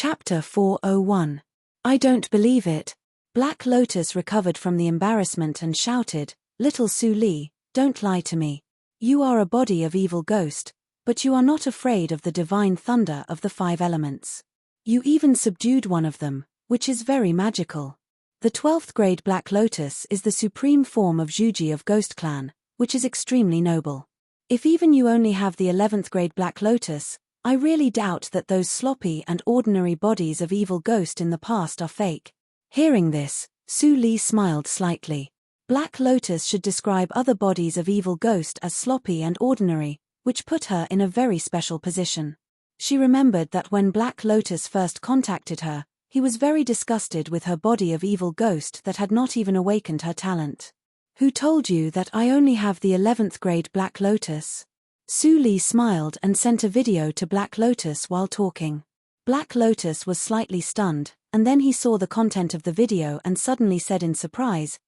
Chapter 401. I don't believe it. Black Lotus recovered from the embarrassment and shouted, "Little Su Li, don't lie to me. You are a body of evil ghost, but you are not afraid of the divine thunder of the 5 elements. You even subdued one of them, which is very magical. The 12th grade Black Lotus is the supreme form of Zhuji of Ghost Clan, which is extremely noble. If even you only have the 11th grade Black Lotus, I really doubt that those sloppy and ordinary bodies of evil ghost in the past are fake." Hearing this, Su Li smiled slightly. Black Lotus should describe other bodies of evil ghost as sloppy and ordinary, which put her in a very special position. She remembered that when Black Lotus first contacted her, he was very disgusted with her body of evil ghost that had not even awakened her talent. "Who told you that I only have the 11th grade Black Lotus?" Su Li smiled and sent a video to Black Lotus while talking. Black Lotus was slightly stunned, and then he saw the content of the video and suddenly said in surprise,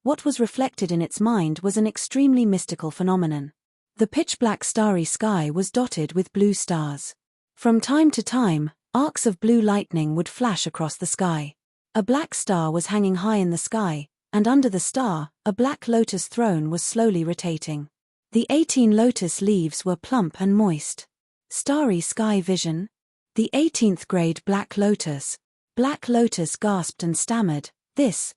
what was reflected in its mind was an extremely mystical phenomenon. The pitch-black starry sky was dotted with blue stars. From time to time, arcs of blue lightning would flash across the sky. A black star was hanging high in the sky, and under the star, a black lotus throne was slowly rotating. The 18 lotus leaves were plump and moist. Starry sky vision? The 18th grade Black Lotus. Black Lotus gasped and stammered, this.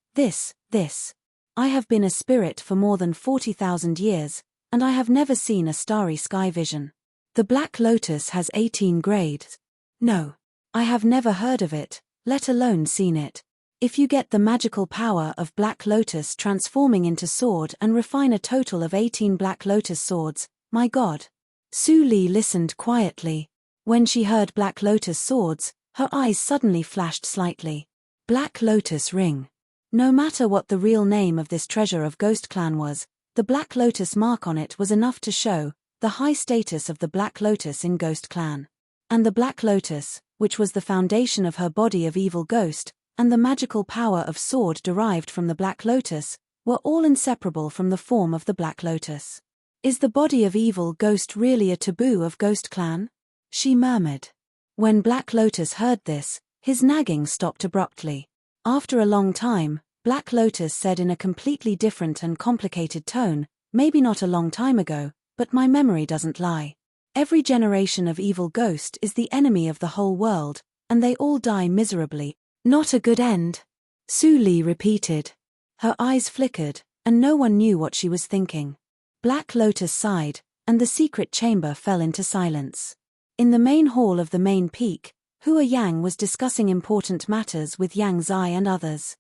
I have been a spirit for more than 40,000 years, and I have never seen a starry sky vision. The Black Lotus has 18 grades. No. I have never heard of it, let alone seen it. If you get the magical power of Black Lotus transforming into sword and refine a total of 18 Black Lotus swords, my god. Su Li listened quietly. When she heard Black Lotus swords, her eyes suddenly flashed slightly. Black Lotus ring. No matter what the real name of this treasure of Ghost Clan was, the Black Lotus mark on it was enough to show the high status of the Black Lotus in Ghost Clan. And the Black Lotus, which was the foundation of her body of evil ghost, and the magical power of sword derived from the Black Lotus, were all inseparable from the form of the Black Lotus. "Is the body of evil ghost really a taboo of Ghost Clan?" she murmured. When Black Lotus heard this, his nagging stopped abruptly. After a long time, Black Lotus said in a completely different and complicated tone, "Maybe not a long time ago, but my memory doesn't lie. Every generation of evil ghost is the enemy of the whole world, and they all die miserably. Not a good end." Su Li repeated. Her eyes flickered, and no one knew what she was thinking. Black Lotus sighed, and the secret chamber fell into silence. In the main hall of the main peak, Hua Yang was discussing important matters with Yang Zai and others.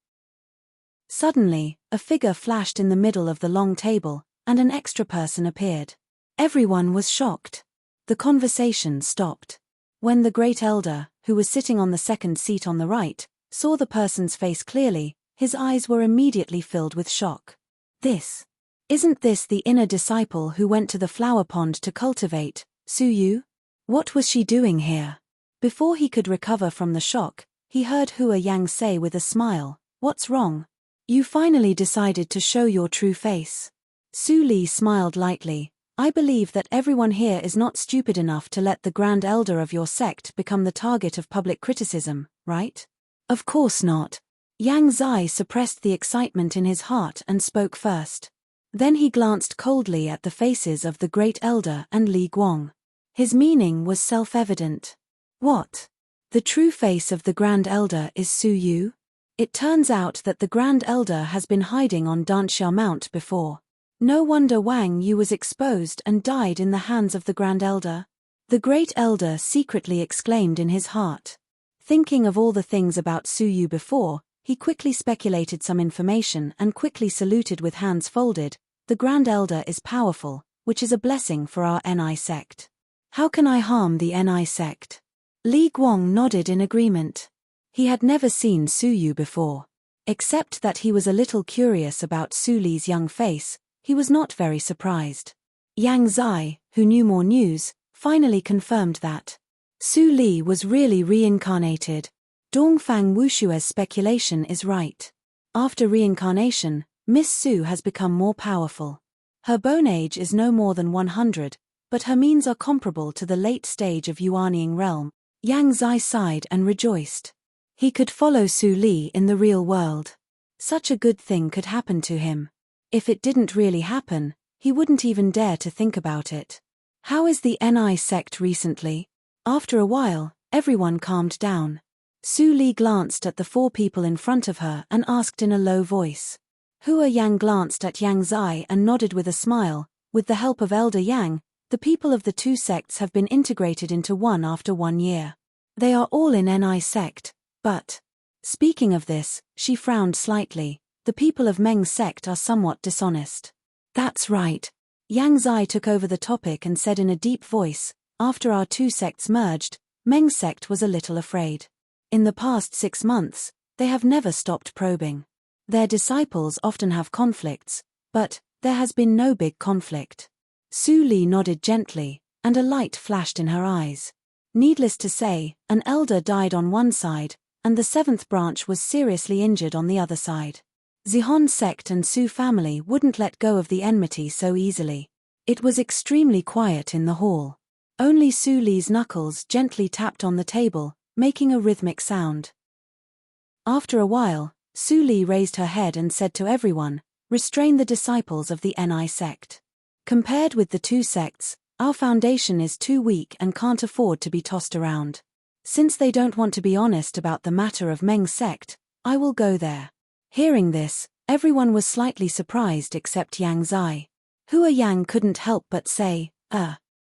Suddenly, a figure flashed in the middle of the long table, and an extra person appeared. Everyone was shocked. The conversation stopped. When the Great Elder, who was sitting on the second seat on the right, saw the person's face clearly, his eyes were immediately filled with shock. Isn't this the inner disciple who went to the flower pond to cultivate, Su Yu? What was she doing here? Before he could recover from the shock, he heard Hua Yang say with a smile, "What's wrong? You finally decided to show your true face." Su Li smiled lightly. "I believe that everyone here is not stupid enough to let the Grand Elder of your sect become the target of public criticism, right?" "Of course not." Yang Zai suppressed the excitement in his heart and spoke first. Then he glanced coldly at the faces of the Great Elder and Li Guang. His meaning was self-evident. What? The true face of the Grand Elder is Su Yu? It turns out that the Grand Elder has been hiding on Danxia Mount before. No wonder Wang Yu was exposed and died in the hands of the Grand Elder. The Great Elder secretly exclaimed in his heart. Thinking of all the things about Su Yu before, he quickly speculated some information and quickly saluted with hands folded. "The Grand Elder is powerful, which is a blessing for our Ni sect. How can I harm the Ni sect?" Li Guang nodded in agreement. He had never seen Su Yu before. Except that he was a little curious about Su Li's young face, he was not very surprised. Yang Zai, who knew more news, finally confirmed that Su Li was really reincarnated. Dongfang Wushue's speculation is right. After reincarnation, Miss Su has become more powerful. Her bone age is no more than 100, but her means are comparable to the late stage of Yuanying realm. Yang Zai sighed and rejoiced. He could follow Su Li in the real world. Such a good thing could happen to him. If it didn't really happen, he wouldn't even dare to think about it. How is the Ni sect recently? After a while, everyone calmed down. Su Li glanced at the 4 people in front of her and asked in a low voice. Hua Yang glanced at Yang Zai and nodded with a smile. With the help of Elder Yang, the people of the 2 sects have been integrated into one after 1 year. They are all in Ni sect, but... Speaking of this, she frowned slightly. The people of Meng's sect are somewhat dishonest. That's right. Yang Zai took over the topic and said in a deep voice, after our 2 sects merged, Meng's sect was a little afraid. In the past 6 months, they have never stopped probing. Their disciples often have conflicts, but there has been no big conflict. Su Li nodded gently, and a light flashed in her eyes. Needless to say, an elder died on one side, and the 7th branch was seriously injured on the other side. Zihon sect and Su family wouldn't let go of the enmity so easily. It was extremely quiet in the hall. Only Su Li's knuckles gently tapped on the table, making a rhythmic sound. After a while, Su Li raised her head and said to everyone, "Restrain the disciples of the Ni sect. Compared with the 2 sects, our foundation is too weak and can't afford to be tossed around. Since they don't want to be honest about the matter of Meng's sect, I will go there." Hearing this, everyone was slightly surprised except Yang Zai. Hua Yang couldn't help but say,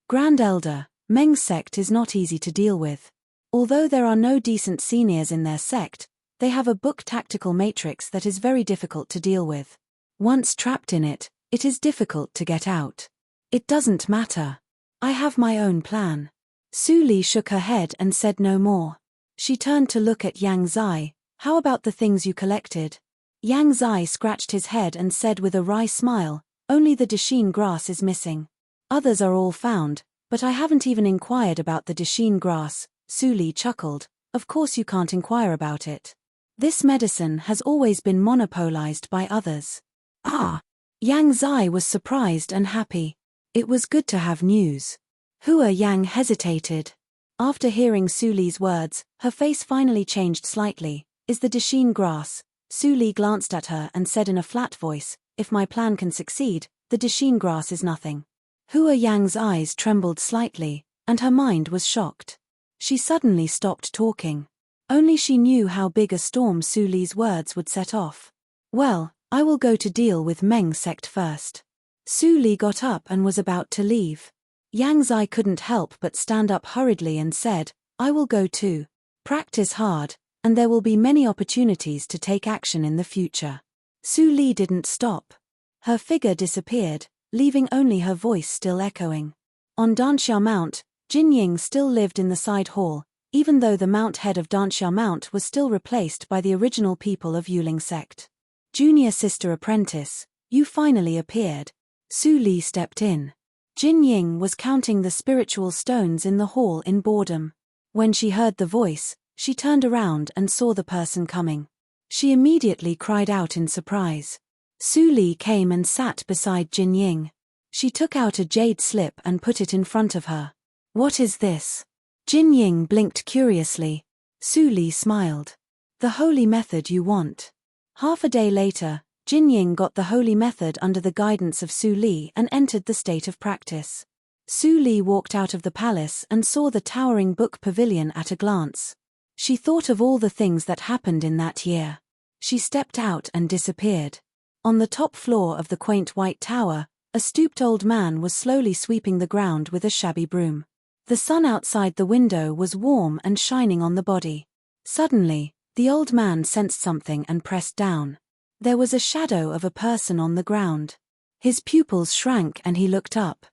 Grand Elder, Meng's sect is not easy to deal with. Although there are no decent seniors in their sect, they have a book tactical matrix that is very difficult to deal with. Once trapped in it, it is difficult to get out. It doesn't matter. I have my own plan. Su Li shook her head and said no more. She turned to look at Yang Zai. How about the things you collected? Yang Zai scratched his head and said with a wry smile, only the Dasheen grass is missing. Others are all found, but I haven't even inquired about the Dasheen grass. Su Li chuckled. Of course you can't inquire about it. This medicine has always been monopolized by others. Yang Zai was surprised and happy. It was good to have news. Hua Yang hesitated. After hearing Su Li's words, her face finally changed slightly. Is the Dasheen grass? Su Li glanced at her and said in a flat voice, if my plan can succeed, the Dasheen grass is nothing. Hua Yang's eyes trembled slightly, and her mind was shocked. She suddenly stopped talking. Only she knew how big a storm Su Li's words would set off. Well, I will go to deal with Meng's sect first. Su Li got up and was about to leave. Yang Zai couldn't help but stand up hurriedly and said, I will go too. Practice hard, and there will be many opportunities to take action in the future. Su Li didn't stop. Her figure disappeared, leaving only her voice still echoing. On Danxia Mount, Jin Ying still lived in the side hall, even though the mount head of Danxia Mount was still replaced by the original people of Yuling sect. Junior sister apprentice, you finally appeared. Su Li stepped in. Jin Ying was counting the spiritual stones in the hall in boredom. When she heard the voice, she turned around and saw the person coming. She immediately cried out in surprise. Su Li came and sat beside Jin Ying. She took out a jade slip and put it in front of her. What is this? Jin Ying blinked curiously. Su Li smiled. The holy method you want. Half a day later, Jin Ying got the holy method under the guidance of Su Li and entered the state of practice. Su Li walked out of the palace and saw the towering book pavilion at a glance. She thought of all the things that happened in that year. She stepped out and disappeared. On the top floor of the quaint white tower, a stooped old man was slowly sweeping the ground with a shabby broom. The sun outside the window was warm and shining on the body. Suddenly, the old man sensed something and pressed down. There was a shadow of a person on the ground. His pupils shrank and he looked up.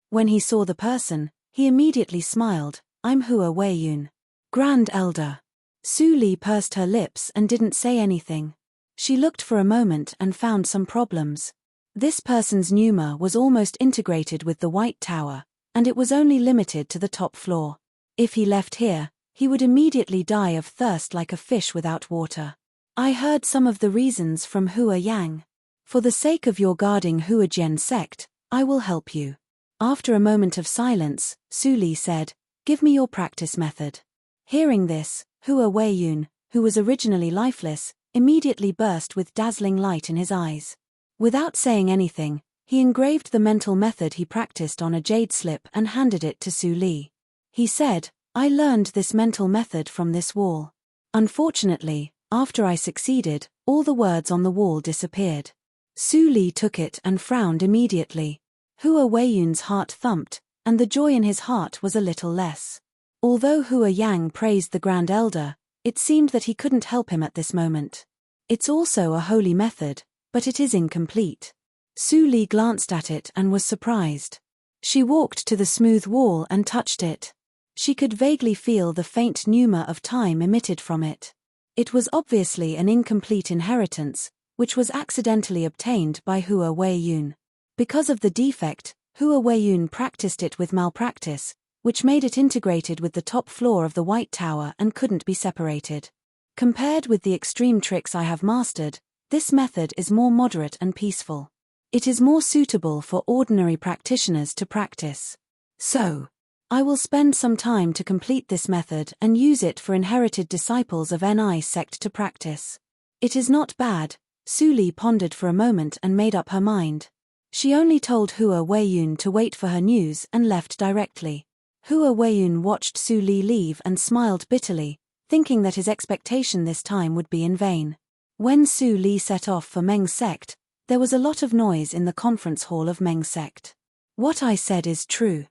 When he saw the person, he immediately smiled. I'm Hua Weiyun. Grand Elder. Su Li pursed her lips and didn't say anything. She looked for a moment and found some problems. This person's pneuma was almost integrated with the White Tower, and it was only limited to the top floor. If he left here, he would immediately die of thirst like a fish without water. I heard some of the reasons from Hua Yang. For the sake of your guarding Huajian sect, I will help you. After a moment of silence, Su Li said, Give me your practice method. Hearing this, Hua Weiyun, who was originally lifeless, immediately burst with dazzling light in his eyes. Without saying anything, he engraved the mental method he practiced on a jade slip and handed it to Su Li. He said, I learned this mental method from this wall. Unfortunately, after I succeeded, all the words on the wall disappeared. Su Li took it and frowned immediately. Hua Weiyun's heart thumped, and the joy in his heart was a little less. Although Hua Yang praised the Grand Elder, it seemed that he couldn't help him at this moment. It's also a holy method, but it is incomplete. Su Li glanced at it and was surprised. She walked to the smooth wall and touched it. She could vaguely feel the faint pneuma of time emitted from it. It was obviously an incomplete inheritance, which was accidentally obtained by Hua Weiyun. Because of the defect, Hua Weiyun practiced it with malpractice, which made it integrated with the top floor of the White Tower and couldn't be separated. Compared with the extreme tricks I have mastered, this method is more moderate and peaceful. It is more suitable for ordinary practitioners to practice. So, I will spend some time to complete this method and use it for inherited disciples of Ni sect to practice. It is not bad. Su Li pondered for a moment and made up her mind. She only told Hua Weiyun to wait for her news and left directly. Hua Weiyun watched Su Li leave and smiled bitterly, thinking that his expectation this time would be in vain. When Su Li set off for Meng sect, there was a lot of noise in the conference hall of Meng sect. What I said is true.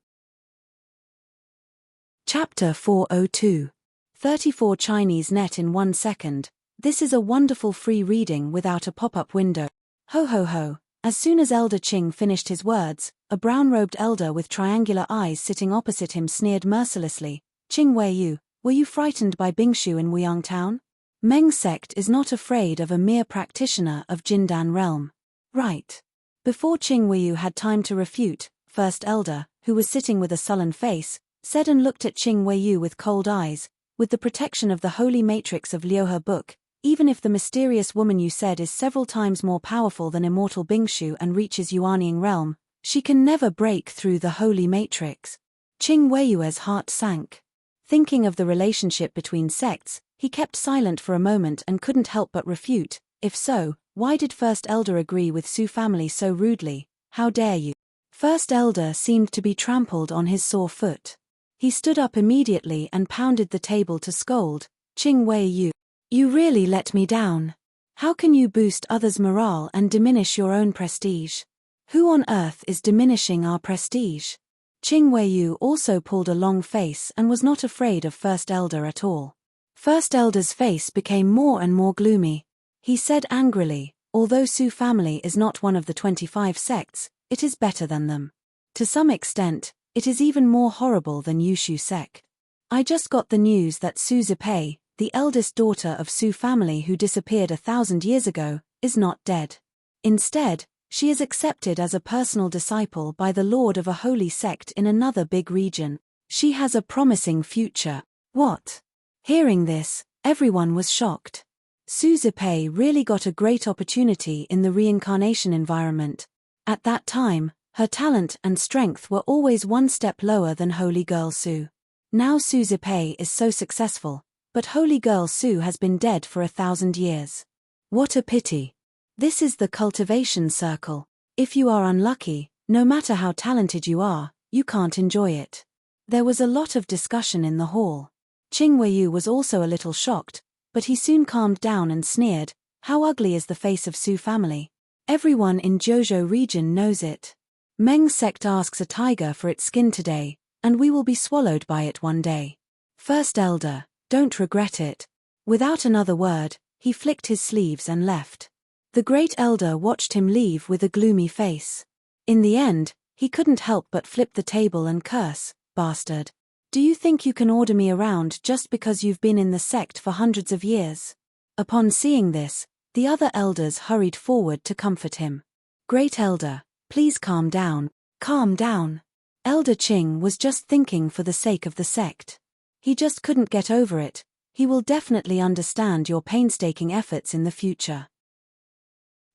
Chapter 402. 34 Chinese net in 1 second. This is a wonderful free reading without a pop-up window. Ho ho ho. As soon as Elder Qing finished his words, a brown-robed elder with triangular eyes sitting opposite him sneered mercilessly. Qing Weiyu, were you frightened by Bingshu in Wuyang town? Meng sect is not afraid of a mere practitioner of Jindan realm. Right. Before Qing Weiyu had time to refute, First Elder, who was sitting with a sullen face, said and looked at Qing Weiyu with cold eyes, with the protection of the holy matrix of Liuhe book. Even if the mysterious woman you said is several times more powerful than immortal Bingshu and reaches Yuanying realm, she can never break through the holy matrix. Qing Weiyue's heart sank. Thinking of the relationship between sects, he kept silent for a moment and couldn't help but refute. If so, why did First Elder agree with Su family so rudely? How dare you? First Elder seemed to be trampled on his sore foot. He stood up immediately and pounded the table to scold. Qing Weiyu, you really let me down. How can you boost others' morale and diminish your own prestige? Who on earth is diminishing our prestige? Qing Weiyu also pulled a long face and was not afraid of First Elder at all. First Elder's face became more and more gloomy. He said angrily, although Su family is not one of the 25 sects, it is better than them. To some extent, it is even more horrible than Yushu sect. I just got the news that Su Zipei, the eldest daughter of Su family who disappeared 1,000 years ago, is not dead. Instead, she is accepted as a personal disciple by the lord of a holy sect in another big region. She has a promising future. What? Hearing this, everyone was shocked. Su Zipei really got a great opportunity in the reincarnation environment. At that time, her talent and strength were always one step lower than Holy Girl Su. Now Su Zipei is so successful, but Holy Girl Su has been dead for 1,000 years. What a pity. This is the cultivation circle. If you are unlucky, no matter how talented you are, you can't enjoy it. There was a lot of discussion in the hall. Qing Weiyu was also a little shocked, but he soon calmed down and sneered, how ugly is the face of Su family. Everyone in Jouzhou region knows it. Meng sect asks a tiger for its skin today, and we will be swallowed by it one day. First Elder, don't regret it. Without another word, he flicked his sleeves and left. The Great Elder watched him leave with a gloomy face. In the end, he couldn't help but flip the table and curse, bastard. Do you think you can order me around just because you've been in the sect for hundreds of years? Upon seeing this, the other elders hurried forward to comfort him. Great Elder, please calm down. Calm down. Elder Qing was just thinking for the sake of the sect. He just couldn't get over it. He will definitely understand your painstaking efforts in the future.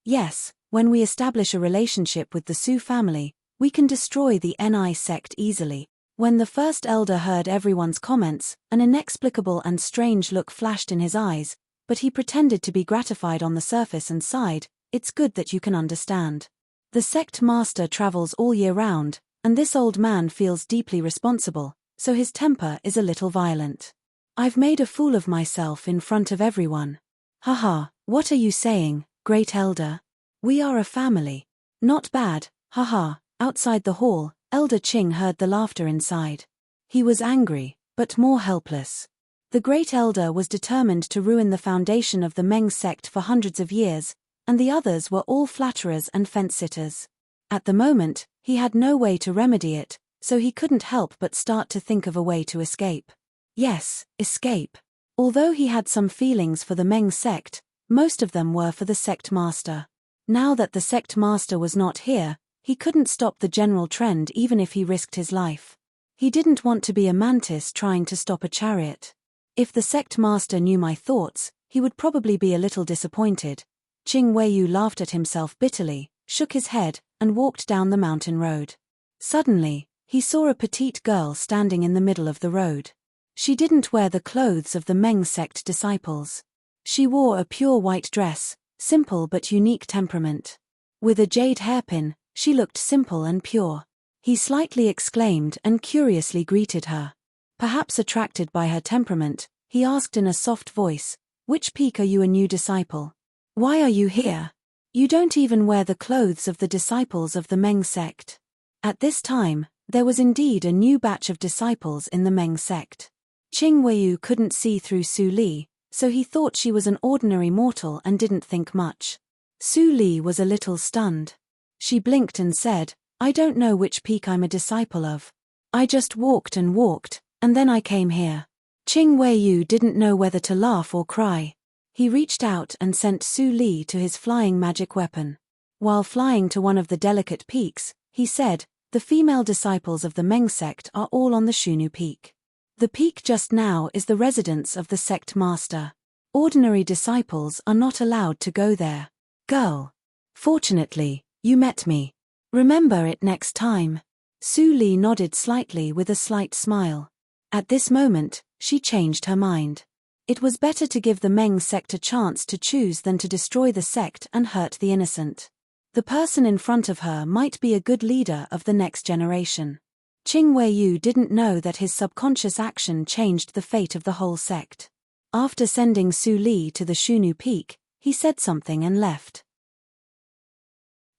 Yes, when we establish a relationship with the Su family, we can destroy the Ni sect easily. When the first elder heard everyone's comments, an inexplicable and strange look flashed in his eyes, but he pretended to be gratified on the surface and sighed, "It's good that you can understand. The sect master travels all year round, and this old man feels deeply responsible, so his temper is a little violent. I've made a fool of myself in front of everyone. Haha, what are you saying, great elder? We are a family. Not bad, haha." Outside the hall, Elder Qing heard the laughter inside. He was angry, but more helpless. The great elder was determined to ruin the foundation of the Meng sect for hundreds of years, and the others were all flatterers and fence-sitters. At the moment, he had no way to remedy it, so he couldn't help but start to think of a way to escape. Yes, escape. Although he had some feelings for the Meng sect, most of them were for the sect master. Now that the sect master was not here, he couldn't stop the general trend even if he risked his life. He didn't want to be a mantis trying to stop a chariot. If the sect master knew my thoughts, he would probably be a little disappointed. Qing Weiyu laughed at himself bitterly, shook his head, and walked down the mountain road. Suddenly, he saw a petite girl standing in the middle of the road. She didn't wear the clothes of the Meng sect disciples. She wore a pure white dress, simple but unique temperament. With a jade hairpin, she looked simple and pure. He slightly exclaimed and curiously greeted her. Perhaps attracted by her temperament, he asked in a soft voice, "Which peak are you a new disciple? Why are you here? You don't even wear the clothes of the disciples of the Meng sect." At this time, there was indeed a new batch of disciples in the Meng sect. Qing Weiyu couldn't see through Su Li, so he thought she was an ordinary mortal and didn't think much. Su Li was a little stunned. She blinked and said, "I don't know which peak I'm a disciple of. I just walked and walked, and then I came here." Qing Weiyu didn't know whether to laugh or cry. He reached out and sent Su Li to his flying magic weapon. While flying to one of the delicate peaks, he said, "The female disciples of the Meng sect are all on the Shunu peak. The peak just now is the residence of the sect master. Ordinary disciples are not allowed to go there. Girl. Fortunately, you met me. Remember it next time." Su Li nodded slightly with a slight smile. At this moment, she changed her mind. It was better to give the Meng sect a chance to choose than to destroy the sect and hurt the innocent. The person in front of her might be a good leader of the next generation. Qing Weiyu didn't know that his subconscious action changed the fate of the whole sect. After sending Su Li to the Shunu peak, he said something and left.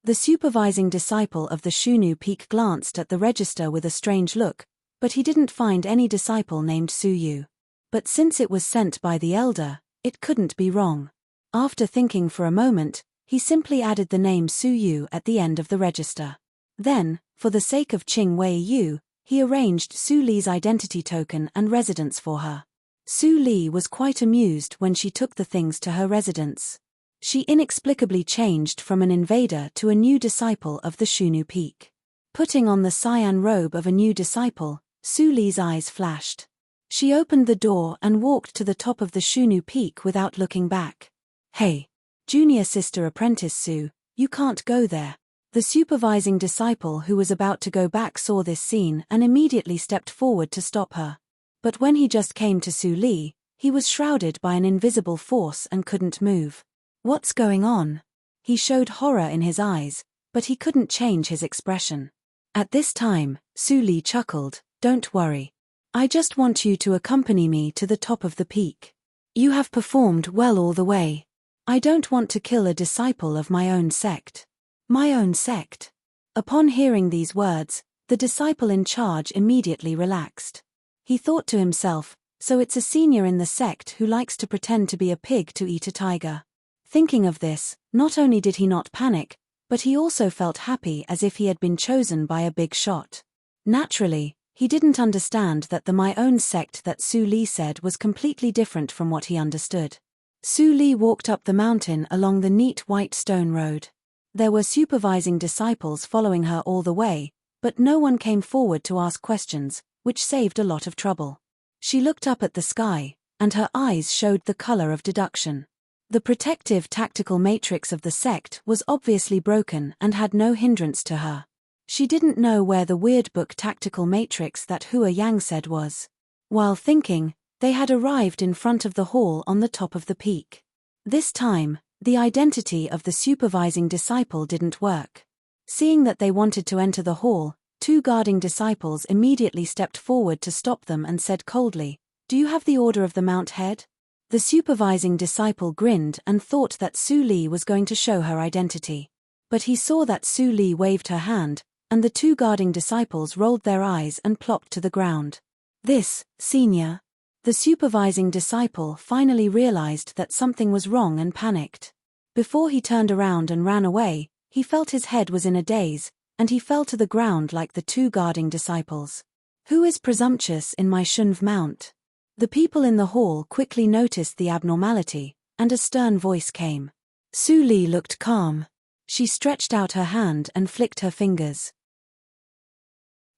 The supervising disciple of the Shunu peak glanced at the register with a strange look, but he didn't find any disciple named Su Yu. But since it was sent by the elder, it couldn't be wrong. After thinking for a moment, he simply added the name Su Yu at the end of the register. Then, for the sake of Qing Weiyu, he arranged Su Li's identity token and residence for her. Su Li was quite amused when she took the things to her residence. She inexplicably changed from an invader to a new disciple of the Shunu peak. Putting on the cyan robe of a new disciple, Su Li's eyes flashed. She opened the door and walked to the top of the Shunu peak without looking back. "Hey, junior sister apprentice Su, you can't go there." The supervising disciple who was about to go back saw this scene and immediately stepped forward to stop her. But when he just came to Su Li, he was shrouded by an invisible force and couldn't move. "What's going on?" He showed horror in his eyes, but he couldn't change his expression. At this time, Su Li chuckled, "Don't worry. I just want you to accompany me to the top of the peak. You have performed well all the way. I don't want to kill a disciple of my own sect." "My own sect?" Upon hearing these words, the disciple in charge immediately relaxed. He thought to himself, so it's a senior in the sect who likes to pretend to be a pig to eat a tiger. Thinking of this, not only did he not panic, but he also felt happy as if he had been chosen by a big shot. Naturally, he didn't understand that the "my own sect" that Su Li said was completely different from what he understood. Su Li walked up the mountain along the neat white stone road. There were supervising disciples following her all the way, but no one came forward to ask questions, which saved a lot of trouble. She looked up at the sky, and her eyes showed the color of deduction. The protective tactical matrix of the sect was obviously broken and had no hindrance to her. She didn't know where the weird book tactical matrix that Hua Yang said was. While thinking, they had arrived in front of the hall on the top of the peak. This time, the identity of the supervising disciple didn't work. Seeing that they wanted to enter the hall, 2 guarding disciples immediately stepped forward to stop them and said coldly, "Do you have the order of the Mount Head?" The supervising disciple grinned and thought that Su Li was going to show her identity. But he saw that Su Li waved her hand, and the 2 guarding disciples rolled their eyes and plopped to the ground. "This, senior." The supervising disciple finally realized that something was wrong and panicked. Before he turned around and ran away, he felt his head was in a daze, and he fell to the ground like the 2 guarding disciples. "Who is presumptuous in my Shunv mount?" The people in the hall quickly noticed the abnormality, and a stern voice came. Su Li looked calm. She stretched out her hand and flicked her fingers.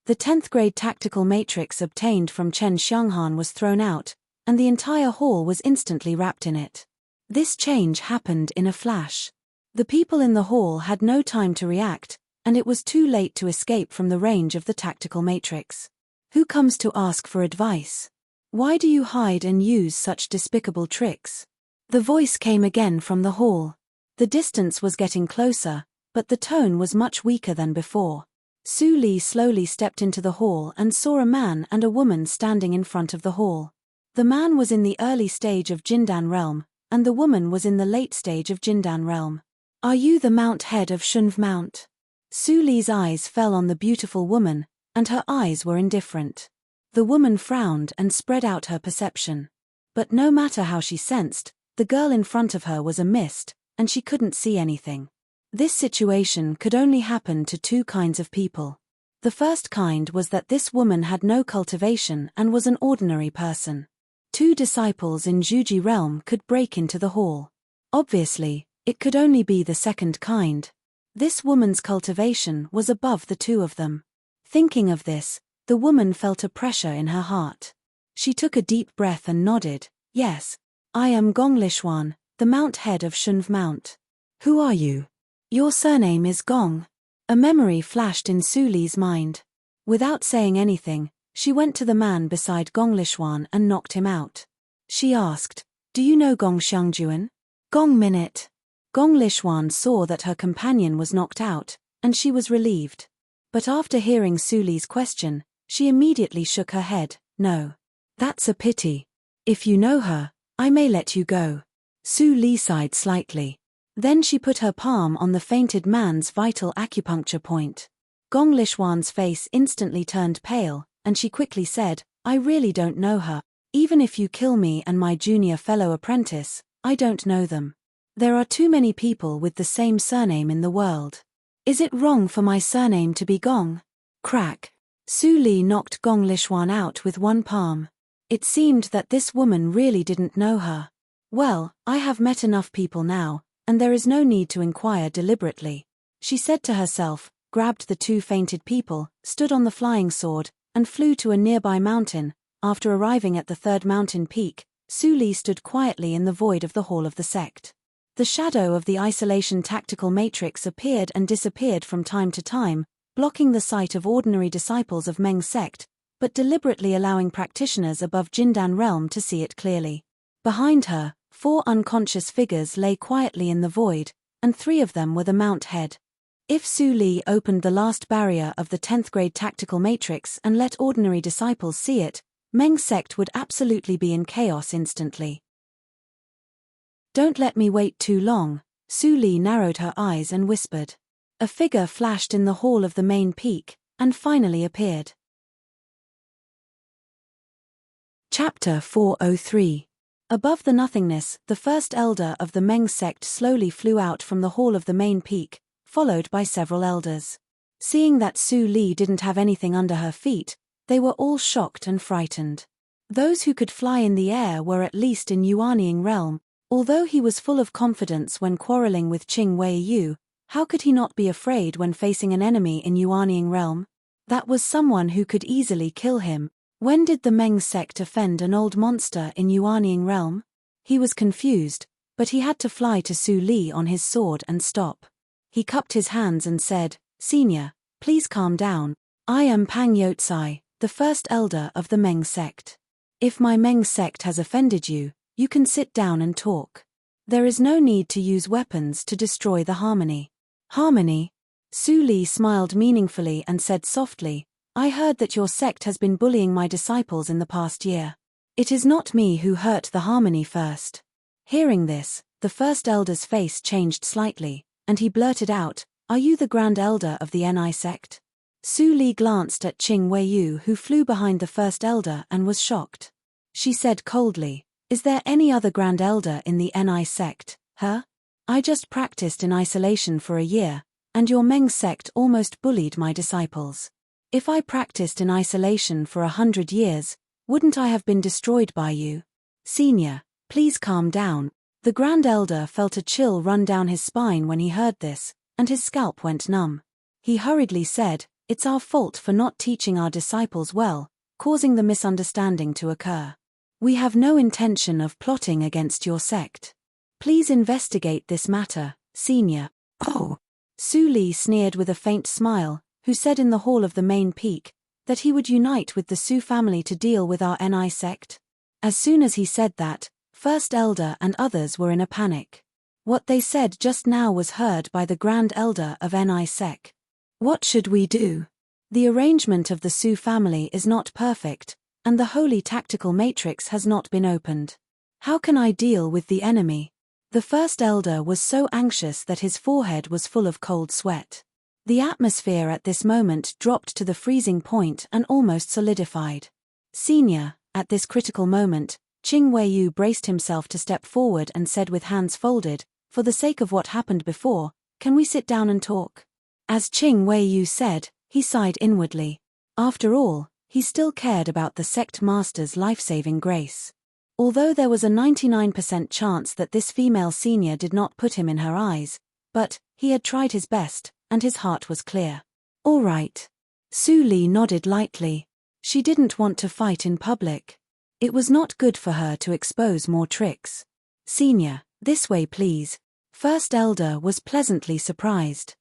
The 10th grade tactical matrix obtained from Chen Xianghan was thrown out, and the entire hall was instantly wrapped in it. This change happened in a flash. The people in the hall had no time to react, and it was too late to escape from the range of the tactical matrix. "Who comes to ask for advice? Why do you hide and use such despicable tricks?" The voice came again from the hall. The distance was getting closer, but the tone was much weaker than before. Su Li slowly stepped into the hall and saw a man and a woman standing in front of the hall. The man was in the early stage of Jindan realm, and the woman was in the late stage of Jindan realm. "Are you the Mount Head of Shunv Mount?" Su Li's eyes fell on the beautiful woman, and her eyes were indifferent. The woman frowned and spread out her perception. But no matter how she sensed, the girl in front of her was a mist, and she couldn't see anything. This situation could only happen to 2 kinds of people. The first kind was that this woman had no cultivation and was an ordinary person. 2 disciples in Zhuji realm could break into the hall. Obviously, it could only be the second kind. This woman's cultivation was above the 2 of them. Thinking of this, the woman felt a pressure in her heart. She took a deep breath and nodded. "Yes. I am Gong Lishuan, the Mount Head of Shunv Mount." "Who are you?" "Your surname is Gong." A memory flashed in Su Li's mind. Without saying anything, she went to the man beside Gong Lishuan and knocked him out. She asked, "Do you know Gong Xiangjuan?" "Gong Minute." Gong Lishuan saw that her companion was knocked out, and she was relieved. But after hearing Su Li's question, she immediately shook her head. "No. That's a pity. If you know her, I may let you go." Su Li sighed slightly. Then she put her palm on the fainted man's vital acupuncture point. Gong Lishuan's face instantly turned pale, and she quickly said, "I really don't know her. Even if you kill me and my junior fellow apprentice, I don't know them. There are too many people with the same surname in the world. Is it wrong for my surname to be Gong?" Crack. Su Li knocked Gong Lishuan out with one palm. It seemed that this woman really didn't know her. "Well, I have met enough people now, and there is no need to inquire deliberately," she said to herself, grabbed the 2 fainted people, stood on the flying sword, and flew to a nearby mountain. After arriving at the 3rd mountain peak, Su Li stood quietly in the void of the hall of the sect. The shadow of the isolation tactical matrix appeared and disappeared from time to time, blocking the sight of ordinary disciples of Meng's sect, but deliberately allowing practitioners above Jindan realm to see it clearly. Behind her, 4 unconscious figures lay quietly in the void, and 3 of them were the Mount Head. If Su Li opened the last barrier of the 10th grade tactical matrix and let ordinary disciples see it, Meng's sect would absolutely be in chaos instantly. "Don't let me wait too long," Su Li narrowed her eyes and whispered. A figure flashed in the hall of the main peak, and finally appeared. Chapter 403. Above the nothingness, the first elder of the Meng sect slowly flew out from the hall of the main peak, followed by several elders. Seeing that Su Li didn't have anything under her feet, they were all shocked and frightened. Those who could fly in the air were at least in Yuanying realm. Although he was full of confidence when quarreling with Qing Wei Yu, how could he not be afraid when facing an enemy in Yuanying realm? That was someone who could easily kill him. When did the Meng sect offend an old monster in Yuanying realm? He was confused, but he had to fly to Su Li on his sword and stop. He cupped his hands and said, "Senior, please calm down. I am Pang Yotsai, the first elder of the Meng sect. If my Meng sect has offended you, you can sit down and talk. There is no need to use weapons to destroy the harmony. Harmony? Su Li smiled meaningfully and said softly, I heard that your sect has been bullying my disciples in the past year. It is not me who hurt the harmony first. Hearing this, the first elder's face changed slightly, and he blurted out, Are you the Grand Elder of the Ni sect? Su Li glanced at Qing Weiyu, who flew behind the first elder and was shocked. She said coldly, Is there any other Grand Elder in the Ni sect, huh? I just practiced in isolation for a year, and your Meng sect almost bullied my disciples. If I practiced in isolation for 100 years, wouldn't I have been destroyed by you? Senior, please calm down. The Grand Elder felt a chill run down his spine when he heard this, and his scalp went numb. He hurriedly said, It's our fault for not teaching our disciples well, causing the misunderstanding to occur. We have no intention of plotting against your sect. Please investigate this matter, Senior. Oh. Su Li sneered with a faint smile, who said in the hall of the main peak, that he would unite with the Su family to deal with our Ni sect. As soon as he said that, First Elder and others were in a panic. What they said just now was heard by the Grand Elder of Ni sect. What should we do? The arrangement of the Su family is not perfect, and the holy tactical matrix has not been opened. How can I deal with the enemy? The first elder was so anxious that his forehead was full of cold sweat. The atmosphere at this moment dropped to the freezing point and almost solidified. Senior, at this critical moment, Qing Weiyu braced himself to step forward and said with hands folded, For the sake of what happened before, can we sit down and talk? As Qing Weiyu said, he sighed inwardly. After all, he still cared about the sect master's life-saving grace. Although there was a 99% chance that this female senior did not put him in her eyes, but he had tried his best, and his heart was clear. All right. Su Li nodded lightly. She didn't want to fight in public. It was not good for her to expose more tricks. Senior, this way please. First Elder was pleasantly surprised.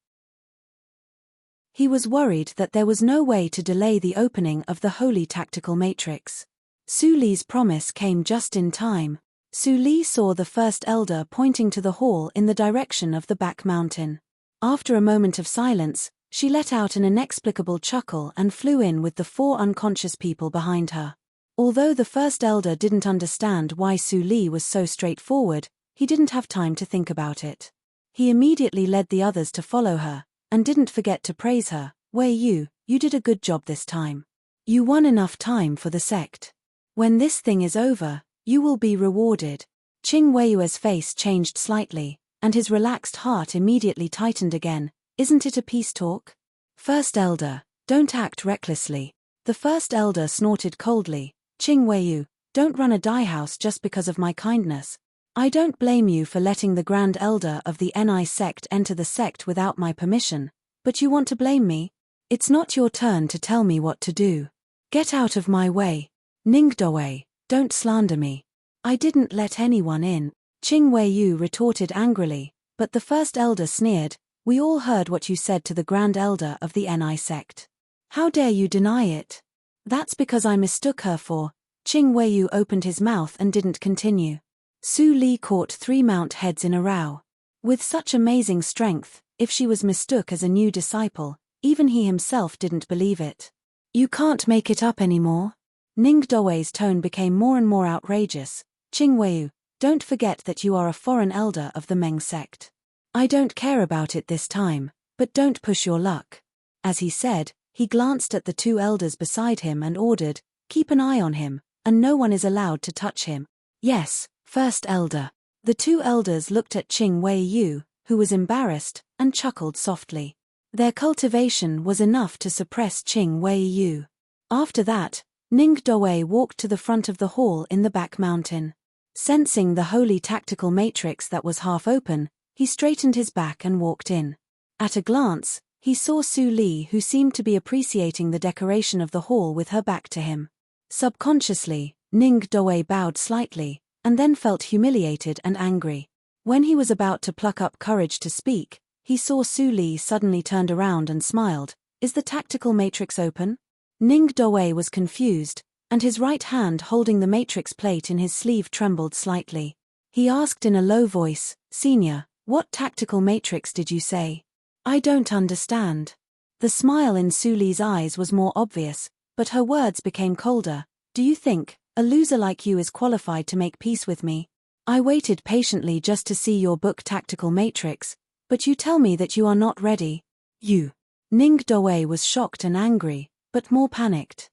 He was worried that there was no way to delay the opening of the holy tactical matrix. Su Li's promise came just in time. Su Li saw the first elder pointing to the hall in the direction of the back mountain. After a moment of silence, she let out an inexplicable chuckle and flew in with the 4 unconscious people behind her. Although the first elder didn't understand why Su Li was so straightforward, he didn't have time to think about it. He immediately led the others to follow her, and didn't forget to praise her. Weiyu, you did a good job this time. You won enough time for the sect. When this thing is over, you will be rewarded. Qing Weiyu's face changed slightly, and his relaxed heart immediately tightened again. Isn't it a peace talk? First Elder, don't act recklessly. The first elder snorted coldly. Qing Weiyu, don't run a die house just because of my kindness. I don't blame you for letting the Grand Elder of the Ni sect enter the sect without my permission, but you want to blame me? It's not your turn to tell me what to do. Get out of my way. Ningdoe, don't slander me. I didn't let anyone in. Qing Weiyu retorted angrily, but the first elder sneered, We all heard what you said to the Grand Elder of the Ni sect. How dare you deny it? That's because I mistook her for. Qing Weiyu opened his mouth and didn't continue. Su Li caught 3 mount heads in a row. With such amazing strength, if she was mistook as a new disciple, even he himself didn't believe it. You can't make it up anymore. Ningdoe's tone became more and more outrageous. Qing Weiyu, don't forget that you are a foreign elder of the Meng sect. I don't care about it this time, but don't push your luck. As he said, he glanced at the 2 elders beside him and ordered, Keep an eye on him, and no one is allowed to touch him. Yes, First Elder. The 2 elders looked at Qing Weiyu, who was embarrassed, and chuckled softly. Their cultivation was enough to suppress Qing Weiyu. After that, Ningdoe walked to the front of the hall in the back mountain. Sensing the holy tactical matrix that was half open, he straightened his back and walked in. At a glance, he saw Su Li, who seemed to be appreciating the decoration of the hall with her back to him. Subconsciously, Ningdoe bowed slightly, and then felt humiliated and angry. When he was about to pluck up courage to speak, he saw Su Li suddenly turned around and smiled. Is the tactical matrix open? Ning Dawei was confused, and his right hand holding the matrix plate in his sleeve trembled slightly. He asked in a low voice, "Senior, what tactical matrix did you say? I don't understand." The smile in Su Li's eyes was more obvious, but her words became colder. "Do you think a loser like you is qualified to make peace with me? I waited patiently just to see your book Tactical Matrix, but you tell me that you are not ready. You." Ning Dawei was shocked and angry, but more panicked.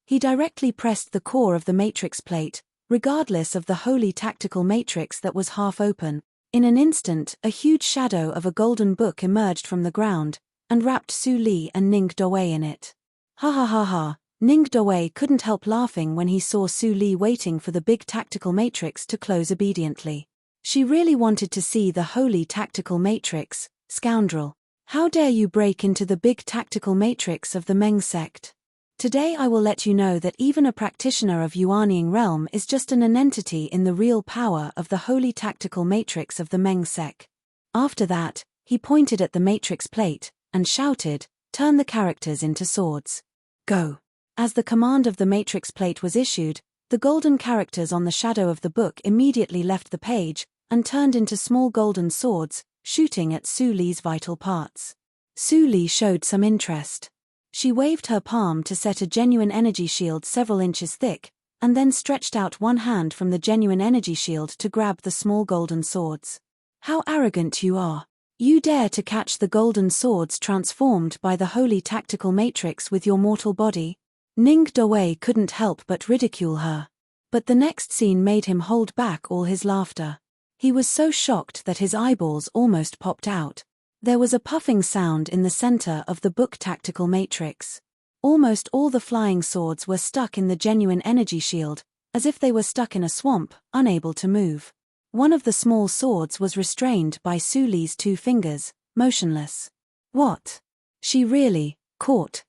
He directly pressed the core of the matrix plate, regardless of the holy tactical matrix that was half open. In an instant, a huge shadow of a golden book emerged from the ground, and wrapped Su Li and Ning Dawei in it. Ha ha ha ha, Ning Dawei couldn't help laughing when he saw Su Li waiting for the big tactical matrix to close obediently. She really wanted to see the holy tactical matrix, scoundrel. How dare you break into the big tactical matrix of the Meng sect? Today I will let you know that even a practitioner of Yuanying realm is just an entity in the real power of the holy tactical matrix of the Meng sect. After that, he pointed at the matrix plate, and shouted, "Turn the characters into swords. Go." As the command of the matrix plate was issued, the golden characters on the shadow of the book immediately left the page, and turned into small golden swords, shooting at Su Li's vital parts. Su Li showed some interest. She waved her palm to set a genuine energy shield several inches thick, and then stretched out one hand from the genuine energy shield to grab the small golden swords. "How arrogant you are! You dare to catch the golden swords transformed by the holy tactical matrix with your mortal body?" Ning Dawei couldn't help but ridicule her. But the next scene made him hold back all his laughter. He was so shocked that his eyeballs almost popped out. There was a puffing sound in the center of the book tactical matrix. Almost all the flying swords were stuck in the genuine energy shield, as if they were stuck in a swamp, unable to move. One of the small swords was restrained by Su Li's 2 fingers, motionless. What? She really caught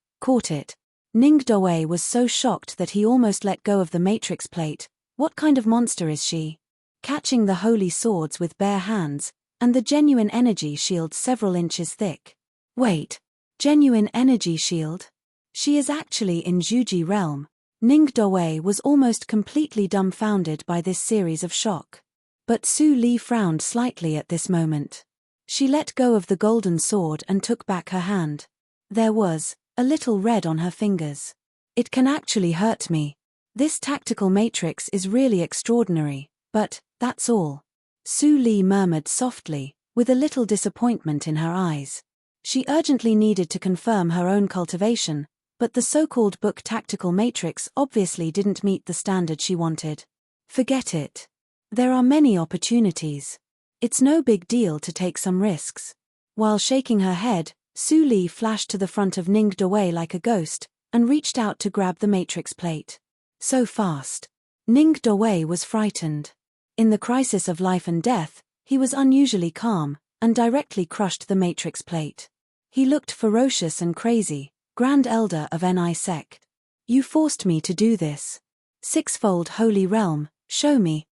it. Ning Dawei was so shocked that he almost let go of the matrix plate. What kind of monster is she? Catching the holy swords with bare hands, and the genuine energy shield several inches thick. Wait, genuine energy shield? She is actually in Zhuji realm. Ning Dawei was almost completely dumbfounded by this series of shock. But Su Li frowned slightly at this moment. She let go of the golden sword and took back her hand. There was a little red on her fingers. "It can actually hurt me. This tactical matrix is really extraordinary, but that's all." Su Li murmured softly, with a little disappointment in her eyes. She urgently needed to confirm her own cultivation, but the so-called book tactical matrix obviously didn't meet the standard she wanted. Forget it. There are many opportunities. It's no big deal to take some risks. While shaking her head, Su Li flashed to the front of Ning Dawei like a ghost, and reached out to grab the matrix plate. So fast. Ning Dawei was frightened. In the crisis of life and death, he was unusually calm, and directly crushed the matrix plate. He looked ferocious and crazy. "Grand Elder of Ni sect. You forced me to do this. Sixfold Holy Realm, show me."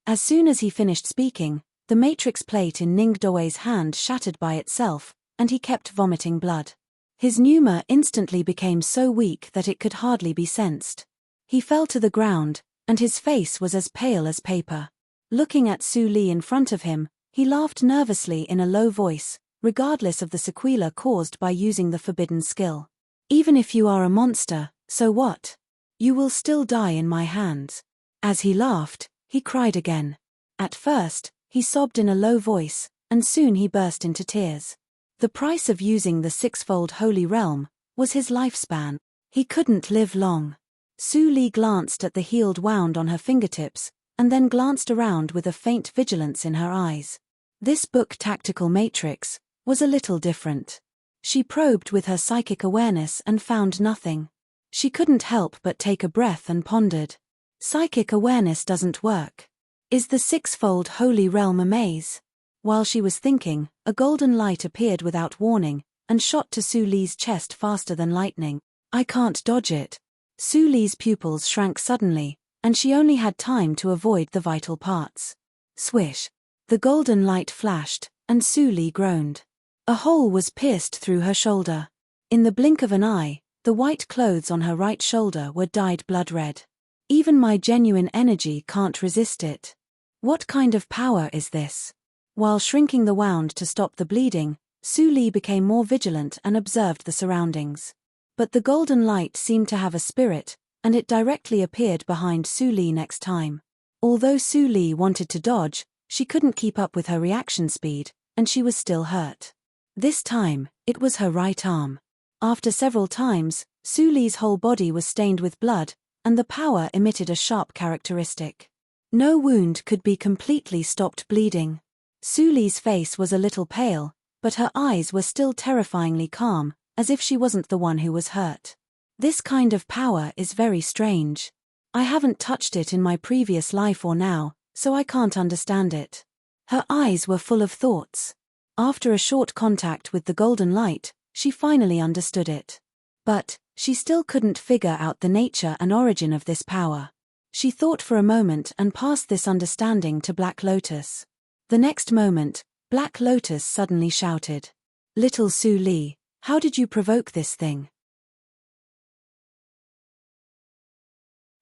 As soon as he finished speaking, the matrix plate in Ning Dawei's hand shattered by itself, and he kept vomiting blood. His pneuma instantly became so weak that it could hardly be sensed. He fell to the ground, and his face was as pale as paper. Looking at Su Li in front of him, he laughed nervously in a low voice, regardless of the sequela caused by using the forbidden skill. "Even if you are a monster, so what? You will still die in my hands." As he laughed, he cried again. At first, he sobbed in a low voice, and soon he burst into tears. The price of using the sixfold holy realm was his lifespan. He couldn't live long. Su Li glanced at the healed wound on her fingertips, and then glanced around with a faint vigilance in her eyes. This book tactical matrix was a little different. She probed with her psychic awareness and found nothing. She couldn't help but take a breath and pondered. Psychic awareness doesn't work. Is the sixfold holy realm a maze? While she was thinking, a golden light appeared without warning, and shot to Su Li's chest faster than lightning. "I can't dodge it." Su Li's pupils shrank suddenly, and she only had time to avoid the vital parts. Swish! The golden light flashed, and Su Li groaned. A hole was pierced through her shoulder. In the blink of an eye, the white clothes on her right shoulder were dyed blood red. Even my genuine energy can't resist it. What kind of power is this? While shrinking the wound to stop the bleeding, Su Li became more vigilant and observed the surroundings. But the golden light seemed to have a spirit, and it directly appeared behind Su Li next time. Although Su Li wanted to dodge, she couldn't keep up with her reaction speed, and she was still hurt. This time, it was her right arm. After several times, Su Li's whole body was stained with blood, and the power emitted a sharp characteristic. No wound could be completely stopped bleeding. Su Li's face was a little pale, but her eyes were still terrifyingly calm, as if she wasn't the one who was hurt. This kind of power is very strange. I haven't touched it in my previous life or now, so I can't understand it. Her eyes were full of thoughts. After a short contact with the golden light, she finally understood it. But she still couldn't figure out the nature and origin of this power. She thought for a moment and passed this understanding to Black Lotus. The next moment, Black Lotus suddenly shouted, "Little Su Li, how did you provoke this thing?"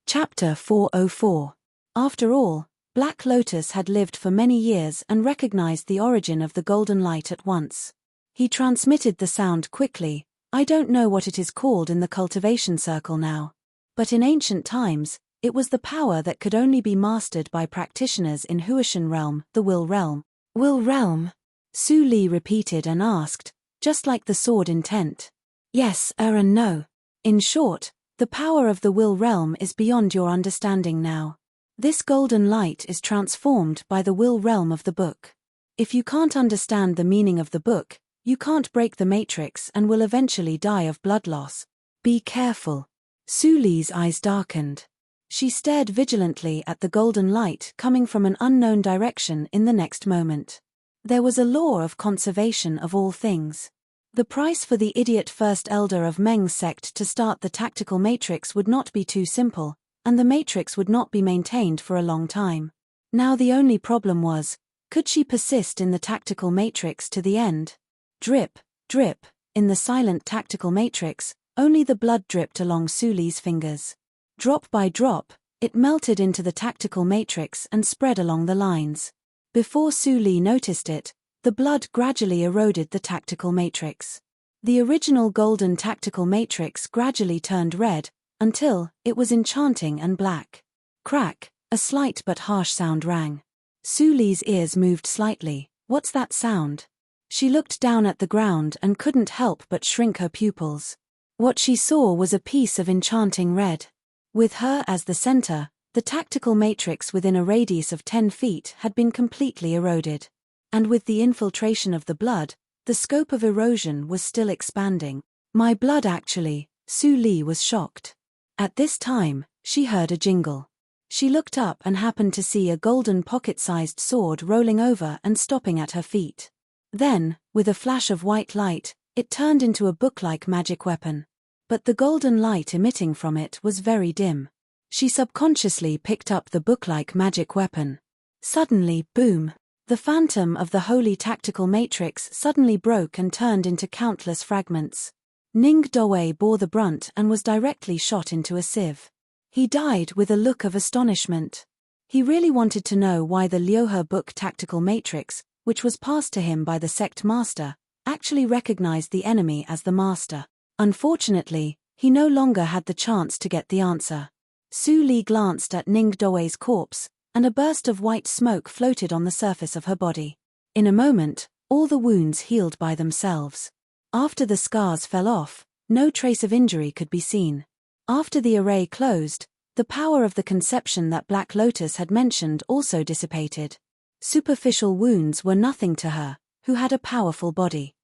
Chapter 404. After all, Black Lotus had lived for many years and recognized the origin of the golden light at once. He transmitted the sound quickly. I don't know what it is called in the cultivation circle now. But in ancient times, it was the power that could only be mastered by practitioners in Huashan realm, the Will realm. Will realm? Su Li repeated and asked, just like the sword intent. Yes, and no. In short, the power of the Will realm is beyond your understanding now. This golden light is transformed by the Will realm of the book. If you can't understand the meaning of the book, you can't break the matrix and will eventually die of blood loss. Be careful. Su Li's eyes darkened. She stared vigilantly at the golden light coming from an unknown direction in the next moment. There was a law of conservation of all things. The price for the idiot first elder of Meng's sect to start the tactical matrix would not be too simple, and the matrix would not be maintained for a long time. Now the only problem was, could she persist in the tactical matrix to the end? Drip, drip, in the silent tactical matrix, only the blood dripped along Su Li's fingers. Drop by drop, it melted into the tactical matrix and spread along the lines. Before Su Li noticed it, the blood gradually eroded the tactical matrix. The original golden tactical matrix gradually turned red, until it was enchanting and black. Crack, a slight but harsh sound rang. Su Li's ears moved slightly. What's that sound? She looked down at the ground and couldn't help but shrink her pupils. What she saw was a piece of enchanting red. With her as the center, the tactical matrix within a radius of 10 feet had been completely eroded. And with the infiltration of the blood, the scope of erosion was still expanding. My blood actually, Su Li was shocked. At this time, she heard a jingle. She looked up and happened to see a golden pocket-sized sword rolling over and stopping at her feet. Then, with a flash of white light, it turned into a book-like magic weapon. But the golden light emitting from it was very dim. She subconsciously picked up the book-like magic weapon. Suddenly, boom! The phantom of the holy tactical matrix suddenly broke and turned into countless fragments. Ning Dawei bore the brunt and was directly shot into a sieve. He died with a look of astonishment. He really wanted to know why the Liuhe book tactical matrix, which was passed to him by the sect master, actually recognized the enemy as the master. Unfortunately, he no longer had the chance to get the answer. Su Li glanced at Ning Dawei's corpse, and a burst of white smoke floated on the surface of her body. In a moment, all the wounds healed by themselves. After the scars fell off, no trace of injury could be seen. After the array closed, the power of the conception that Black Lotus had mentioned also dissipated. Superficial wounds were nothing to her, who had a powerful body.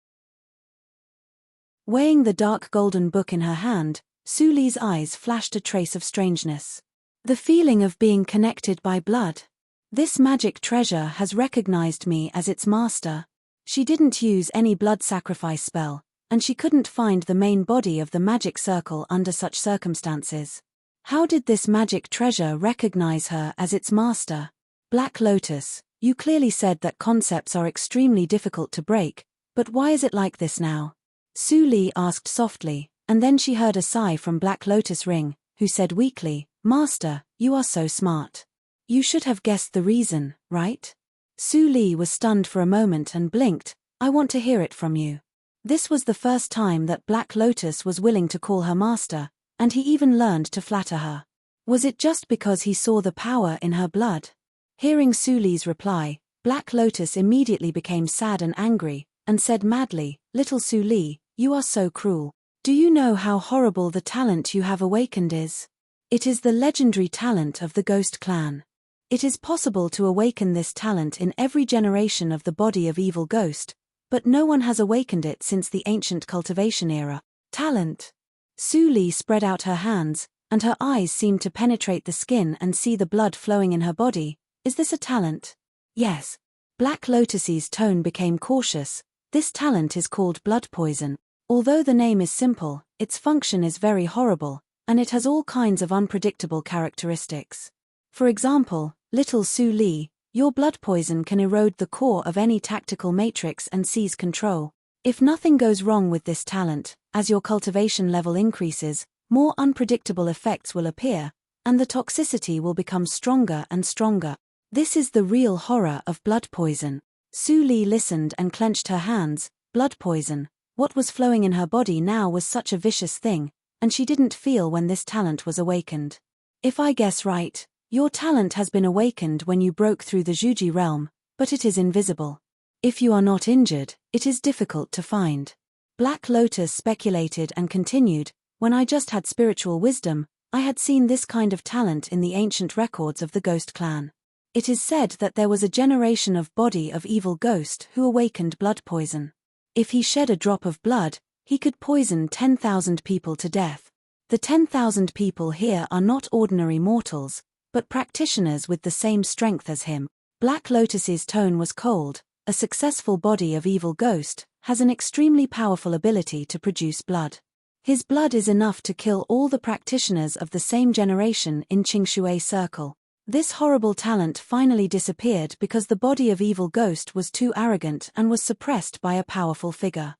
Weighing the dark golden book in her hand, Su Li's eyes flashed a trace of strangeness. The feeling of being connected by blood. This magic treasure has recognized me as its master. She didn't use any blood sacrifice spell, and she couldn't find the main body of the magic circle under such circumstances. How did this magic treasure recognize her as its master? Black Lotus, you clearly said that concepts are extremely difficult to break, But why is it like this now? Su Li asked softly, and then she heard a sigh from Black Lotus Ring, who said weakly, Master, you are so smart. You should have guessed the reason, right? Su Li was stunned for a moment and blinked. I want to hear it from you. This was the first time that Black Lotus was willing to call her master, and he even learned to flatter her. Was it just because he saw the power in her blood? Hearing Su Li's reply, Black Lotus immediately became sad and angry, and said madly, Little Su Li, you are so cruel. Do you know how horrible the talent you have awakened is? It is the legendary talent of the Ghost Clan. It is possible to awaken this talent in every generation of the body of Evil Ghost, but no one has awakened it since the ancient cultivation era. Talent. Su Li spread out her hands, and her eyes seemed to penetrate the skin and see the blood flowing in her body. Is this a talent? Yes. Black Lotus's tone became cautious. This talent is called blood poison. Although the name is simple, its function is very horrible, and it has all kinds of unpredictable characteristics. For example, Little Su Li, your blood poison can erode the core of any tactical matrix and seize control. If nothing goes wrong with this talent, as your cultivation level increases, more unpredictable effects will appear, and the toxicity will become stronger and stronger. This is the real horror of blood poison. Su Li listened and clenched her hands. Blood poison. What was flowing in her body now was such a vicious thing, and she didn't feel when this talent was awakened. If I guess right, your talent has been awakened when you broke through the Zhuji realm, but it is invisible. If you are not injured, it is difficult to find. Black Lotus speculated and continued, when I just had spiritual wisdom, I had seen this kind of talent in the ancient records of the Ghost Clan. It is said that there was a generation of body of evil ghost who awakened blood poison. If he shed a drop of blood, he could poison 10,000 people to death. The 10,000 people here are not ordinary mortals, but practitioners with the same strength as him. Black Lotus's tone was cold. A successful body of evil ghost has an extremely powerful ability to produce blood. His blood is enough to kill all the practitioners of the same generation in Qingshui Circle. This horrible talent finally disappeared because the body of evil ghost was too arrogant and was suppressed by a powerful figure.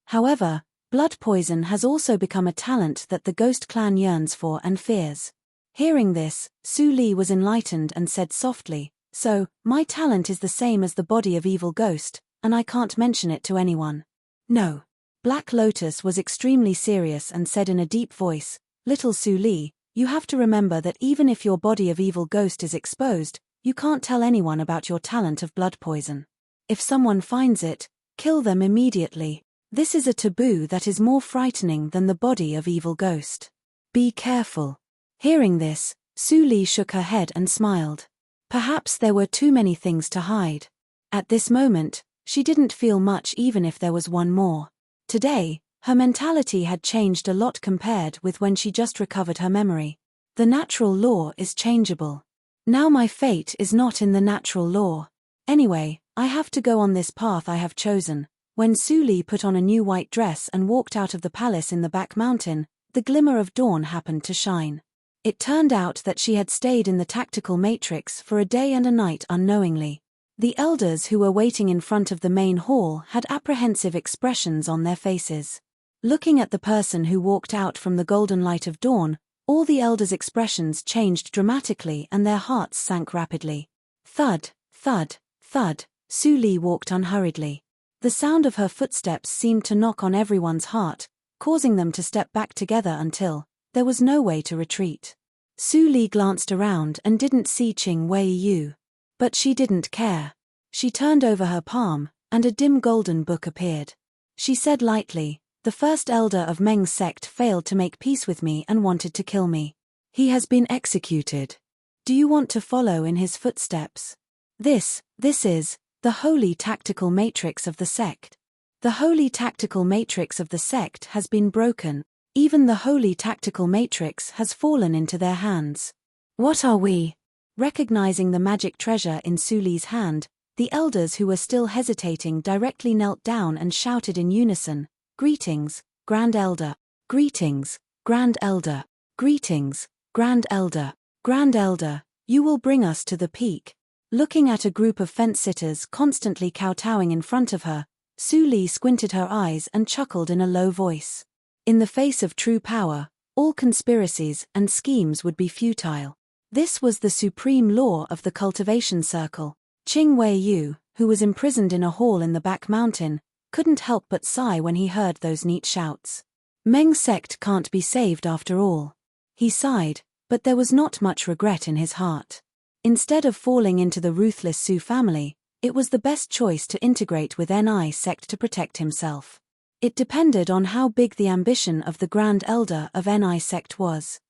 However, blood poison has also become a talent that the Ghost Clan yearns for and fears. Hearing this, Su Li was enlightened and said softly, So, my talent is the same as the body of evil ghost, and I can't mention it to anyone. No. Black Lotus was extremely serious and said in a deep voice, Little Su Li, you have to remember that even if your body of evil ghost is exposed, you can't tell anyone about your talent of blood poison. If someone finds it, kill them immediately. This is a taboo that is more frightening than the body of evil ghost. Be careful. Hearing this, Su Li shook her head and smiled. Perhaps there were too many things to hide. At this moment, she didn't feel much even if there was one more. Today, her mentality had changed a lot compared with when she just recovered her memory. The natural law is changeable. Now my fate is not in the natural law. Anyway, I have to go on this path I have chosen. When Su Li put on a new white dress and walked out of the palace in the back mountain, the glimmer of dawn happened to shine. It turned out that she had stayed in the tactical matrix for a day and a night unknowingly. The elders who were waiting in front of the main hall had apprehensive expressions on their faces. Looking at the person who walked out from the golden light of dawn, all the elders' expressions changed dramatically and their hearts sank rapidly. Thud, thud, thud, Su Li walked unhurriedly. The sound of her footsteps seemed to knock on everyone's heart, causing them to step back together until there was no way to retreat. Su Li glanced around and didn't see Qing Wei Yu. But she didn't care. She turned over her palm, and a dim golden book appeared. She said lightly, The first elder of Meng's sect failed to make peace with me and wanted to kill me. He has been executed. Do you want to follow in his footsteps? This is the holy tactical matrix of the sect. The holy tactical matrix of the sect has been broken. Even the holy tactical matrix has fallen into their hands. What are we? Recognizing the magic treasure in Su Li's hand, the elders who were still hesitating directly knelt down and shouted in unison, Greetings, Grand Elder. Greetings, Grand Elder. Greetings, Grand Elder. Grand Elder, you will bring us to the peak. Looking at a group of fence-sitters constantly kowtowing in front of her, Su Li squinted her eyes and chuckled in a low voice. In the face of true power, all conspiracies and schemes would be futile. This was the supreme law of the cultivation circle. Qing Wei-yu, who was imprisoned in a hall in the back mountain, couldn't help but sigh when he heard those neat shouts. Meng sect can't be saved after all. He sighed, but there was not much regret in his heart. Instead of falling into the ruthless Su family, it was the best choice to integrate with Ni sect to protect himself. It depended on how big the ambition of the Grand Elder of Ni sect was.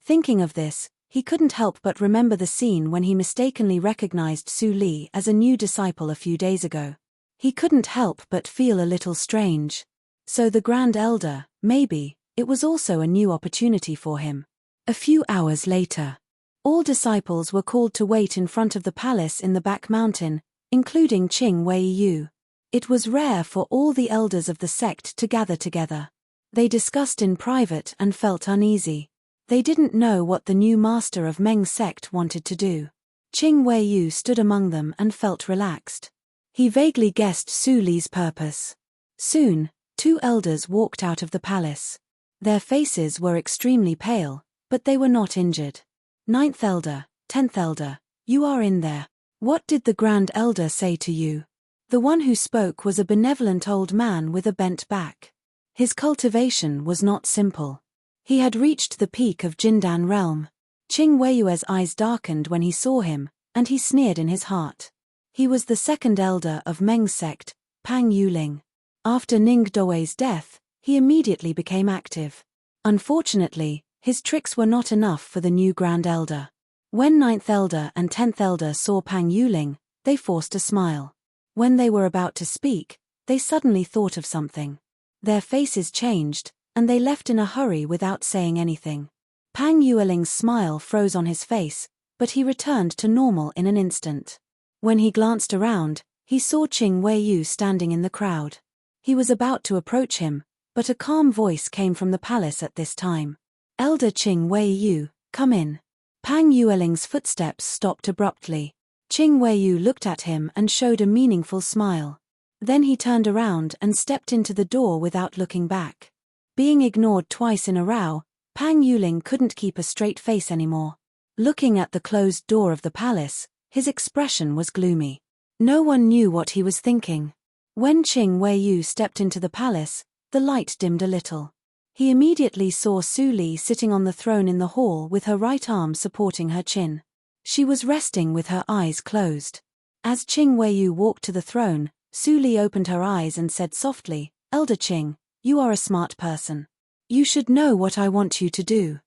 Thinking of this, he couldn't help but remember the scene when he mistakenly recognized Su Li as a new disciple a few days ago. He couldn't help but feel a little strange. So the Grand Elder, maybe, it was also a new opportunity for him. A few hours later, all disciples were called to wait in front of the palace in the back mountain, including Qing Wei-yu. It was rare for all the elders of the sect to gather together. They discussed in private and felt uneasy. They didn't know what the new master of Meng's sect wanted to do. Qing Wei-yu stood among them and felt relaxed. He vaguely guessed Su Li's purpose. Soon, two elders walked out of the palace. Their faces were extremely pale, but they were not injured. 9th Elder, 10th Elder, you are in there. What did the Grand Elder say to you? The one who spoke was a benevolent old man with a bent back. His cultivation was not simple. He had reached the peak of Jindan realm. Qing Weiyue's eyes darkened when he saw him, and he sneered in his heart. He was the second elder of Meng's sect, Pang Yuling. After Ning Douei's death, he immediately became active. Unfortunately, his tricks were not enough for the new Grand Elder. When 9th Elder and 10th Elder saw Pang Yuling, they forced a smile. When they were about to speak, they suddenly thought of something. Their faces changed, and they left in a hurry without saying anything. Pang Yueling's smile froze on his face, but he returned to normal in an instant. When he glanced around, he saw Qing Wei-yu standing in the crowd. He was about to approach him, but a calm voice came from the palace at this time. Elder Qing Wei-yu, come in. Pang Yueling's footsteps stopped abruptly. Qing Wei-yu looked at him and showed a meaningful smile. Then he turned around and stepped into the door without looking back. Being ignored twice in a row, Pang Yuling couldn't keep a straight face anymore. Looking at the closed door of the palace, his expression was gloomy. No one knew what he was thinking. When Qing Wei-yu stepped into the palace, the light dimmed a little. He immediately saw Su Li sitting on the throne in the hall with her right arm supporting her chin. She was resting with her eyes closed. As Qing Wei-yu walked to the throne, Su Li opened her eyes and said softly, Elder Qing, you are a smart person. You should know what I want you to do.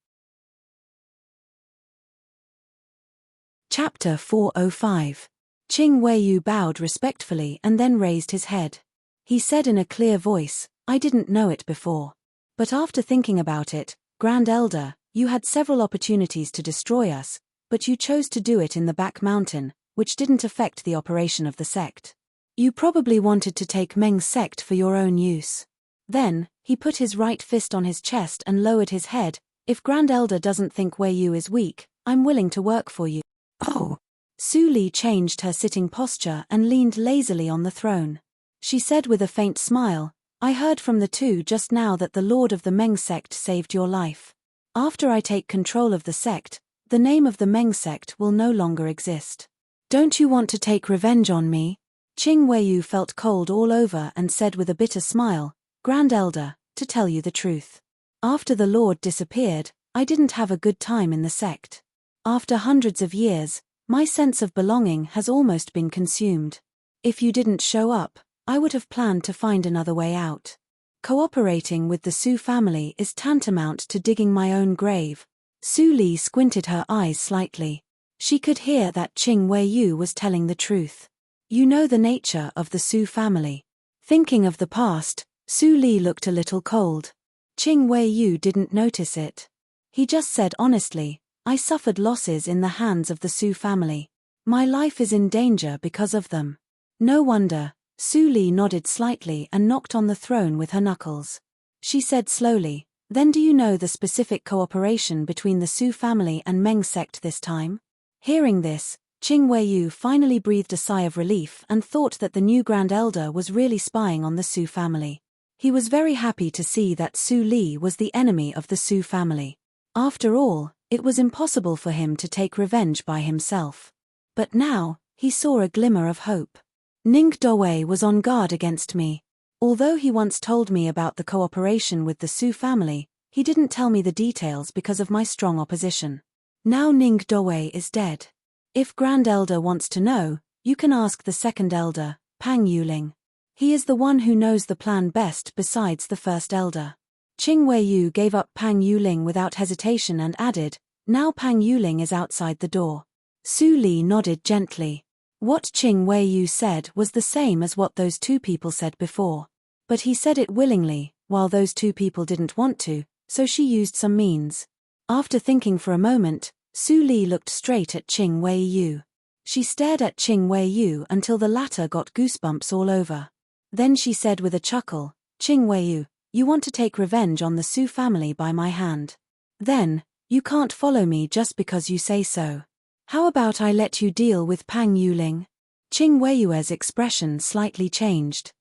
Chapter 405. Qing Wei-yu bowed respectfully and then raised his head. He said in a clear voice, I didn't know it before. But after thinking about it, Grand Elder, you had several opportunities to destroy us, but you chose to do it in the back mountain, which didn't affect the operation of the sect. You probably wanted to take Meng's sect for your own use. Then, he put his right fist on his chest and lowered his head. If Grand Elder doesn't think Wei-yu is weak, I'm willing to work for you. Oh. Su Li changed her sitting posture and leaned lazily on the throne. She said with a faint smile, I heard from the two just now that the Lord of the Meng sect saved your life. After I take control of the sect, the name of the Meng sect will no longer exist. Don't you want to take revenge on me? Qing Wei-yu felt cold all over and said with a bitter smile, Grand Elder, to tell you the truth. After the Lord disappeared, I didn't have a good time in the sect. After hundreds of years, my sense of belonging has almost been consumed. If you didn't show up, I would have planned to find another way out. Cooperating with the Su family is tantamount to digging my own grave. Su Li squinted her eyes slightly. She could hear that Qing Wei-yu was telling the truth. You know the nature of the Su family. Thinking of the past, Su Li looked a little cold. Qing Wei-yu didn't notice it. He just said honestly, I suffered losses in the hands of the Su family. My life is in danger because of them. No wonder. Su Li nodded slightly and knocked on the throne with her knuckles. She said slowly, then do you know the specific cooperation between the Su family and Meng sect this time? Hearing this, Qing Weiyu finally breathed a sigh of relief and thought that the new Grand Elder was really spying on the Su family. He was very happy to see that Su Li was the enemy of the Su family. After all, it was impossible for him to take revenge by himself. But now, he saw a glimmer of hope. Ning Dowei was on guard against me. Although he once told me about the cooperation with the Su family, he didn't tell me the details because of my strong opposition. Now Ning Dowei is dead. If Grand Elder wants to know, you can ask the second elder, Pang Yuling. He is the one who knows the plan best besides the first elder. Qing Weiyu gave up Pang Yuling without hesitation and added, now Pang Yuling is outside the door. Su Li nodded gently. What Qing Weiyu said was the same as what those two people said before. But he said it willingly, while those two people didn't want to, so she used some means. After thinking for a moment, Su Li looked straight at Qing Weiyu. She stared at Qing Weiyu until the latter got goosebumps all over. Then she said with a chuckle, Qing Weiyu, you want to take revenge on the Su family by my hand. Then, you can't follow me just because you say so. How about I let you deal with Pang Yuling? Qing Weiyu's expression slightly changed.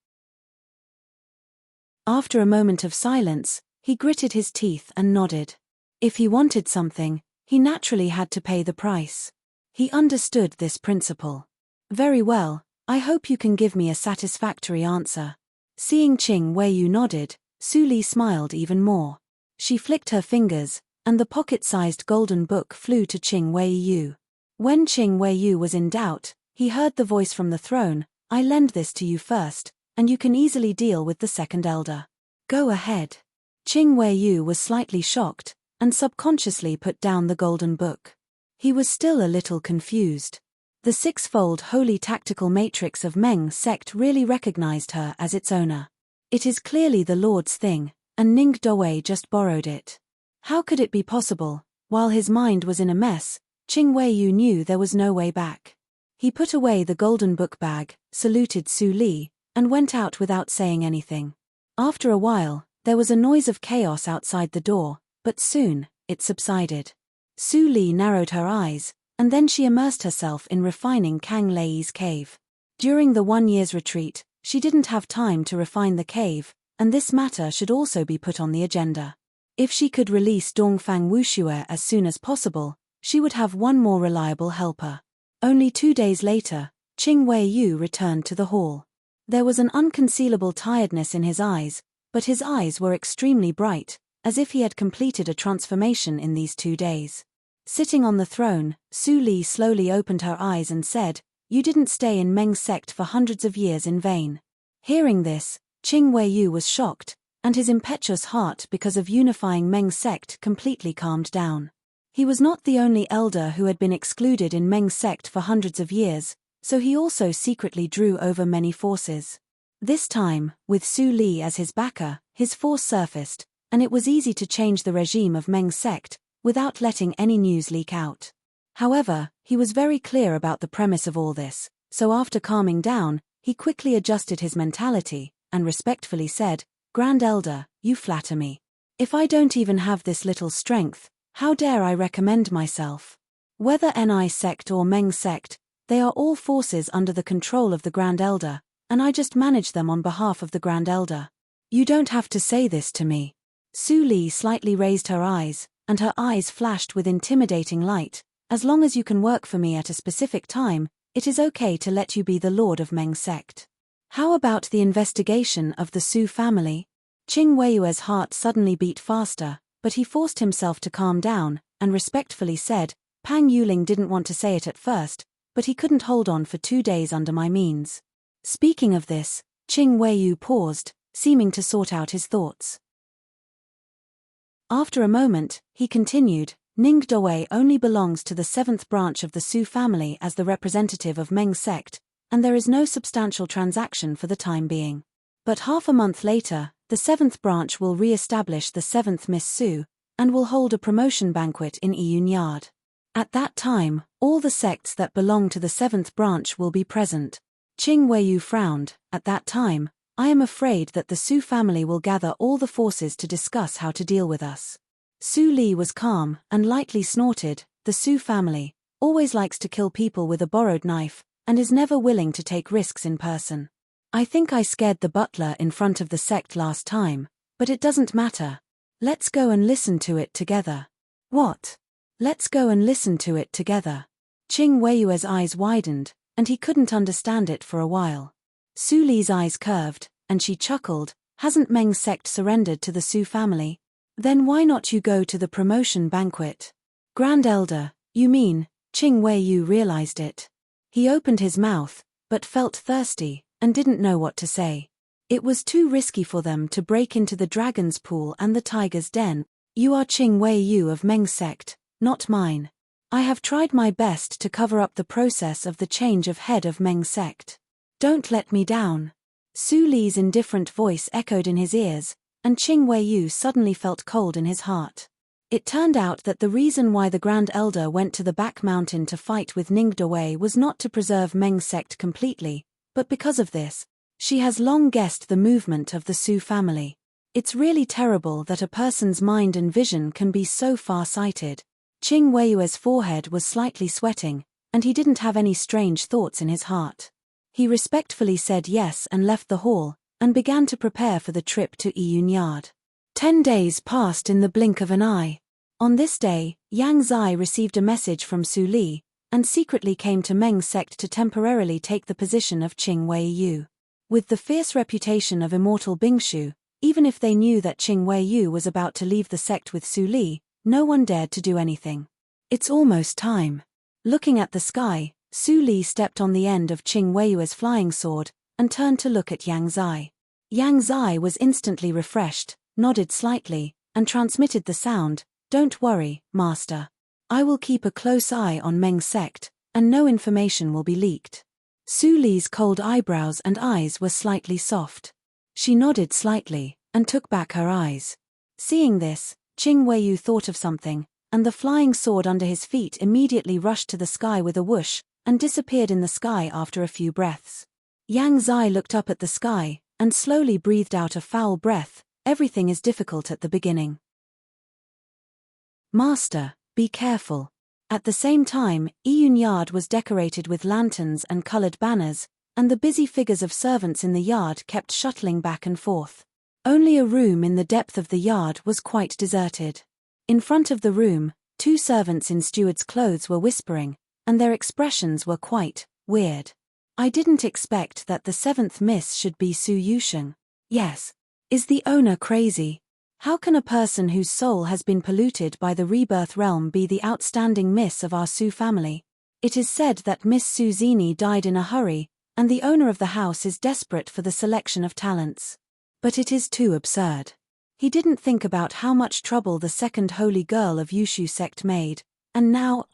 After a moment of silence, he gritted his teeth and nodded. If he wanted something, he naturally had to pay the price. He understood this principle. Very well, I hope you can give me a satisfactory answer. Seeing Qing Weiyu nodded, Su Li smiled even more. She flicked her fingers, and the pocket-sized golden book flew to Qing Weiyu. When Qing Weiyu was in doubt, he heard the voice from the throne, I lend this to you first, and you can easily deal with the second elder. Go ahead. Qing Weiyu was slightly shocked, and subconsciously put down the golden book. He was still a little confused. The six-fold holy tactical matrix of Meng sect really recognized her as its owner. It is clearly the Lord's thing, and Ning Dowei just borrowed it. How could it be possible? While his mind was in a mess, Qing Weiyu knew there was no way back. He put away the golden book bag, saluted Su Li, and went out without saying anything. After a while, there was a noise of chaos outside the door, but soon, it subsided. Su Li narrowed her eyes, and then she immersed herself in refining Kang Lei's cave. During the 1 year's retreat, she didn't have time to refine the cave, and this matter should also be put on the agenda. If she could release Dongfang Wuxue as soon as possible, she would have one more reliable helper. Only 2 days later, Qing Weiyu returned to the hall. There was an unconcealable tiredness in his eyes, but his eyes were extremely bright, as if he had completed a transformation in these 2 days. Sitting on the throne, Su Li slowly opened her eyes and said, You didn't stay in Meng sect for hundreds of years in vain. Hearing this, Qing Weiyu was shocked, and his impetuous heart because of unifying Meng sect completely calmed down. He was not the only elder who had been excluded in Meng sect for hundreds of years, so he also secretly drew over many forces. This time, with Su Li as his backer, his force surfaced, and it was easy to change the regime of Meng sect, without letting any news leak out. However, he was very clear about the premise of all this, so after calming down, he quickly adjusted his mentality, and respectfully said, Grand Elder, you flatter me. If I don't even have this little strength, how dare I recommend myself? Whether Ni sect or Meng sect, they are all forces under the control of the Grand Elder, and I just manage them on behalf of the Grand Elder. You don't have to say this to me. Su Li slightly raised her eyes, and her eyes flashed with intimidating light. As long as you can work for me at a specific time, it is okay to let you be the Lord of Meng sect. How about the investigation of the Su family? Qing Weiyu's heart suddenly beat faster, but he forced himself to calm down, and respectfully said, Pang Yuling didn't want to say it at first, but he couldn't hold on for 2 days under my means. Speaking of this, Qing Weiyu paused, seeming to sort out his thoughts. After a moment, he continued, Ning Dowei only belongs to the 7th branch of the Su family as the representative of Meng sect, and there is no substantial transaction for the time being. But half a month later, the 7th branch will re-establish the 7th Miss Su, and will hold a promotion banquet in Iyun Yard. At that time, all the sects that belong to the 7th branch will be present. Qing Weiyu frowned. At that time, I am afraid that the Su family will gather all the forces to discuss how to deal with us. Su Li was calm, and lightly snorted, the Su family. always likes to kill people with a borrowed knife, and is never willing to take risks in person. I think I scared the butler in front of the sect last time, but it doesn't matter. Let's go and listen to it together. What? Let's go and listen to it together. Qing Weiyue's eyes widened, and he couldn't understand it for a while. Su Li's eyes curved, and she chuckled. Hasn't Meng's sect surrendered to the Su family? Then why not you go to the promotion banquet? Grand Elder, you mean? Qing Weiyu realized it. He opened his mouth, but felt thirsty, and didn't know what to say. It was too risky for them to break into the dragon's pool and the tiger's den. You are Qing Weiyu of Meng's sect, not mine. I have tried my best to cover up the process of the change of head of Meng's sect. Don't let me down. Su Li's indifferent voice echoed in his ears, and Qing Weiyu suddenly felt cold in his heart. It turned out that the reason why the Grand Elder went to the back mountain to fight with Ningdawei was not to preserve Meng's sect completely, but because of this. She has long guessed the movement of the Su family. It's really terrible that a person's mind and vision can be so far-sighted. Qing Weiyue's forehead was slightly sweating, and he didn't have any strange thoughts in his heart. He respectfully said yes and left the hall, and began to prepare for the trip to Yiyun Yard. 10 days passed in the blink of an eye. On this day, Yang Zai received a message from Su Li, and secretly came to Meng's sect to temporarily take the position of Qing Weiyu. With the fierce reputation of immortal Bingshu, even if they knew that Qing Weiyu was about to leave the sect with Su Li, no one dared to do anything. It's almost time. Looking at the sky, Su Li stepped on the end of Qing Weiyue's flying sword, and turned to look at Yang Zai. Yang Zai was instantly refreshed, nodded slightly, and transmitted the sound, "Don't worry, Master. I will keep a close eye on Meng's sect, and no information will be leaked." Su Li's cold eyebrows and eyes were slightly soft. She nodded slightly, and took back her eyes. Seeing this, Qing Weiyu thought of something, and the flying sword under his feet immediately rushed to the sky with a whoosh, and disappeared in the sky after a few breaths. Yang Zai looked up at the sky, and slowly breathed out a foul breath. Everything is difficult at the beginning. Master, be careful. At the same time, Yiyun Yard was decorated with lanterns and colored banners, and the busy figures of servants in the yard kept shuttling back and forth. Only a room in the depth of the yard was quite deserted. In front of the room, 2 servants in steward's clothes were whispering, and their expressions were quite weird. I didn't expect that the 7th miss should be Su Yusheng. Yes. Is the owner crazy? How can a person whose soul has been polluted by the rebirth realm be the outstanding miss of our Su family? It is said that Miss Su Zini died in a hurry, and the owner of the house is desperate for the selection of talents. But it is too absurd. He didn't think about how much trouble the second holy girl of Yushu sect made, and now,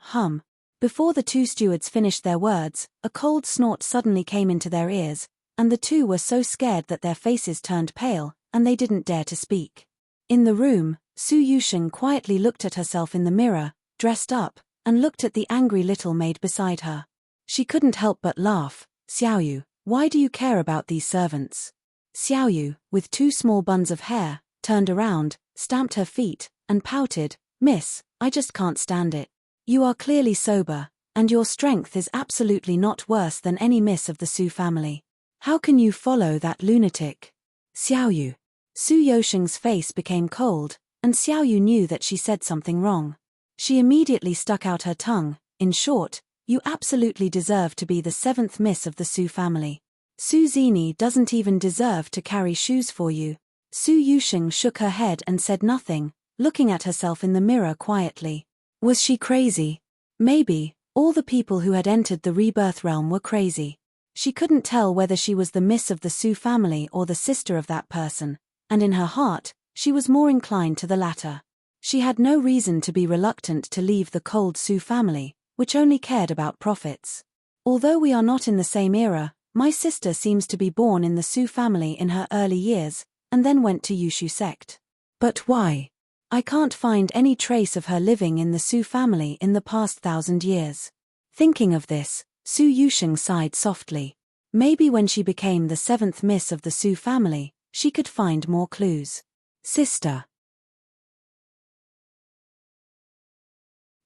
Before the 2 stewards finished their words, a cold snort suddenly came into their ears, and the 2 were so scared that their faces turned pale, and they didn't dare to speak. In the room, Su Yusheng quietly looked at herself in the mirror, dressed up, and looked at the angry little maid beside her. She couldn't help but laugh. "Xiaoyu, why do you care about these servants?" Xiaoyu, with 2 small buns of hair, turned around, stamped her feet, and pouted, "Miss, I just can't stand it. You are clearly sober, and your strength is absolutely not worse than any miss of the Su family. How can you follow that lunatic?" Xiaoyu. Su Yusheng's face became cold, and Xiaoyu knew that she said something wrong. She immediately stuck out her tongue. "In short, you absolutely deserve to be the 7th miss of the Su family. Su Zini doesn't even deserve to carry shoes for you." Su Yusheng shook her head and said nothing, looking at herself in the mirror quietly. Was she crazy? Maybe. All the people who had entered the rebirth realm were crazy. She couldn't tell whether she was the miss of the Su family or the sister of that person, and in her heart, she was more inclined to the latter. She had no reason to be reluctant to leave the cold Su family, which only cared about profits. "Although we are not in the same era, my sister seems to be born in the Su family in her early years, and then went to Yushu sect. But why? I can't find any trace of her living in the Su family in the past 1,000 years." Thinking of this, Su Yusheng sighed softly. Maybe when she became the 7th miss of the Su family, she could find more clues. Sister.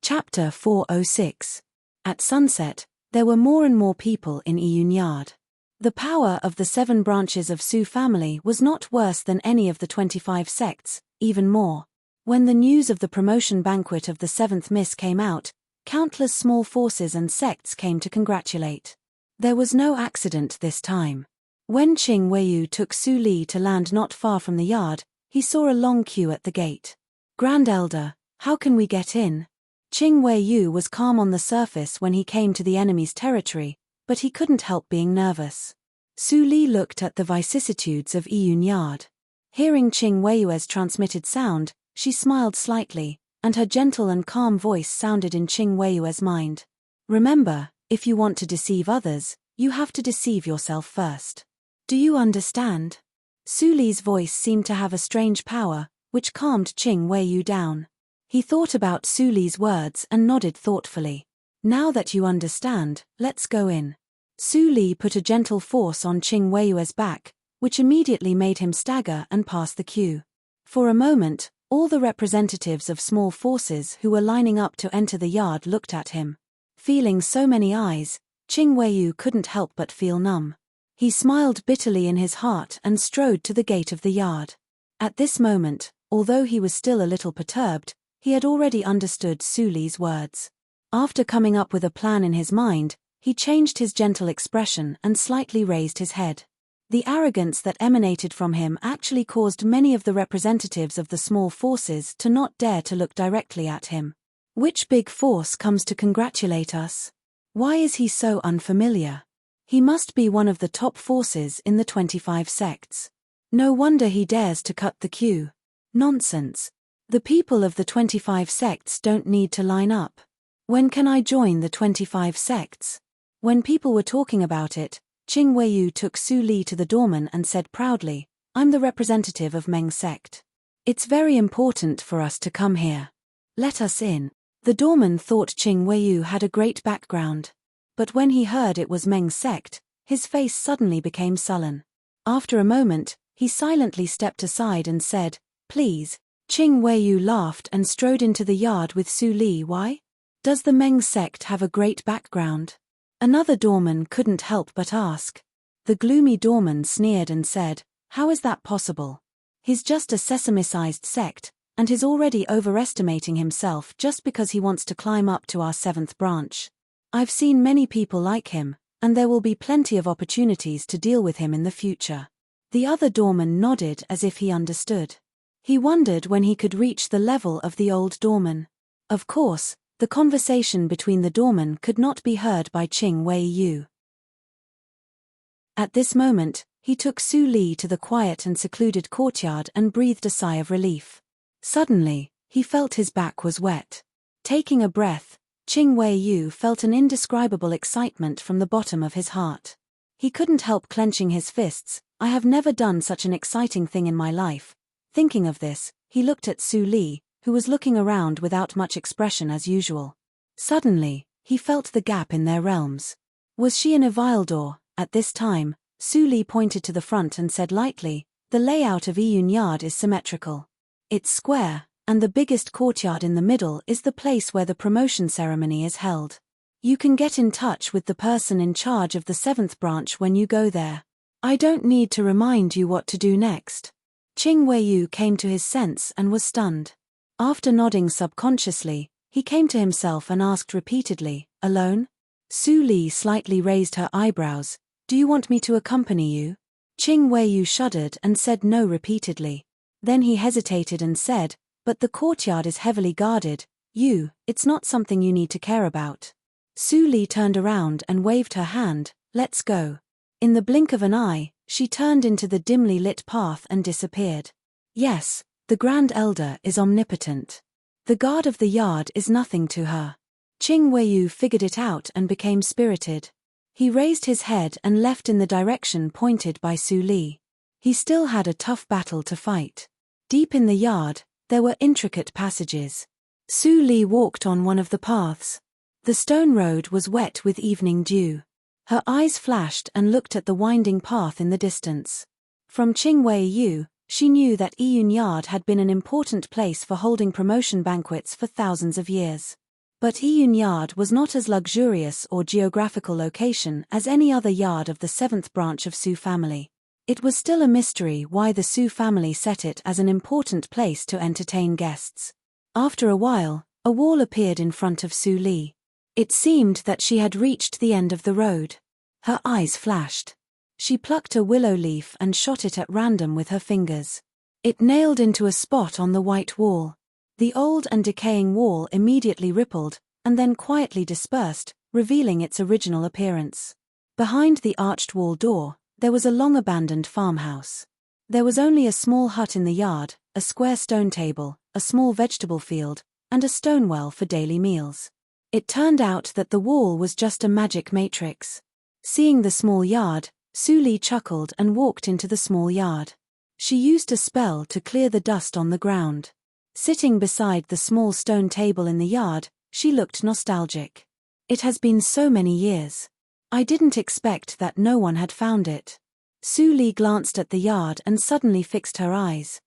Chapter 406. At sunset, there were more and more people in Iyun Yard. The power of the 7 branches of Su family was not worse than any of the 25 sects, even more. When the news of the promotion banquet of the 7th Miss came out, countless small forces and sects came to congratulate. There was no accident this time. When Qing Weiyu took Su Li to land not far from the yard, he saw a long queue at the gate. "Grand Elder, how can we get in?" Qing Weiyu was calm on the surface when he came to the enemy's territory, but he couldn't help being nervous. Su Li looked at the vicissitudes of Iyun Yard. Hearing Qing Weiyue's transmitted sound, she smiled slightly, and her gentle and calm voice sounded in Qing Weiyue's mind. "Remember, if you want to deceive others, you have to deceive yourself first. Do you understand?" Su Li's voice seemed to have a strange power, which calmed Qing Weiyu down. He thought about Su Li's words and nodded thoughtfully. "Now that you understand, let's go in." Su Li put a gentle force on Qing Weiyue's back, which immediately made him stagger and pass the queue. For a moment, all the representatives of small forces who were lining up to enter the yard looked at him. Feeling so many eyes, Qing Weiyu couldn't help but feel numb. He smiled bitterly in his heart and strode to the gate of the yard. At this moment, although he was still a little perturbed, he had already understood Su Li's words. After coming up with a plan in his mind, he changed his gentle expression and slightly raised his head. The arrogance that emanated from him actually caused many of the representatives of the small forces to not dare to look directly at him. Which big force comes to congratulate us? Why is he so unfamiliar? He must be one of the top forces in the 25 sects. No wonder he dares to cut the queue. Nonsense. The people of the 25 sects don't need to line up. When can I join the 25 sects? When people were talking about it, Qing Weiyu took Su Li to the doorman and said proudly, "I'm the representative of Meng sect. It's very important for us to come here. Let us in." The doorman thought Qing Weiyu had a great background. But when he heard it was Meng sect, his face suddenly became sullen. After a moment, he silently stepped aside and said, "Please." Qing Weiyu laughed and strode into the yard with Su Li. "Why? Does the Meng sect have a great background?" Another doorman couldn't help but ask. The gloomy doorman sneered and said, "How is that possible? He's just a sesame-sized sect, and he's already overestimating himself just because he wants to climb up to our 7th branch. I've seen many people like him, and there will be plenty of opportunities to deal with him in the future." The other doorman nodded as if he understood. He wondered when he could reach the level of the old doorman. Of course, the conversation between the doormen could not be heard by Qing Weiyu. At this moment, he took Su Li to the quiet and secluded courtyard and breathed a sigh of relief. Suddenly, he felt his back was wet. Taking a breath, Qing Weiyu felt an indescribable excitement from the bottom of his heart. He couldn't help clenching his fists. "I have never done such an exciting thing in my life." Thinking of this, he looked at Su Li, who was looking around without much expression as usual. Suddenly, he felt the gap in their realms. Was she in Ivildor? At this time, Su Li pointed to the front and said lightly, "The layout of Iyun Yard is symmetrical. It's square, and the biggest courtyard in the middle is the place where the promotion ceremony is held. You can get in touch with the person in charge of the 7th branch when you go there. I don't need to remind you what to do next." Qing Weiyu came to his sense and was stunned. After nodding subconsciously, he came to himself and asked repeatedly, "Alone?" Su Li slightly raised her eyebrows. "Do you want me to accompany you?" Qing Weiyu shuddered and said no repeatedly. Then he hesitated and said, "But the courtyard is heavily guarded. It's not something you need to care about." Su Li turned around and waved her hand, "Let's go." In the blink of an eye, she turned into the dimly lit path and disappeared. Yes, the Grand Elder is omnipotent. The guard of the yard is nothing to her. Qing Weiyu figured it out and became spirited. He raised his head and left in the direction pointed by Su Li. He still had a tough battle to fight. Deep in the yard, there were intricate passages. Su Li walked on one of the paths. The stone road was wet with evening dew. Her eyes flashed and looked at the winding path in the distance. From Qing Weiyu, she knew that Iyun Yard had been an important place for holding promotion banquets for thousands of years. But Iyun Yard was not as luxurious or geographical location as any other yard of the 7th branch of Su family. It was still a mystery why the Su family set it as an important place to entertain guests. After a while, a wall appeared in front of Su Li. It seemed that she had reached the end of the road. Her eyes flashed. She plucked a willow leaf and shot it at random with her fingers. It nailed into a spot on the white wall. The old and decaying wall immediately rippled, and then quietly dispersed, revealing its original appearance. Behind the arched wall door, there was a long-abandoned farmhouse. There was only a small hut in the yard, a square stone table, a small vegetable field, and a stone well for daily meals. It turned out that the wall was just a magic matrix. Seeing the small yard, Su Li chuckled and walked into the small yard. She used a spell to clear the dust on the ground. Sitting beside the small stone table in the yard, she looked nostalgic. It has been so many years. I didn't expect that no one had found it. Su Li glanced at the yard and suddenly fixed her eyes.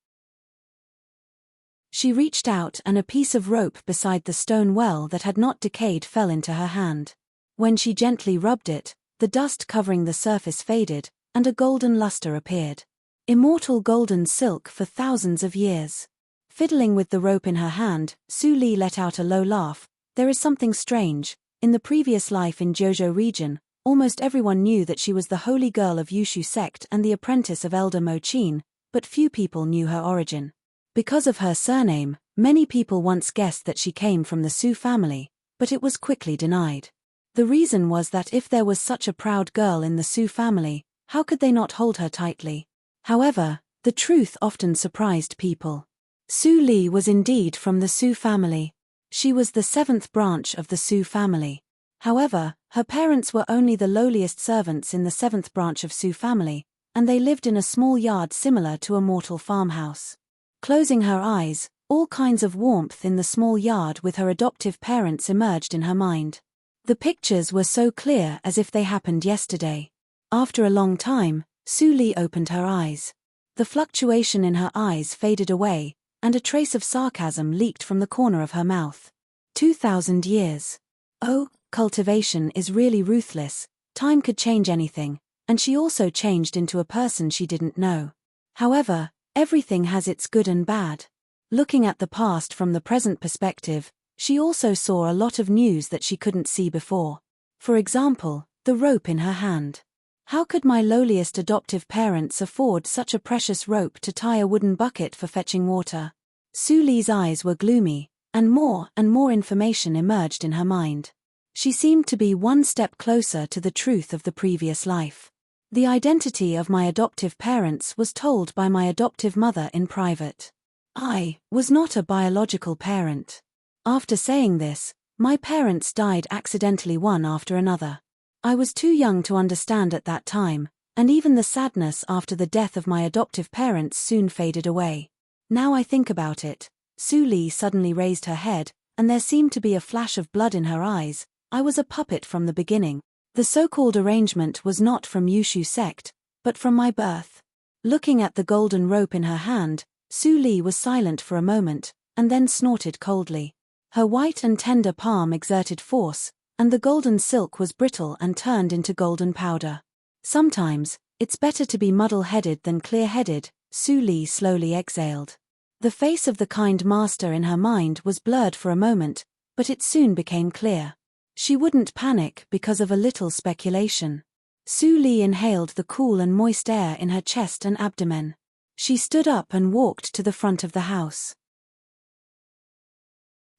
She reached out and a piece of rope beside the stone well that had not decayed fell into her hand. When she gently rubbed it, the dust covering the surface faded, and a golden luster appeared. Immortal golden silk for thousands of years. Fiddling with the rope in her hand, Su Li let out a low laugh. There is something strange. In the previous life in Jojo region, almost everyone knew that she was the holy girl of Yushu sect and the apprentice of Elder Mo Qin, but few people knew her origin. Because of her surname, many people once guessed that she came from the Su family, but it was quickly denied. The reason was that if there was such a proud girl in the Su family, how could they not hold her tightly? However, the truth often surprised people. Su Li was indeed from the Su family. She was the 7th branch of the Su family. However, her parents were only the lowliest servants in the 7th branch of Su family, and they lived in a small yard similar to a mortal farmhouse. Closing her eyes, all kinds of warmth in the small yard with her adoptive parents emerged in her mind. The pictures were so clear as if they happened yesterday. After a long time, Su Li opened her eyes. The fluctuation in her eyes faded away, and a trace of sarcasm leaked from the corner of her mouth. 2,000 years. Oh, cultivation is really ruthless. Time could change anything, and she also changed into a person she didn't know. However, everything has its good and bad. Looking at the past from the present perspective, she also saw a lot of news that she couldn't see before. For example, the rope in her hand. How could my lowliest adoptive parents afford such a precious rope to tie a wooden bucket for fetching water? Su Li's eyes were gloomy, and more information emerged in her mind. She seemed to be one step closer to the truth of the previous life. The identity of my adoptive parents was told by my adoptive mother in private. I was not a biological parent. After saying this, my parents died accidentally one after another. I was too young to understand at that time, and even the sadness after the death of my adoptive parents soon faded away. Now I think about it, Su Li suddenly raised her head, and there seemed to be a flash of blood in her eyes. I was a puppet from the beginning. The so-called arrangement was not from Yushu sect, but from my birth. Looking at the golden rope in her hand, Su Li was silent for a moment, and then snorted coldly. Her white and tender palm exerted force, and the golden silk was brittle and turned into golden powder. Sometimes, it's better to be muddle-headed than clear-headed, Su Li slowly exhaled. The face of the kind master in her mind was blurred for a moment, but it soon became clear. She wouldn't panic because of a little speculation. Su Li inhaled the cool and moist air in her chest and abdomen. She stood up and walked to the front of the house.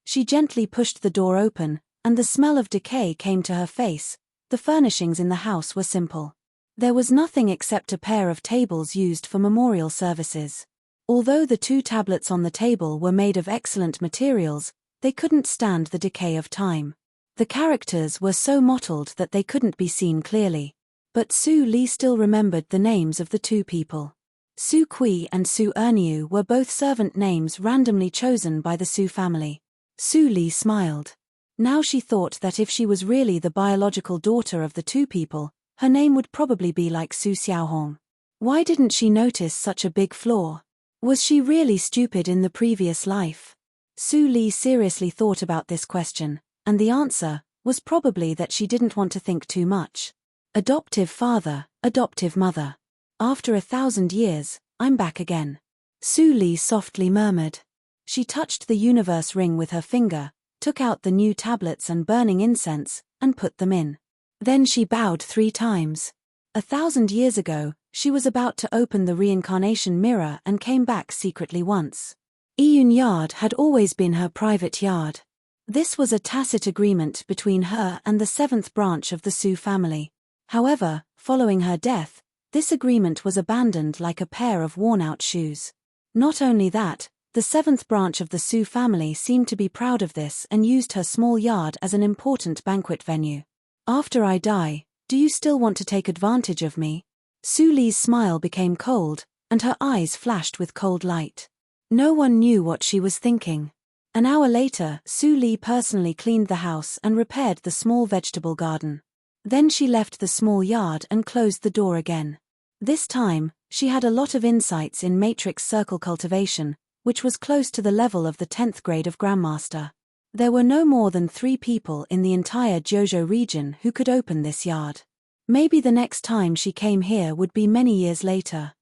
She gently pushed the door open, and the smell of decay came to her face. The furnishings in the house were simple. There was nothing except a pair of tables used for memorial services. Although the 2 tablets on the table were made of excellent materials, they couldn't stand the decay of time. The characters were so mottled that they couldn't be seen clearly. But Su Li still remembered the names of the 2 people. Su Kui and Su Erniu were both servant names randomly chosen by the Su family. Su Li smiled. Now she thought that if she was really the biological daughter of the 2 people, her name would probably be like Su Xiaohong. Why didn't she notice such a big flaw? Was she really stupid in the previous life? Su Li seriously thought about this question, and the answer was probably that she didn't want to think too much. Adoptive father, adoptive mother. After 1,000 years, I'm back again. Su Li softly murmured. She touched the universe ring with her finger, took out the new tablets and burning incense, and put them in. Then she bowed 3 times. 1,000 years ago, she was about to open the reincarnation mirror and came back secretly once. Iyun Yard had always been her private yard. This was a tacit agreement between her and the 7th branch of the Su family. However, following her death, this agreement was abandoned like a pair of worn-out shoes. Not only that, the 7th branch of the Su family seemed to be proud of this and used her small yard as an important banquet venue. After I die, do you still want to take advantage of me? Su Li's smile became cold, and her eyes flashed with cold light. No one knew what she was thinking. An hour later, Su Li personally cleaned the house and repaired the small vegetable garden. Then she left the small yard and closed the door again. This time, she had a lot of insights in matrix circle cultivation, which was close to the level of the 10th grade of Grandmaster. There were no more than 3 people in the entire Jojo region who could open this yard. Maybe the next time she came here would be many years later.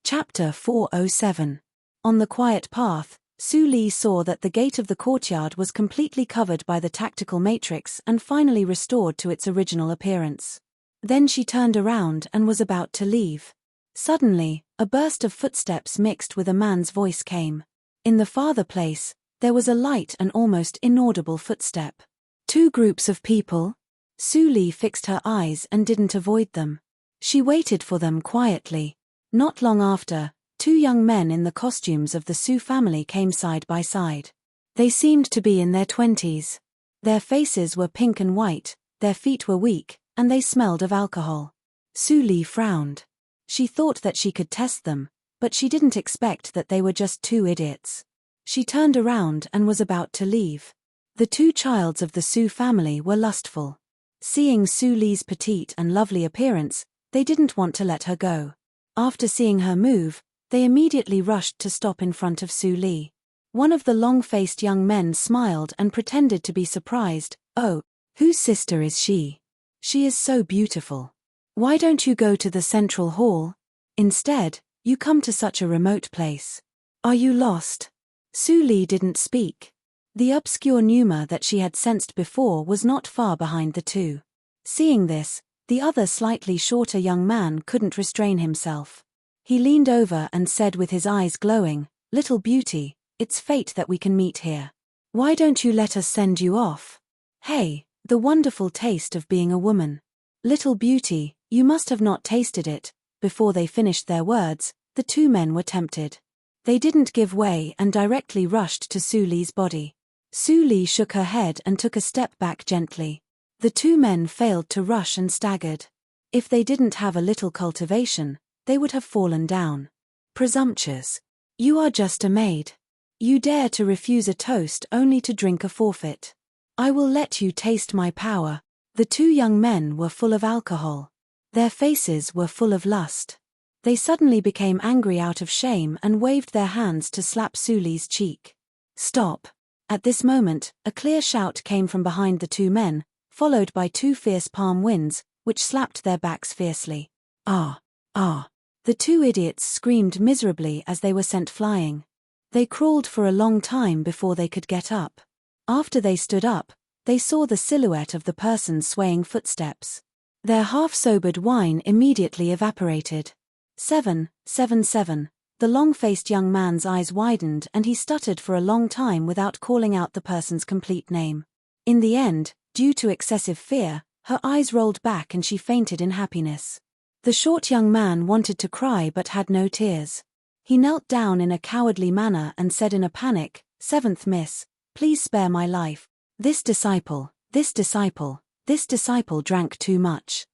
Chapter 407. On the quiet path, Su Li saw that the gate of the courtyard was completely covered by the tactical matrix and finally restored to its original appearance. Then she turned around and was about to leave. Suddenly, a burst of footsteps mixed with a man's voice came. In the farther place, there was a light and almost inaudible footstep. 2 groups of people? Su Li fixed her eyes and didn't avoid them. She waited for them quietly. Not long after, 2 young men in the costumes of the Su family came side by side. They seemed to be in their 20s. Their faces were pink and white, their feet were weak, and they smelled of alcohol. Su Li frowned. She thought that she could test them, but she didn't expect that they were just 2 idiots. She turned around and was about to leave. The 2 childs of the Su family were lustful. Seeing Su Li's petite and lovely appearance, they didn't want to let her go. After seeing her move, they immediately rushed to stop in front of Su Li. One of the long-faced young men smiled and pretended to be surprised. Oh, whose sister is she? She is so beautiful. Why don't you go to the central hall? Instead, you come to such a remote place. Are you lost? Su Li didn't speak. The obscure pneuma that she had sensed before was not far behind the 2. Seeing this, the other slightly shorter young man couldn't restrain himself. He leaned over and said with his eyes glowing, "Little beauty, it's fate that we can meet here. Why don't you let us send you off? Hey, the wonderful taste of being a woman. Little beauty, you must have not tasted it." Before they finished their words, the 2 men were tempted. They didn't give way and directly rushed to Su Li's body. Su Li shook her head and took a step back gently. The 2 men failed to rush and staggered. If they didn't have a little cultivation, they would have fallen down. Presumptuous. You are just a maid. You dare to refuse a toast only to drink a forfeit. I will let you taste my power. The 2 young men were full of alcohol. Their faces were full of lust. They suddenly became angry out of shame and waved their hands to slap Su Li's cheek. Stop. At this moment, a clear shout came from behind the 2 men, followed by 2 fierce palm winds, which slapped their backs fiercely. Ah! Ah! The 2 idiots screamed miserably as they were sent flying. They crawled for a long time before they could get up. After they stood up, they saw the silhouette of the person swaying footsteps. Their half-sobered wine immediately evaporated. 777. The long-faced young man's eyes widened and he stuttered for a long time without calling out the person's complete name. In the end, due to excessive fear, her eyes rolled back and she fainted in happiness. The short young man wanted to cry but had no tears. He knelt down in a cowardly manner and said in a panic, "7th Miss, please spare my life. This disciple drank too much."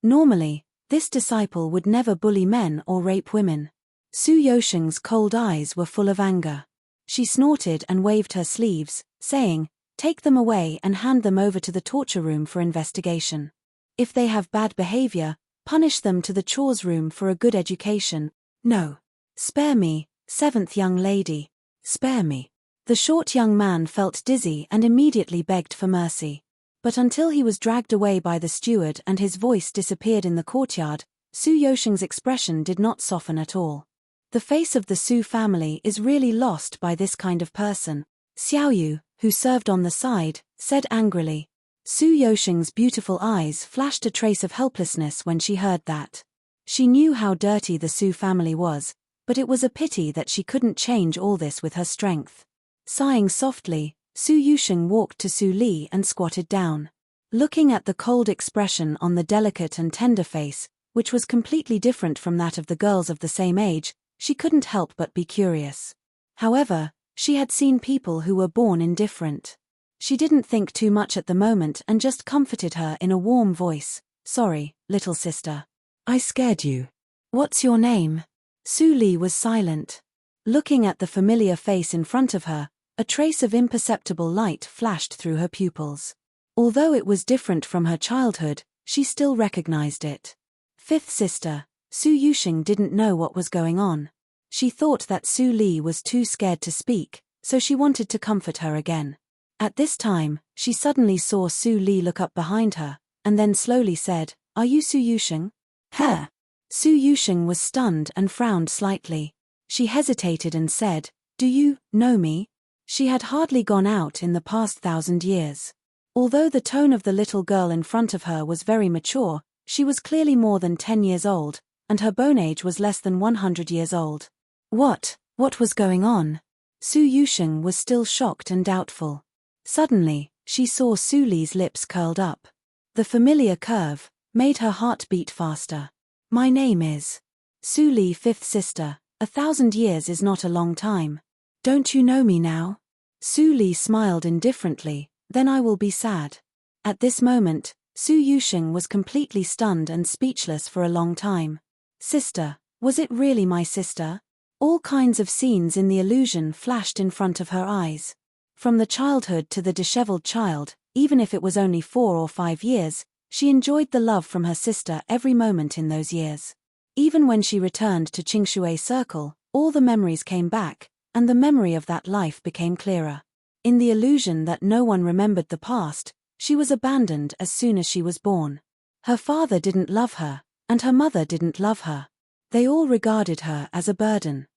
Normally, this disciple would never bully men or rape women. Su Yosheng's cold eyes were full of anger. She snorted and waved her sleeves, saying, "Take them away and hand them over to the torture room for investigation. If they have bad behavior, punish them to the chores room for a good education. No. Spare me, Seventh young lady. Spare me. The short young man felt dizzy and immediately begged for mercy. But until he was dragged away by the steward and his voice disappeared in the courtyard, Su Yosheng's expression did not soften at all. The face of the Su family is really lost by this kind of person. Xiaoyu, who served on the side, said angrily. Su Yosheng's beautiful eyes flashed a trace of helplessness when she heard that. She knew how dirty the Su family was, but it was a pity that she couldn't change all this with her strength. Sighing softly, Su Yusheng walked to Su Li and squatted down. Looking at the cold expression on the delicate and tender face, which was completely different from that of the girls of the same age, she couldn't help but be curious. However, she had seen people who were born indifferent. She didn't think too much at the moment and just comforted her in a warm voice. Sorry, little sister. I scared you. What's your name? Su Li was silent. Looking at the familiar face in front of her, a trace of imperceptible light flashed through her pupils. Although it was different from her childhood, she still recognized it. Fifth sister. Su Yusheng didn't know what was going on. She thought that Su Li was too scared to speak, so she wanted to comfort her again. At this time, she suddenly saw Su Li look up behind her, and then slowly said, Are you Su Yusheng? Huh? Su Yusheng was stunned and frowned slightly. She hesitated and said, Do you know me? She had hardly gone out in the past 1,000 years. Although the tone of the little girl in front of her was very mature, she was clearly more than 10 years old, and her bone age was less than 100 years old. What was going on? Su Yusheng was still shocked and doubtful. Suddenly, she saw Su Li's lips curled up. The familiar curve made her heart beat faster. My name is Su Li, fifth sister. 1,000 years is not a long time. Don't you know me now? Su Li smiled indifferently, then I will be sad. At this moment, Su Yusheng was completely stunned and speechless for a long time. Sister, was it really my sister? All kinds of scenes in the illusion flashed in front of her eyes. From the childhood to the disheveled child, even if it was only 4 or 5 years, she enjoyed the love from her sister every moment in those years. Even when she returned to Qingshui Circle, all the memories came back, and the memory of that life became clearer. In the illusion that no one remembered the past, she was abandoned as soon as she was born. Her father didn't love her, and her mother didn't love her. They all regarded her as a burden.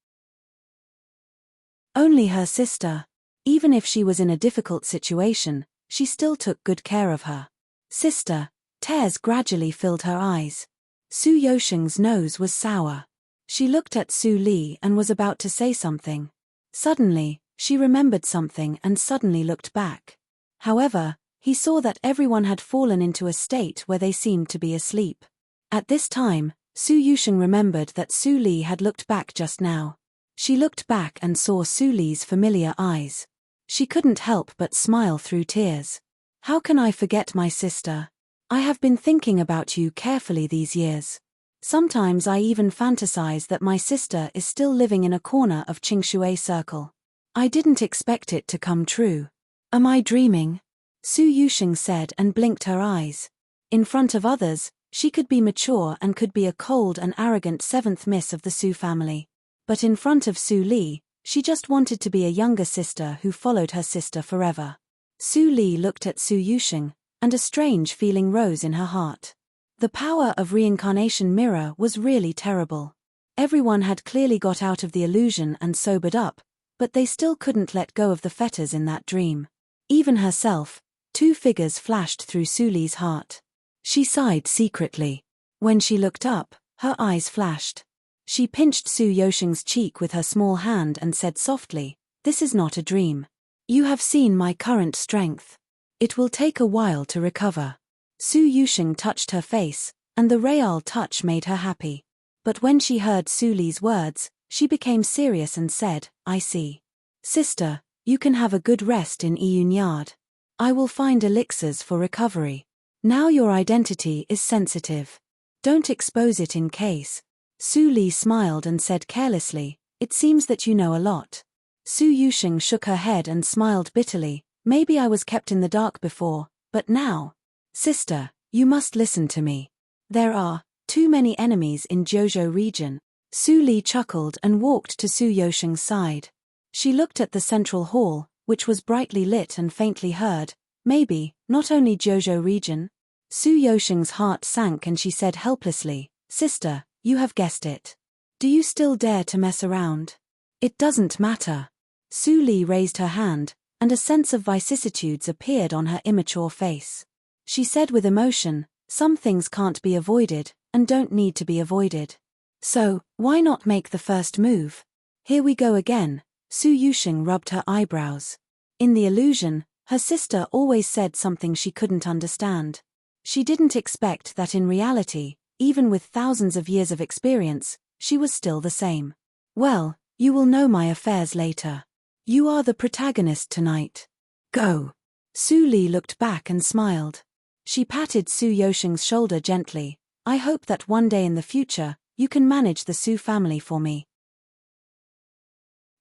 Only her sister. Even if she was in a difficult situation, she still took good care of her. Sister. Tears gradually filled her eyes. Su Yosheng's nose was sour. She looked at Su Li and was about to say something. Suddenly, she remembered something and suddenly looked back. However, he saw that everyone had fallen into a state where they seemed to be asleep. At this time, Su Yusheng remembered that Su Li had looked back just now. She looked back and saw Su Li's familiar eyes. She couldn't help but smile through tears. How can I forget my sister? I have been thinking about you carefully these years. Sometimes I even fantasize that my sister is still living in a corner of Qingshui Circle. I didn't expect it to come true. Am I dreaming? Su Yusheng said and blinked her eyes. In front of others, she could be mature and could be a cold and arrogant seventh miss of the Su family. But in front of Su Li, she just wanted to be a younger sister who followed her sister forever. Su Li looked at Su Yusheng, and a strange feeling rose in her heart. The power of reincarnation mirror was really terrible. Everyone had clearly got out of the illusion and sobered up, but they still couldn't let go of the fetters in that dream. Even herself, 2 figures flashed through Su Li's heart. She sighed secretly. When she looked up, her eyes flashed. She pinched Su Yosheng's cheek with her small hand and said softly, This is not a dream. You have seen my current strength. It will take a while to recover. Su Yusheng touched her face, and the real touch made her happy. But when she heard Su Li's words, she became serious and said, I see. Sister, you can have a good rest in Iyun Yard. I will find elixirs for recovery. Now your identity is sensitive. Don't expose it in case. Su Li smiled and said carelessly, It seems that you know a lot. Su Yusheng shook her head and smiled bitterly. Maybe I was kept in the dark before, but now. Sister, you must listen to me. There are too many enemies in Jiuzhou region. Su Li chuckled and walked to Su Yosheng's side. She looked at the central hall, which was brightly lit and faintly heard. Maybe, not only Jiuzhou region? Su Yosheng's heart sank and she said helplessly, "Sister, you have guessed it. Do you still dare to mess around? It doesn't matter." Su Li raised her hand, and a sense of vicissitudes appeared on her immature face. She said with emotion, "Some things can't be avoided, and don't need to be avoided. So, why not make the first move?" "Here we go again." Su Yusheng rubbed her eyebrows. In the illusion, her sister always said something she couldn't understand. She didn't expect that in reality, even with thousands of years of experience, she was still the same. "Well, you will know my affairs later. You are the protagonist tonight. Go." Su Li looked back and smiled. She patted Su Yosheng's shoulder gently. "I hope that one day in the future, you can manage the Su family for me."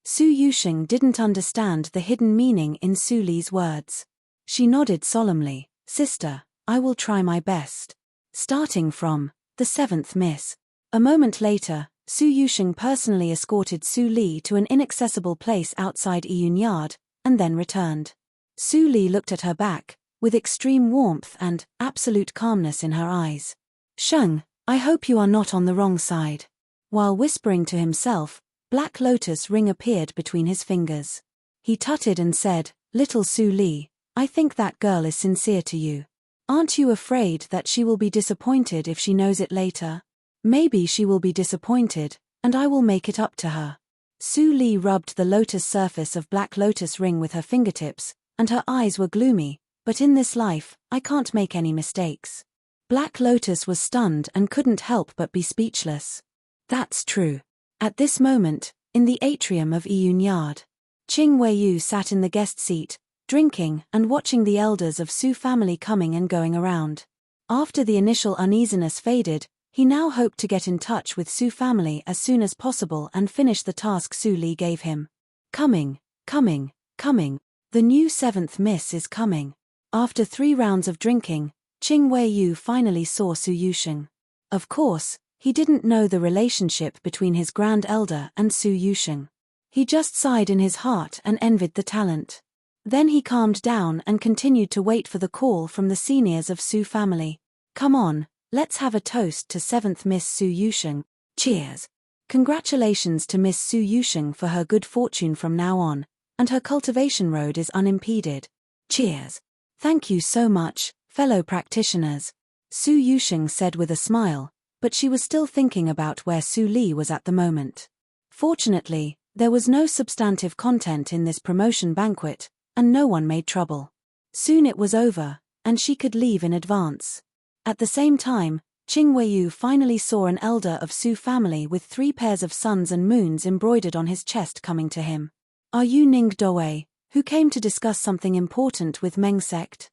Su Yusheng didn't understand the hidden meaning in Su Li's words. She nodded solemnly, "Sister, I will try my best." Starting from the 7th Miss. A moment later, Su Yusheng personally escorted Su Li to an inaccessible place outside Iyun Yard, and then returned. Su Li looked at her back, with extreme warmth and absolute calmness in her eyes. "Sheng, I hope you are not on the wrong side." While whispering to himself, Black Lotus ring appeared between his fingers. He tutted and said, "Little Su Li, I think that girl is sincere to you. Aren't you afraid that she will be disappointed if she knows it later? Maybe she will be disappointed, and I will make it up to her." Su Li rubbed the lotus surface of Black Lotus ring with her fingertips, and her eyes were gloomy, "But in this life, I can't make any mistakes." Black Lotus was stunned and couldn't help but be speechless. That's true. At this moment, in the atrium of Iyun Yard, Qing Weiyu sat in the guest seat, drinking and watching the elders of Su family coming and going around. After the initial uneasiness faded, he now hoped to get in touch with Su family as soon as possible and finish the task Su Li gave him. Coming. The new 7th Miss is coming. After 3 rounds of drinking, Qing Weiyu finally saw Su Yusheng. Of course, he didn't know the relationship between his grand elder and Su Yusheng. He just sighed in his heart and envied the talent. Then he calmed down and continued to wait for the call from the seniors of Su family. "Come on, let's have a toast to 7th Miss Su Yusheng. Cheers." Congratulations to Miss Su Yusheng for her good fortune from now on, and her cultivation road is unimpeded. Cheers. "Thank you so much, fellow practitioners," Su Yusheng said with a smile, but she was still thinking about where Su Li was at the moment. Fortunately, there was no substantive content in this promotion banquet, and no one made trouble. Soon it was over, and she could leave in advance. At the same time, Qing Weiyu finally saw an elder of Su family with 3 pairs of suns and moons embroidered on his chest coming to him. "Are you Ning Dowei, who came to discuss something important with Meng sect?"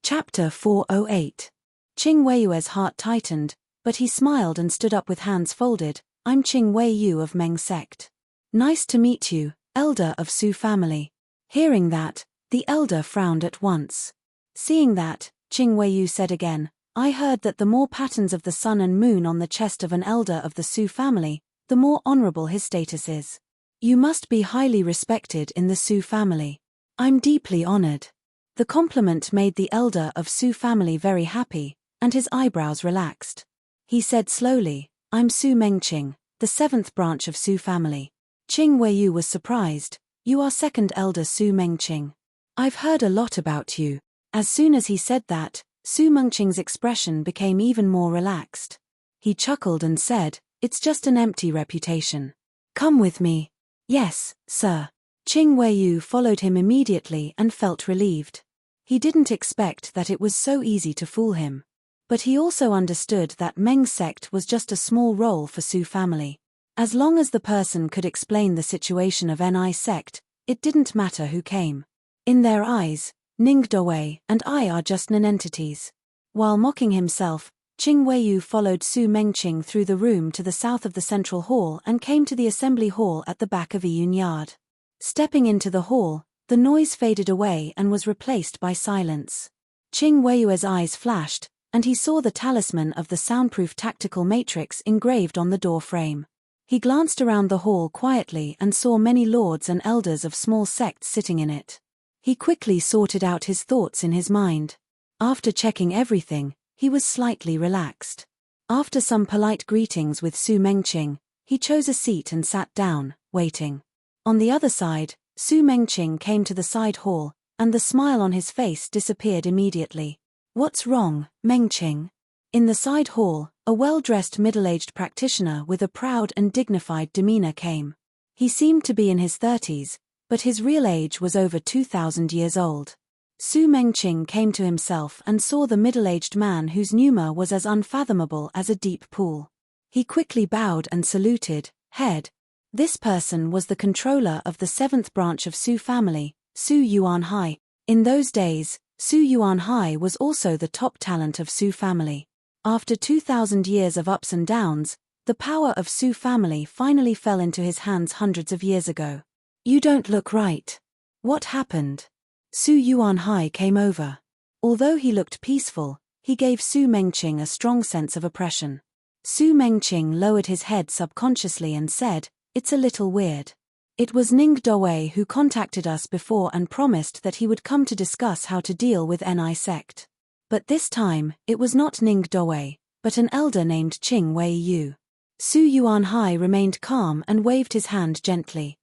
Chapter 408. Qing Weiyu's heart tightened, but he smiled and stood up with hands folded. "I'm Qing Weiyu of Meng sect. Nice to meet you, elder of Su family." Hearing that, the elder frowned at once. Seeing that, Qing Weiyu said again, "I heard that the more patterns of the sun and moon on the chest of an elder of the Su family, the more honorable his status is. You must be highly respected in the Su family." "I'm deeply honored." The compliment made the elder of Su family very happy, and his eyebrows relaxed. He said slowly, "I'm Su Mengqing, the 7th branch of Su family." Qing Weiyu was surprised. "You are 2nd elder Su Mengqing. I've heard a lot about you." As soon as he said that, Su Mengqing's expression became even more relaxed. He chuckled and said, "It's just an empty reputation. Come with me." "Yes, sir." Qing Weiyu followed him immediately and felt relieved. He didn't expect that it was so easy to fool him. But he also understood that Meng sect was just a small role for Su family. As long as the person could explain the situation of Ni sect, it didn't matter who came. In their eyes, Ning Dowei and I are just nonentities. While mocking himself, Qing Weiyu followed Su Mengqing through the room to the south of the central hall and came to the assembly hall at the back of Iyun Yard. Stepping into the hall, the noise faded away and was replaced by silence. Qing Weiyu's eyes flashed, and he saw the talisman of the soundproof tactical matrix engraved on the door frame. He glanced around the hall quietly and saw many lords and elders of small sects sitting in it. He quickly sorted out his thoughts in his mind. After checking everything, he was slightly relaxed. After some polite greetings with Su Mengqing, he chose a seat and sat down, waiting. On the other side, Su Mengqing came to the side hall, and the smile on his face disappeared immediately. "What's wrong, Mengqing?" In the side hall, a well-dressed middle-aged practitioner with a proud and dignified demeanor came. He seemed to be in his 30s, but his real age was over 2,000 years old. Su Mengqing came to himself and saw the middle-aged man whose pneuma was as unfathomable as a deep pool. He quickly bowed and saluted, "Head." This person was the controller of the 7th branch of Su family, Su Yuanhai. In those days, Su Yuanhai was also the top talent of Su family. After 2,000 years of ups and downs, the power of Su family finally fell into his hands hundreds of years ago. "You don't look right. What happened?" Su Yuanhai came over. Although he looked peaceful, he gave Su Mengqing a strong sense of oppression. Su Mengqing lowered his head subconsciously and said, "It's a little weird. It was Ning Dowei who contacted us before and promised that he would come to discuss how to deal with Ni sect. But this time, it was not Ning Dowei, but an elder named Qing Wei Yu." Su Yuanhai remained calm and waved his hand gently.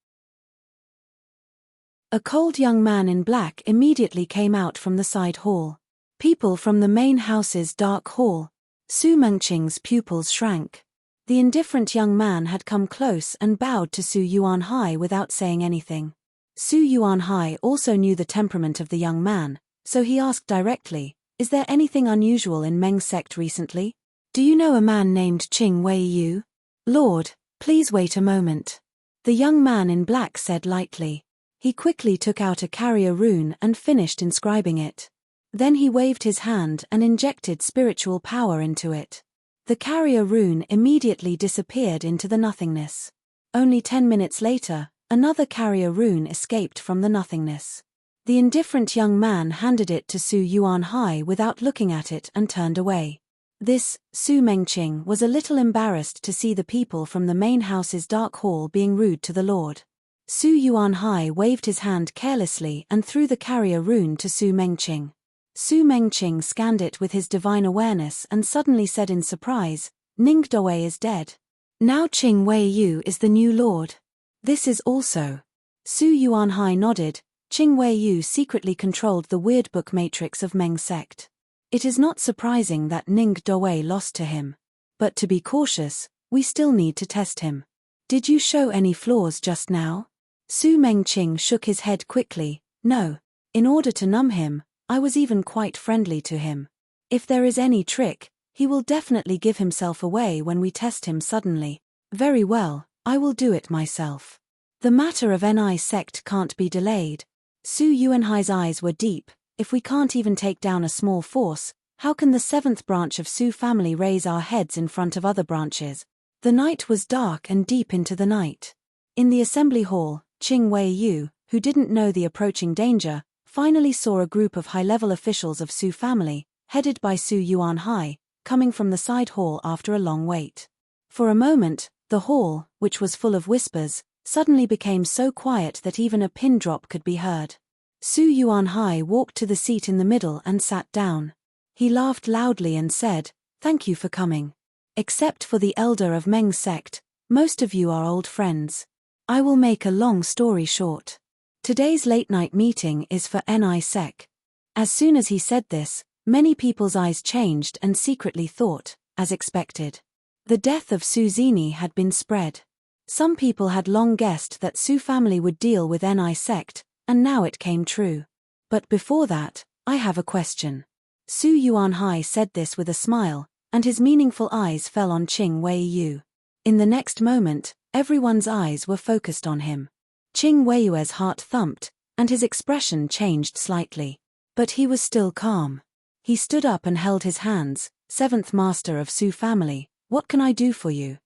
A cold young man in black immediately came out from the side hall. People from the main house's dark hall. Su Mengqing's pupils shrank. The indifferent young man had come close and bowed to Su Yuanhai without saying anything. Su Yuanhai also knew the temperament of the young man, so he asked directly, "Is there anything unusual in Meng sect recently? Do you know a man named Qing Wei Yu?" "Lord, please wait a moment," the young man in black said lightly. He quickly took out a carrier rune and finished inscribing it. Then he waved his hand and injected spiritual power into it. The carrier rune immediately disappeared into the nothingness. Only 10 minutes later, another carrier rune escaped from the nothingness. The indifferent young man handed it to Su Yuanhai without looking at it and turned away. This, Su Mengqing was a little embarrassed to see the people from the main house's dark hall being rude to the Lord. Su Yuanhai waved his hand carelessly and threw the carrier rune to Su Mengqing. Su Mengqing scanned it with his divine awareness and suddenly said in surprise, "Ning Dowei is dead. Now Qing Wei Yu is the new lord." "This is also." Su Yuanhai nodded. Qing Wei Yu secretly controlled the weird book matrix of Meng sect. It is not surprising that Ning Dowei lost to him. But to be cautious, we still need to test him. "Did you show any flaws just now?" Su Mengqing shook his head quickly. "No. In order to numb him, I was even quite friendly to him. If there is any trick, he will definitely give himself away when we test him suddenly." "Very well, I will do it myself. The matter of Ni sect can't be delayed." Su Yuanhai's eyes were deep. "If we can't even take down a small force, how can the 7th branch of Su family raise our heads in front of other branches?" The night was dark and deep into the night. In the assembly hall, Qing Wei Yu, who didn't know the approaching danger, finally saw a group of high-level officials of Su family, headed by Su Yuanhai, coming from the side hall after a long wait. For a moment, the hall, which was full of whispers, suddenly became so quiet that even a pin drop could be heard. Su Yuanhai walked to the seat in the middle and sat down. He laughed loudly and said, "Thank you for coming. Except for the elder of Meng sect, most of you are old friends. I will make a long story short. Today's late-night meeting is for Ni sect." As soon as he said this, many people's eyes changed and secretly thought, as expected. The death of Su Zini had been spread. Some people had long guessed that Su family would deal with Ni sect, and now it came true. But before that, I have a question. Su Yuanhai said this with a smile, and his meaningful eyes fell on Qing Wei Yu. In the next moment, everyone's eyes were focused on him. Qing Wei Yu's heart thumped, and his expression changed slightly. But he was still calm. He stood up and held his hands. "7th Master of Su family, what can I do for you?"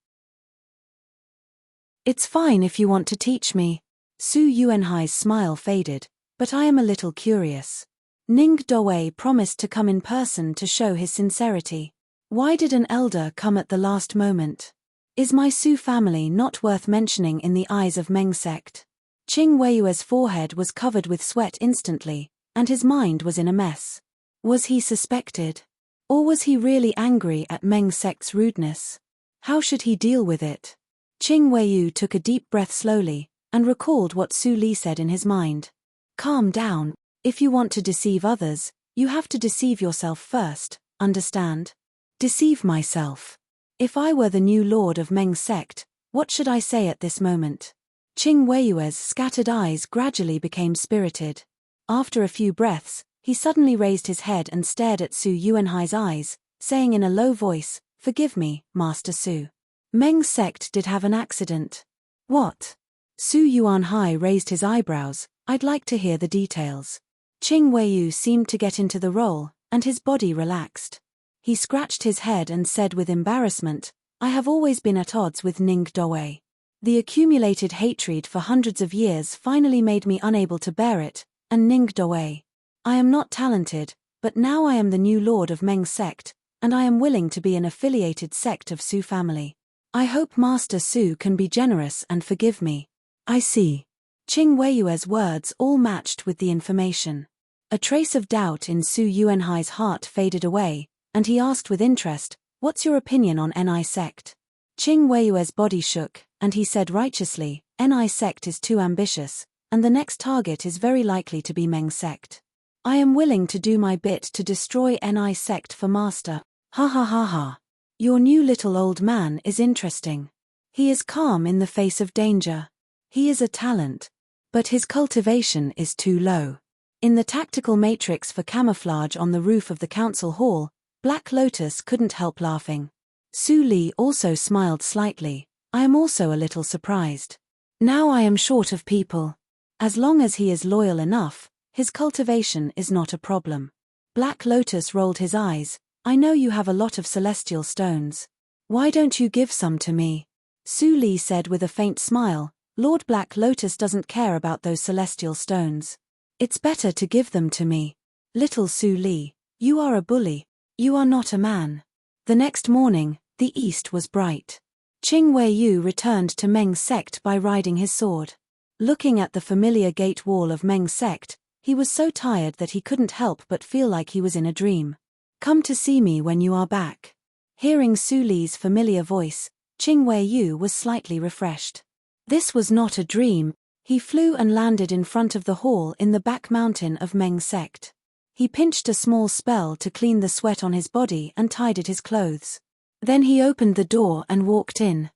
"It's fine if you want to teach me." Su Yuanhai's smile faded, "but I am a little curious. Ning Dawei promised to come in person to show his sincerity. Why did an elder come at the last moment? Is my Su family not worth mentioning in the eyes of Meng sect? Qing Weiyue's forehead was covered with sweat instantly, and his mind was in a mess. Was he suspected? Or was he really angry at Meng sect's rudeness? How should he deal with it? Qing Weiyu took a deep breath slowly, and recalled what Su Li said in his mind. Calm down. If you want to deceive others, you have to deceive yourself first, understand? Deceive myself. If I were the new lord of Meng sect, what should I say at this moment? Qing Weiyue's scattered eyes gradually became spirited. After a few breaths, he suddenly raised his head and stared at Su Yuanhai's eyes, saying in a low voice, "Forgive me, Master Su. Meng sect did have an accident." What? Su Yuanhai raised his eyebrows. I'd like to hear the details. Qing Weiyu seemed to get into the role, and his body relaxed. He scratched his head and said with embarrassment, "I have always been at odds with Ning Dawei. The accumulated hatred for hundreds of years finally made me unable to bear it, and Ning Dawei. I am not talented, but now I am the new lord of Meng sect, and I am willing to be an affiliated sect of Su family. I hope Master Su can be generous and forgive me." I see. Qing Weiyue's words all matched with the information. A trace of doubt in Su Yuanhai's heart faded away, and he asked with interest, "What's your opinion on Ni sect?" Qing Weiyue's body shook, and he said righteously, "Ni sect is too ambitious, and the next target is very likely to be Meng sect. I am willing to do my bit to destroy Ni sect for Master." Ha ha ha ha. Your new little old man is interesting. He is calm in the face of danger. He is a talent. But his cultivation is too low. In the tactical matrix for camouflage on the roof of the council hall, Black Lotus couldn't help laughing. Su Li also smiled slightly. I am also a little surprised. Now I am short of people. As long as he is loyal enough, his cultivation is not a problem. Black Lotus rolled his eyes. I know you have a lot of celestial stones. Why don't you give some to me? Su Li said with a faint smile. Lord Black Lotus doesn't care about those celestial stones. It's better to give them to me. Little Su Li, you are a bully. You are not a man. The next morning, the east was bright. Qing Weiyu returned to Meng sect by riding his sword. Looking at the familiar gate wall of Meng sect, he was so tired that he couldn't help but feel like he was in a dream. Come to see me when you are back. Hearing Su Li's familiar voice, Qing Weiyu was slightly refreshed. This was not a dream. He flew and landed in front of the hall in the back mountain of Meng sect. He pinched a small spell to clean the sweat on his body and tidied his clothes. Then he opened the door and walked in.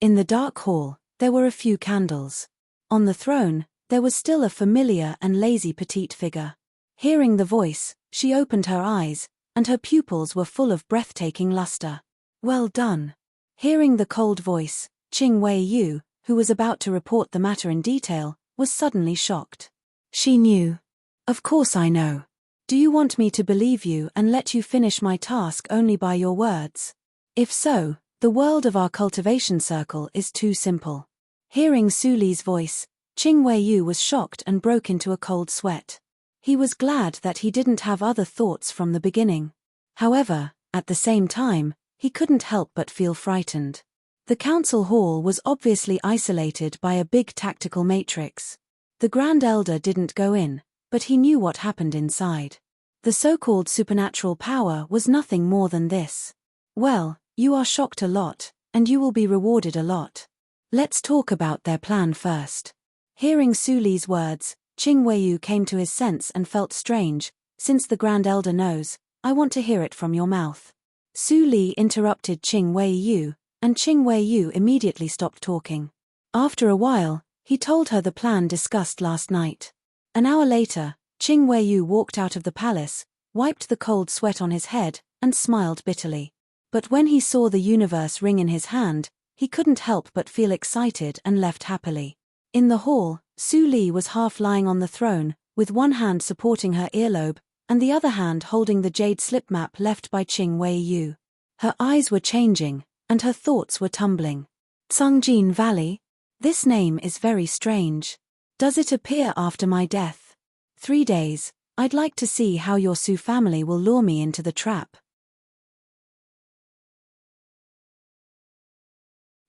In the dark hall, there were a few candles. On the throne, there was still a familiar and lazy petite figure. Hearing the voice, she opened her eyes, and her pupils were full of breathtaking luster. Well done. Hearing the cold voice, Qing Weiyu, who was about to report the matter in detail, was suddenly shocked. She knew. Of course I know. Do you want me to believe you and let you finish my task only by your words? If so, the world of our cultivation circle is too simple. Hearing Su Li's voice, Qing Weiyu was shocked and broke into a cold sweat. He was glad that he didn't have other thoughts from the beginning. However, at the same time, he couldn't help but feel frightened. The council hall was obviously isolated by a big tactical matrix. The Grand Elder didn't go in, but he knew what happened inside. The so-called supernatural power was nothing more than this. Well, you are shocked a lot, and you will be rewarded a lot. Let's talk about their plan first. Hearing Su Li's words, Qing Weiyu came to his sense and felt strange. Since the Grand Elder knows, I want to hear it from your mouth. Su Li interrupted Qing Weiyu, and Qing Weiyu immediately stopped talking. After a while, he told her the plan discussed last night. An hour later, Qing Weiyu walked out of the palace, wiped the cold sweat on his head, and smiled bitterly. But when he saw the universe ring in his hand, he couldn't help but feel excited and left happily. In the hall, Su Li was half lying on the throne, with one hand supporting her earlobe, and the other hand holding the jade slip map left by Qing Weiyu. Her eyes were changing, and her thoughts were tumbling. Tsungjin Valley? This name is very strange. Does it appear after my death? 3 days. I'd like to see how your Su family will lure me into the trap.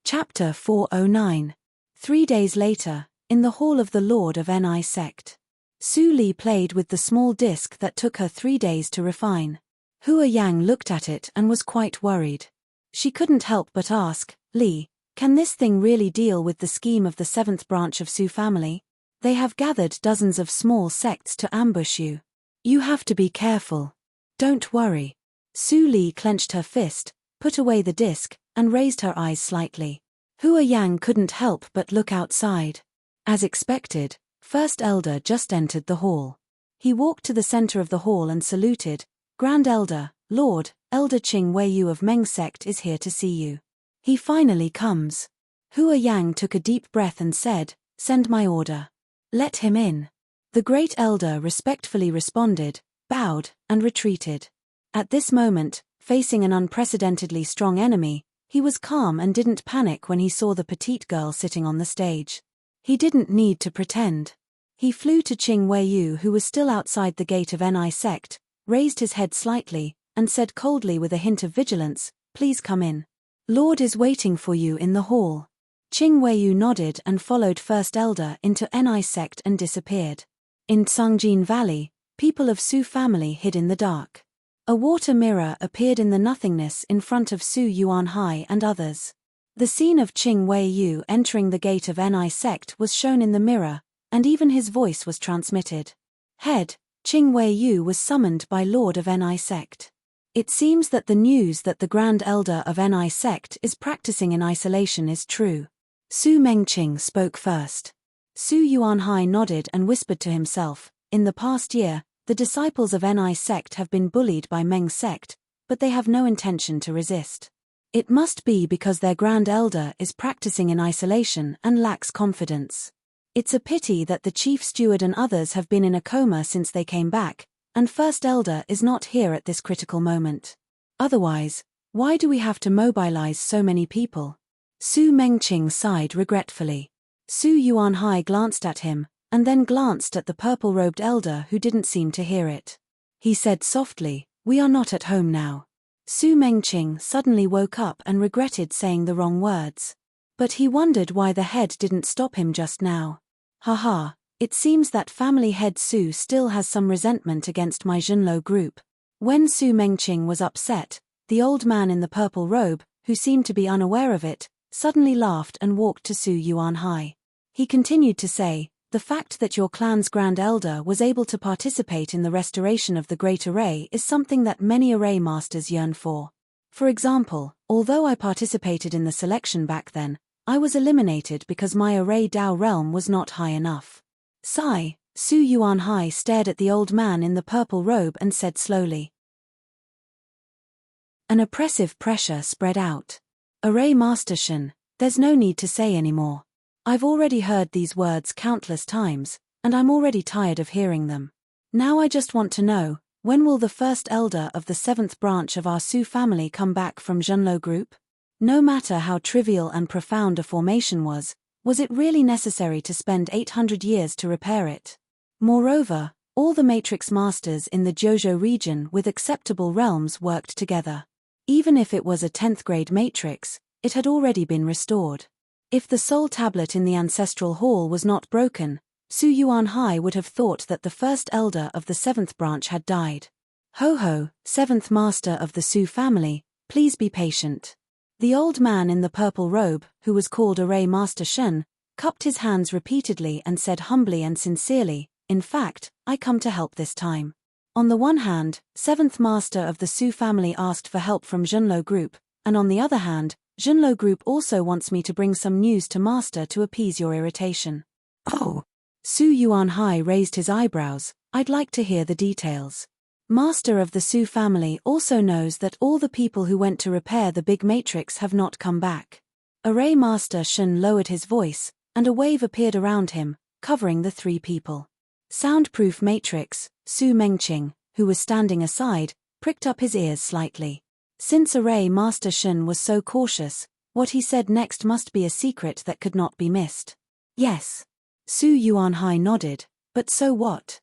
Chapter 409. 3 days later, in the hall of the Lord of Ni sect. Su Li played with the small disc that took her 3 days to refine. Hua Yang looked at it and was quite worried. She couldn't help but ask, Li, can this thing really deal with the scheme of the 7th branch of Su family? They have gathered dozens of small sects to ambush you. You have to be careful. Don't worry. Su Li clenched her fist, put away the disc, and raised her eyes slightly. Hua Yang couldn't help but look outside. As expected, First Elder just entered the hall. He walked to the center of the hall and saluted, Grand Elder, Lord, Elder Qing Weiyu of Meng sect is here to see you. He finally comes. Hua Yang took a deep breath and said, send my order. Let him in. The great elder respectfully responded, bowed, and retreated. At this moment, facing an unprecedentedly strong enemy, he was calm and didn't panic when he saw the petite girl sitting on the stage. He didn't need to pretend. He flew to Qing Weiyu, who was still outside the gate of Ni sect, raised his head slightly, and said coldly with a hint of vigilance, please come in. Lord is waiting for you in the hall. Qing Weiyu nodded and followed First Elder into Ni sect and disappeared. In Tsungjin Valley, people of Su family hid in the dark. A water mirror appeared in the nothingness in front of Su Yuanhai and others. The scene of Qing Weiyu entering the gate of Ni sect was shown in the mirror, and even his voice was transmitted. Head, Qing Weiyu was summoned by Lord of Ni sect. It seems that the news that the Grand Elder of Ni sect is practicing in isolation is true. Su Mengqing spoke first. Su Yuanhai nodded and whispered to himself, in the past year, the disciples of Ni sect have been bullied by Meng sect, but they have no intention to resist. It must be because their Grand Elder is practicing in isolation and lacks confidence. It's a pity that the Chief Steward and others have been in a coma since they came back, and First Elder is not here at this critical moment. Otherwise, why do we have to mobilize so many people? Su Mengqing sighed regretfully. Su Yuanhai glanced at him, and then glanced at the purple-robed elder who didn't seem to hear it. He said softly, we are not at home now. Su Mengqing suddenly woke up and regretted saying the wrong words. But he wondered why the head didn't stop him just now. Haha, it seems that family head Su still has some resentment against my Junlo group. When Su Mengqing was upset, the old man in the purple robe, who seemed to be unaware of it, suddenly laughed and walked to Su Yuanhai. He continued to say, the fact that your clan's Grand Elder was able to participate in the restoration of the Great Array is something that many array masters yearn for. For example, although I participated in the selection back then, I was eliminated because my array Dao realm was not high enough. Sigh, Su Yuanhai stared at the old man in the purple robe and said slowly. An oppressive pressure spread out. Array Master Shen, there's no need to say anymore. I've already heard these words countless times, and I'm already tired of hearing them. Now I just want to know, when will the first elder of the 7th branch of our Su family come back from Junlo group? No matter how trivial and profound a formation was it really necessary to spend 800 years to repair it? Moreover, all the matrix masters in the Jojo region with acceptable realms worked together. Even if it was a 10th grade matrix, it had already been restored. If the soul tablet in the ancestral hall was not broken, Su Yuanhai would have thought that the first elder of the 7th branch had died. Ho ho, 7th master of the Su family, please be patient. The old man in the purple robe, who was called Array Master Shen, cupped his hands repeatedly and said humbly and sincerely, in fact, I come to help this time. On the one hand, 7th master of the Su family asked for help from Junlo group, and on the other hand, Junlo group also wants me to bring some news to master to appease your irritation. Oh. Su Yuanhai raised his eyebrows, I'd like to hear the details. Master of the Su family also knows that all the people who went to repair the big matrix have not come back. Array Master Shen lowered his voice, and a wave appeared around him, covering the 3 people. Soundproof matrix, Su Mengqing, who was standing aside, pricked up his ears slightly. Since Array Master Shen was so cautious, what he said next must be a secret that could not be missed. Yes. Su Yuanhai nodded, but so what?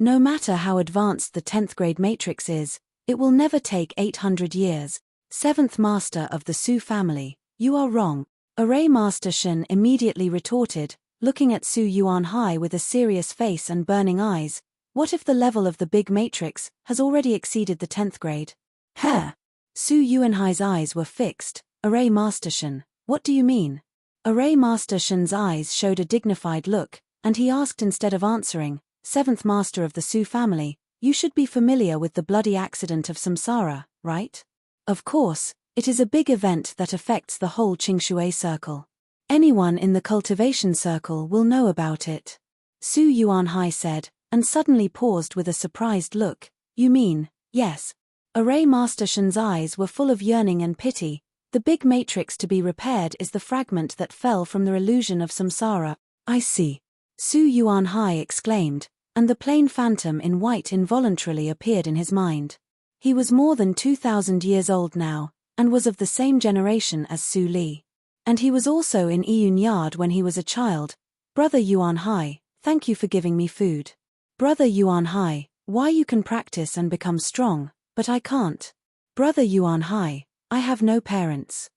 No matter how advanced the 10th grade matrix is, it will never take 800 years. 7th Master of the Su family, you are wrong. Array Master Shen immediately retorted, looking at Su Yuanhai with a serious face and burning eyes. What if the level of the big matrix has already exceeded the 10th grade? Heh! Su Yuanhai's eyes were fixed. Array Master Shen, what do you mean? Array Master Shen's eyes showed a dignified look, and he asked instead of answering, 7th Master of the Su family, you should be familiar with the bloody accident of samsara, right? Of course, it is a big event that affects the whole Qingshui circle. Anyone in the cultivation circle will know about it. Su Yuanhai said, and suddenly paused with a surprised look. You mean, yes. Array Master Shen's eyes were full of yearning and pity. The big matrix to be repaired is the fragment that fell from the illusion of samsara. I see. Su Yuanhai exclaimed, and the plain phantom in white involuntarily appeared in his mind. He was more than 2,000 years old now, and was of the same generation as Su Li. And he was also in Yiyun Yard when he was a child. Brother Yuanhai, thank you for giving me food. Brother Yuanhai, why you can practice and become strong, but I can't. Brother Yuanhai, I have no parents.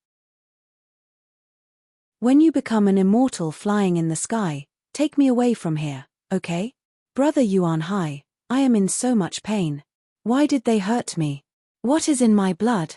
When you become an immortal flying in the sky, take me away from here, okay? Brother Yuanhai, I am in so much pain. Why did they hurt me? What is in my blood?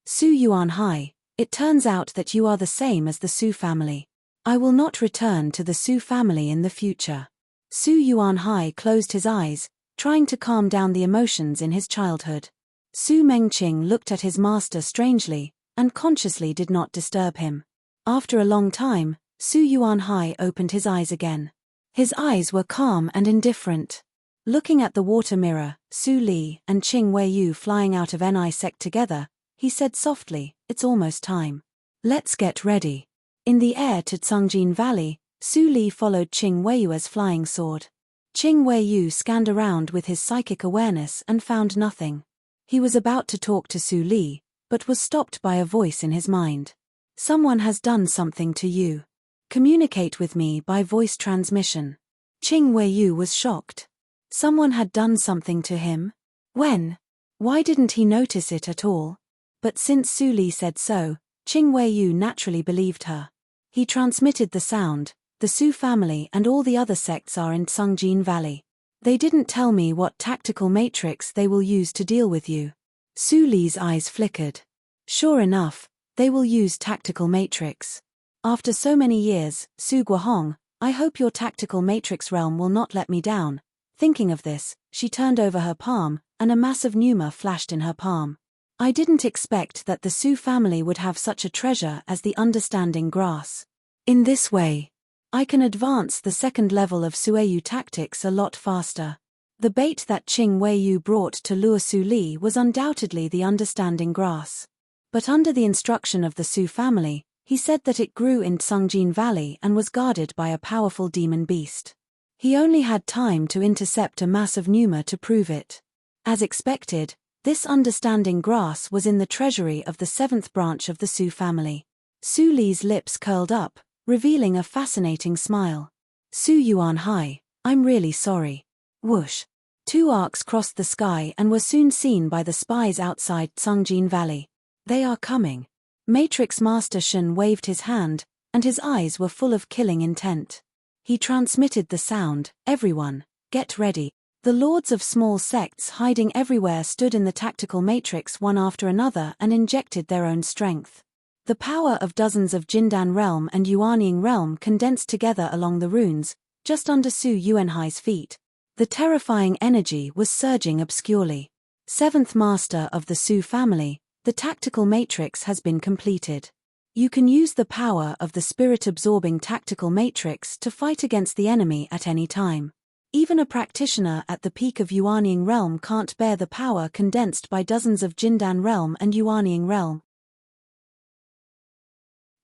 Su Yuanhai, it turns out that you are the same as the Su family. I will not return to the Su family in the future. Su Yuanhai closed his eyes, trying to calm down the emotions in his childhood. Su Mengqing looked at his master strangely, and consciously did not disturb him. After a long time, Su Yuanhai opened his eyes again. His eyes were calm and indifferent. Looking at the water mirror, Su Li and Qing Weiyu flying out of Ni sect together, he said softly, it's almost time. Let's get ready. In the air to Tsungjin Valley, Su Li followed Qing Weiyu's flying sword. Qing Weiyu scanned around with his psychic awareness and found nothing. He was about to talk to Su Li, but was stopped by a voice in his mind. Someone has done something to you. Communicate with me by voice transmission. Qing Weiyu was shocked. Someone had done something to him? When? Why didn't he notice it at all? But since Su Li said so, Qing Weiyu naturally believed her. He transmitted the sound. The Su family and all the other sects are in Tsungjin Valley. They didn't tell me what tactical matrix they will use to deal with you. Su Li's eyes flickered. Sure enough, they will use tactical matrix. After so many years, Su Guohong, I hope your tactical matrix realm will not let me down. Thinking of this, she turned over her palm, and a massive pneuma flashed in her palm. I didn't expect that the Su family would have such a treasure as the understanding grass. In this way, I can advance the second level of Sueyu tactics a lot faster. The bait that Qing Weiyu brought to lure Su Li was undoubtedly the understanding grass. But under the instruction of the Su family, he said that it grew in Tsungjin Valley and was guarded by a powerful demon beast. He only had time to intercept a massive pneuma to prove it. As expected, this understanding grass was in the treasury of the 7th branch of the Su family. Su Li's lips curled up, revealing a fascinating smile. Su Yuanhai, I'm really sorry. Whoosh. 2 arcs crossed the sky and were soon seen by the spies outside Tsungjin Valley. They are coming. Matrix Master Shen waved his hand, and his eyes were full of killing intent. He transmitted the sound, everyone, get ready. The lords of small sects hiding everywhere stood in the tactical matrix one after another and injected their own strength. The power of dozens of Jindan realm and Yuanying realm condensed together along the runes, just under Su Yuanhai's feet. The terrifying energy was surging obscurely. 7th Master of the Su family, the tactical matrix has been completed. You can use the power of the spirit-absorbing tactical matrix to fight against the enemy at any time. Even a practitioner at the peak of Yuanying realm can't bear the power condensed by dozens of Jindan realm and Yuanying realm.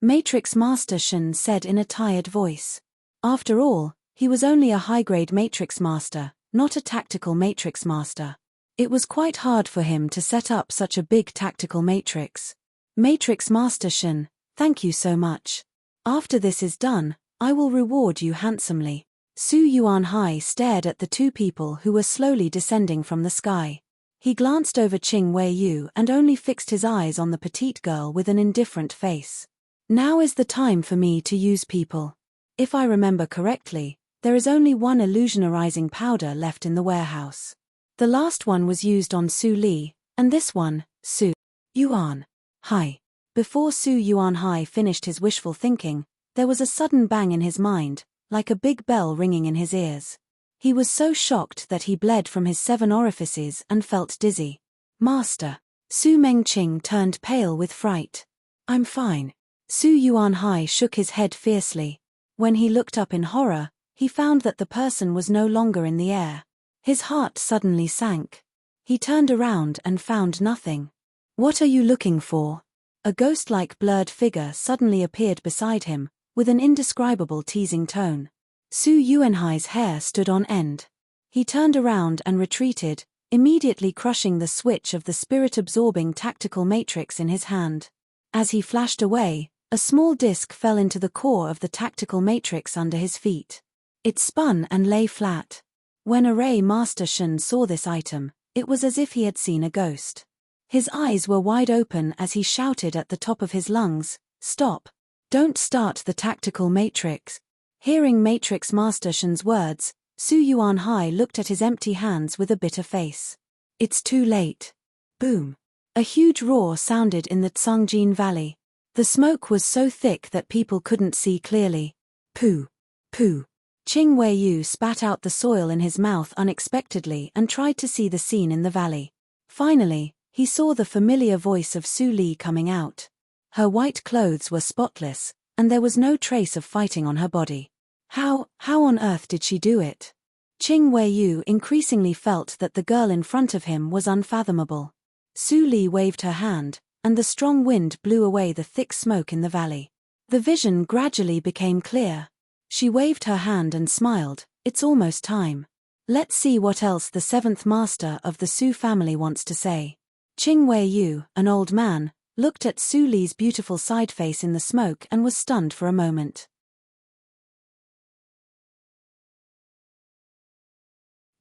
Matrix Master Shen said in a tired voice. After all, he was only a high-grade matrix master, not a tactical matrix master. It was quite hard for him to set up such a big tactical matrix. Matrix Master Shen, thank you so much. After this is done, I will reward you handsomely. Su Yuanhai stared at the two people who were slowly descending from the sky. He glanced over Qing Weiyu and only fixed his eyes on the petite girl with an indifferent face. Now is the time for me to use people. If I remember correctly, there is only one illusionarizing powder left in the warehouse. The last one was used on Su Li, and this one, Su Yuanhai. Before Su Yuanhai finished his wishful thinking, there was a sudden bang in his mind, like a big bell ringing in his ears. He was so shocked that he bled from his 7 orifices and felt dizzy. Master. Su Mengqing turned pale with fright. I'm fine. Su Yuanhai shook his head fiercely. When he looked up in horror, he found that the person was no longer in the air. His heart suddenly sank. He turned around and found nothing. What are you looking for? A ghost-like blurred figure suddenly appeared beside him, with an indescribable teasing tone. Su Yuanhai's hair stood on end. He turned around and retreated, immediately crushing the switch of the spirit-absorbing tactical matrix in his hand. As he flashed away, a small disc fell into the core of the tactical matrix under his feet. It spun and lay flat. When Array Master Shen saw this item, it was as if he had seen a ghost. His eyes were wide open as he shouted at the top of his lungs, "Stop! Don't start the tactical matrix." Hearing Matrix Master Shen's words, Su Yuanhai looked at his empty hands with a bitter face. It's too late. Boom! A huge roar sounded in the Tsungjin Valley. The smoke was so thick that people couldn't see clearly. Pooh! Pooh! Qing Weiyu spat out the soil in his mouth unexpectedly and tried to see the scene in the valley. Finally, he saw the familiar voice of Su Li coming out. Her white clothes were spotless, and there was no trace of fighting on her body. How on earth did she do it? Qing Weiyu increasingly felt that the girl in front of him was unfathomable. Su Li waved her hand, and the strong wind blew away the thick smoke in the valley. The vision gradually became clear. She waved her hand and smiled. It's almost time. Let's see what else the 7th master of the Su family wants to say. Qing Weiyu, an old man, looked at Su Li's beautiful side face in the smoke and was stunned for a moment.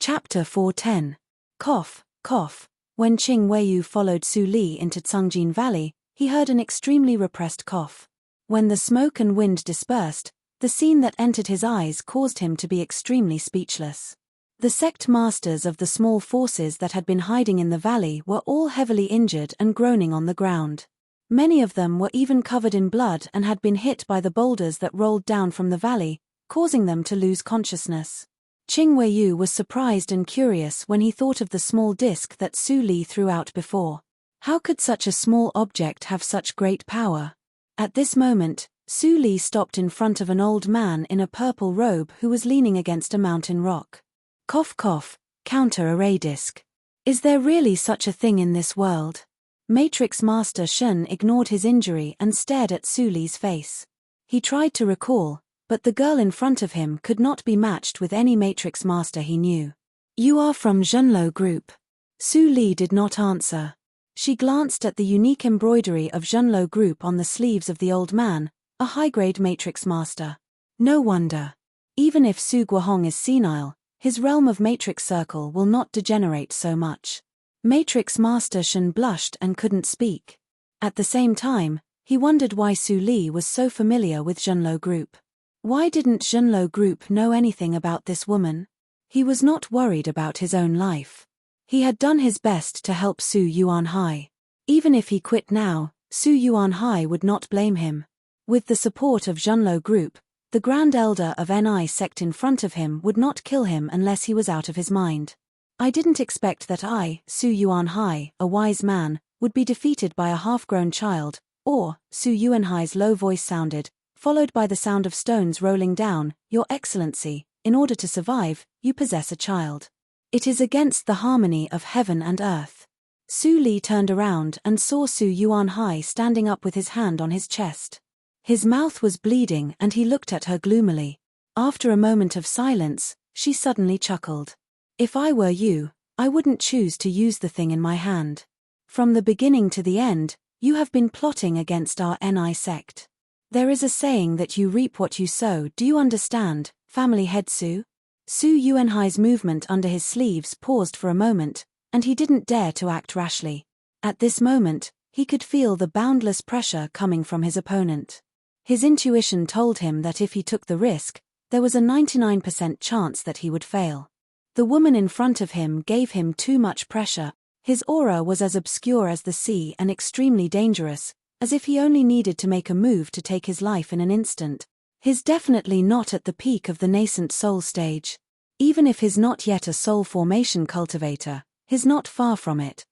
Chapter 410. Cough, cough. When Qing Weiyu followed Su Li into Tsungjin Valley, he heard an extremely repressed cough. When the smoke and wind dispersed, the scene that entered his eyes caused him to be extremely speechless. The sect masters of the small forces that had been hiding in the valley were all heavily injured and groaning on the ground. Many of them were even covered in blood and had been hit by the boulders that rolled down from the valley, causing them to lose consciousness. Qing Weiyu was surprised and curious when he thought of the small disc that Su Li threw out before. How could such a small object have such great power? At this moment, Su Li stopped in front of an old man in a purple robe who was leaning against a mountain rock. Cough cough, counter-array disc. Is there really such a thing in this world? Matrix Master Shen ignored his injury and stared at Su Li's face. He tried to recall, but the girl in front of him could not be matched with any Matrix Master he knew. You are from Zhenlo Group. Su Li did not answer. She glanced at the unique embroidery of Zhenlo Group on the sleeves of the old man, a high-grade Matrix Master. No wonder. Even if Su Guohong is senile, his realm of Matrix Circle will not degenerate so much. Matrix Master Shen blushed and couldn't speak. At the same time, he wondered why Su Li was so familiar with Zhenlo Group. Why didn't Zhenlo Group know anything about this woman? He was not worried about his own life. He had done his best to help Su Yuanhai. Even if he quit now, Su Yuanhai would not blame him. With the support of Zhenlo Group, the Grand Elder of Ni sect in front of him would not kill him unless he was out of his mind. I didn't expect that I, Su Yuanhai, a wise man, would be defeated by a half-grown child, or, Su Yuanhai's low voice sounded, followed by the sound of stones rolling down. Your Excellency, in order to survive, you possess a child. It is against the harmony of heaven and earth. Su Li turned around and saw Su Yuanhai standing up with his hand on his chest. His mouth was bleeding and he looked at her gloomily. After a moment of silence, she suddenly chuckled. If I were you, I wouldn't choose to use the thing in my hand. From the beginning to the end, you have been plotting against our Ni sect. There is a saying that you reap what you sow. Do you understand? family head Su? Su Yuanhai's movement under his sleeves paused for a moment, and he didn't dare to act rashly. At this moment, he could feel the boundless pressure coming from his opponent. His intuition told him that if he took the risk, there was a 99% chance that he would fail. The woman in front of him gave him too much pressure. His aura was as obscure as the sea and extremely dangerous, as if he only needed to make a move to take his life in an instant. He's definitely not at the peak of the nascent soul stage. Even if he's not yet a soul formation cultivator, he's not far from it.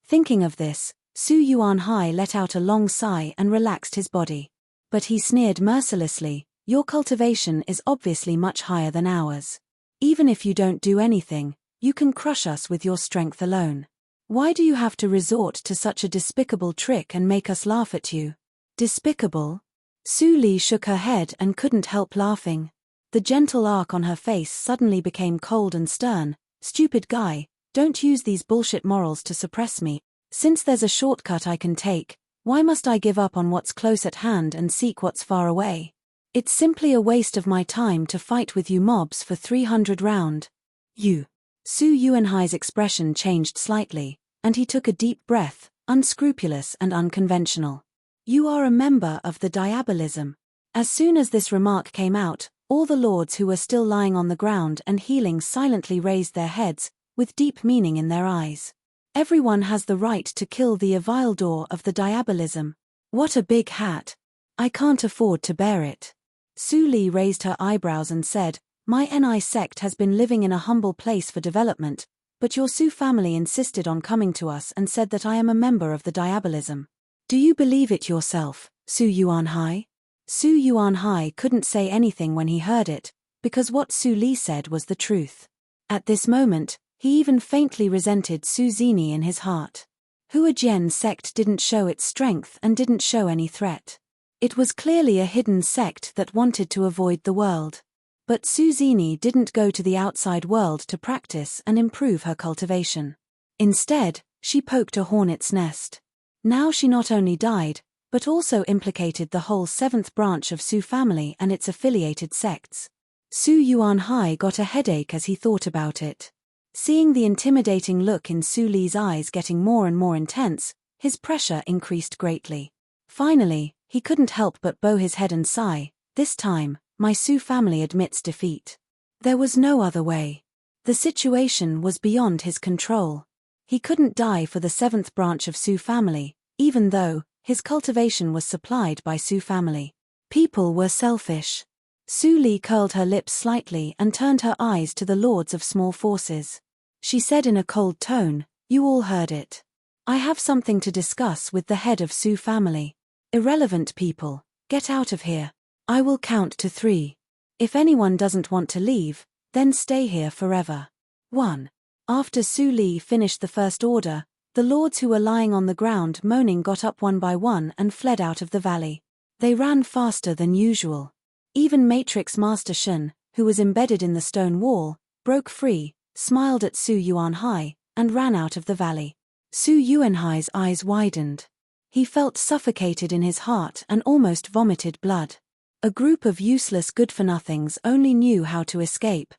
Thinking of this, Su Yuanhai let out a long sigh and relaxed his body. But he sneered mercilessly, "Your cultivation is obviously much higher than ours. Even if you don't do anything, you can crush us with your strength alone. Why do you have to resort to such a despicable trick and make us laugh at you?" Despicable? Su Li shook her head and couldn't help laughing. The gentle arc on her face suddenly became cold and stern. "Stupid guy, don't use these bullshit morals to suppress me. Since there's a shortcut I can take, why must I give up on what's close at hand and seek what's far away? It's simply a waste of my time to fight with you mobs for 300 round. You." Su Yuanhai's expression changed slightly, and he took a deep breath, unscrupulous and unconventional. "You are a member of the Diabolism." As soon as this remark came out, all the lords who were still lying on the ground and healing silently raised their heads, with deep meaning in their eyes. Everyone has the right to kill the Avildor of the Diabolism. What a big hat. I can't afford to bear it. Su Li raised her eyebrows and said, "My Ni sect has been living in a humble place for development, but your Su family insisted on coming to us and said that I am a member of the Diabolism. Do you believe it yourself, Su Yuanhai?" Su Yuanhai couldn't say anything when he heard it, because what Su Li said was the truth. At this moment, he even faintly resented Su Zini in his heart. Huajian sect didn't show its strength and didn't show any threat. It was clearly a hidden sect that wanted to avoid the world. But Su Zini didn't go to the outside world to practice and improve her cultivation. Instead, she poked a hornet's nest. Now she not only died, but also implicated the whole 7th branch of Su family and its affiliated sects. Su Yuanhai got a headache as he thought about it. Seeing the intimidating look in Su Li's eyes getting more and more intense, his pressure increased greatly. Finally, he couldn't help but bow his head and sigh. "This time, my Su family admits defeat." There was no other way. The situation was beyond his control. He couldn't die for the 7th branch of Su family, even though his cultivation was supplied by Su family. People were selfish. Su Li curled her lips slightly and turned her eyes to the lords of small forces. She said in a cold tone, "You all heard it. I have something to discuss with the head of Su family. Irrelevant people, get out of here. I will count to 3. If anyone doesn't want to leave, then stay here forever. 1. After Su Li finished the first order, the lords who were lying on the ground moaning got up one by one and fled out of the valley. They ran faster than usual. Even Matrix Master Shen, who was embedded in the stone wall, broke free, smiled at Su Yuanhai, and ran out of the valley. Su Yuanhai's eyes widened. He felt suffocated in his heart and almost vomited blood. A group of useless good-for-nothings only knew how to escape.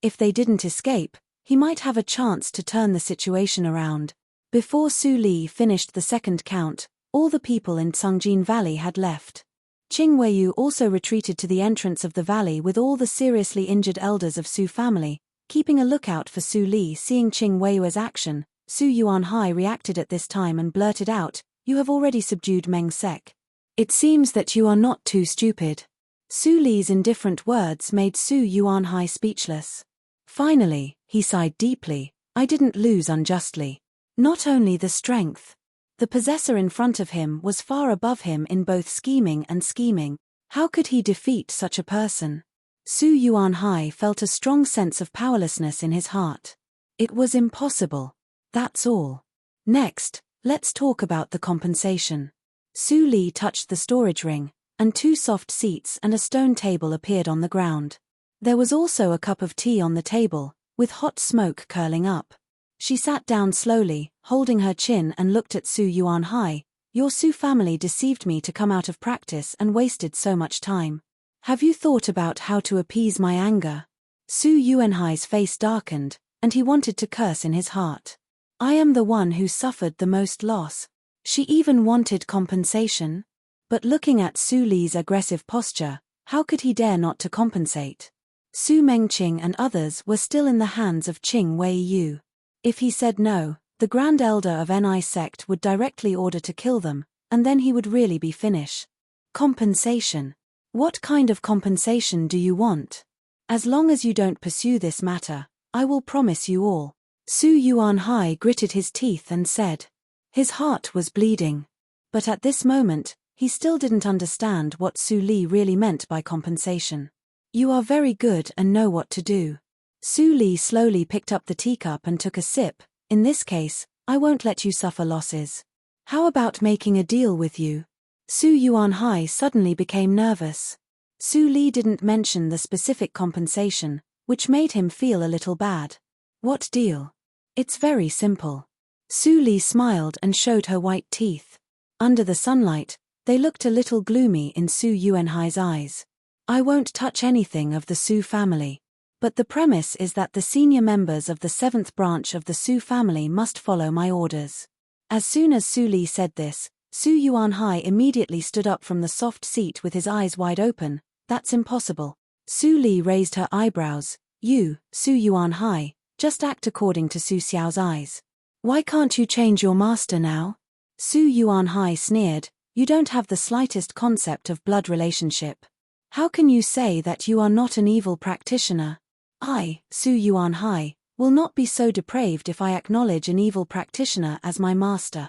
If they didn't escape, he might have a chance to turn the situation around. Before Su Li finished the second count, all the people in Cangjin Valley had left. Qing Weiyu also retreated to the entrance of the valley with all the seriously injured elders of Su family, keeping a lookout for Su Li. Seeing Qing Weiyu's action, Su Yuanhai reacted at this time and blurted out, "You have already subdued Meng Sek. It seems that you are not too stupid." Su Li's indifferent words made Su Yuanhai speechless. Finally, he sighed deeply, "I didn't lose unjustly. Not only the strength. The possessor in front of him was far above him in both scheming and scheming. How could he defeat such a person?" Su Yuanhai felt a strong sense of powerlessness in his heart. It was impossible. That's all. Next, let's talk about the compensation. Su Li touched the storage ring, and 2 soft seats and a stone table appeared on the ground. There was also a cup of tea on the table, with hot smoke curling up. She sat down slowly, holding her chin and looked at Su Yuanhai. Your Su family deceived me to come out of practice and wasted so much time. Have you thought about how to appease my anger? Su Yuanhai's face darkened, and he wanted to curse in his heart. I am the one who suffered the most loss. She even wanted compensation? But looking at Su Li's aggressive posture, how could he dare not to compensate? Su Mengqing and others were still in the hands of Qing Weiyu. If he said no, the Grand Elder of Ni sect would directly order to kill them, and then he would really be finished. Compensation. What kind of compensation do you want? As long as you don't pursue this matter, I will promise you all. Su Yuanhai gritted his teeth and said. His heart was bleeding. But at this moment, he still didn't understand what Su Li really meant by compensation. You are very good and know what to do. Su Li slowly picked up the teacup and took a sip. In this case, I won't let you suffer losses. How about making a deal with you? Su Yuanhai suddenly became nervous. Su Li didn't mention the specific compensation, which made him feel a little bad. What deal? It's very simple. Su Li smiled and showed her white teeth. Under the sunlight, they looked a little gloomy in Su Yuanhai's eyes. I won't touch anything of the Su family. But the premise is that the senior members of the 7th branch of the Su family must follow my orders. As soon as Su Li said this, Su Yuanhai immediately stood up from the soft seat with his eyes wide open. That's impossible. Su Li raised her eyebrows. You, Su Yuanhai, just act according to Su Xiao's eyes. Why can't you change your master now? Su Yuanhai sneered. You don't have the slightest concept of blood relationship. How can you say that you are not an evil practitioner? I, Su Yuanhai, will not be so depraved if I acknowledge an evil practitioner as my master.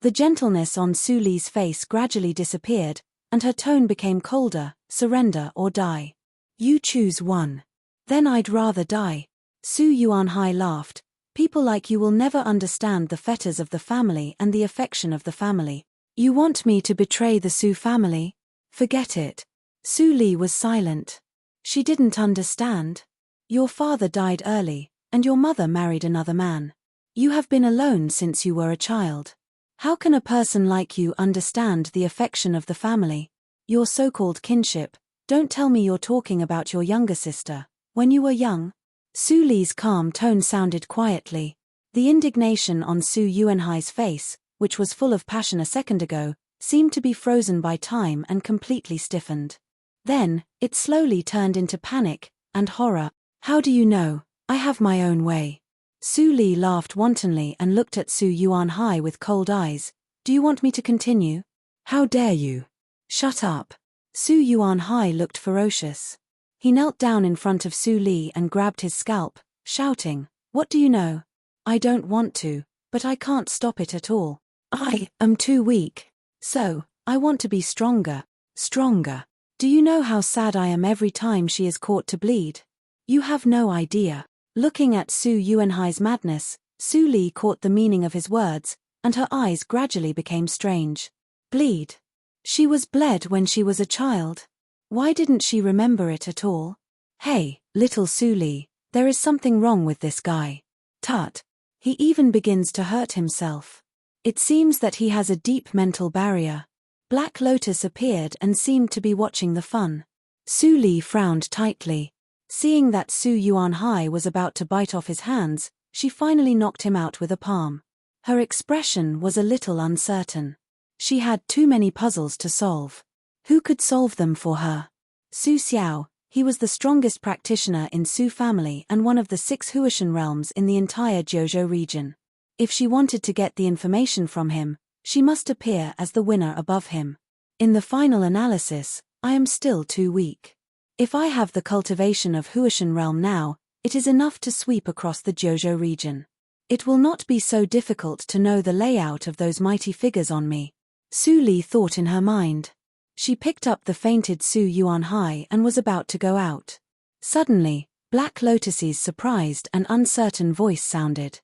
The gentleness on Su Li's face gradually disappeared, and her tone became colder. Surrender or die. You choose one. Then I'd rather die. Su Yuanhai laughed. People like you will never understand the fetters of the family and the affection of the family. You want me to betray the Su family? Forget it. Su Li was silent. She didn't understand. Your father died early, and your mother married another man. You have been alone since you were a child. How can a person like you understand the affection of the family? Your so-called kinship. Don't tell me you're talking about your younger sister. When you were young? Su Li's calm tone sounded quietly. The indignation on Su Yuanhai's face, which was full of passion a second ago, seemed to be frozen by time and completely stiffened. Then, it slowly turned into panic and horror. How do you know? I have my own way. Su Li laughed wantonly and looked at Su Yuanhai with cold eyes. Do you want me to continue? How dare you? Shut up. Su Yuanhai looked ferocious. He knelt down in front of Su Li and grabbed his scalp, shouting, What do you know? I don't want to, but I can't stop it at all. I am too weak. So, I want to be stronger. Stronger. Do you know how sad I am every time she is caught to bleed? You have no idea. Looking at Su Yuanhai's madness, Su Li caught the meaning of his words, and her eyes gradually became strange. Bleed. She was bled when she was a child. Why didn't she remember it at all? Hey, little Su Li, there is something wrong with this guy. Tut. He even begins to hurt himself. It seems that he has a deep mental barrier. Black Lotus appeared and seemed to be watching the fun. Su Li frowned tightly. Seeing that Su Yuanhai was about to bite off his hands, she finally knocked him out with a palm. Her expression was a little uncertain. She had too many puzzles to solve. Who could solve them for her? Su Xiao. He was the strongest practitioner in Su family and one of the 6 Huashan realms in the entire Jiuzhou region. If she wanted to get the information from him, she must appear as the winner above him. In the final analysis, I am still too weak. If I have the cultivation of Huashan realm now, it is enough to sweep across the Jiuzhou region. It will not be so difficult to know the layout of those mighty figures on me. Su Li thought in her mind. She picked up the fainted Su Yuanhai and was about to go out. Suddenly, Black Lotus's surprised and uncertain voice sounded.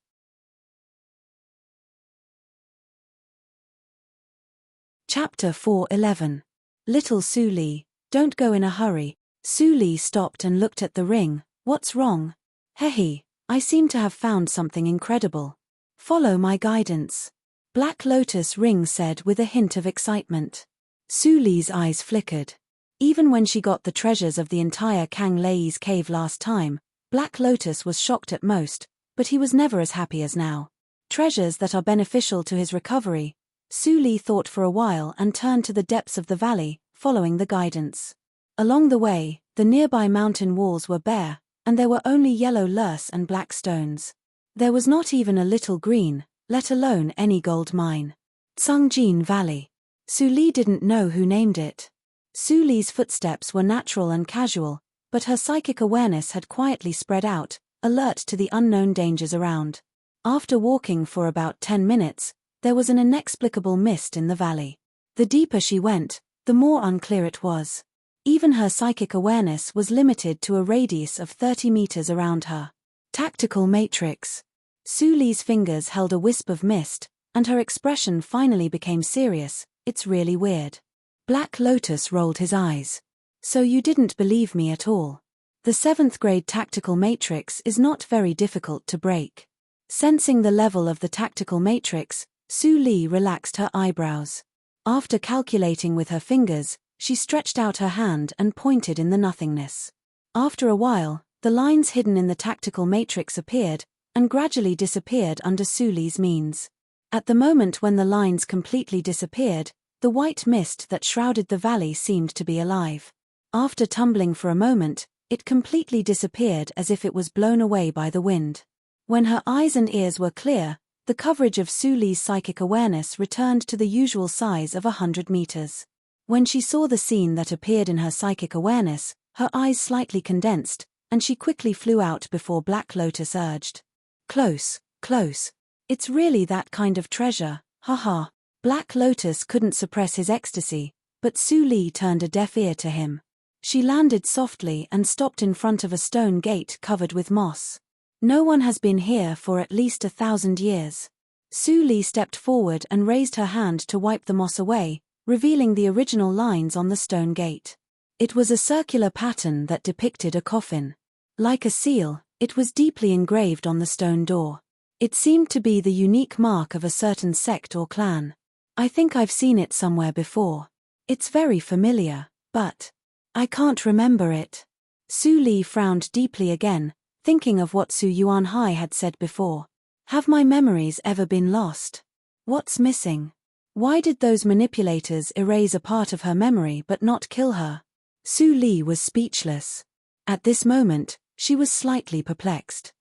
Chapter 4:11. Little Su Li, don't go in a hurry. Su Li stopped and looked at the ring. What's wrong? Hehe, I seem to have found something incredible. Follow my guidance. Black Lotus Ring said with a hint of excitement. Su Li's eyes flickered. Even when she got the treasures of the entire Kang Lei's cave last time, Black Lotus was shocked at most, but he was never as happy as now. Treasures that are beneficial to his recovery. Su Li thought for a while and turned to the depths of the valley, following the guidance. Along the way, the nearby mountain walls were bare, and there were only yellow loess and black stones. There was not even a little green, let alone any gold mine. Tsungjin Valley. Su Li didn't know who named it. Su Li's footsteps were natural and casual, but her psychic awareness had quietly spread out, alert to the unknown dangers around. After walking for about 10 minutes, there was an inexplicable mist in the valley. The deeper she went, the more unclear it was. Even her psychic awareness was limited to a radius of 30 meters around her. Tactical matrix. Su Li's fingers held a wisp of mist, and her expression finally became serious. It's really weird. Black Lotus rolled his eyes. So you didn't believe me at all. The 7th grade tactical matrix is not very difficult to break. Sensing the level of the tactical matrix, Su Li relaxed her eyebrows. After calculating with her fingers, she stretched out her hand and pointed in the nothingness. After a while, the lines hidden in the tactical matrix appeared, and gradually disappeared under Su Li's means. At the moment when the lines completely disappeared, the white mist that shrouded the valley seemed to be alive. After tumbling for a moment, it completely disappeared as if it was blown away by the wind. When her eyes and ears were clear, the coverage of Su Li's psychic awareness returned to the usual size of 100 meters. When she saw the scene that appeared in her psychic awareness, her eyes slightly condensed, and she quickly flew out before Black Lotus urged. Close, close. It's really that kind of treasure, haha. Black Lotus couldn't suppress his ecstasy, but Su Li turned a deaf ear to him. She landed softly and stopped in front of a stone gate covered with moss. No one has been here for at least 1,000 years. Su Li stepped forward and raised her hand to wipe the moss away, revealing the original lines on the stone gate. It was a circular pattern that depicted a coffin. Like a seal, it was deeply engraved on the stone door. It seemed to be the unique mark of a certain sect or clan. I think I've seen it somewhere before. It's very familiar, but I can't remember it. Su Li frowned deeply again, thinking of what Su Yuanhai had said before. Have my memories ever been lost? What's missing? Why did those manipulators erase a part of her memory but not kill her? Su Li was speechless. At this moment, she was slightly perplexed.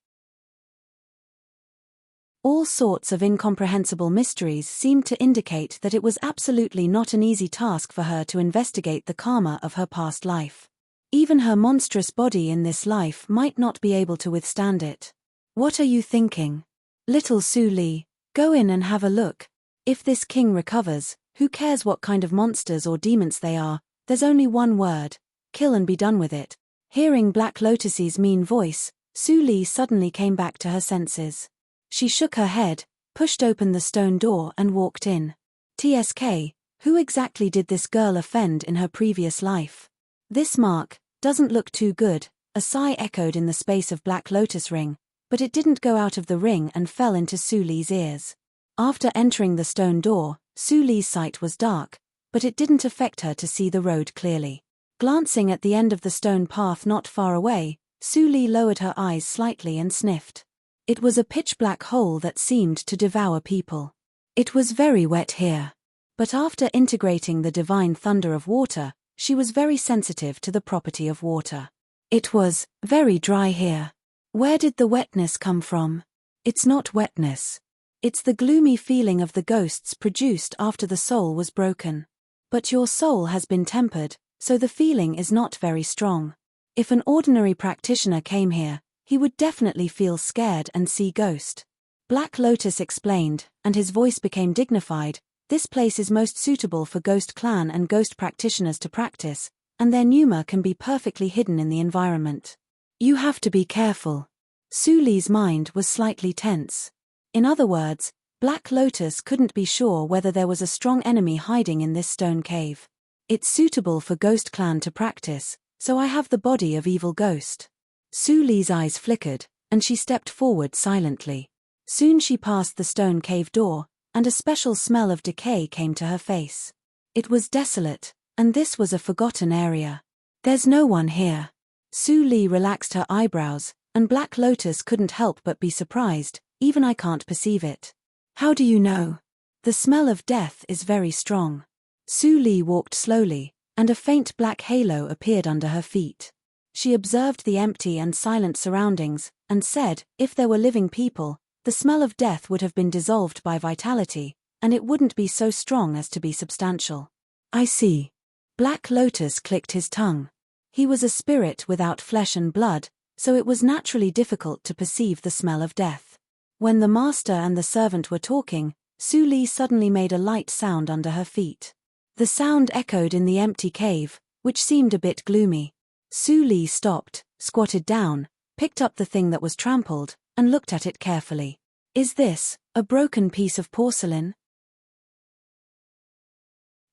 All sorts of incomprehensible mysteries seemed to indicate that it was absolutely not an easy task for her to investigate the karma of her past life. Even her monstrous body in this life might not be able to withstand it. What are you thinking? Little Su Li, go in and have a look. If this king recovers, who cares what kind of monsters or demons they are, there's only one word: kill and be done with it. Hearing Black Lotus's mean voice, Su Li suddenly came back to her senses. She shook her head, pushed open the stone door and walked in. TSK, who exactly did this girl offend in her previous life? This mark doesn't look too good, a sigh echoed in the space of Black Lotus ring, but it didn't go out of the ring and fell into Su Li's ears. After entering the stone door, Su Li's sight was dark, but it didn't affect her to see the road clearly. Glancing at the end of the stone path not far away, Su Li lowered her eyes slightly and sniffed. It was a pitch-black hole that seemed to devour people. It was very wet here. But after integrating the divine thunder of water, she was very sensitive to the property of water. It was very dry here. Where did the wetness come from? It's not wetness. It's the gloomy feeling of the ghosts produced after the soul was broken. But your soul has been tempered, so the feeling is not very strong. If an ordinary practitioner came here, he would definitely feel scared and see ghost. Black Lotus explained, and his voice became dignified. This place is most suitable for ghost clan and ghost practitioners to practice, and their pneuma can be perfectly hidden in the environment. You have to be careful. Su Li's mind was slightly tense. In other words, Black Lotus couldn't be sure whether there was a strong enemy hiding in this stone cave. It's suitable for ghost clan to practice, so I have the body of evil ghost. Su Li's eyes flickered, and she stepped forward silently. Soon she passed the stone cave door, and a special smell of decay came to her face. It was desolate, and this was a forgotten area. There's no one here. Su Li relaxed her eyebrows, and Black Lotus couldn't help but be surprised. Even I can't perceive it. How do you know? The smell of death is very strong. Su Li walked slowly, and a faint black halo appeared under her feet. She observed the empty and silent surroundings, and said, if there were living people, the smell of death would have been dissolved by vitality, and it wouldn't be so strong as to be substantial. I see. Black Lotus clicked his tongue. He was a spirit without flesh and blood, so it was naturally difficult to perceive the smell of death. When the master and the servant were talking, Su Li suddenly made a light sound under her feet. The sound echoed in the empty cave, which seemed a bit gloomy. Su Li stopped, squatted down, picked up the thing that was trampled, and looked at it carefully. Is this a broken piece of porcelain?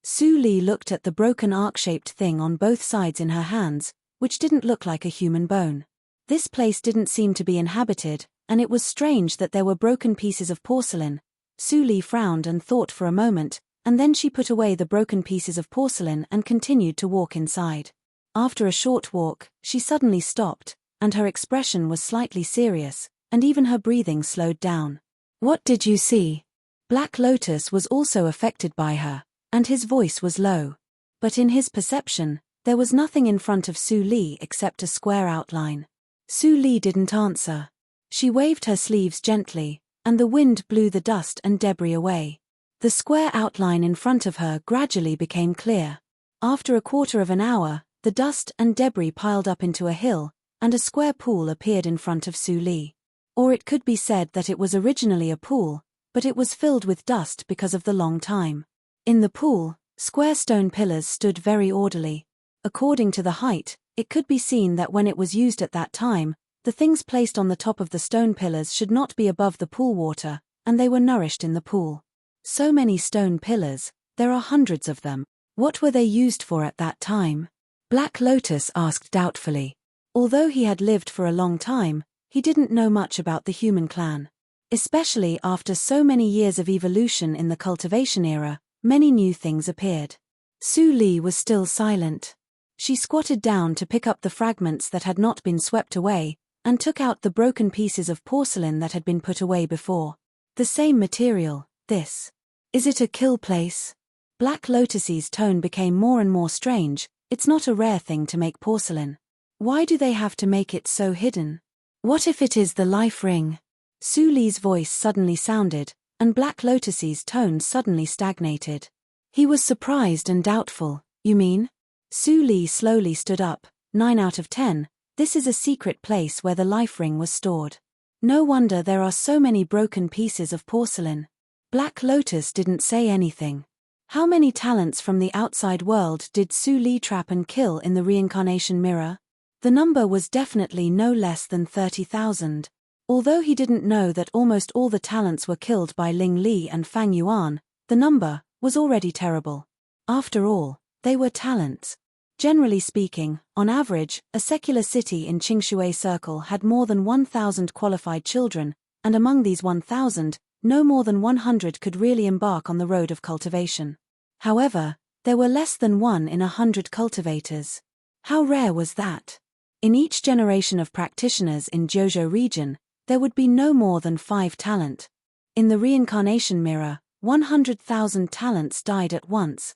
Su Li looked at the broken arc-shaped thing on both sides in her hands, which didn't look like a human bone. This place didn't seem to be inhabited, and it was strange that there were broken pieces of porcelain. Su Li frowned and thought for a moment, and then she put away the broken pieces of porcelain and continued to walk inside. After a short walk, she suddenly stopped, and her expression was slightly serious, and even her breathing slowed down. What did you see? Black Lotus was also affected by her, and his voice was low. But in his perception, there was nothing in front of Su Li except a square outline. Su Li didn't answer. She waved her sleeves gently, and the wind blew the dust and debris away. The square outline in front of her gradually became clear. After a quarter of an hour, the dust and debris piled up into a hill, and a square pool appeared in front of Su Li. Or it could be said that it was originally a pool, but it was filled with dust because of the long time. In the pool, square stone pillars stood very orderly. According to the height, it could be seen that when it was used at that time, the things placed on the top of the stone pillars should not be above the pool water, and they were nourished in the pool. So many stone pillars, there are hundreds of them. What were they used for at that time? Black Lotus asked doubtfully. Although he had lived for a long time, he didn't know much about the human clan. Especially after so many years of evolution in the cultivation era, many new things appeared. Su Li was still silent. She squatted down to pick up the fragments that had not been swept away, and took out the broken pieces of porcelain that had been put away before. The same material, this. Is it a kill place? Black Lotus's tone became more and more strange. It's not a rare thing to make porcelain. Why do they have to make it so hidden? What if it is the life ring? Su Li's voice suddenly sounded, and Black Lotus's tone suddenly stagnated. He was surprised and doubtful. You mean? Su Li slowly stood up. 9 out of 10. This is a secret place where the life ring was stored. No wonder there are so many broken pieces of porcelain. Black Lotus didn't say anything. How many talents from the outside world did Su Li trap and kill in the reincarnation mirror? The number was definitely no less than 30,000. Although he didn't know that almost all the talents were killed by Ling Li and Fang Yuan, the number was already terrible. After all, they were talents. Generally speaking, on average, a secular city in Qingshui Circle had more than 1,000 qualified children, and among these 1,000, no more than 100 could really embark on the road of cultivation. However, there were less than 1 in 100 cultivators. How rare was that? In each generation of practitioners in Jiuzhou region, there would be no more than 5 talent. In the reincarnation mirror, 100,000 talents died at once.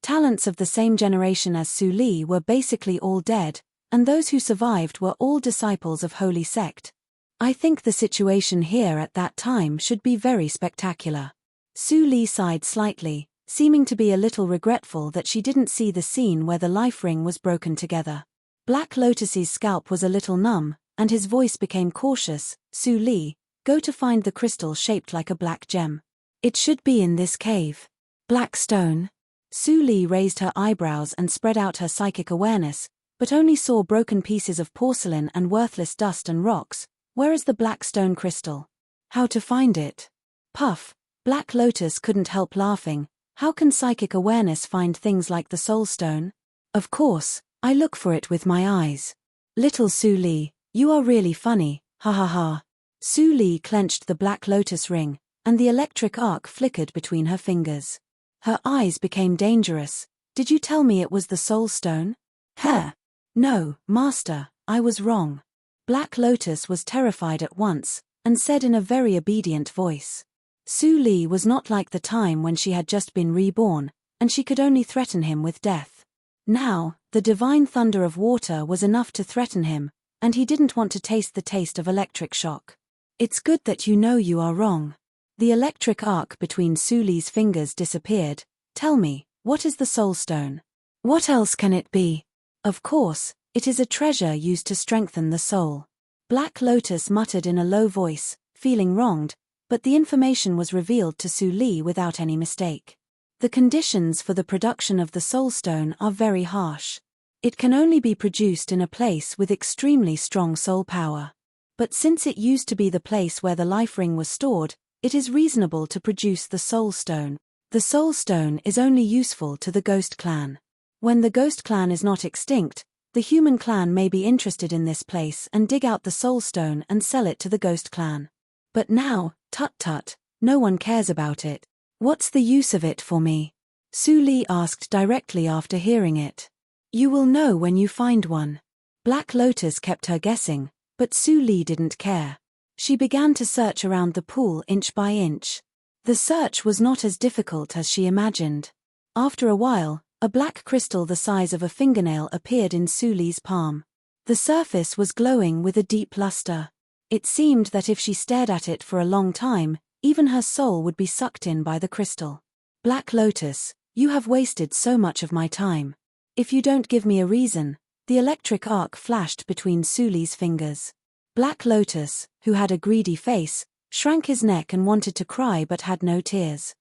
Talents of the same generation as Su Li were basically all dead, and those who survived were all disciples of Holy Sect. I think the situation here at that time should be very spectacular. Su Li sighed slightly, seeming to be a little regretful that she didn't see the scene where the life ring was broken together. Black Lotus's scalp was a little numb, and his voice became cautious. Su Li, go to find the crystal shaped like a black gem. It should be in this cave. Black stone? Su Li raised her eyebrows and spread out her psychic awareness, but only saw broken pieces of porcelain and worthless dust and rocks. Where is the black stone crystal? How to find it? Puff. Black Lotus couldn't help laughing. How can psychic awareness find things like the soul stone? Of course, I look for it with my eyes. Little Su Li, you are really funny, ha ha ha. Su Li clenched the black lotus ring, and the electric arc flickered between her fingers. Her eyes became dangerous. Did you tell me it was the soul stone? Heh. No, master, I was wrong. Black Lotus was terrified at once, and said in a very obedient voice. Su Li was not like the time when she had just been reborn, and she could only threaten him with death. Now, the divine thunder of water was enough to threaten him, and he didn't want to taste the taste of electric shock. It's good that you know you are wrong. The electric arc between Su Li's fingers disappeared. Tell me, what is the soul stone? What else can it be? Of course, it is a treasure used to strengthen the soul. Black Lotus muttered in a low voice, feeling wronged, but the information was revealed to Su Li without any mistake. The conditions for the production of the soul stone are very harsh. It can only be produced in a place with extremely strong soul power. But since it used to be the place where the life ring was stored, it is reasonable to produce the soul stone. The soul stone is only useful to the ghost clan. When the ghost clan is not extinct, the human clan may be interested in this place and dig out the soul stone and sell it to the ghost clan. But now, tut-tut, no one cares about it. What's the use of it for me? Su Li asked directly after hearing it. You will know when you find one. Black Lotus kept her guessing, but Su Li didn't care. She began to search around the pool inch by inch. The search was not as difficult as she imagined. After a while, a black crystal the size of a fingernail appeared in Su Li's palm. The surface was glowing with a deep luster. It seemed that if she stared at it for a long time, even her soul would be sucked in by the crystal. Black Lotus, you have wasted so much of my time. If you don't give me a reason. The electric arc flashed between Su Li's fingers. Black Lotus, who had a greedy face, shrank his neck and wanted to cry but had no tears.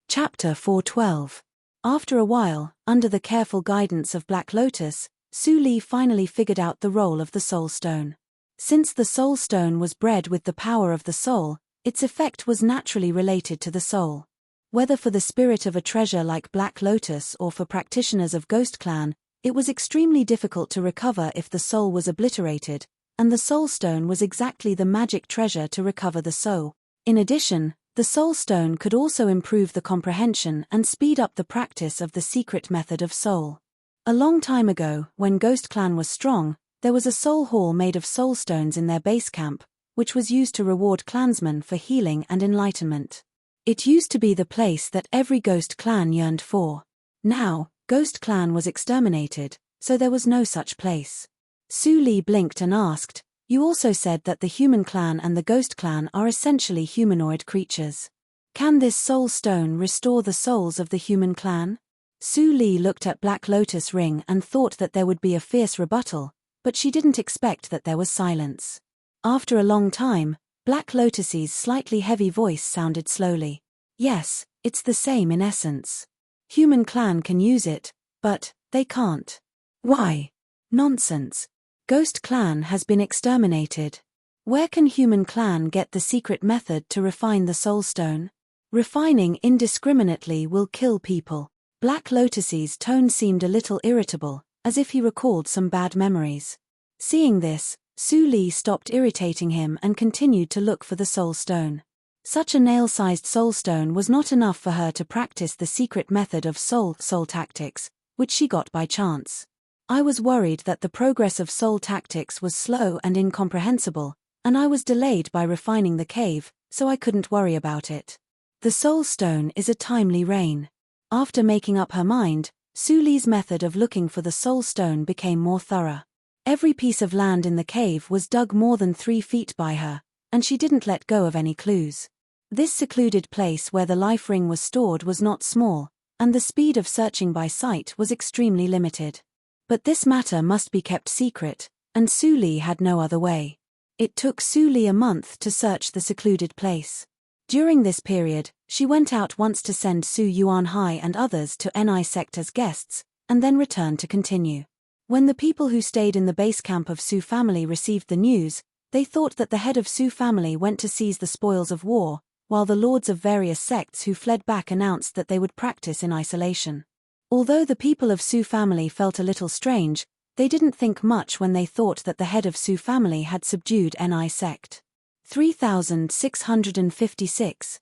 Chapter 412. After a while, under the careful guidance of Black Lotus, Su Li finally figured out the role of the soul stone. Since the soul stone was bred with the power of the soul, its effect was naturally related to the soul. Whether for the spirit of a treasure like Black Lotus or for practitioners of Ghost Clan, it was extremely difficult to recover if the soul was obliterated, and the soul stone was exactly the magic treasure to recover the soul. In addition, the soul stone could also improve the comprehension and speed up the practice of the secret method of soul. A long time ago, when Ghost Clan was strong, there was a soul hall made of soul stones in their base camp, which was used to reward clansmen for healing and enlightenment. It used to be the place that every Ghost Clan yearned for. Now, Ghost Clan was exterminated, so there was no such place. Su Li blinked and asked, you also said that the human clan and the Ghost Clan are essentially humanoid creatures. Can this soul stone restore the souls of the human clan? Su Li looked at Black Lotus ring and thought that there would be a fierce rebuttal, but she didn't expect that there was silence. After a long time, Black Lotus's slightly heavy voice sounded slowly. Yes, it's the same in essence. Human clan can use it, but they can't. Why? Nonsense. Ghost Clan has been exterminated. Where can human clan get the secret method to refine the soul stone? Refining indiscriminately will kill people. Black Lotus's tone seemed a little irritable, as if he recalled some bad memories. Seeing this, Su Li stopped irritating him and continued to look for the soul stone. Such a nail-sized soul stone was not enough for her to practice the secret method of soul tactics, which she got by chance. I was worried that the progress of soul tactics was slow and incomprehensible, and I was delayed by refining the cave, so I couldn't worry about it. The soul stone is a timely rain. After making up her mind, Su Li's method of looking for the soul stone became more thorough. Every piece of land in the cave was dug more than 3 feet by her, and she didn't let go of any clues. This secluded place where the life ring was stored was not small, and the speed of searching by sight was extremely limited. But this matter must be kept secret, and Su Li had no other way. It took Su Li a month to search the secluded place. During this period, she went out once to send Su Yuanhai and others to Ni sect as guests, and then returned to continue. When the people who stayed in the base camp of Su family received the news, they thought that the head of Su family went to seize the spoils of war, while the lords of various sects who fled back announced that they would practice in isolation. Although the people of Su family felt a little strange, They didn't think much when they thought that the head of Su family had subdued Ni sect. 3656.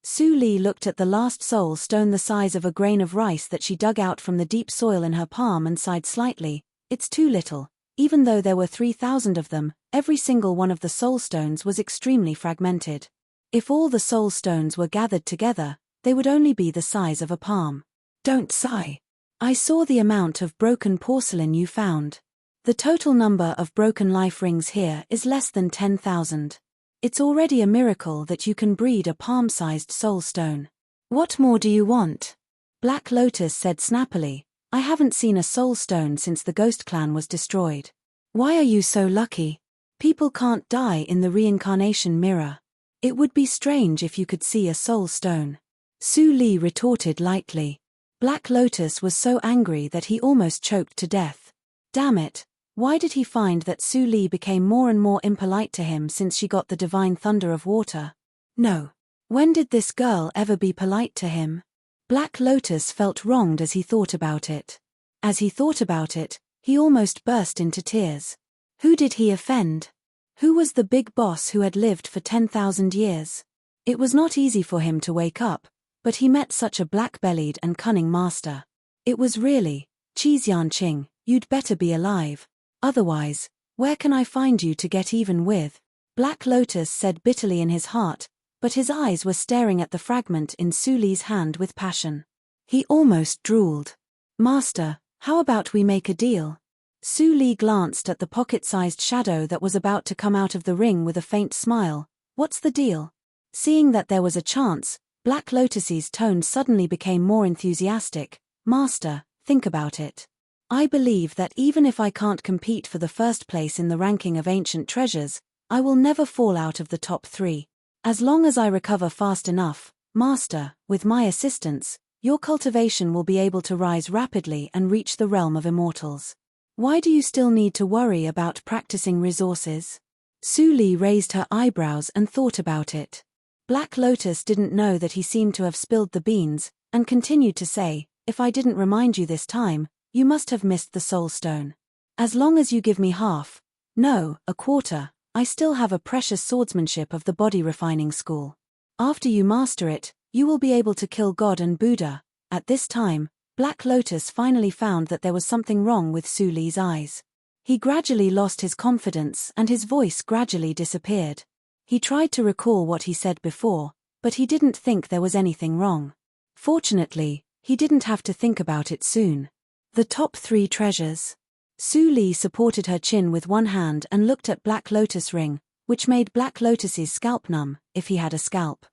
Su Li looked at the last soul stone the size of a grain of rice that she dug out from the deep soil in her palm and sighed slightly. It's too little. Even though there were 3,000 of them, every single one of the soul stones was extremely fragmented. If all the soul stones were gathered together, they would only be the size of a palm. Don't sigh. I saw the amount of broken porcelain you found. The total number of broken life rings here is less than 10,000. It's already a miracle that you can breed a palm-sized soul stone. What more do you want? Black Lotus said snappily. I haven't seen a soul stone since the Ghost Clan was destroyed. Why are you so lucky? People can't die in the reincarnation mirror. It would be strange if you could see a soul stone. Su Li retorted lightly. Black Lotus was so angry that he almost choked to death. Damn it. Why did he find that Su Li became more and more impolite to him since she got the divine thunder of water? No. When did this girl ever be polite to him? Black Lotus felt wronged as he thought about it. As he thought about it, he almost burst into tears. Who did he offend? Who was the big boss who had lived for 10,000 years? It was not easy for him to wake up, but he met such a black-bellied and cunning master. It was really, Qixian Qing, you'd better be alive. Otherwise, where can I find you to get even with? Black Lotus said bitterly in his heart, but his eyes were staring at the fragment in Su Li's hand with passion. He almost drooled. Master, how about we make a deal? Su Li glanced at the pocket-sized shadow that was about to come out of the ring with a faint smile. What's the deal? Seeing that there was a chance, Black Lotus's tone suddenly became more enthusiastic. Master, think about it. I believe that even if I can't compete for the first place in the ranking of ancient treasures, I will never fall out of the top 3. As long as I recover fast enough, Master, with my assistance, your cultivation will be able to rise rapidly and reach the realm of immortals. Why do you still need to worry about practicing resources? Su Li raised her eyebrows and thought about it. Black Lotus didn't know that he seemed to have spilled the beans, and continued to say, if I didn't remind you this time, you must have missed the soul stone. As long as you give me half, no, a quarter, I still have a precious swordsmanship of the body refining school. After you master it, you will be able to kill God and Buddha. At this time, Black Lotus finally found that there was something wrong with Su Li's eyes. He gradually lost his confidence and his voice gradually disappeared. He tried to recall what he said before, but he didn't think there was anything wrong. Fortunately, he didn't have to think about it soon. The top 3 treasures. Su Li supported her chin with one hand and looked at Black Lotus ring, which made Black Lotus's scalp numb, if he had a scalp.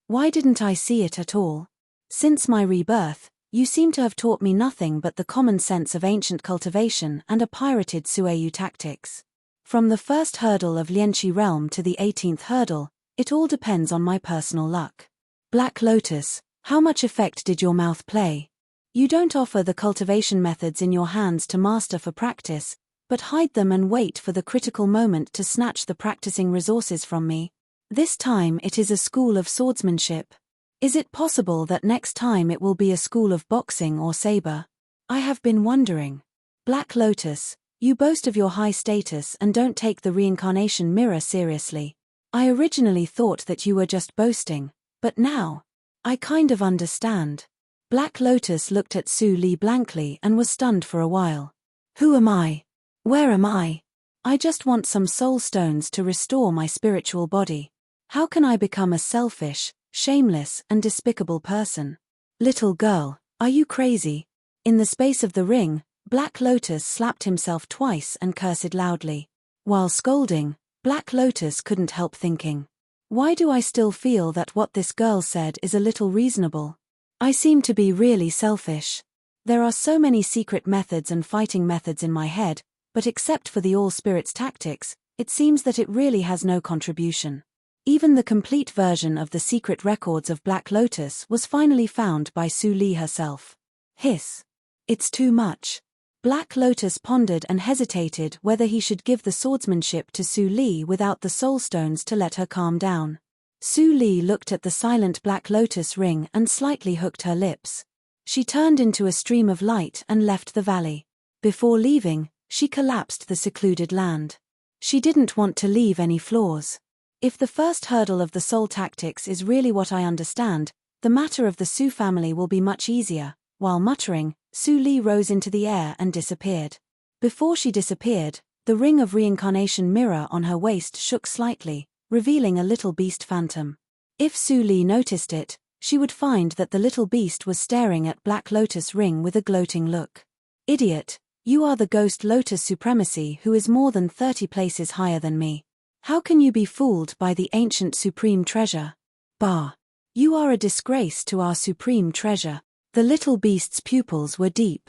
Why didn't I see it at all? Since my rebirth, you seem to have taught me nothing but the common sense of ancient cultivation and a pirated Sueyu tactics. From the first hurdle of Lianqi realm to the 18th hurdle, it all depends on my personal luck. Black Lotus, how much effect did your mouth play? You don't offer the cultivation methods in your hands to master for practice, but hide them and wait for the critical moment to snatch the practicing resources from me. This time it is a school of swordsmanship. Is it possible that next time it will be a school of boxing or saber? I have been wondering. Black Lotus, you boast of your high status and don't take the reincarnation mirror seriously. I originally thought that you were just boasting, but now, I kind of understand. Black Lotus looked at Su Li blankly and was stunned for a while. Who am I? Where am I? I just want some soul stones to restore my spiritual body. How can I become a selfish, shameless, and despicable person? Little girl, are you crazy? In the space of the ring, Black Lotus slapped himself twice and cursed loudly. While scolding, Black Lotus couldn't help thinking. Why do I still feel that what this girl said is a little reasonable? I seem to be really selfish. There are so many secret methods and fighting methods in my head, but except for the all-spirits tactics, it seems that it really has no contribution. Even the complete version of the secret records of Black Lotus was finally found by Su Li herself. Hiss. It's too much. Black Lotus pondered and hesitated whether he should give the swordsmanship to Su Li without the soul stones to let her calm down. Su Li looked at the silent Black Lotus ring and slightly hooked her lips. She turned into a stream of light and left the valley. Before leaving, she collapsed the secluded land. She didn't want to leave any flaws. If the first hurdle of the soul tactics is really what I understand, the matter of the Su family will be much easier. While muttering, Su Li rose into the air and disappeared. Before she disappeared, the ring of reincarnation mirror on her waist shook slightly, revealing a little beast phantom. If Su Li noticed it, she would find that the little beast was staring at Black Lotus Ring with a gloating look. Idiot, you are the ghost Lotus Supremacy who is more than 30 places higher than me. How can you be fooled by the ancient supreme treasure? Bah! You are a disgrace to our supreme treasure. The little beast's pupils were deep.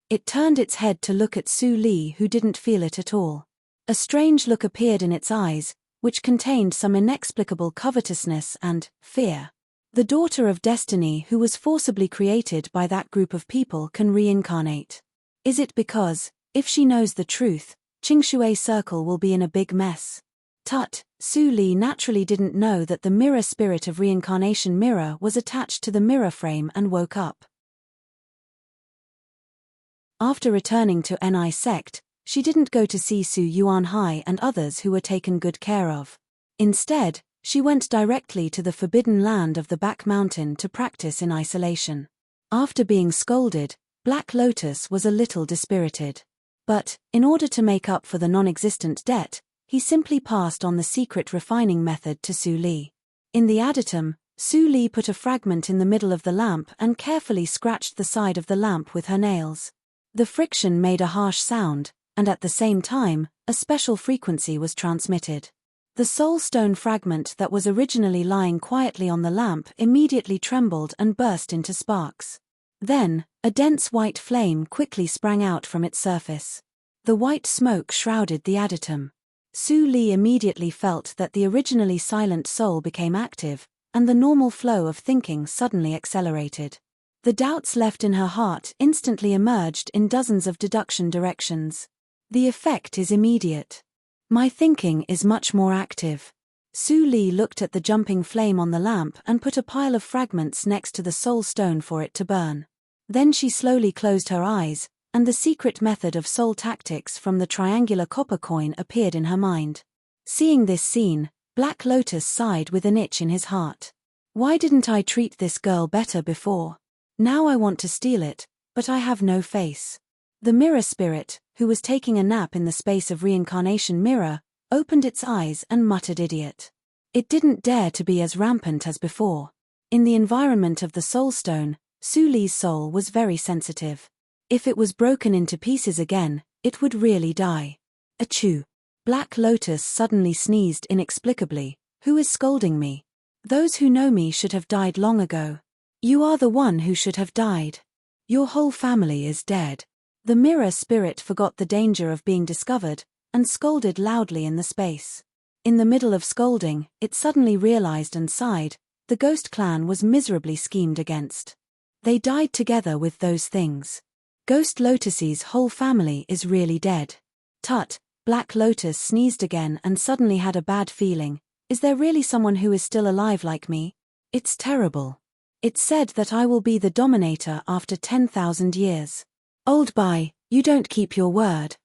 It turned its head to look at Su Li, who didn't feel it at all. A strange look appeared in its eyes, which contained some inexplicable covetousness and fear. The daughter of destiny who was forcibly created by that group of people can reincarnate. Is it because, if she knows the truth, Qingshui Circle will be in a big mess? Tut, Su Li naturally didn't know that the mirror spirit of reincarnation mirror was attached to the mirror frame and woke up. After returning to Ni sect, she didn't go to see Su Yuanhai and others who were taken good care of. Instead, she went directly to the forbidden land of the Back Mountain to practice in isolation. After being scolded, Black Lotus was a little dispirited. But, in order to make up for the non-existent debt, he simply passed on the secret refining method to Su Li. In the additum, Su Li put a fragment in the middle of the lamp and carefully scratched the side of the lamp with her nails. The friction made a harsh sound, and at the same time, a special frequency was transmitted. The soul stone fragment that was originally lying quietly on the lamp immediately trembled and burst into sparks. Then, a dense white flame quickly sprang out from its surface. The white smoke shrouded the additum. Su Li immediately felt that the originally silent soul became active, and the normal flow of thinking suddenly accelerated. The doubts left in her heart instantly emerged in dozens of deduction directions. The effect is immediate. My thinking is much more active. Su Li looked at the jumping flame on the lamp and put a pile of fragments next to the soul stone for it to burn. Then she slowly closed her eyes, and the secret method of soul tactics from the triangular copper coin appeared in her mind. Seeing this scene, Black Lotus sighed with an itch in his heart. Why didn't I treat this girl better before? Now I want to steal it, but I have no face. The mirror spirit, who was taking a nap in the space of reincarnation mirror, opened its eyes and muttered idiot. It didn't dare to be as rampant as before. In the environment of the soul stone, Su Li's soul was very sensitive. If it was broken into pieces again, it would really die. Achoo! Black Lotus suddenly sneezed inexplicably. Who is scolding me? Those who know me should have died long ago. You are the one who should have died. Your whole family is dead. The mirror spirit forgot the danger of being discovered, and scolded loudly in the space. In the middle of scolding, it suddenly realized and sighed, the ghost clan was miserably schemed against. They died together with those things. Ghost Lotus's whole family is really dead. Tut, Black Lotus sneezed again and suddenly had a bad feeling. Is there really someone who is still alive like me? It's terrible. It's said that I will be the dominator after 10,000 years. Old Bai, you don't keep your word.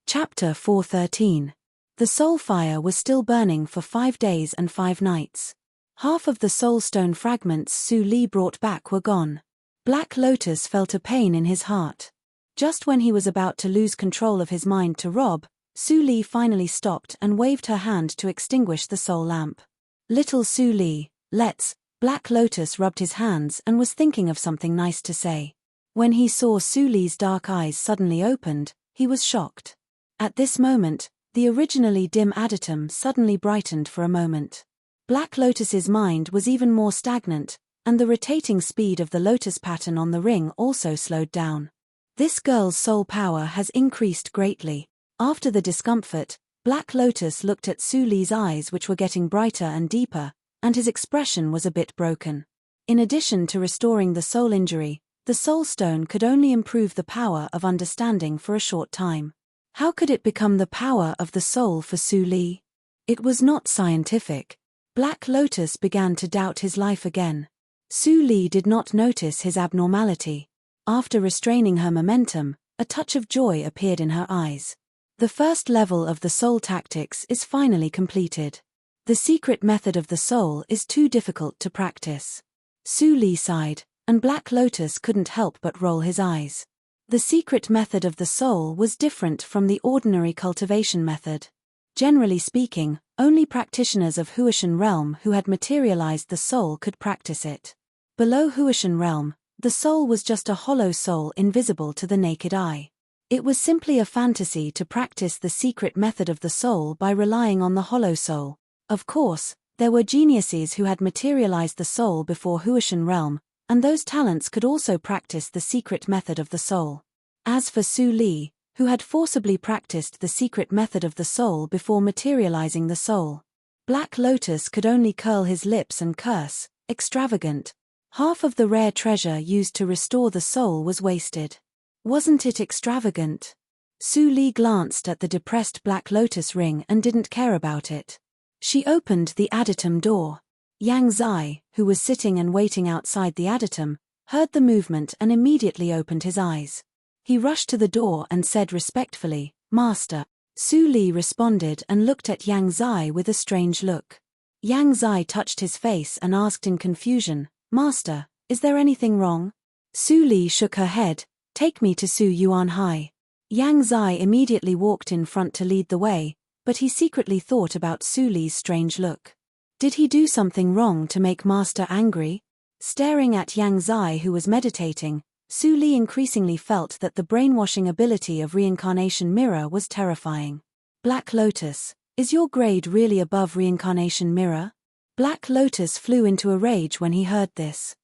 Chapter 413. The soul fire was still burning for 5 days and 5 nights. Half of the soul stone fragments Su Li brought back were gone. Black Lotus felt a pain in his heart. Just when he was about to lose control of his mind to rob, Su Li finally stopped and waved her hand to extinguish the soul lamp. Little Su Li, let's. Black Lotus rubbed his hands and was thinking of something nice to say. When he saw Su Li's dark eyes suddenly opened, he was shocked. At this moment, the originally dim additum suddenly brightened for a moment. Black Lotus's mind was even more stagnant, and the rotating speed of the lotus pattern on the ring also slowed down. This girl's soul power has increased greatly. After the discomfort, Black Lotus looked at Su Li's eyes, which were getting brighter and deeper, and his expression was a bit broken. In addition to restoring the soul injury, the soul stone could only improve the power of understanding for a short time. How could it become the power of the soul for Su Li? It was not scientific. Black Lotus began to doubt his life again. Su Li did not notice his abnormality. After restraining her momentum, a touch of joy appeared in her eyes. The first level of the soul tactics is finally completed. The secret method of the soul is too difficult to practice. Su Li sighed, and Black Lotus couldn't help but roll his eyes. The secret method of the soul was different from the ordinary cultivation method. Generally speaking, only practitioners of Huashan realm who had materialized the soul could practice it. Below Huashan realm, the soul was just a hollow soul invisible to the naked eye. It was simply a fantasy to practice the secret method of the soul by relying on the hollow soul. Of course, there were geniuses who had materialized the soul before Huashan realm, and those talents could also practice the secret method of the soul. As for Su Li, who had forcibly practiced the secret method of the soul before materializing the soul, Black Lotus could only curl his lips and curse, extravagant. Half of the rare treasure used to restore the soul was wasted. Wasn't it extravagant? Su Li glanced at the depressed Black Lotus ring and didn't care about it. She opened the adytum door. Yang Zai, who was sitting and waiting outside the adytum, heard the movement and immediately opened his eyes. He rushed to the door and said respectfully, "Master." Su Li responded and looked at Yang Zai with a strange look. Yang Zai touched his face and asked in confusion, "Master, is there anything wrong?" Su Li shook her head, "Take me to Su Yuan Hai." Yang Zai immediately walked in front to lead the way, but he secretly thought about Su Li's strange look. Did he do something wrong to make Master angry? Staring at Yang Zai, who was meditating, Su Li increasingly felt that the brainwashing ability of Reincarnation Mirror was terrifying. "Black Lotus, is your grade really above Reincarnation Mirror?" Black Lotus flew into a rage when he heard this.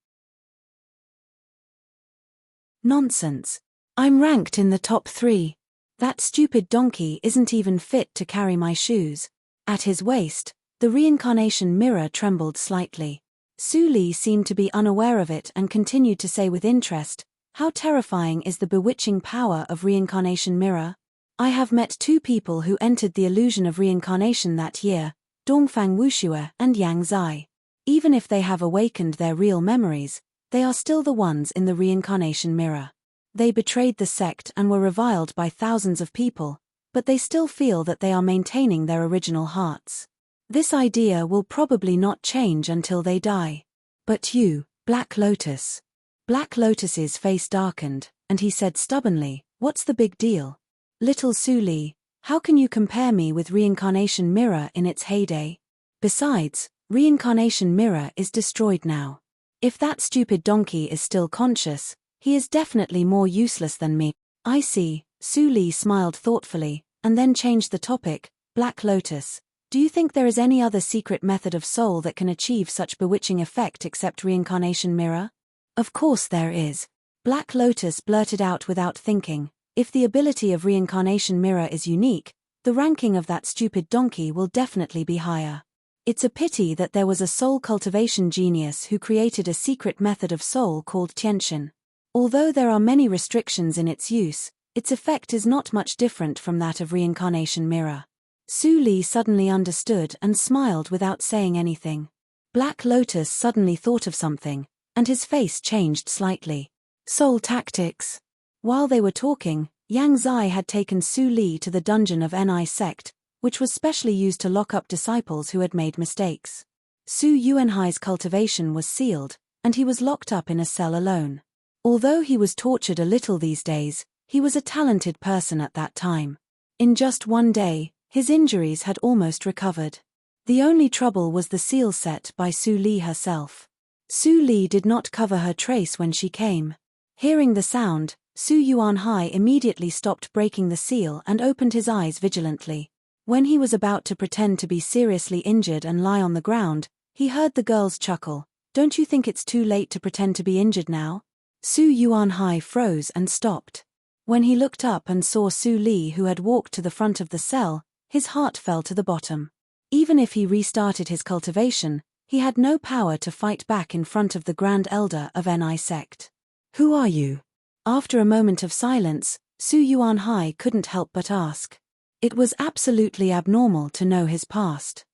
"Nonsense. I'm ranked in the top 3. That stupid donkey isn't even fit to carry my shoes." At his waist, the Reincarnation Mirror trembled slightly. Su Li seemed to be unaware of it and continued to say with interest, "How terrifying is the bewitching power of Reincarnation Mirror? I have met 2 people who entered the illusion of reincarnation that year, Dongfang Wuxue and Yang Zai. Even if they have awakened their real memories, they are still the ones in the Reincarnation Mirror. They betrayed the sect and were reviled by thousands of people, but they still feel that they are maintaining their original hearts. This idea will probably not change until they die. But you, Black Lotus." Black Lotus's face darkened, and he said stubbornly, "What's the big deal? Little Su Li, how can you compare me with Reincarnation Mirror in its heyday? Besides, Reincarnation Mirror is destroyed now. If that stupid donkey is still conscious, he is definitely more useless than me." "I see." Su Li smiled thoughtfully, and then changed the topic. "Black Lotus, do you think there is any other secret method of soul that can achieve such bewitching effect except Reincarnation Mirror?" "Of course there is." Black Lotus blurted out without thinking, "If the ability of Reincarnation Mirror is unique, the ranking of that stupid donkey will definitely be higher. It's a pity that there was a soul cultivation genius who created a secret method of soul called Tianxin. Although there are many restrictions in its use, its effect is not much different from that of Reincarnation Mirror." Su Li suddenly understood and smiled without saying anything. Black Lotus suddenly thought of something, and his face changed slightly. "Soul tactics." While they were talking, Yang Zai had taken Su Li to the dungeon of Ni sect, which was specially used to lock up disciples who had made mistakes. Su Yuanhai's cultivation was sealed, and he was locked up in a cell alone. Although he was tortured a little these days, he was a talented person at that time. In just one day, his injuries had almost recovered. The only trouble was the seal set by Su Li herself. Su Li did not cover her trace when she came. Hearing the sound, Su Yuanhai immediately stopped breaking the seal and opened his eyes vigilantly. When he was about to pretend to be seriously injured and lie on the ground, he heard the girls chuckle. "Don't you think it's too late to pretend to be injured now?" Su Yuanhai froze and stopped. When he looked up and saw Su Li, who had walked to the front of the cell, his heart fell to the bottom. Even if he restarted his cultivation, he had no power to fight back in front of the Grand Elder of Ni sect. "Who are you?" After a moment of silence, Su Yuanhai couldn't help but ask. It was absolutely abnormal to know his past.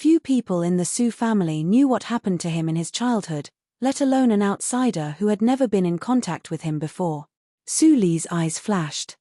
Few people in the Su family knew what happened to him in his childhood, let alone an outsider who had never been in contact with him before. Su Li's eyes flashed.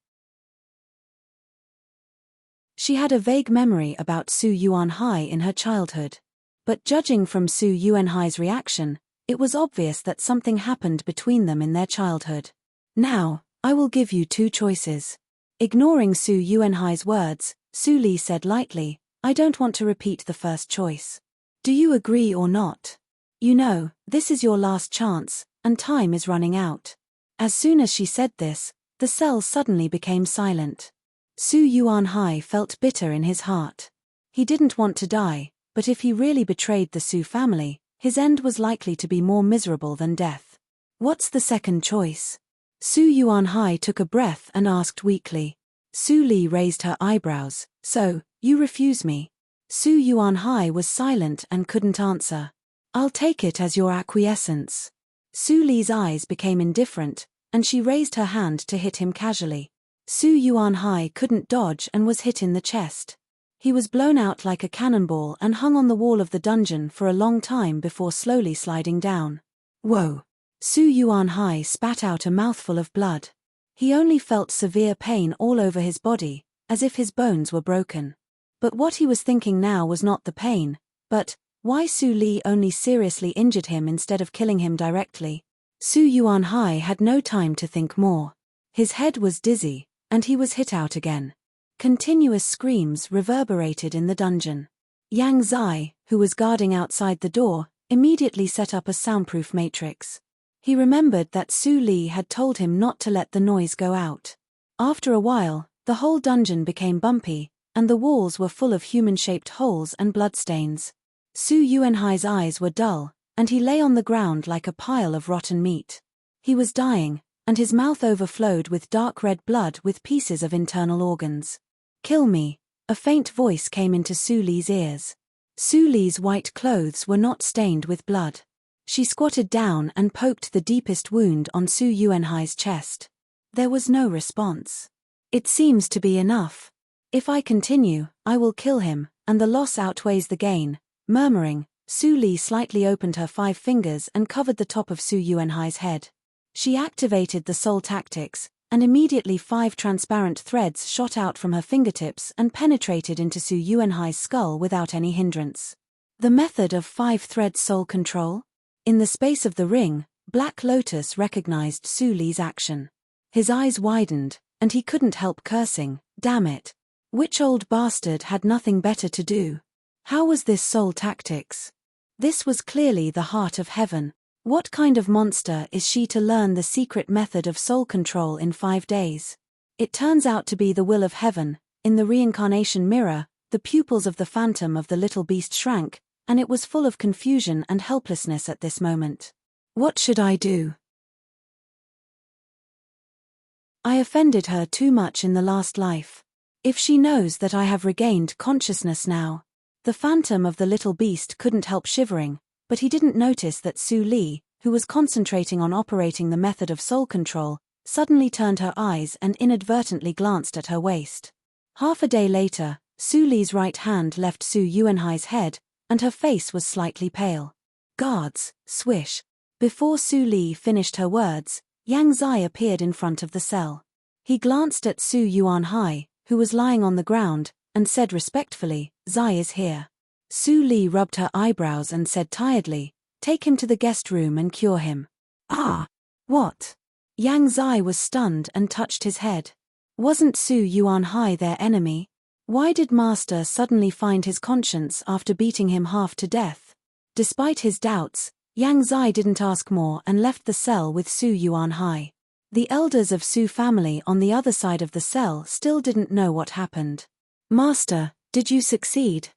She had a vague memory about Su Yuanhai in her childhood. But judging from Su Yuanhai's reaction, it was obvious that something happened between them in their childhood. Now, I will give you two choices. Ignoring Su Yuanhai's words, Su Li said lightly, I don't want to repeat the first choice. Do you agree or not? You know, this is your last chance, and time is running out. As soon as she said this, the cell suddenly became silent. Su Yuanhai felt bitter in his heart. He didn't want to die, but if he really betrayed the Su family, his end was likely to be more miserable than death. What's the second choice? Su Yuanhai took a breath and asked weakly. Su Li raised her eyebrows. So, you refuse me? Su Yuanhai was silent and couldn't answer. I'll take it as your acquiescence. Su Li's eyes became indifferent, and she raised her hand to hit him casually. Su Yuanhai couldn't dodge and was hit in the chest. He was blown out like a cannonball and hung on the wall of the dungeon for a long time before slowly sliding down. Whoa! Su Yuanhai spat out a mouthful of blood. He only felt severe pain all over his body, as if his bones were broken. But what he was thinking now was not the pain, but why Su Li only seriously injured him instead of killing him directly. Su Yuanhai had no time to think more. His head was dizzy, and he was hit out again. Continuous screams reverberated in the dungeon. Yang Zai, who was guarding outside the door, immediately set up a soundproof matrix. He remembered that Su Li had told him not to let the noise go out. After a while, the whole dungeon became bumpy, and the walls were full of human-shaped holes and bloodstains. Su Yuanhai's eyes were dull, and he lay on the ground like a pile of rotten meat. He was dying, and his mouth overflowed with dark red blood with pieces of internal organs. Kill me, a faint voice came into Su Li's ears. Su Li's white clothes were not stained with blood. She squatted down and poked the deepest wound on Su Yuanhai's chest. There was no response. It seems to be enough. If I continue, I will kill him, and the loss outweighs the gain. Murmuring, Su Li slightly opened her 5 fingers and covered the top of Su Yuanhai's head. She activated the soul tactics, and immediately 5 transparent threads shot out from her fingertips and penetrated into Su Yuanhai's skull without any hindrance. The method of 5-thread soul control? In the space of the ring, Black Lotus recognized Su Li's action. His eyes widened, and he couldn't help cursing, damn it. Which old bastard had nothing better to do? How was this soul tactics? This was clearly the heart of heaven. What kind of monster is she to learn the secret method of soul control in 5 days? It turns out to be the will of heaven. In the reincarnation mirror, the pupils of the phantom of the little beast shrank, and it was full of confusion and helplessness at this moment. What should I do? I offended her too much in the last life. If she knows that I have regained consciousness now. The phantom of the little beast couldn't help shivering, but he didn't notice that Su Li, who was concentrating on operating the method of soul control, suddenly turned her eyes and inadvertently glanced at her waist. Half a day later, Su Li's right hand left Su Yuanhai's head, and her face was slightly pale. Guards, swish. Before Su Li finished her words, Yang Zai appeared in front of the cell. He glanced at Su Yuanhai, who was lying on the ground, and said respectfully, Zai is here. Su Li rubbed her eyebrows and said tiredly, take him to the guest room and cure him. Ah! What? Yang Zai was stunned and touched his head. Wasn't Su Yuanhai their enemy? Why did Master suddenly find his conscience after beating him half to death? Despite his doubts, Yang Zai didn't ask more and left the cell with Su Yuanhai. The elders of Su family on the other side of the cell still didn't know what happened. Master, did you succeed?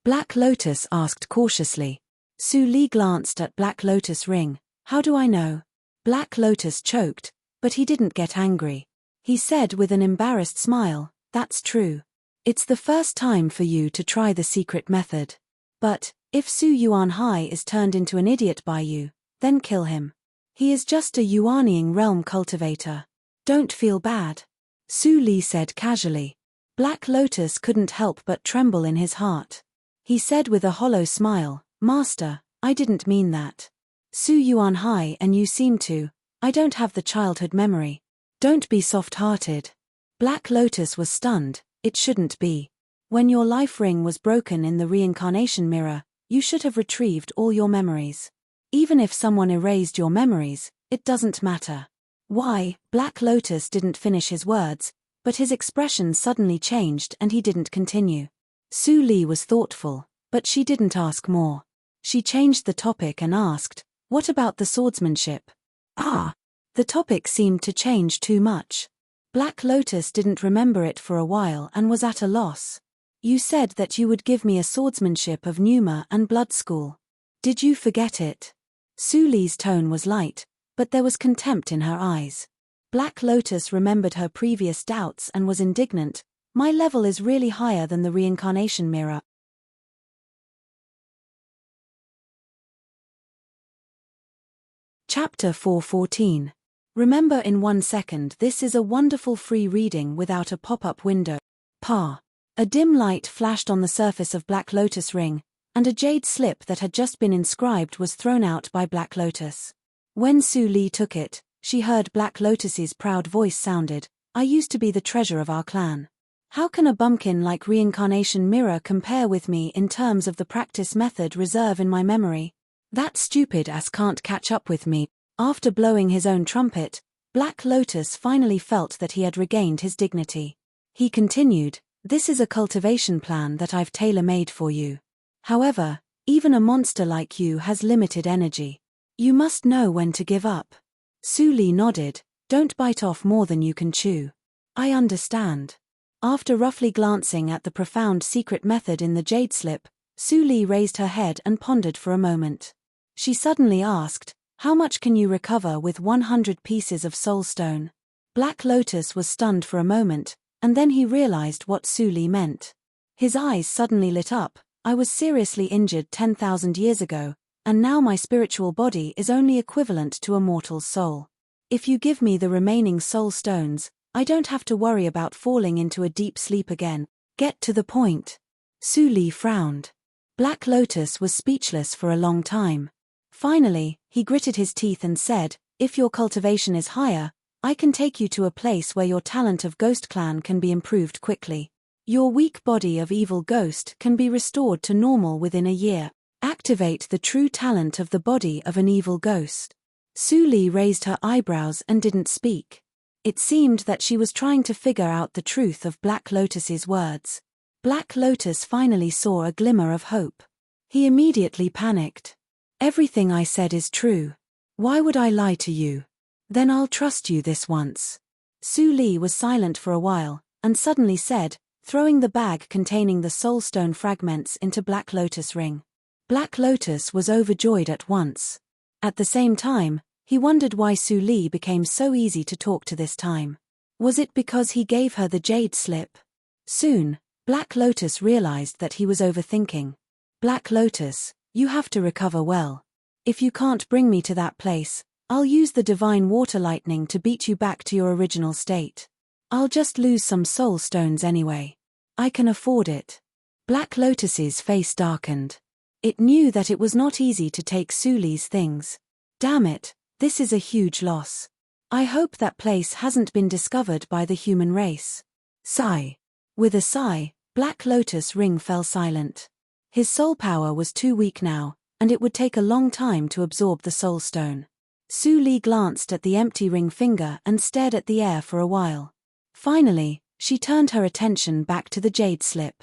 Black Lotus asked cautiously. Su Li glanced at Black Lotus' ring. How do I know? Black Lotus choked, but he didn't get angry. He said with an embarrassed smile, that's true. It's the first time for you to try the secret method. But, if Su Yuanhai is turned into an idiot by you, then kill him. He is just a Yuanying realm cultivator. Don't feel bad. Su Li said casually. Black Lotus couldn't help but tremble in his heart. He said with a hollow smile, Master, I didn't mean that. Su Yuan Hai and you seem to. I don't have the childhood memory. Don't be soft-hearted. Black Lotus was stunned. It shouldn't be. When your life ring was broken in the reincarnation mirror, you should have retrieved all your memories. Even if someone erased your memories, it doesn't matter. Why? Black Lotus didn't finish his words, but his expression suddenly changed and he didn't continue. Su Li was thoughtful, but she didn't ask more. She changed the topic and asked, what about the swordsmanship? The topic seemed to change too much. Black Lotus didn't remember it for a while and was at a loss. You said that you would give me a swordsmanship of Pneuma and blood school. Did you forget it? Su Li's tone was light, but there was contempt in her eyes. Black Lotus remembered her previous doubts and was indignant. My level is really higher than the reincarnation mirror. Chapter 4:14. Remember in 1 second. This is a wonderful free reading without a pop-up window. A dim light flashed on the surface of Black Lotus ring, and a jade slip that had just been inscribed was thrown out by Black Lotus. When Su Li took it, she heard Black Lotus's proud voice sounded, I used to be the treasure of our clan. How can a bumpkin like reincarnation mirror compare with me in terms of the practice method reserve in my memory? That stupid ass can't catch up with me. After blowing his own trumpet, Black Lotus finally felt that he had regained his dignity. He continued, this is a cultivation plan that I've tailor-made for you. However, even a monster like you has limited energy. You must know when to give up. Su Li nodded, don't bite off more than you can chew. I understand. After roughly glancing at the profound secret method in the jade slip, Su Li raised her head and pondered for a moment. She suddenly asked, how much can you recover with 100 pieces of soul stone? Black Lotus was stunned for a moment, and then he realized what Su Li meant. His eyes suddenly lit up. I was seriously injured 10,000 years ago, and now my spiritual body is only equivalent to a mortal's soul. If you give me the remaining soul stones, I don't have to worry about falling into a deep sleep again. Get to the point. Su Li frowned. Black Lotus was speechless for a long time. Finally, he gritted his teeth and said, if your cultivation is higher, I can take you to a place where your talent of Ghost Clan can be improved quickly. Your weak body of evil ghost can be restored to normal within a year. Activate the true talent of the body of an evil ghost. Su Li raised her eyebrows and didn't speak. It seemed that she was trying to figure out the truth of Black Lotus's words. Black Lotus finally saw a glimmer of hope. He immediately panicked. Everything I said is true. Why would I lie to you? Then I'll trust you this once. Su Li was silent for a while, and suddenly said, throwing the bag containing the soulstone fragments into Black Lotus ring. Black Lotus was overjoyed at once. At the same time, he wondered why Su Li became so easy to talk to this time. Was it because he gave her the jade slip? Soon, Black Lotus realized that he was overthinking. Black Lotus, you have to recover well. If you can't bring me to that place, I'll use the divine water lightning to beat you back to your original state. I'll just lose some soul stones anyway. I can afford it. Black Lotus's face darkened. It knew that it was not easy to take Su Li's things. Damn it, this is a huge loss. I hope that place hasn't been discovered by the human race. Sigh. With a sigh, Black Lotus ring fell silent. His soul power was too weak now, and it would take a long time to absorb the soul stone. Su Li glanced at the empty ring finger and stared at the air for a while. Finally, she turned her attention back to the jade slip.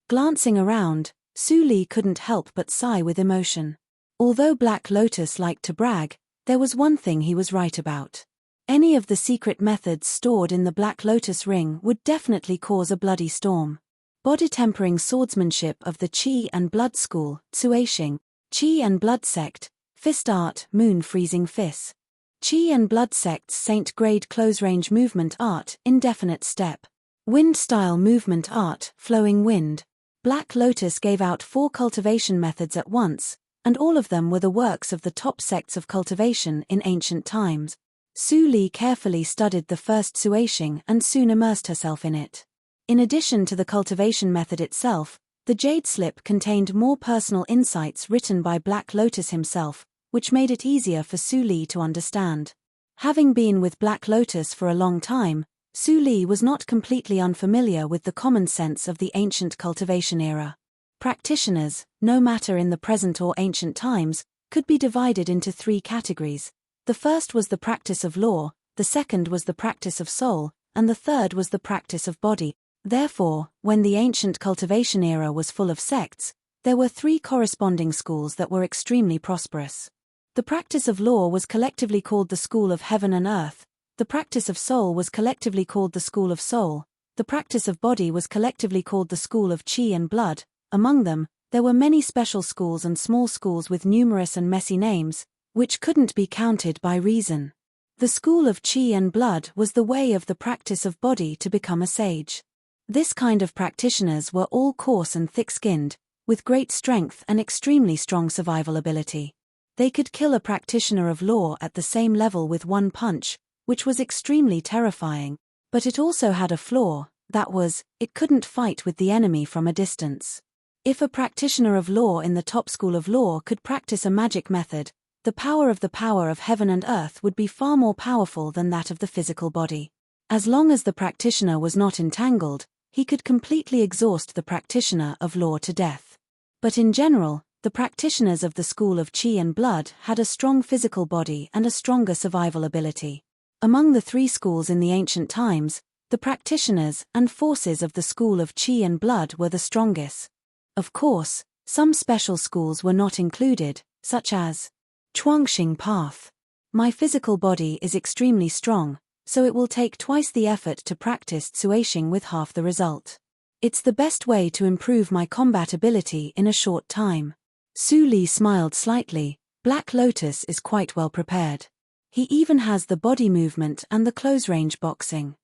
Glancing around, Su Li couldn't help but sigh with emotion. Although Black Lotus liked to brag, there was one thing he was right about. Any of the secret methods stored in the Black Lotus ring would definitely cause a bloody storm. Body-tempering swordsmanship of the Qi and Blood School, Tsuashing, Qi and Blood Sect, Fist Art, Moon Freezing Fist. Qi and Blood Sect's Saint-Grade Close-Range Movement Art, Indefinite Step. Wind-Style Movement Art, Flowing Wind. Black Lotus gave out 4 cultivation methods at once, and all of them were the works of the top sects of cultivation in ancient times. Su Li carefully studied the first Tsuashing and soon immersed herself in it. In addition to the cultivation method itself, the jade slip contained more personal insights written by Black Lotus himself, which made it easier for Su Li to understand. Having been with Black Lotus for a long time, Su Li was not completely unfamiliar with the common sense of the ancient cultivation era. Practitioners, no matter in the present or ancient times, could be divided into three categories. The first was the practice of law, the second was the practice of soul, and the third was the practice of body. Therefore, when the ancient cultivation era was full of sects, there were three corresponding schools that were extremely prosperous. The practice of law was collectively called the School of Heaven and Earth, the practice of soul was collectively called the School of Soul, the practice of body was collectively called the School of Qi and Blood. Among them, there were many special schools and small schools with numerous and messy names, which couldn't be counted by reason. The School of Qi and Blood was the way of the practice of body to become a sage. This kind of practitioners were all coarse and thick-skinned, with great strength and extremely strong survival ability. They could kill a practitioner of law at the same level with one punch, which was extremely terrifying, but it also had a flaw, that was, it couldn't fight with the enemy from a distance. If a practitioner of law in the top school of law could practice a magic method, the power of heaven and earth would be far more powerful than that of the physical body. As long as the practitioner was not entangled, he could completely exhaust the practitioner of law to death. But in general, the practitioners of the School of Qi and Blood had a strong physical body and a stronger survival ability. Among the three schools in the ancient times, the practitioners and forces of the School of Qi and Blood were the strongest. Of course, some special schools were not included, such as Chuangxing Path. My physical body is extremely strong, so it will take twice the effort to practice Tsuishing with half the result. It's the best way to improve my combat ability in a short time. Su Li smiled slightly. Black Lotus is quite well prepared. He even has the body movement and the close-range boxing.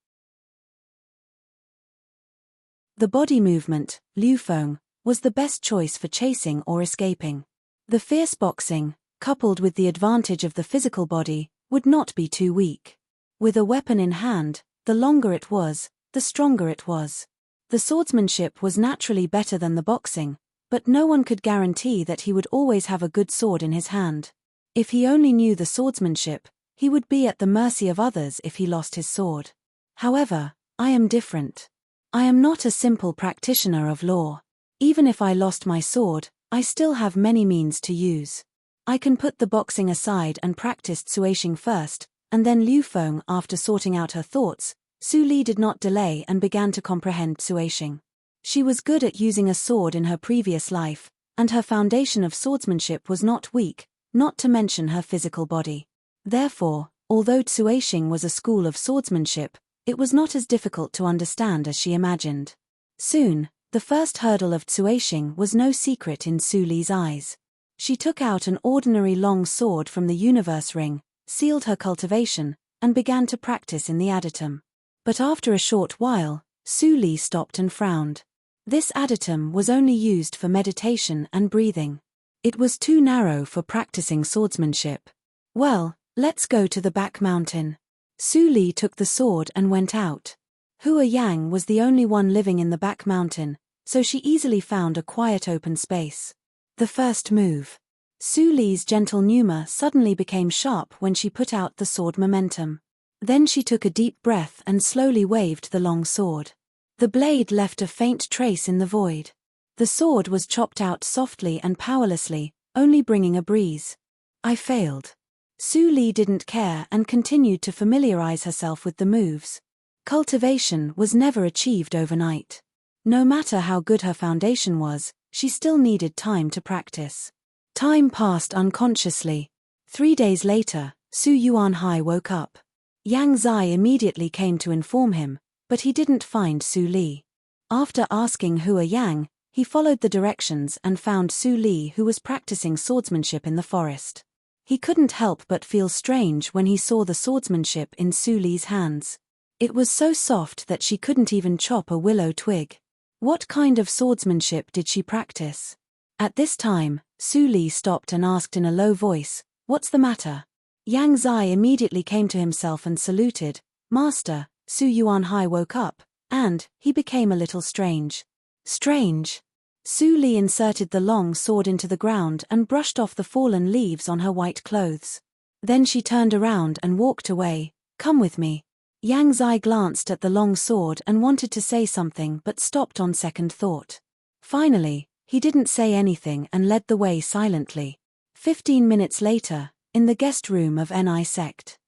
The body movement, Liu Feng, was the best choice for chasing or escaping. The fierce boxing, coupled with the advantage of the physical body, would not be too weak. With a weapon in hand, the longer it was, the stronger it was. The swordsmanship was naturally better than the boxing, but no one could guarantee that he would always have a good sword in his hand. If he only knew the swordsmanship, he would be at the mercy of others if he lost his sword. However, I am different. I am not a simple practitioner of law. Even if I lost my sword, I still have many means to use. I can put the boxing aside and practice Tsuishing first, and then Liu Feng. After sorting out her thoughts, Su Li did not delay and began to comprehend Tsuishing. She was good at using a sword in her previous life, and her foundation of swordsmanship was not weak, not to mention her physical body. Therefore, although Tsuishing was a school of swordsmanship, it was not as difficult to understand as she imagined. Soon, the first hurdle of Tsuishing was no secret in Su Li's eyes. She took out an ordinary long sword from the universe ring, sealed her cultivation, and began to practice in the adatum. But after a short while, Su Li stopped and frowned. This adatum was only used for meditation and breathing. It was too narrow for practicing swordsmanship. Well, let's go to the back mountain. Su Li took the sword and went out. Hua Yang was the only one living in the back mountain, so she easily found a quiet open space. The first move. Su Li's gentle pneuma suddenly became sharp when she put out the sword momentum. Then she took a deep breath and slowly waved the long sword. The blade left a faint trace in the void. The sword was chopped out softly and powerlessly, only bringing a breeze. I failed. Su Li didn't care and continued to familiarize herself with the moves. Cultivation was never achieved overnight. No matter how good her foundation was, she still needed time to practice. Time passed unconsciously. 3 days later, Su Yuanhai woke up. Yang Zai immediately came to inform him, but he didn't find Su Li. After asking Hua Yang, he followed the directions and found Su Li, who was practicing swordsmanship in the forest. He couldn't help but feel strange when he saw the swordsmanship in Su Li's hands. It was so soft that she couldn't even chop a willow twig. What kind of swordsmanship did she practice? At this time, Su Li stopped and asked in a low voice, "What's the matter?" Yang Zai immediately came to himself and saluted. "Master." Su Yuanhai woke up, And he became a little strange. Strange. Su Li inserted the long sword into the ground and brushed off the fallen leaves on her white clothes. Then she turned around and walked away. Come with me. Yang Zai glanced at the long sword and wanted to say something but stopped on second thought. Finally, he didn't say anything and led the way silently. 15 minutes later, in the guest room of Ni sect.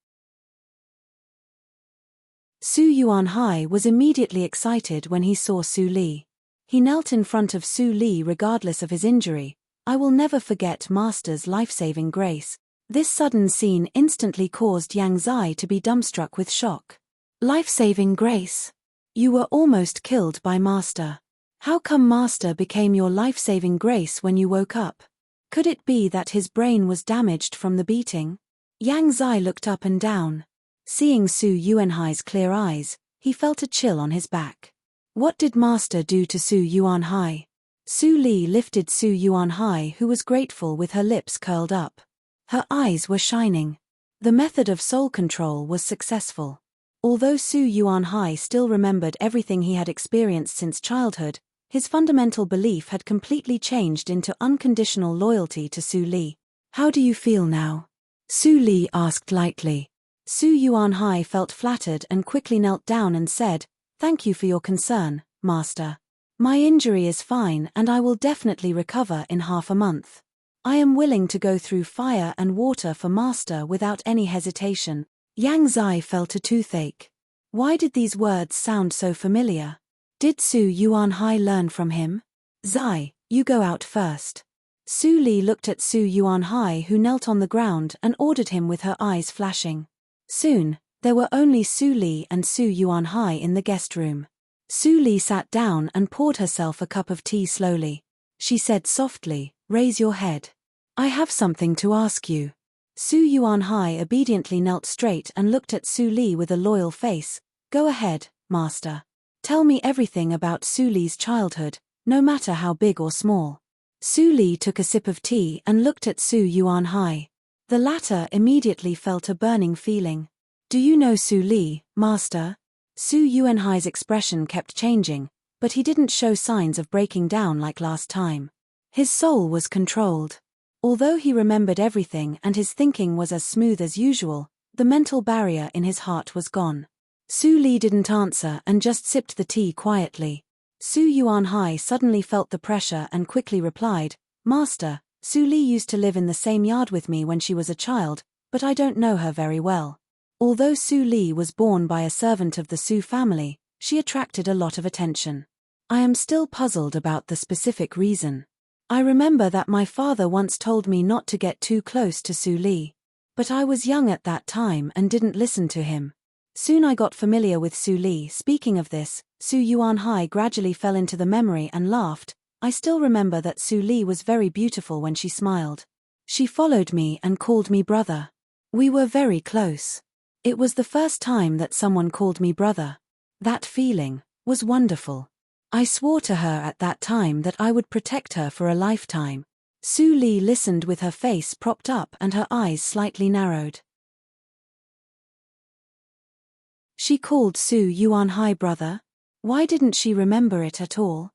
Su Yuanhai was immediately excited when he saw Su Li. He knelt in front of Su Li regardless of his injury. I will never forget Master's life-saving grace. This sudden scene instantly caused Yang Zai to be dumbstruck with shock. Life-saving grace? You were almost killed by Master. How come Master became your life-saving grace when you woke up? Could it be that his brain was damaged from the beating? Yang Zai looked up and down. Seeing Su Yuanhai's clear eyes, he felt a chill on his back. What did Master do to Su Yuanhai? Su Li lifted Su Yuanhai, who was grateful with her lips curled up. Her eyes were shining. The method of soul control was successful. Although Su Yuanhai still remembered everything he had experienced since childhood, his fundamental belief had completely changed into unconditional loyalty to Su Li. How do you feel now? Su Li asked lightly. Su Yuanhai felt flattered and quickly knelt down and said, "Thank you for your concern, Master. My injury is fine and I will definitely recover in half a month. I am willing to go through fire and water for Master without any hesitation." Yang Zai felt a toothache. Why did these words sound so familiar? Did Su Yuanhai learn from him? Zai, you go out first. Su Li looked at Su Yuanhai, who knelt on the ground, and ordered him with her eyes flashing. Soon, there were only Su Li and Su Yuanhai in the guest room. Su Li sat down and poured herself a cup of tea slowly. She said softly, "Raise your head. I have something to ask you." Su Yuanhai obediently knelt straight and looked at Su Li with a loyal face. "Go ahead, Master. Tell me everything about Su Li's childhood, no matter how big or small." Su Li took a sip of tea and looked at Su Yuanhai. The latter immediately felt a burning feeling. "Do you know Su Li, Master?" Su Yuanhai's expression kept changing, but he didn't show signs of breaking down like last time. His soul was controlled. Although he remembered everything and his thinking was as smooth as usual, the mental barrier in his heart was gone. Su Li didn't answer and just sipped the tea quietly. Su Yuanhai suddenly felt the pressure and quickly replied, "Master, Su Li used to live in the same yard with me when she was a child, but I don't know her very well. Although Su Li was born by a servant of the Su family, she attracted a lot of attention. I am still puzzled about the specific reason. I remember that my father once told me not to get too close to Su Li. But I was young at that time and didn't listen to him. Soon I got familiar with Su Li." Speaking of this, Su Yuanhai gradually fell into the memory and laughed. "I still remember that Su Li was very beautiful when she smiled. She followed me and called me brother. We were very close. It was the first time that someone called me brother. That feeling was wonderful. I swore to her at that time that I would protect her for a lifetime." Su Li listened with her face propped up and her eyes slightly narrowed. She called Su Yuanhai brother? Why didn't she remember it at all?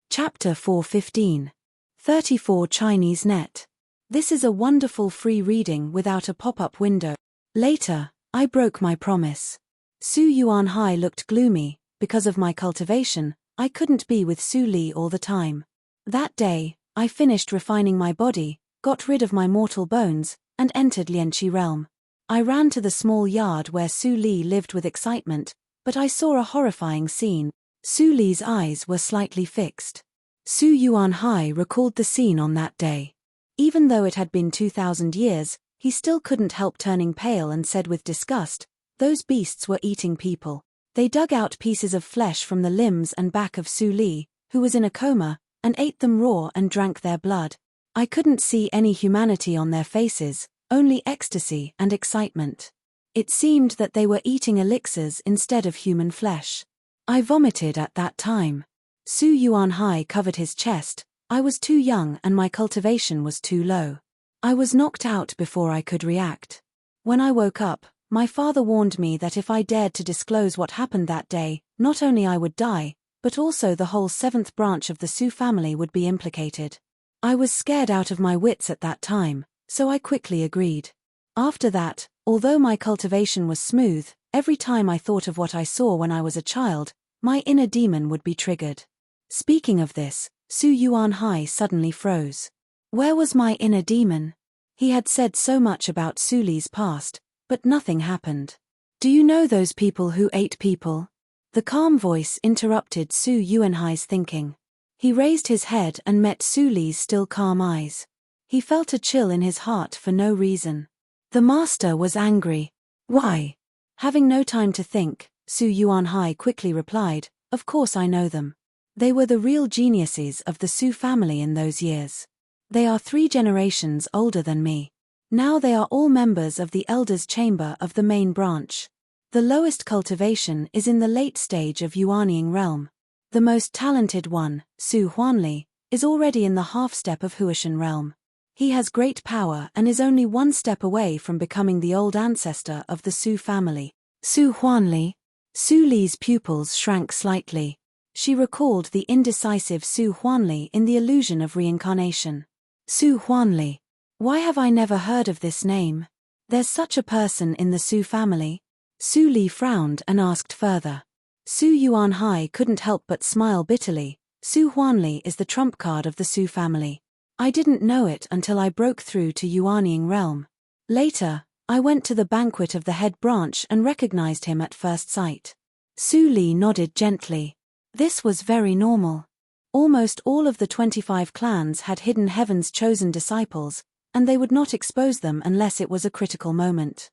Chapter 4:15. 34 Chinese Net. This is a wonderful free reading without a pop-up window. Later, I broke my promise. Su Yuanhai looked gloomy. Because of my cultivation, I couldn't be with Su Li all the time. That day, I finished refining my body, got rid of my mortal bones, and entered Lianqi realm. I ran to the small yard where Su Li lived with excitement, but I saw a horrifying scene. Su Li's eyes were slightly fixed. Su Yuanhai recalled the scene on that day. Even though it had been 2,000 years, he still couldn't help turning pale and said with disgust, "Those beasts were eating people." They dug out pieces of flesh from the limbs and back of Su Li, who was in a coma, and ate them raw and drank their blood. I couldn't see any humanity on their faces, only ecstasy and excitement. It seemed that they were eating elixirs instead of human flesh. I vomited at that time. Su Yuanhai covered his chest. I was too young and my cultivation was too low. I was knocked out before I could react. When I woke up, my father warned me that if I dared to disclose what happened that day, not only I would die, but also the whole seventh branch of the Sioux family would be implicated. I was scared out of my wits at that time, so I quickly agreed. After that, although my cultivation was smooth, every time I thought of what I saw when I was a child, my inner demon would be triggered. Speaking of this, Su Yuan Hai suddenly froze. Where was my inner demon? He had said so much about Su Li's past, but nothing happened. Do you know those people who ate people? The calm voice interrupted Su Yuanhai's thinking. He raised his head and met Su Li's still calm eyes. He felt a chill in his heart for no reason. The master was angry. Why? Having no time to think, Su Yuanhai quickly replied, "Of course I know them. They were the real geniuses of the Su family in those years. They are 3 generations older than me. Now they are all members of the Elders' Chamber of the main branch. The lowest cultivation is in the late stage of Yuanying realm. The most talented one, Su Huanli, is already in the half-step of Huashan realm. He has great power and is only 1 step away from becoming the old ancestor of the Su family." Su Huanli? Su Li's pupils shrank slightly. She recalled the indecisive Su Huanli in the illusion of reincarnation. Su Huanli. Why have I never heard of this name? There's such a person in the Su family? Su Li frowned and asked further. Su Yuanhai couldn't help but smile bitterly. Su Huanli is the trump card of the Su family. I didn't know it until I broke through to Yuanying realm. Later, I went to the banquet of the head branch and recognized him at first sight. Su Li nodded gently. This was very normal. Almost all of the 25 clans had hidden heaven's chosen disciples, and they would not expose them unless it was a critical moment.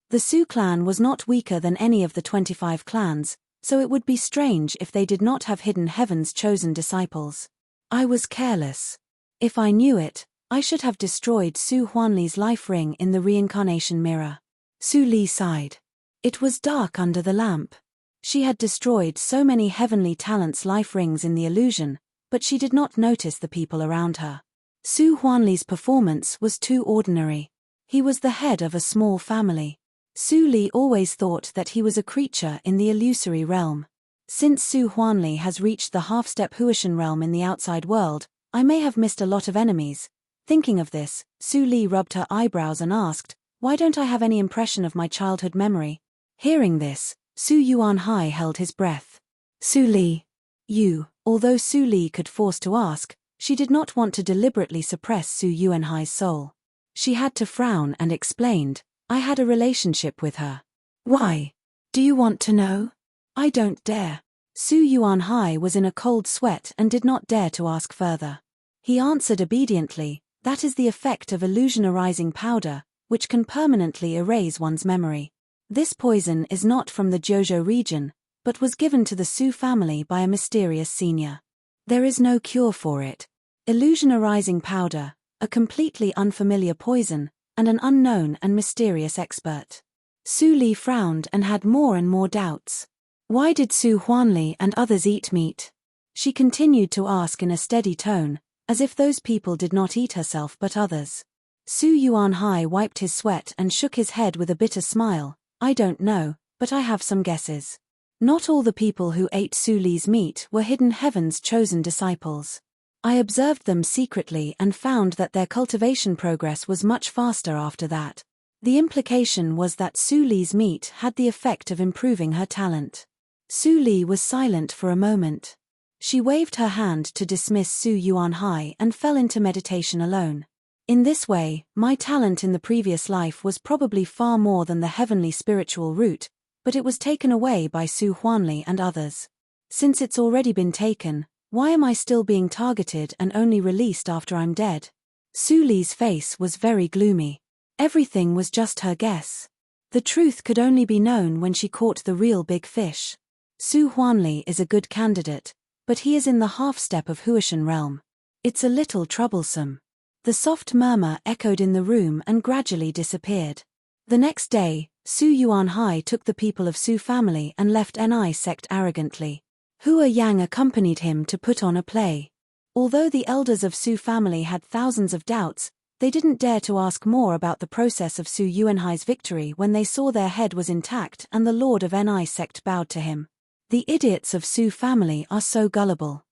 The Su clan was not weaker than any of the 25 clans, so it would be strange if they did not have hidden heaven's chosen disciples. I was careless. If I knew it, I should have destroyed Su Huanli's life ring in the reincarnation mirror. Su Li sighed. It was dark under the lamp. She had destroyed so many heavenly talents' life rings in the illusion, but she did not notice the people around her. Su Huanli's performance was too ordinary. He was the head of a small family. Su Li always thought that he was a creature in the illusory realm. Since Su Huanli has reached the half-step Huashan realm in the outside world, I may have missed a lot of enemies. Thinking of this, Su Li rubbed her eyebrows and asked, "Why don't I have any impression of my childhood memory?" Hearing this, Su Yuanhai held his breath. Su Li. Although Su Li could force to ask, she did not want to deliberately suppress Su Yuanhai's soul. She had to frown and explained, "I had a relationship with her." "Why? Do you want to know?" "I don't dare." Su Yuanhai was in a cold sweat and did not dare to ask further. He answered obediently, "That is the effect of illusion-arising powder, which can permanently erase one's memory. This poison is not from the Jiuzhou region, but was given to the Su family by a mysterious senior. There is no cure for it. Illusion-arising powder, a completely unfamiliar poison, and an unknown and mysterious expert." Su Li frowned and had more and more doubts. Why did Su Huanli and others eat meat? She continued to ask in a steady tone, as if those people did not eat herself but others. Su Yuanhai wiped his sweat and shook his head with a bitter smile. "I don't know, but I have some guesses. Not all the people who ate Su Li's meat were hidden heaven's chosen disciples. I observed them secretly and found that their cultivation progress was much faster after that. The implication was that Su Li's meat had the effect of improving her talent." Su Li was silent for a moment. She waved her hand to dismiss Su Yuanhai and fell into meditation alone. In this way, my talent in the previous life was probably far more than the heavenly spiritual root, but it was taken away by Su Huanli and others. Since it's already been taken, why am I still being targeted and only released after I'm dead? Su Li's face was very gloomy. Everything was just her guess. The truth could only be known when she caught the real big fish. Su Huanli is a good candidate, but he is in the half-step of Huashan realm. It's a little troublesome. The soft murmur echoed in the room and gradually disappeared. The next day, Su Yuanhai took the people of Su family and left Ni sect arrogantly. Hua Yang accompanied him to put on a play. Although the elders of Su family had thousands of doubts, they didn't dare to ask more about the process of Su Yuanhai's victory when they saw their head was intact and the Lord of Ni sect bowed to him. The idiots of Su family are so gullible.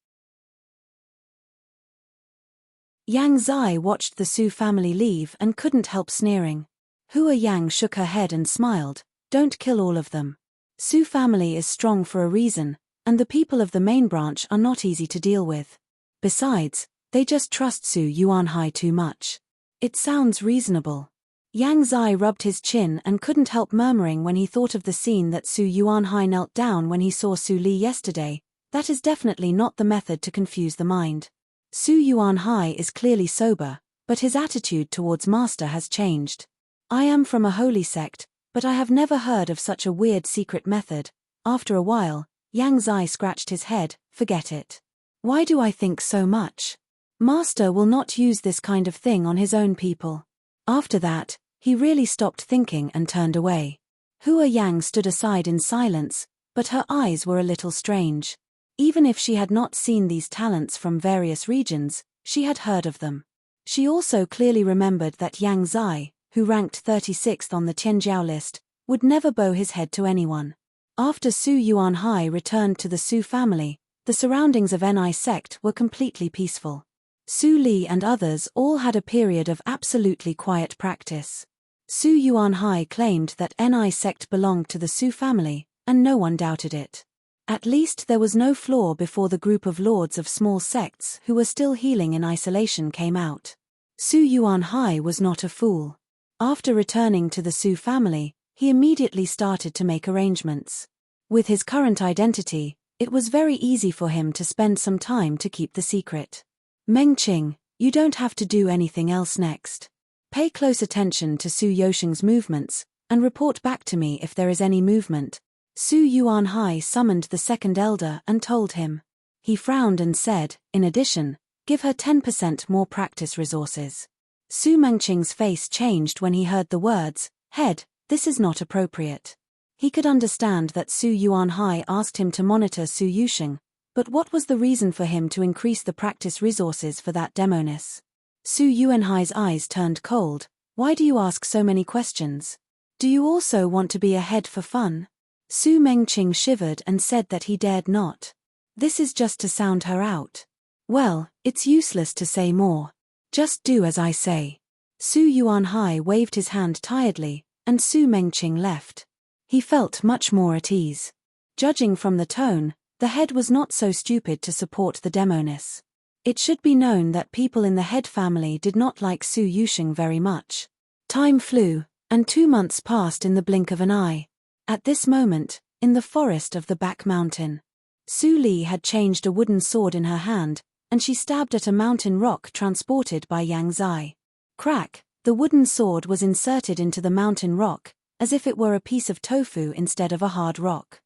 Yang Zai watched the Su family leave and couldn't help sneering. Hua Yang shook her head and smiled. Don't kill all of them. Su family is strong for a reason, and the people of the main branch are not easy to deal with. Besides, they just trust Su Yuanhai too much. It sounds reasonable. Yang Zai rubbed his chin and couldn't help murmuring when he thought of the scene that Su Yuanhai knelt down when he saw Su Li yesterday. That is definitely not the method to confuse the mind. Su Yuanhai is clearly sober, but his attitude towards master has changed. I am from a holy sect, but I have never heard of such a weird secret method. After a while, Yang Zai scratched his head. Forget it. Why do I think so much? Master will not use this kind of thing on his own people. After that, he really stopped thinking and turned away. Hua Yang stood aside in silence, but her eyes were a little strange. Even if she had not seen these talents from various regions, she had heard of them. She also clearly remembered that Yang Zai, who ranked 36th on the Tianjiao list, would never bow his head to anyone. After Su Yuanhai returned to the Su family, the surroundings of Ni sect were completely peaceful. Su Li and others all had a period of absolutely quiet practice. Su Yuanhai claimed that Ni sect belonged to the Su family, and no one doubted it. At least there was no flaw before the group of lords of small sects who were still healing in isolation came out. Su Yuanhai was not a fool. After returning to the Su family, he immediately started to make arrangements. With his current identity, it was very easy for him to spend some time to keep the secret. Mengqing, you don't have to do anything else next. Pay close attention to Su Yosheng's movements, and report back to me if there is any movement. Su Yuanhai summoned the second elder and told him. He frowned and said, in addition, give her 10% more practice resources. Su Mengqing's face changed when he heard the words, head, this is not appropriate. He could understand that Su Yuanhai asked him to monitor Su Yusheng, but what was the reason for him to increase the practice resources for that demoness? Su Yuanhai's eyes turned cold. Why do you ask so many questions? Do you also want to be a head for fun? Su Mengqing shivered and said that he dared not. This is just to sound her out. Well, it's useless to say more. Just do as I say. Su Yuanhai waved his hand tiredly, and Su Mengqing left. He felt much more at ease. Judging from the tone, the head was not so stupid to support the demoness. It should be known that people in the head family did not like Su Yusheng very much. Time flew, and 2 months passed in the blink of an eye. At this moment, in the forest of the back mountain, Su Li had changed a wooden sword in her hand, and she stabbed at a mountain rock transported by Yang Zai. Crack, the wooden sword was inserted into the mountain rock, as if it were a piece of tofu instead of a hard rock.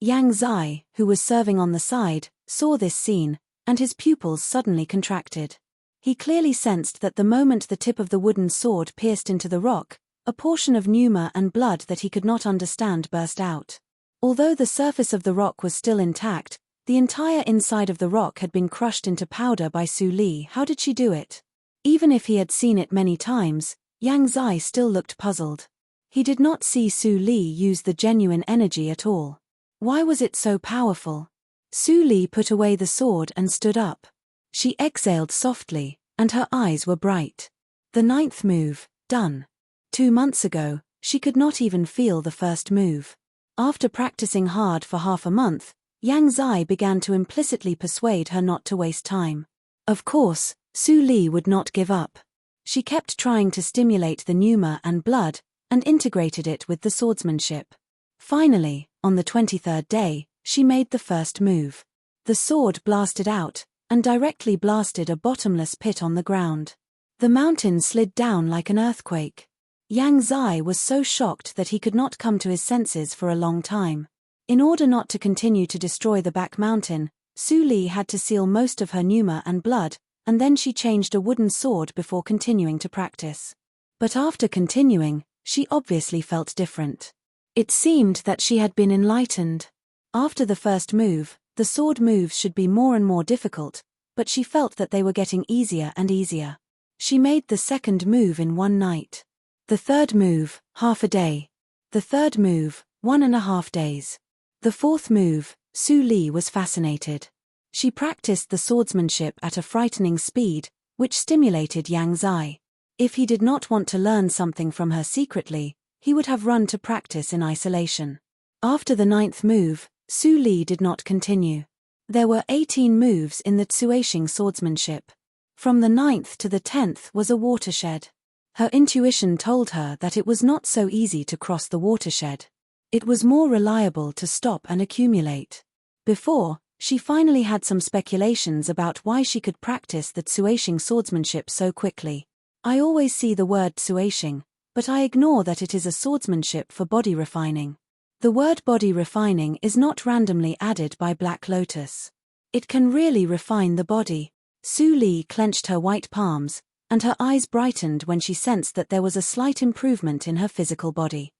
Yang Zai, who was serving on the side, saw this scene, and his pupils suddenly contracted. He clearly sensed that the moment the tip of the wooden sword pierced into the rock, a portion of pneuma and blood that he could not understand burst out. Although the surface of the rock was still intact, the entire inside of the rock had been crushed into powder by Su Li. How did she do it? Even if he had seen it many times, Yang Zai still looked puzzled. He did not see Su Li use the genuine energy at all. Why was it so powerful? Su Li put away the sword and stood up. She exhaled softly, and her eyes were bright. The 9th move, done. 2 months ago, she could not even feel the first move. After practicing hard for half a month, Yang Zai began to implicitly persuade her not to waste time. Of course, Su Li would not give up. She kept trying to stimulate the pneuma and blood, and integrated it with the swordsmanship. Finally, on the 23rd day, she made the first move. The sword blasted out, and directly blasted a bottomless pit on the ground. The mountain slid down like an earthquake. Yang Zai was so shocked that he could not come to his senses for a long time. In order not to continue to destroy the back mountain, Su Li had to seal most of her pneuma and blood, and then she changed a wooden sword before continuing to practice. But after continuing, she obviously felt different. It seemed that she had been enlightened. After the first move, The sword moves should be more and more difficult, but she felt that they were getting easier and easier. She made the second move in one night. The third move, half a day. The third move, 1.5 days. The fourth move, Su Li was fascinated. She practiced the swordsmanship at a frightening speed, which stimulated Yang Zai. If he did not want to learn something from her secretly, he would have run to practice in isolation. After the 9th move, Su Li did not continue. There were 18 moves in the Tsuashing swordsmanship. From the 9th to the 10th was a watershed. Her intuition told her that it was not so easy to cross the watershed. It was more reliable to stop and accumulate. Before, she finally had some speculations about why she could practice the Tsuashing swordsmanship so quickly. I always see the word Tsuashing, but I ignore that it is a swordsmanship for body refining. The word body refining is not randomly added by Black Lotus. It can really refine the body. Su Li clenched her white palms, and her eyes brightened when she sensed that there was a slight improvement in her physical body.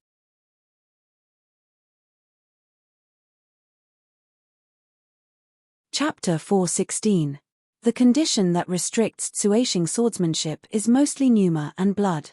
Chapter 4:16. The condition that restricts Tsuashing swordsmanship is mostly pneuma and blood.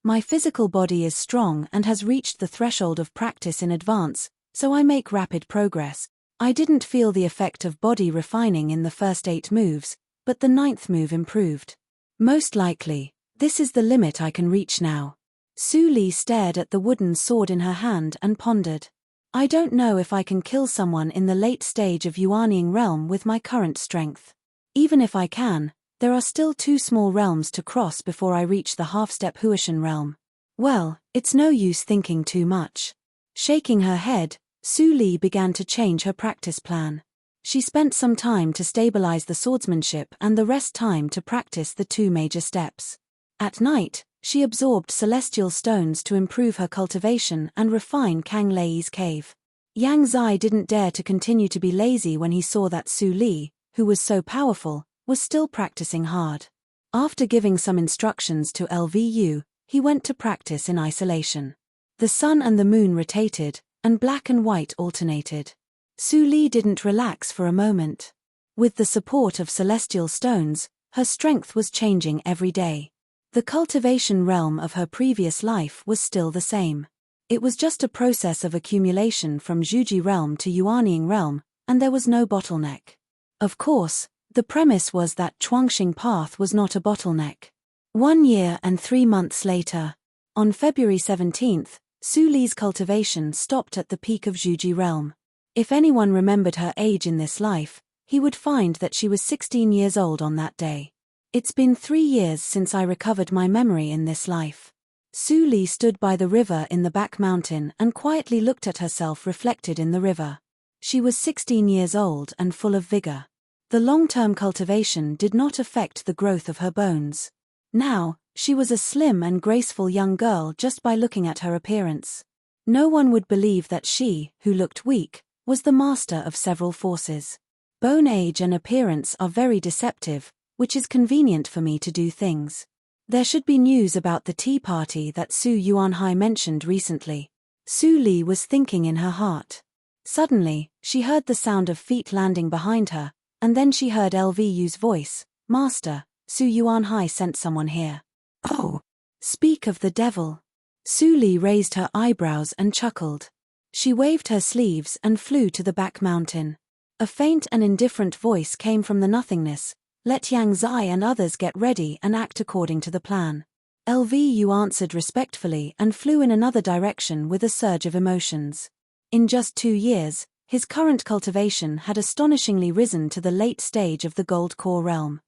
My physical body is strong and has reached the threshold of practice in advance, so I make rapid progress. I didn't feel the effect of body refining in the first 8 moves, but the 9th move improved. Most likely, this is the limit I can reach now. Su Li stared at the wooden sword in her hand and pondered. I don't know if I can kill someone in the late stage of Yuanying realm with my current strength. Even if I can, there are still 2 small realms to cross before I reach the half-step Huashan realm. Well, it's no use thinking too much. Shaking her head, Su Li began to change her practice plan. She spent some time to stabilize the swordsmanship and the rest time to practice the 2 major steps. At night, she absorbed celestial stones to improve her cultivation and refine Kang Lei's cave. Yang Zai didn't dare to continue to be lazy when he saw that Su Li, who was so powerful, was still practicing hard. After giving some instructions to LVU, he went to practice in isolation. The sun and the moon rotated, and black and white alternated. Su Li didn't relax for a moment. With the support of celestial stones, her strength was changing every day. The cultivation realm of her previous life was still the same. It was just a process of accumulation from Zhuji realm to Yuanying realm, and there was no bottleneck. Of course, the premise was that Chuangxing path was not a bottleneck. 1 year and 3 months later, on February 17th, Su Li's cultivation stopped at the peak of Zhuji realm. If anyone remembered her age in this life, he would find that she was 16 years old on that day. It's been 3 years since I recovered my memory in this life. Su Li stood by the river in the back mountain and quietly looked at herself reflected in the river. She was 16 years old and full of vigor. The long-term cultivation did not affect the growth of her bones. Now, she was a slim and graceful young girl just by looking at her appearance. No one would believe that she, who looked weak, was the master of several forces. Bone age and appearance are very deceptive, which is convenient for me to do things. There should be news about the tea party that Su Yuanhai mentioned recently. Su Li was thinking in her heart. Suddenly, she heard the sound of feet landing behind her, and then she heard LVU's voice. Master, Su Yuanhai sent someone here. Oh! Speak of the devil. Su Li raised her eyebrows and chuckled. She waved her sleeves and flew to the back mountain. A faint and indifferent voice came from the nothingness. Let Yang Zai and others get ready and act according to the plan. LVU answered respectfully and flew in another direction with a surge of emotions. In just 2 years, his current cultivation had astonishingly risen to the late stage of the Gold Core realm.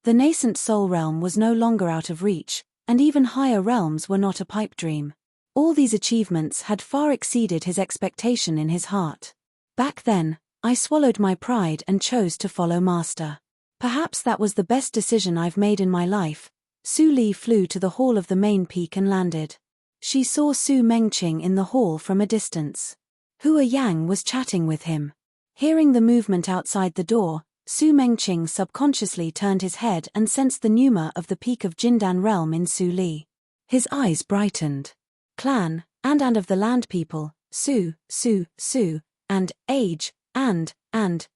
The nascent soul realm was no longer out of reach, and even higher realms were not a pipe dream. All these achievements had far exceeded his expectation in his heart. Back then, I swallowed my pride and chose to follow Master. Perhaps that was the best decision I've made in my life. Su Li flew to the hall of the main peak and landed. She saw Su Mengqing in the hall from a distance. Hua Yang was chatting with him. Hearing the movement outside the door, Su Mengqing subconsciously turned his head and sensed the pneuma of the peak of Jindan realm in Su Li. His eyes brightened. Clan, and of the land people, Su, Su, Su, and age, and,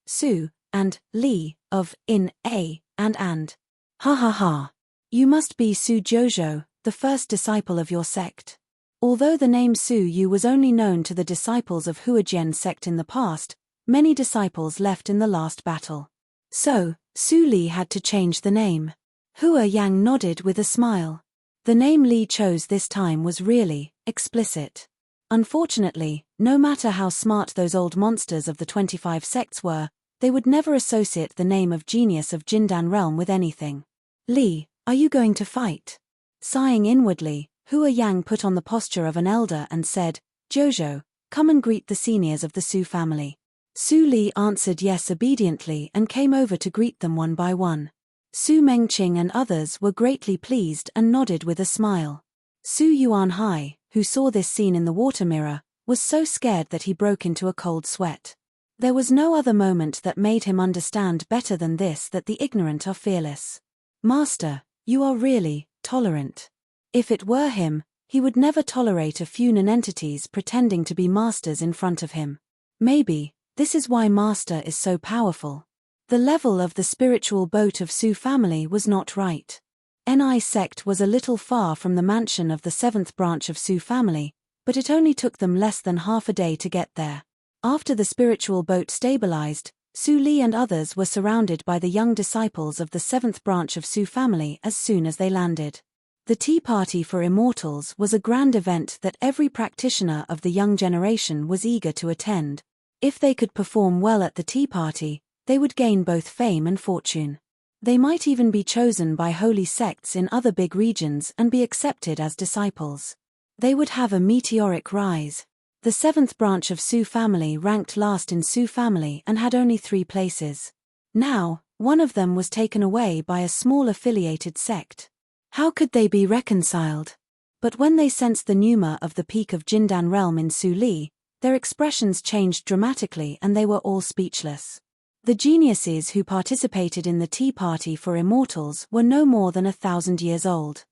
Su, and, Li, of, in, a, and. Ha ha ha. You must be Su Jojo, the first disciple of your sect. Although the name Su Yu was only known to the disciples of Huajian's sect in the past, many disciples left in the last battle. So, Su Li had to change the name. Hua Yang nodded with a smile. The name Li chose this time was really explicit. Unfortunately, no matter how smart those old monsters of the 25 sects were, they would never associate the name of genius of Jindan realm with anything. Li, are you going to fight? Sighing inwardly, Hua Yang put on the posture of an elder and said, Jojo, come and greet the seniors of the Su family. Su Li answered yes obediently and came over to greet them one by one. Su Mengqing and others were greatly pleased and nodded with a smile. Su Yuanhai, who saw this scene in the water mirror, was so scared that he broke into a cold sweat. There was no other moment that made him understand better than this that the ignorant are fearless. Master, you are really tolerant. If it were him, he would never tolerate a few nonentities pretending to be masters in front of him. Maybe, this is why Master is so powerful. The level of the spiritual boat of Su family was not right. Ni sect was a little far from the mansion of the 7th branch of Su family, but it only took them less than half a day to get there. After the spiritual boat stabilized, Su Li and others were surrounded by the young disciples of the 7th branch of Su family as soon as they landed. The Tea Party for Immortals was a grand event that every practitioner of the young generation was eager to attend. If they could perform well at the tea party, they would gain both fame and fortune. They might even be chosen by holy sects in other big regions and be accepted as disciples. They would have a meteoric rise. The 7th branch of Su family ranked last in Su family and had only 3 places. Now, one of them was taken away by a small affiliated sect. How could they be reconciled? But when they sensed the pneuma of the peak of Jindan realm in Su Li, their expressions changed dramatically and they were all speechless. The geniuses who participated in the Tea Party for Immortals were no more than 1,000 years old.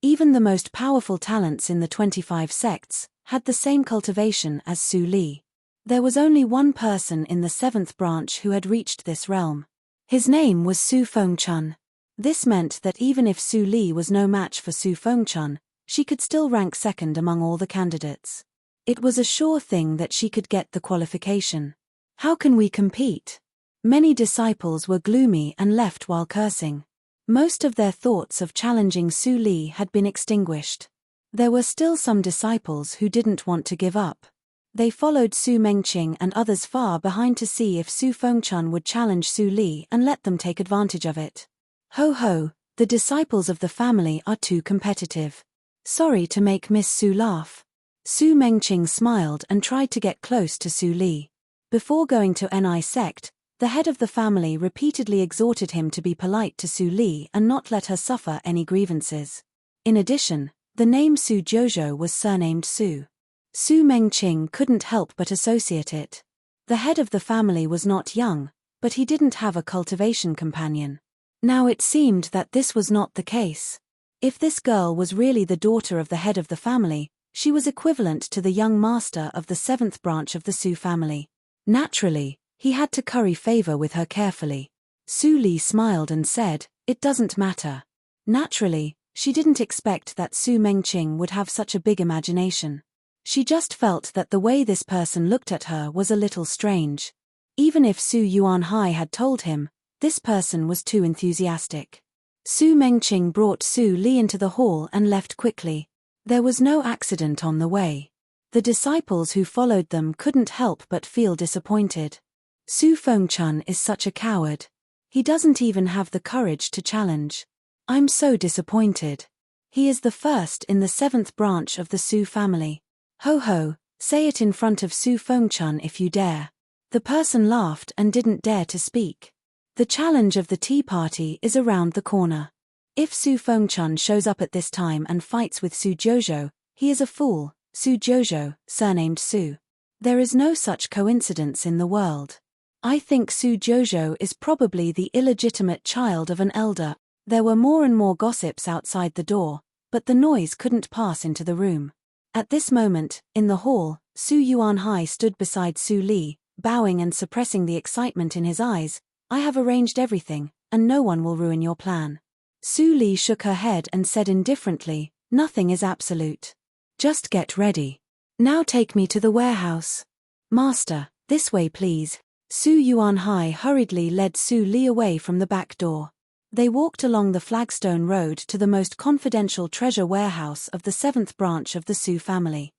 Even the most powerful talents in the 25 sects had the same cultivation as Su Li. There was only one person in the 7th branch who had reached this realm. His name was Su Fengchun. This meant that even if Su Li was no match for Su Fengchun, she could still rank second among all the candidates. It was a sure thing that she could get the qualification. How can we compete? Many disciples were gloomy and left while cursing. Most of their thoughts of challenging Su Li had been extinguished. There were still some disciples who didn't want to give up. They followed Su Mengqing and others far behind to see if Su Fengchun would challenge Su Li and let them take advantage of it. Ho ho, the disciples of the family are too competitive. Sorry to make Miss Su laugh. Su Mengqing smiled and tried to get close to Su Li. Before going to Ni sect, the head of the family repeatedly exhorted him to be polite to Su Li and not let her suffer any grievances. In addition, the name Su Jojo was surnamed Su. Su Mengqing couldn't help but associate it. The head of the family was not young, but he didn't have a cultivation companion. Now it seemed that this was not the case. If this girl was really the daughter of the head of the family, she was equivalent to the young master of the 7th branch of the Su family. Naturally, he had to curry favor with her carefully. Su Li smiled and said, "It doesn't matter." Naturally, she didn't expect that Su Mengqing would have such a big imagination. She just felt that the way this person looked at her was a little strange. Even if Su Yuanhai had told him, this person was too enthusiastic. Su Mengqing brought Su Li into the hall and left quickly. There was no accident on the way. The disciples who followed them couldn't help but feel disappointed. Su Fengchun is such a coward. He doesn't even have the courage to challenge. I'm so disappointed. He is the first in the 7th branch of the Su family. Ho ho, say it in front of Su Fengchun if you dare. The person laughed and didn't dare to speak. The challenge of the tea party is around the corner. If Su Fengchun shows up at this time and fights with Su Jojo, he is a fool. Su Jojo, surnamed Su. There is no such coincidence in the world. I think Su Jojo is probably the illegitimate child of an elder. There were more and more gossips outside the door, but the noise couldn't pass into the room. At this moment, in the hall, Su Yuanhai stood beside Su Li, bowing and suppressing the excitement in his eyes. "I have arranged everything, and no one will ruin your plan." Su Li shook her head and said indifferently, "Nothing is absolute. Just get ready. Now take me to the warehouse." "Master, this way please." Su Yuanhai hurriedly led Su Li away from the back door. They walked along the flagstone road to the most confidential treasure warehouse of the 7th branch of the Su family.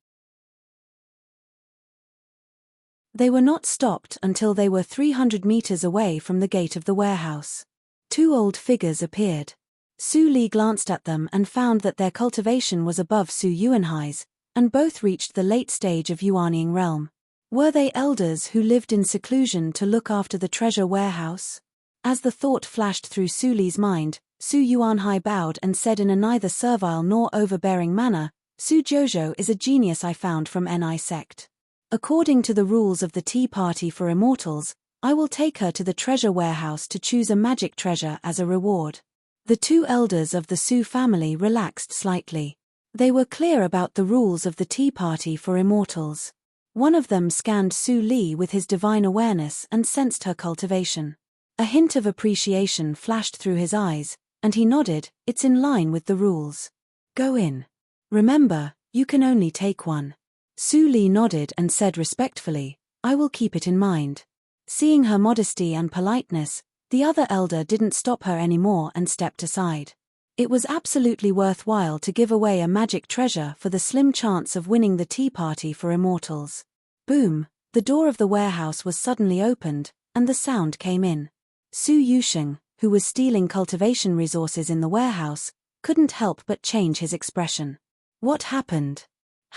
They were not stopped until they were 300 meters away from the gate of the warehouse. Two old figures appeared. Su Li glanced at them and found that their cultivation was above Su Yuanhai's, and both reached the late stage of Yuanying realm. Were they elders who lived in seclusion to look after the treasure warehouse? As the thought flashed through Su Li's mind, Su Yuanhai bowed and said in a neither servile nor overbearing manner, "Su Jojo is a genius I found from Ni sect. According to the rules of the Tea Party for Immortals, I will take her to the treasure warehouse to choose a magic treasure as a reward." The two elders of the Su family relaxed slightly. They were clear about the rules of the Tea Party for Immortals. One of them scanned Su Li with his divine awareness and sensed her cultivation. A hint of appreciation flashed through his eyes, and he nodded. "It's in line with the rules. Go in. Remember, you can only take one." Su Li nodded and said respectfully, "I will keep it in mind." Seeing her modesty and politeness, the other elder didn't stop her anymore and stepped aside. It was absolutely worthwhile to give away a magic treasure for the slim chance of winning the Tea Party for Immortals. Boom! The door of the warehouse was suddenly opened, and the sound came in. Su Yusheng, who was stealing cultivation resources in the warehouse, couldn't help but change his expression. What happened?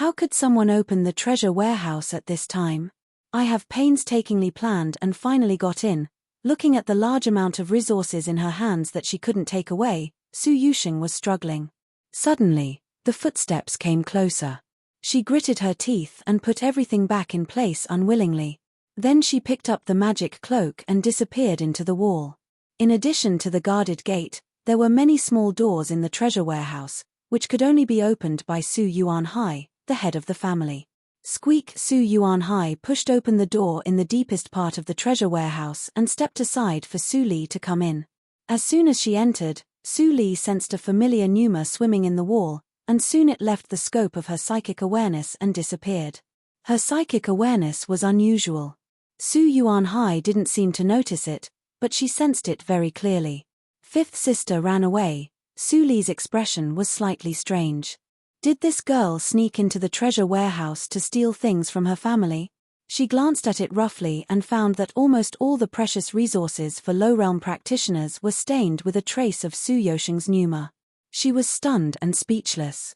How could someone open the treasure warehouse at this time? I have painstakingly planned and finally got in. Looking at the large amount of resources in her hands that she couldn't take away, Su Yusheng was struggling. Suddenly, the footsteps came closer. She gritted her teeth and put everything back in place unwillingly. Then she picked up the magic cloak and disappeared into the wall. In addition to the guarded gate, there were many small doors in the treasure warehouse, which could only be opened by Su Yuanhai, the head of the family. Squeak! Su Yuanhai pushed open the door in the deepest part of the treasure warehouse and stepped aside for Su Li to come in. As soon as she entered, Su Li sensed a familiar pneuma swimming in the wall, and soon it left the scope of her psychic awareness and disappeared. Her psychic awareness was unusual. Su Yuanhai didn't seem to notice it, but she sensed it very clearly. Fifth sister ran away. Su Li's expression was slightly strange. Did this girl sneak into the treasure warehouse to steal things from her family? She glanced at it roughly and found that almost all the precious resources for low-realm practitioners were stained with a trace of Su Yusheng's pneuma. She was stunned and speechless.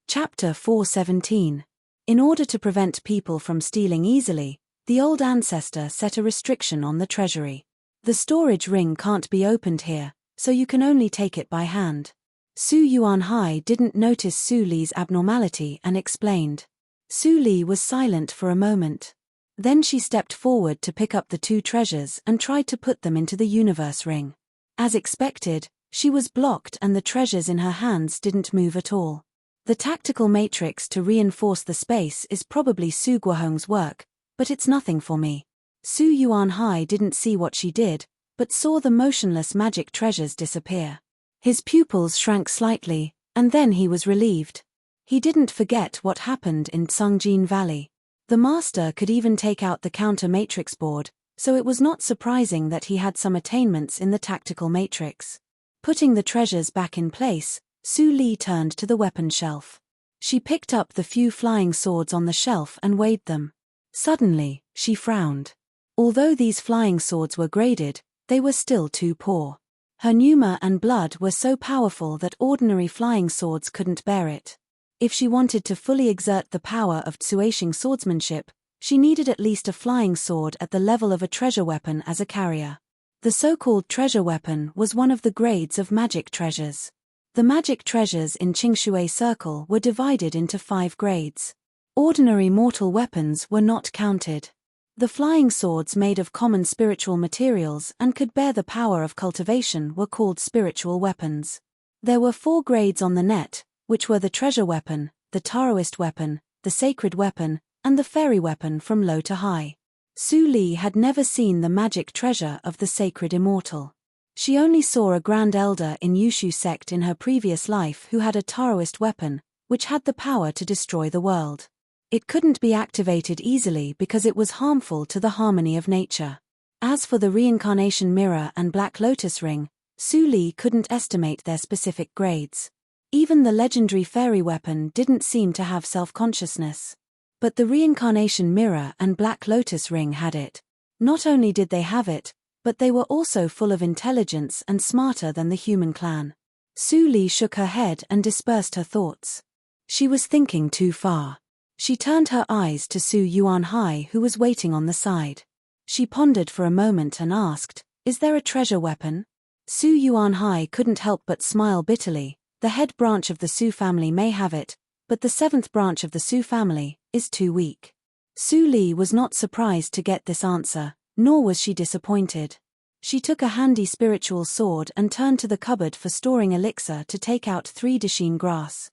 Chapter 417. In order to prevent people from stealing easily, the old ancestor set a restriction on the treasury. The storage ring can't be opened here, so you can only take it by hand. Su Yuanhai didn't notice Su Li's abnormality and explained. Su Li was silent for a moment. Then she stepped forward to pick up the two treasures and tried to put them into the universe ring. As expected, she was blocked and the treasures in her hands didn't move at all. The tactical matrix to reinforce the space is probably Su Guohong's work, but it's nothing for me. Su Yuanhai didn't see what she did, but saw the motionless magic treasures disappear. His pupils shrank slightly, and then he was relieved. He didn't forget what happened in Tsongjin Valley. The master could even take out the counter matrix board, so it was not surprising that he had some attainments in the tactical matrix. Putting the treasures back in place, Su Li turned to the weapon shelf. She picked up the few flying swords on the shelf and weighed them. Suddenly, she frowned. Although these flying swords were graded, they were still too poor. Her pneuma and blood were so powerful that ordinary flying swords couldn't bear it. If she wanted to fully exert the power of Tsuashing swordsmanship, she needed at least a flying sword at the level of a treasure weapon as a carrier. The so-called treasure weapon was one of the grades of magic treasures. The magic treasures in Qingshui Circle were divided into 5 grades. Ordinary mortal weapons were not counted. The flying swords made of common spiritual materials and could bear the power of cultivation were called spiritual weapons. There were 4 grades on the net, which were the treasure weapon, the Taoist weapon, the sacred weapon, and the fairy weapon from low to high. Su Li had never seen the magic treasure of the sacred immortal. She only saw a grand elder in Yushu sect in her previous life who had a Taoist weapon, which had the power to destroy the world. It couldn't be activated easily because it was harmful to the harmony of nature. As for the reincarnation mirror and black lotus ring, Su Li couldn't estimate their specific grades. Even the legendary fairy weapon didn't seem to have self-consciousness. But the reincarnation mirror and black lotus ring had it. Not only did they have it, but they were also full of intelligence and smarter than the human clan. Su Li shook her head and dispersed her thoughts. She was thinking too far. She turned her eyes to Su Yuanhai, who was waiting on the side. She pondered for a moment and asked, "Is there a treasure weapon?" Su Yuanhai couldn't help but smile bitterly. The head branch of the Su family may have it, but the 7th branch of the Su family is too weak. Su Li was not surprised to get this answer, nor was she disappointed. She took a handy spiritual sword and turned to the cupboard for storing elixir to take out 3 Dashin grass.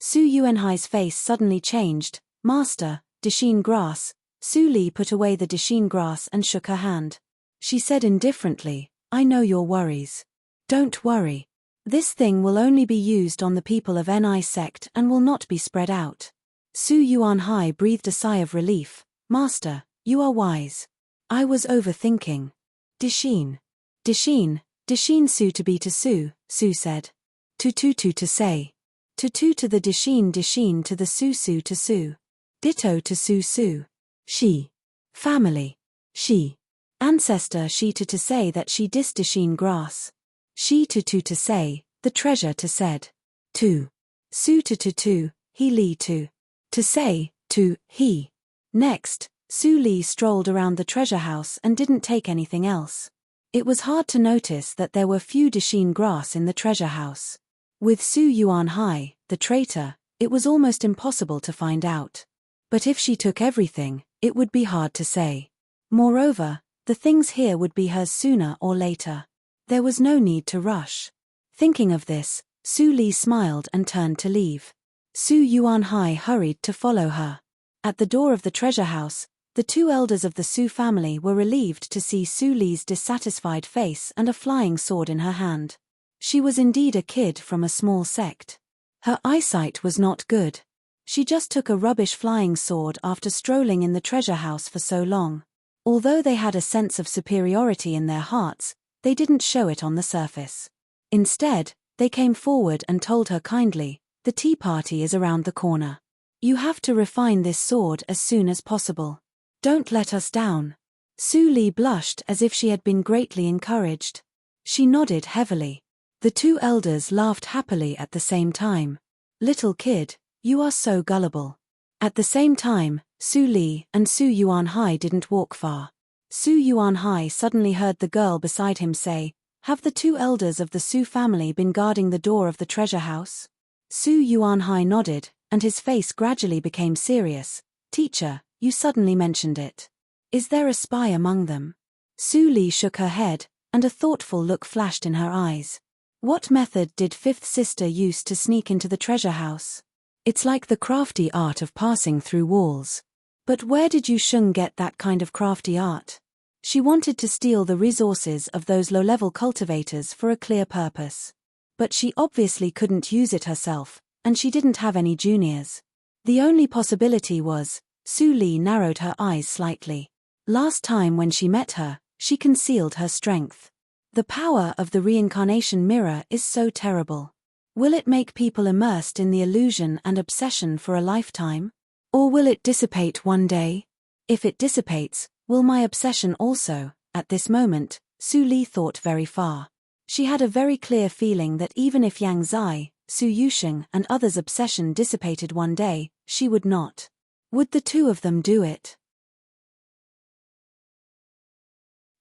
Su Yuanhai's face suddenly changed. "Master, Dashin grass." Su Li put away the Dashin grass and shook her hand. She said indifferently, "I know your worries. Don't worry. This thing will only be used on the people of Ni sect and will not be spread out." Su Yuanhai breathed a sigh of relief. "Master, you are wise. I was overthinking." Dashin. Dashin Su to be to Su, Su said. To say. To the Dashin to the Su to Su. Ditto to Su. She. Family. She. Ancestor she to say that she dis Dashin grass. She to say, the treasure to said. To. Su to, he Li to. To say, to, he. Next, Su Li strolled around the treasure house and didn't take anything else. It was hard to notice that there were few Dashin grass in the treasure house. With Su Yuanhai, the traitor, it was almost impossible to find out. But if she took everything, it would be hard to say. Moreover, the things here would be hers sooner or later. There was no need to rush. Thinking of this, Su Li smiled and turned to leave. Su Yuanhai hurried to follow her. At the door of the treasure house, the 2 elders of the Su family were relieved to see Su Li's dissatisfied face and a flying sword in her hand. She was indeed a kid from a small sect. Her eyesight was not good. She just took a rubbish flying sword after strolling in the treasure house for so long. Although they had a sense of superiority in their hearts, they didn't show it on the surface. Instead, they came forward and told her kindly, "The tea party is around the corner. You have to refine this sword as soon as possible. Don't let us down." Su Li blushed as if she had been greatly encouraged. She nodded heavily. The 2 elders laughed happily at the same time. "Little kid, you are so gullible." At the same time, Su Li and Su Yuanhai didn't walk far. Su Yuanhai suddenly heard the girl beside him say, "Have the 2 elders of the Su family been guarding the door of the treasure house?" Su Yuanhai nodded, and his face gradually became serious. "Teacher, you suddenly mentioned it. Is there a spy among them?" Su Li shook her head, and a thoughtful look flashed in her eyes. "What method did 5th sister use to sneak into the treasure house?" "It's like the crafty art of passing through walls." "But where did Yu Sheng get that kind of crafty art?" She wanted to steal the resources of those low-level cultivators for a clear purpose. But she obviously couldn't use it herself, and she didn't have any juniors. The only possibility was, Su Li narrowed her eyes slightly. Last time when she met her, she concealed her strength. The power of the reincarnation mirror is so terrible. Will it make people immersed in the illusion and obsession for a lifetime? Or will it dissipate one day? If it dissipates, will my obsession also? At this moment, Su Li thought very far. She had a very clear feeling that even if Yang Zai, Su Yusheng and others' obsession dissipated one day, she would not. Would the 2 of them do it?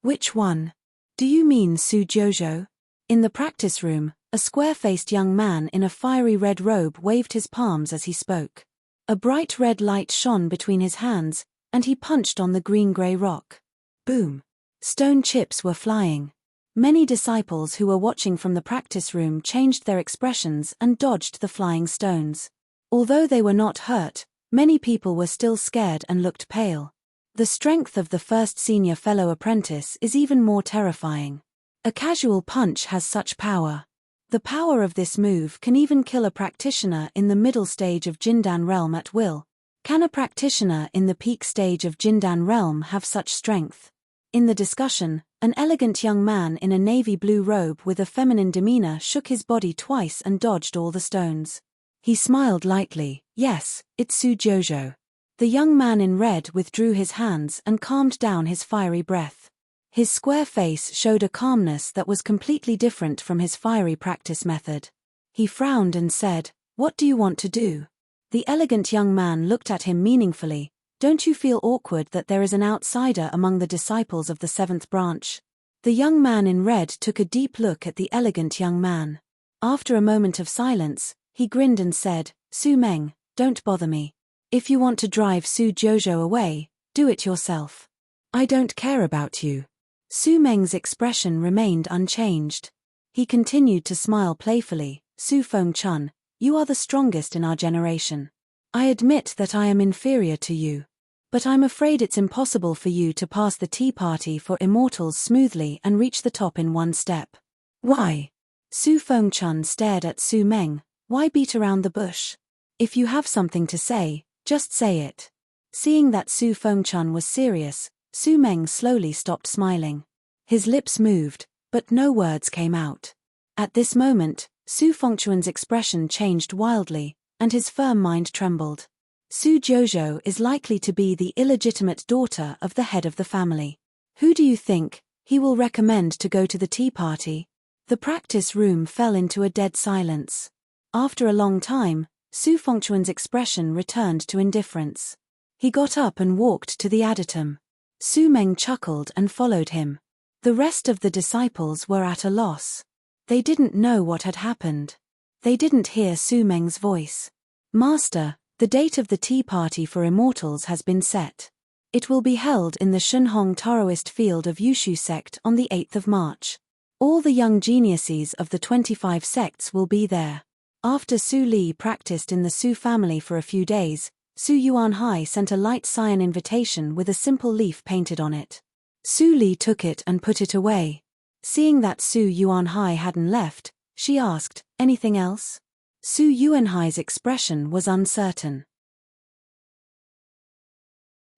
"Which one? Do you mean Su Jojo?" In the practice room, a square-faced young man in a fiery red robe waved his palms as he spoke. A bright red light shone between his hands, and he punched on the green-gray rock. Boom! Stone chips were flying. Many disciples who were watching from the practice room changed their expressions and dodged the flying stones. Although they were not hurt, many people were still scared and looked pale. The strength of the first senior fellow apprentice is even more terrifying. A casual punch has such power. The power of this move can even kill a practitioner in the middle stage of Jindan realm at will. Can a practitioner in the peak stage of Jindan realm have such strength? In the discussion, an elegant young man in a navy blue robe with a feminine demeanor shook his body twice and dodged all the stones. He smiled lightly. Yes, it's Su Jojo. The young man in red withdrew his hands and calmed down his fiery breath. His square face showed a calmness that was completely different from his fiery practice method. He frowned and said, "What do you want to do?" The elegant young man looked at him meaningfully. "Don't you feel awkward that there is an outsider among the disciples of the seventh branch?" The young man in red took a deep look at the elegant young man. After a moment of silence, he grinned and said, "Su Meng, don't bother me. If you want to drive Su Jojo away, do it yourself. I don't care about you." Su Meng's expression remained unchanged. He continued to smile playfully. "Su Feng-chun, you are the strongest in our generation. I admit that I am inferior to you. But I'm afraid it's impossible for you to pass the tea party for immortals smoothly and reach the top in one step." "Why?" Su Feng-chun stared at Su Meng. "Why beat around the bush? If you have something to say, just say it." Seeing that Su Feng-chun was serious, Su Meng slowly stopped smiling. His lips moved, but no words came out. At this moment, Su Feng-chun's expression changed wildly, and his firm mind trembled. Su Jojo is likely to be the illegitimate daughter of the head of the family. Who do you think he will recommend to go to the tea party? The practice room fell into a dead silence. After a long time, Su Feng-chun's expression returned to indifference. He got up and walked to the adytum. Su Meng chuckled and followed him. The rest of the disciples were at a loss. They didn't know what had happened. They didn't hear Su Meng's voice. "Master, the date of the tea party for immortals has been set. It will be held in the Shunhong Taoist field of Yushu sect on the 8th of March. All the young geniuses of the 25 sects will be there." After Su Li practiced in the Su family for a few days, Su Yuanhai sent a light cyan invitation with a simple leaf painted on it. Su Li took it and put it away. Seeing that Su Yuanhai hadn't left, she asked, "Anything else?" Su Yuanhai's expression was uncertain.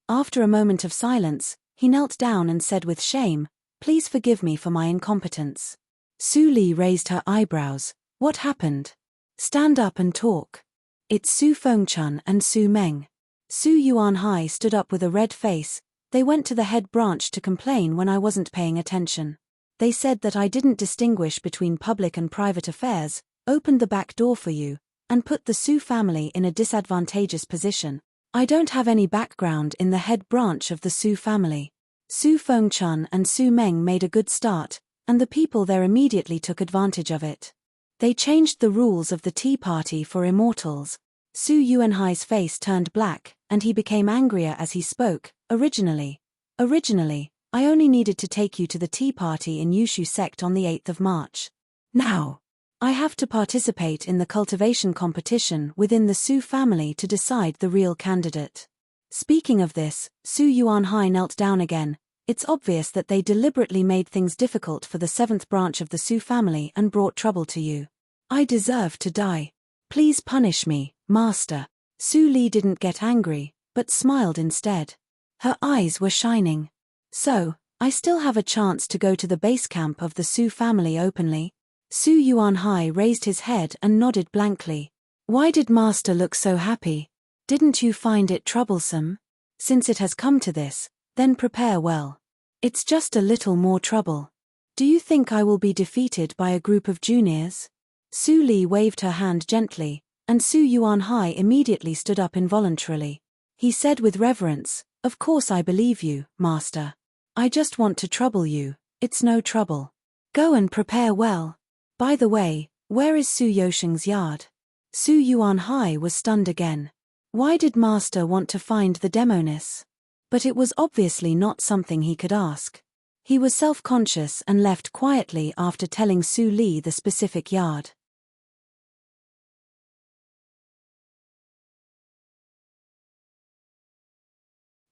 After a moment of silence, he knelt down and said with shame, "Please forgive me for my incompetence." Su Li raised her eyebrows. "What happened? Stand up and talk." "It's Su Feng-chun and Su Meng." Su Yuanhai stood up with a red face. "They went to the head branch to complain when I wasn't paying attention. They said that I didn't distinguish between public and private affairs, opened the back door for you, and put the Su family in a disadvantageous position. I don't have any background in the head branch of the Su family." Su Feng-chun and Su Meng made a good start, and the people there immediately took advantage of it. They changed the rules of the tea party for immortals. Su Yuanhai's face turned black, and he became angrier as he spoke. Originally, I only needed to take you to the tea party in Yushu sect on the 8th of March. Now, I have to participate in the cultivation competition within the Su family to decide the real candidate." Speaking of this, Su Yuanhai knelt down again. "It's obvious that they deliberately made things difficult for the 7th branch of the Su family and brought trouble to you. I deserve to die. Please punish me, master." Su Li didn't get angry, but smiled instead. Her eyes were shining. "So, I still have a chance to go to the base camp of the Su family openly?" Su Yuanhai raised his head and nodded blankly. "Why did master look so happy? Didn't you find it troublesome? Since it has come to this, then prepare well. It's just a little more trouble. Do you think I will be defeated by a group of juniors?" Su Li waved her hand gently, and Su Yuanhai immediately stood up involuntarily. He said with reverence, "Of course I believe you, master. I just want to trouble you. It's no trouble. Go and prepare well. By the way, where is Su Yosheng's yard?" Su Yuanhai was stunned again. Why did Master want to find the demoness? But it was obviously not something he could ask. He was self-conscious and left quietly after telling Su Li the specific yard.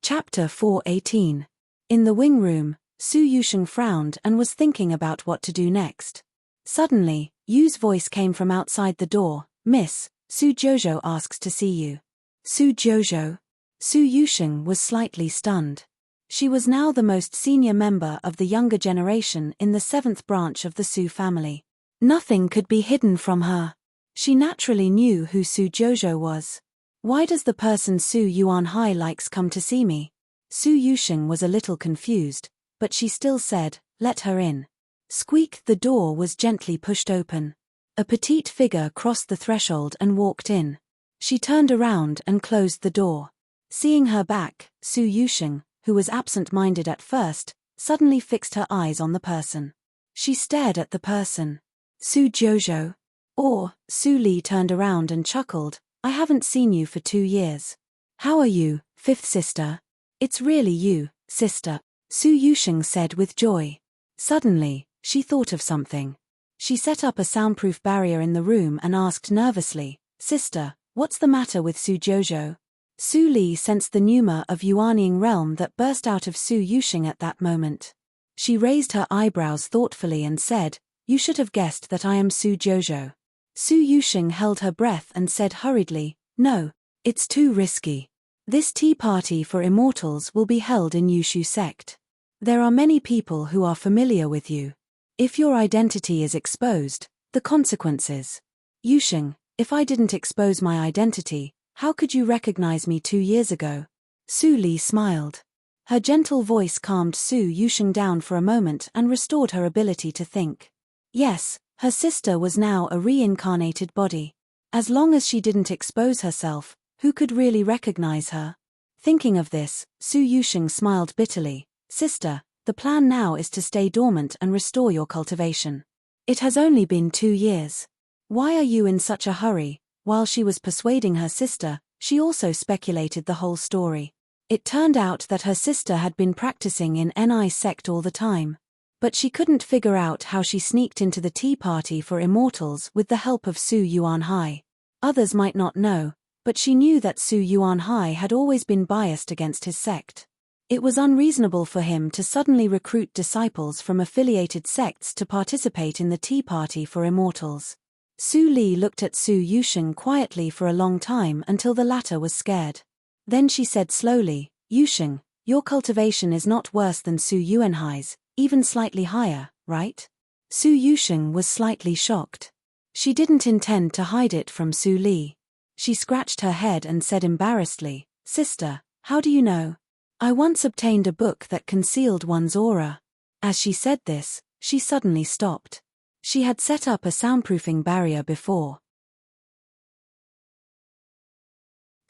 Chapter 4:18. In the wing room, Su Yusheng frowned and was thinking about what to do next. Suddenly, Yu's voice came from outside the door. "Miss, Su Jojo asks to see you." Su Jojo? Su Yusheng was slightly stunned. She was now the most senior member of the younger generation in the 7th branch of the Su family. Nothing could be hidden from her. She naturally knew who Su Jojo was. "Why does the person Su Yuanhai likes come to see me?" Su Yusheng was a little confused, but she still said, "Let her in." Squeak! The door was gently pushed open. A petite figure crossed the threshold and walked in. She turned around and closed the door. Seeing her back, Su Yusheng, who was absent-minded at first, suddenly fixed her eyes on the person. She stared at the person. "Su Jojo?" Or, Su Li turned around and chuckled, "I haven't seen you for 2 years. How are you, 5th sister?" "It's really you, sister," Su Yusheng said with joy. Suddenly, she thought of something. She set up a soundproof barrier in the room and asked nervously, "Sister, what's the matter with Su Jojo?" Su Li sensed the pneuma of Yuanying realm that burst out of Su Yusheng at that moment. She raised her eyebrows thoughtfully and said, "You should have guessed that I am Su Jojo." Su Yusheng held her breath and said hurriedly, "No, it's too risky. This tea party for immortals will be held in Yushu sect. There are many people who are familiar with you. If your identity is exposed, the consequences." "Yusheng, if I didn't expose my identity, how could you recognize me 2 years ago?" Su Li smiled. Her gentle voice calmed Su Yusheng down for a moment and restored her ability to think. Yes, her sister was now a reincarnated body. As long as she didn't expose herself, who could really recognize her? Thinking of this, Su Yusheng smiled bitterly. "Sister, the plan now is to stay dormant and restore your cultivation. It has only been 2 years. Why are you in such a hurry?" While she was persuading her sister, she also speculated the whole story. It turned out that her sister had been practicing in Ni sect all the time. But she couldn't figure out how she sneaked into the tea party for immortals with the help of Su Yuanhai. Others might not know, but she knew that Su Yuanhai had always been biased against his sect. It was unreasonable for him to suddenly recruit disciples from affiliated sects to participate in the tea party for immortals. Su Li looked at Su Yusheng quietly for a long time until the latter was scared. Then she said slowly, "Yusheng, your cultivation is not worse than Su Yuanhai's, even slightly higher, right?" Su Yusheng was slightly shocked. She didn't intend to hide it from Su Li. She scratched her head and said embarrassedly, "Sister, how do you know? I once obtained a book that concealed one's aura." As she said this, she suddenly stopped. She had set up a soundproofing barrier before.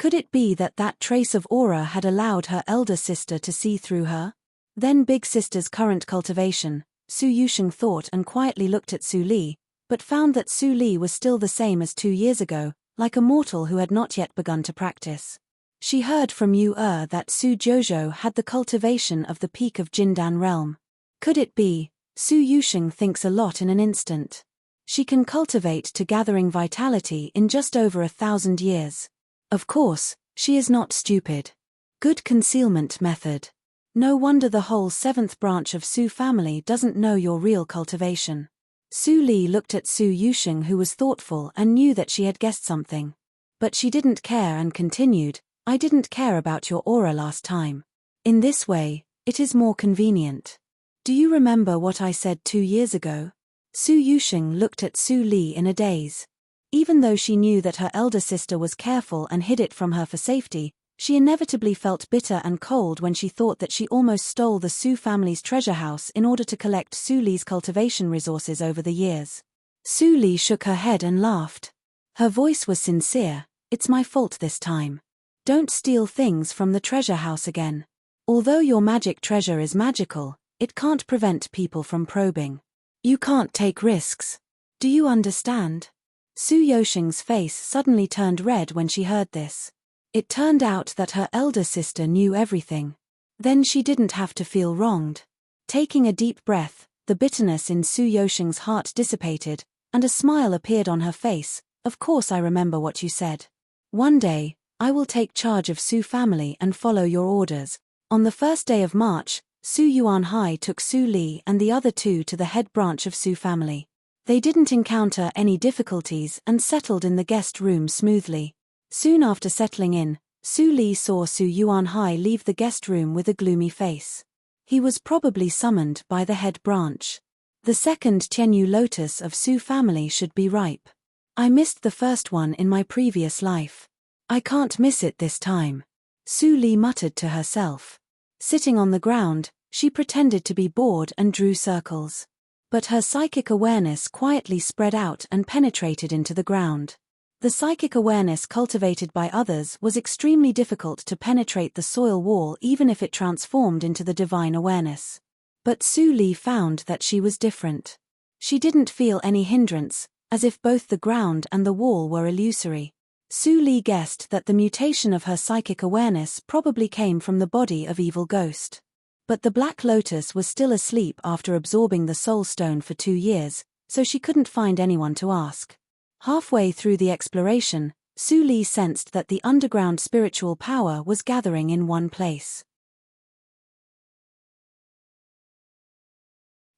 Could it be that that trace of aura had allowed her elder sister to see through her? Then big sister's current cultivation, Su Yusheng thought and quietly looked at Su Li, but found that Su Li was still the same as 2 years ago, like a mortal who had not yet begun to practice. She heard from Yu that Su Jojo had the cultivation of the peak of Jindan realm. Could it be? Su Yusheng thinks a lot in an instant. She can cultivate to gathering vitality in just over 1,000 years. Of course, she is not stupid. Good concealment method. No wonder the whole 7th branch of Su family doesn't know your real cultivation. Su Li looked at Su Yusheng, who was thoughtful and knew that she had guessed something. But she didn't care and continued, "I didn't care about your aura last time. In this way, it is more convenient. Do you remember what I said 2 years ago?" Su Yusheng looked at Su Li in a daze. Even though she knew that her elder sister was careful and hid it from her for safety, she inevitably felt bitter and cold when she thought that she almost stole the Su family's treasure house in order to collect Su Li's cultivation resources over the years. Su Li shook her head and laughed. Her voice was sincere, "It's my fault this time. Don't steal things from the treasure house again. Although your magic treasure is magical, it can't prevent people from probing. You can't take risks. Do you understand?" Su Yusheng's face suddenly turned red when she heard this. It turned out that her elder sister knew everything. Then she didn't have to feel wronged. Taking a deep breath, the bitterness in Su Yosheng's heart dissipated, and a smile appeared on her face. Of course I remember what you said. One day, I will take charge of Su family and follow your orders. On the first day of March, Su Yuanhai took Su Li and the other two to the head branch of Su family. They didn't encounter any difficulties and settled in the guest room smoothly. Soon after settling in, Su Li saw Su Yuanhai leave the guest room with a gloomy face. He was probably summoned by the head branch. The second Tianyu lotus of Su family should be ripe. I missed the first one in my previous life. I can't miss it this time. Su Li muttered to herself. Sitting on the ground, she pretended to be bored and drew circles. But her psychic awareness quietly spread out and penetrated into the ground. The psychic awareness cultivated by others was extremely difficult to penetrate the soil wall even if it transformed into the divine awareness. But Su Li found that she was different. She didn't feel any hindrance, as if both the ground and the wall were illusory. Su Li guessed that the mutation of her psychic awareness probably came from the body of evil ghost. But the Black Lotus was still asleep after absorbing the soul stone for 2 years, so she couldn't find anyone to ask. Halfway through the exploration, Su Li sensed that the underground spiritual power was gathering in one place.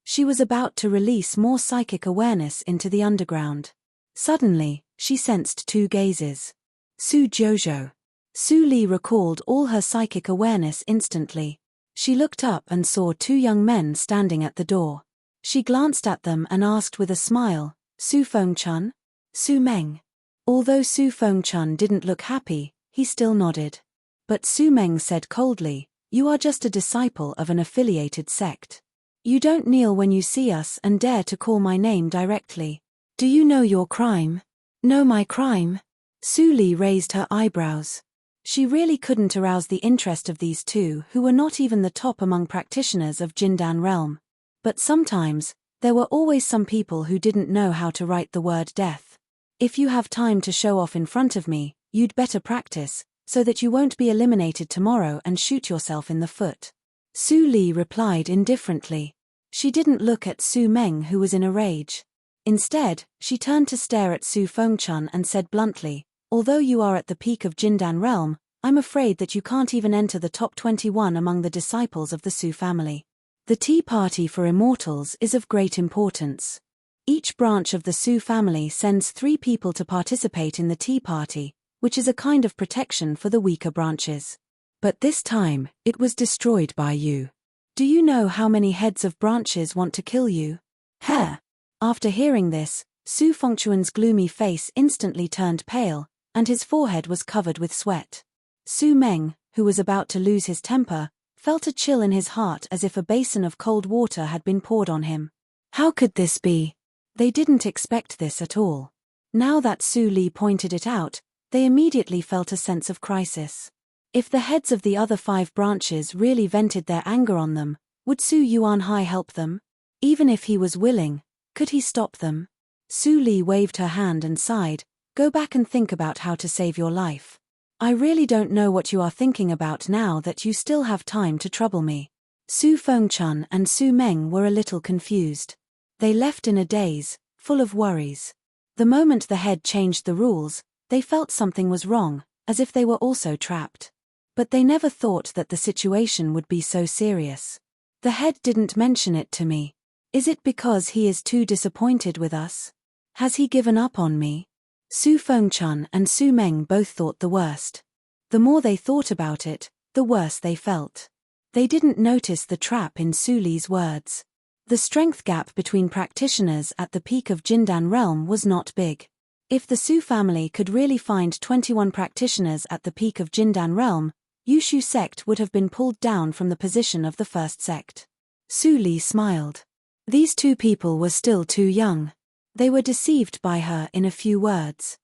She was about to release more psychic awareness into the underground. Suddenly, she sensed 2 gazes. Su Jojo. Su Li recalled all her psychic awareness instantly. She looked up and saw 2 young men standing at the door. She glanced at them and asked with a smile, Su Fengchun? Su Meng. Although Su Fengchun didn't look happy, he still nodded. But Su Meng said coldly, you are just a disciple of an affiliated sect. You don't kneel when you see us and dare to call my name directly. Do you know your crime? Know my crime? Su Li raised her eyebrows. She really couldn't arouse the interest of these 2 who were not even the top among practitioners of Jindan realm. But sometimes, there were always some people who didn't know how to write the word death. If you have time to show off in front of me, you'd better practice, so that you won't be eliminated tomorrow and shoot yourself in the foot. Su Li replied indifferently. She didn't look at Su Meng who was in a rage. Instead, she turned to stare at Su Fengchun and said bluntly, although you are at the peak of Jindan realm, I'm afraid that you can't even enter the top 21 among the disciples of the Su family. The Tea Party for Immortals is of great importance. Each branch of the Su family sends 3 people to participate in the Tea Party, which is a kind of protection for the weaker branches. But this time, it was destroyed by you. Do you know how many heads of branches want to kill you? Heh! After hearing this, Su Fengchuan's gloomy face instantly turned pale, and his forehead was covered with sweat. Su Meng, who was about to lose his temper, felt a chill in his heart as if a basin of cold water had been poured on him. How could this be? They didn't expect this at all. Now that Su Li pointed it out, they immediately felt a sense of crisis. If the heads of the other 5 branches really vented their anger on them, would Su Yuanhai help them? Even if he was willing, could he stop them? Su Li waved her hand and sighed, go back and think about how to save your life. I really don't know what you are thinking about now that you still have time to trouble me. Su Fengchun and Su Meng were a little confused. They left in a daze, full of worries. The moment the head changed the rules, they felt something was wrong, as if they were also trapped. But they never thought that the situation would be so serious. The head didn't mention it to me. Is it because he is too disappointed with us? Has he given up on me? Su Fengchun and Su Meng both thought the worst. The more they thought about it, the worse they felt. They didn't notice the trap in Su Li's words. The strength gap between practitioners at the peak of Jindan realm was not big. If the Su family could really find 21 practitioners at the peak of Jindan realm, Yushu sect would have been pulled down from the position of the first sect. Su Li smiled. These 2 people were still too young. They were deceived by her in a few words.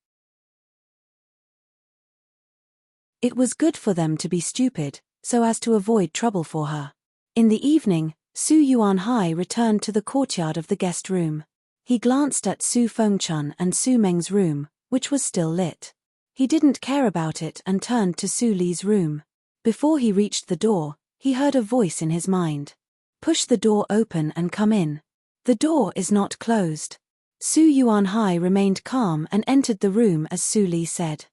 It was good for them to be stupid, so as to avoid trouble for her. In the evening, Su Yuanhai returned to the courtyard of the guest room. He glanced at Su Fengchun and Su Meng's room, which was still lit. He didn't care about it and turned to Su Li's room. Before he reached the door, he heard a voice in his mind. Push the door open and come in. The door is not closed. Su Yuanhai remained calm and entered the room as Su Li said.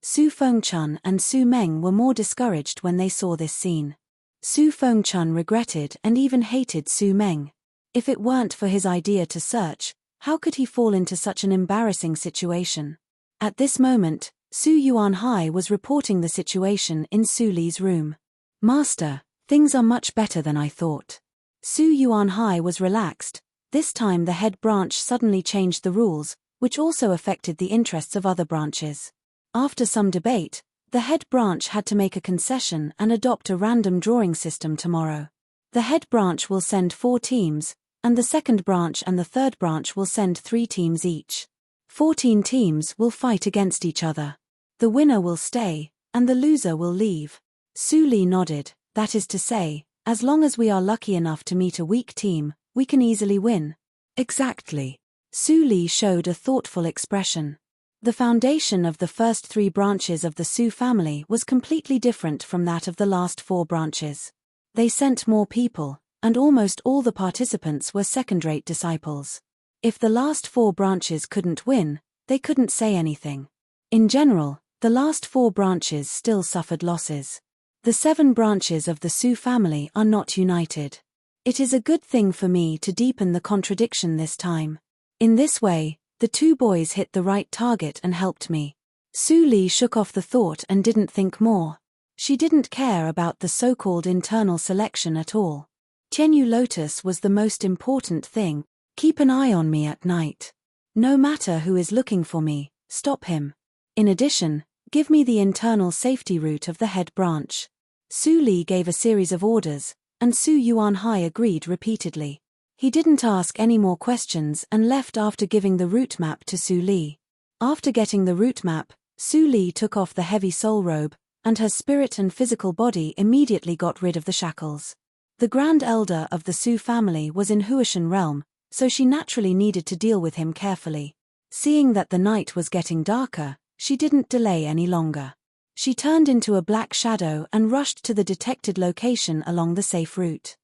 Su Fengchun and Su Meng were more discouraged when they saw this scene. Su Fengchun regretted and even hated Su Meng. If it weren't for his idea to search, how could he fall into such an embarrassing situation? At this moment, Su Yuanhai was reporting the situation in Su Li's room. Master, things are much better than I thought. Su Yuanhai was relaxed. This time the head branch suddenly changed the rules, which also affected the interests of other branches. After some debate, the head branch had to make a concession and adopt a random drawing system tomorrow. The head branch will send 4 teams, and the second branch and the third branch will send 3 teams each. 14 teams will fight against each other. The winner will stay, and the loser will leave. Su Li nodded, that is to say, as long as we are lucky enough to meet a weak team, we can easily win. Exactly. Su Li showed a thoughtful expression. The foundation of the first 3 branches of the Su family was completely different from that of the last 4 branches. They sent more people, and almost all the participants were second-rate disciples. If the last 4 branches couldn't win, they couldn't say anything. In general, the last 4 branches still suffered losses. The 7 branches of the Su family are not united. It is a good thing for me to deepen the contradiction this time. In this way, the 2 boys hit the right target and helped me. Su Li shook off the thought and didn't think more. She didn't care about the so-called internal selection at all. Tianyu Lotus was the most important thing. Keep an eye on me at night. No matter who is looking for me, stop him. In addition, give me the internal safety route of the head branch. Su Li gave a series of orders, and Su Yuanhai agreed repeatedly. He didn't ask any more questions and left after giving the route map to Su Li. After getting the route map, Su Li took off the heavy soul robe, and her spirit and physical body immediately got rid of the shackles. The Grand Elder of the Su family was in Huashan realm, so she naturally needed to deal with him carefully. Seeing that the night was getting darker, she didn't delay any longer. She turned into a black shadow and rushed to the detected location along the safe route.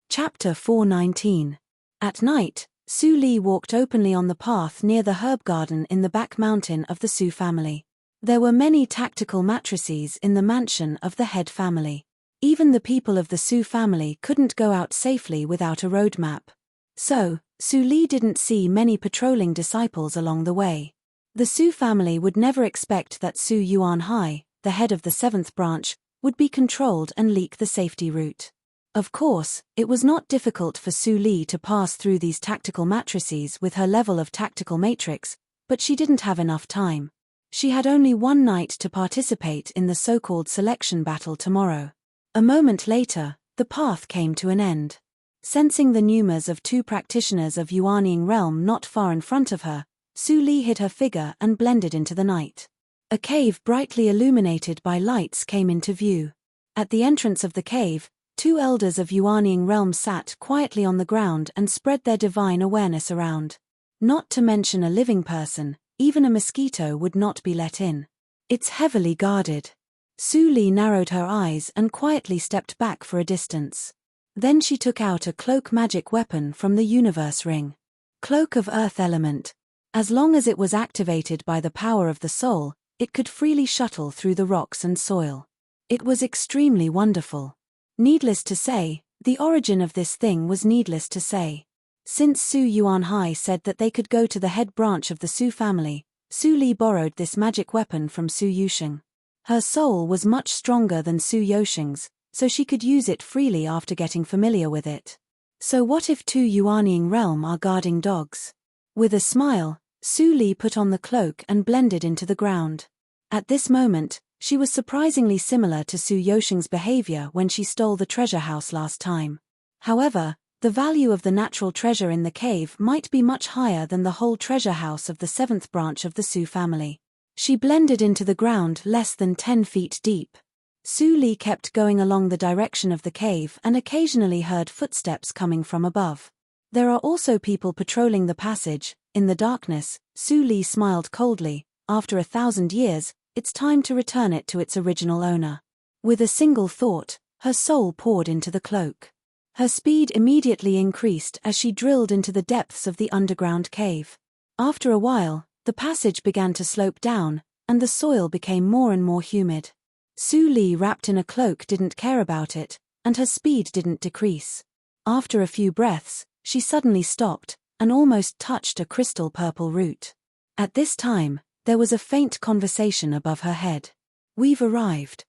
Chapter 419. At night, Su Li walked openly on the path near the herb garden in the back mountain of the Su family. There were many tactical matrices in the mansion of the head family. Even the people of the Su family couldn't go out safely without a road map. So, Su Li didn't see many patrolling disciples along the way. The Su family would never expect that Su Yuanhai, the head of the 7th branch, would be controlled and leak the safety route. Of course, it was not difficult for Su Li to pass through these tactical matrices with her level of tactical matrix, but she didn't have enough time. She had only 1 night to participate in the so-called selection battle tomorrow. A moment later, the path came to an end. Sensing the numbers of 2 practitioners of Yuanying realm not far in front of her, Su Li hid her figure and blended into the night. A cave brightly illuminated by lights came into view. At the entrance of the cave, 2 elders of Yuanying realm sat quietly on the ground and spread their divine awareness around. Not to mention a living person, even a mosquito would not be let in. It's heavily guarded. Su Li narrowed her eyes and quietly stepped back for a distance. Then she took out a cloak magic weapon from the universe ring. Cloak of earth element. As long as it was activated by the power of the soul, it could freely shuttle through the rocks and soil. It was extremely wonderful. Needless to say, the origin of this thing was needless to say. Since Su Yuanhai said that they could go to the head branch of the Su family, Su Li borrowed this magic weapon from Su Yusheng. Her soul was much stronger than Su Yosheng's, so she could use it freely after getting familiar with it. So what if 2 Yuanying realm are guarding dogs? With a smile, Su Li put on the cloak and blended into the ground. At this moment, she was surprisingly similar to Su Yosheng's behavior when she stole the treasure house last time. However, the value of the natural treasure in the cave might be much higher than the whole treasure house of the 7th branch of the Su family. She blended into the ground less than 10 feet deep. Su Li kept going along the direction of the cave and occasionally heard footsteps coming from above. There are also people patrolling the passage. In the darkness, Su Li smiled coldly. After 1,000 years, it's time to return it to its original owner. With a single thought, her soul poured into the cloak. Her speed immediately increased as she drilled into the depths of the underground cave. After a while, the passage began to slope down, and the soil became more and more humid. Su Li, wrapped in a cloak, didn't care about it, and her speed didn't decrease. After a few breaths, she suddenly stopped, and almost touched a crystal purple root. At this time, there was a faint conversation above her head. "We've arrived."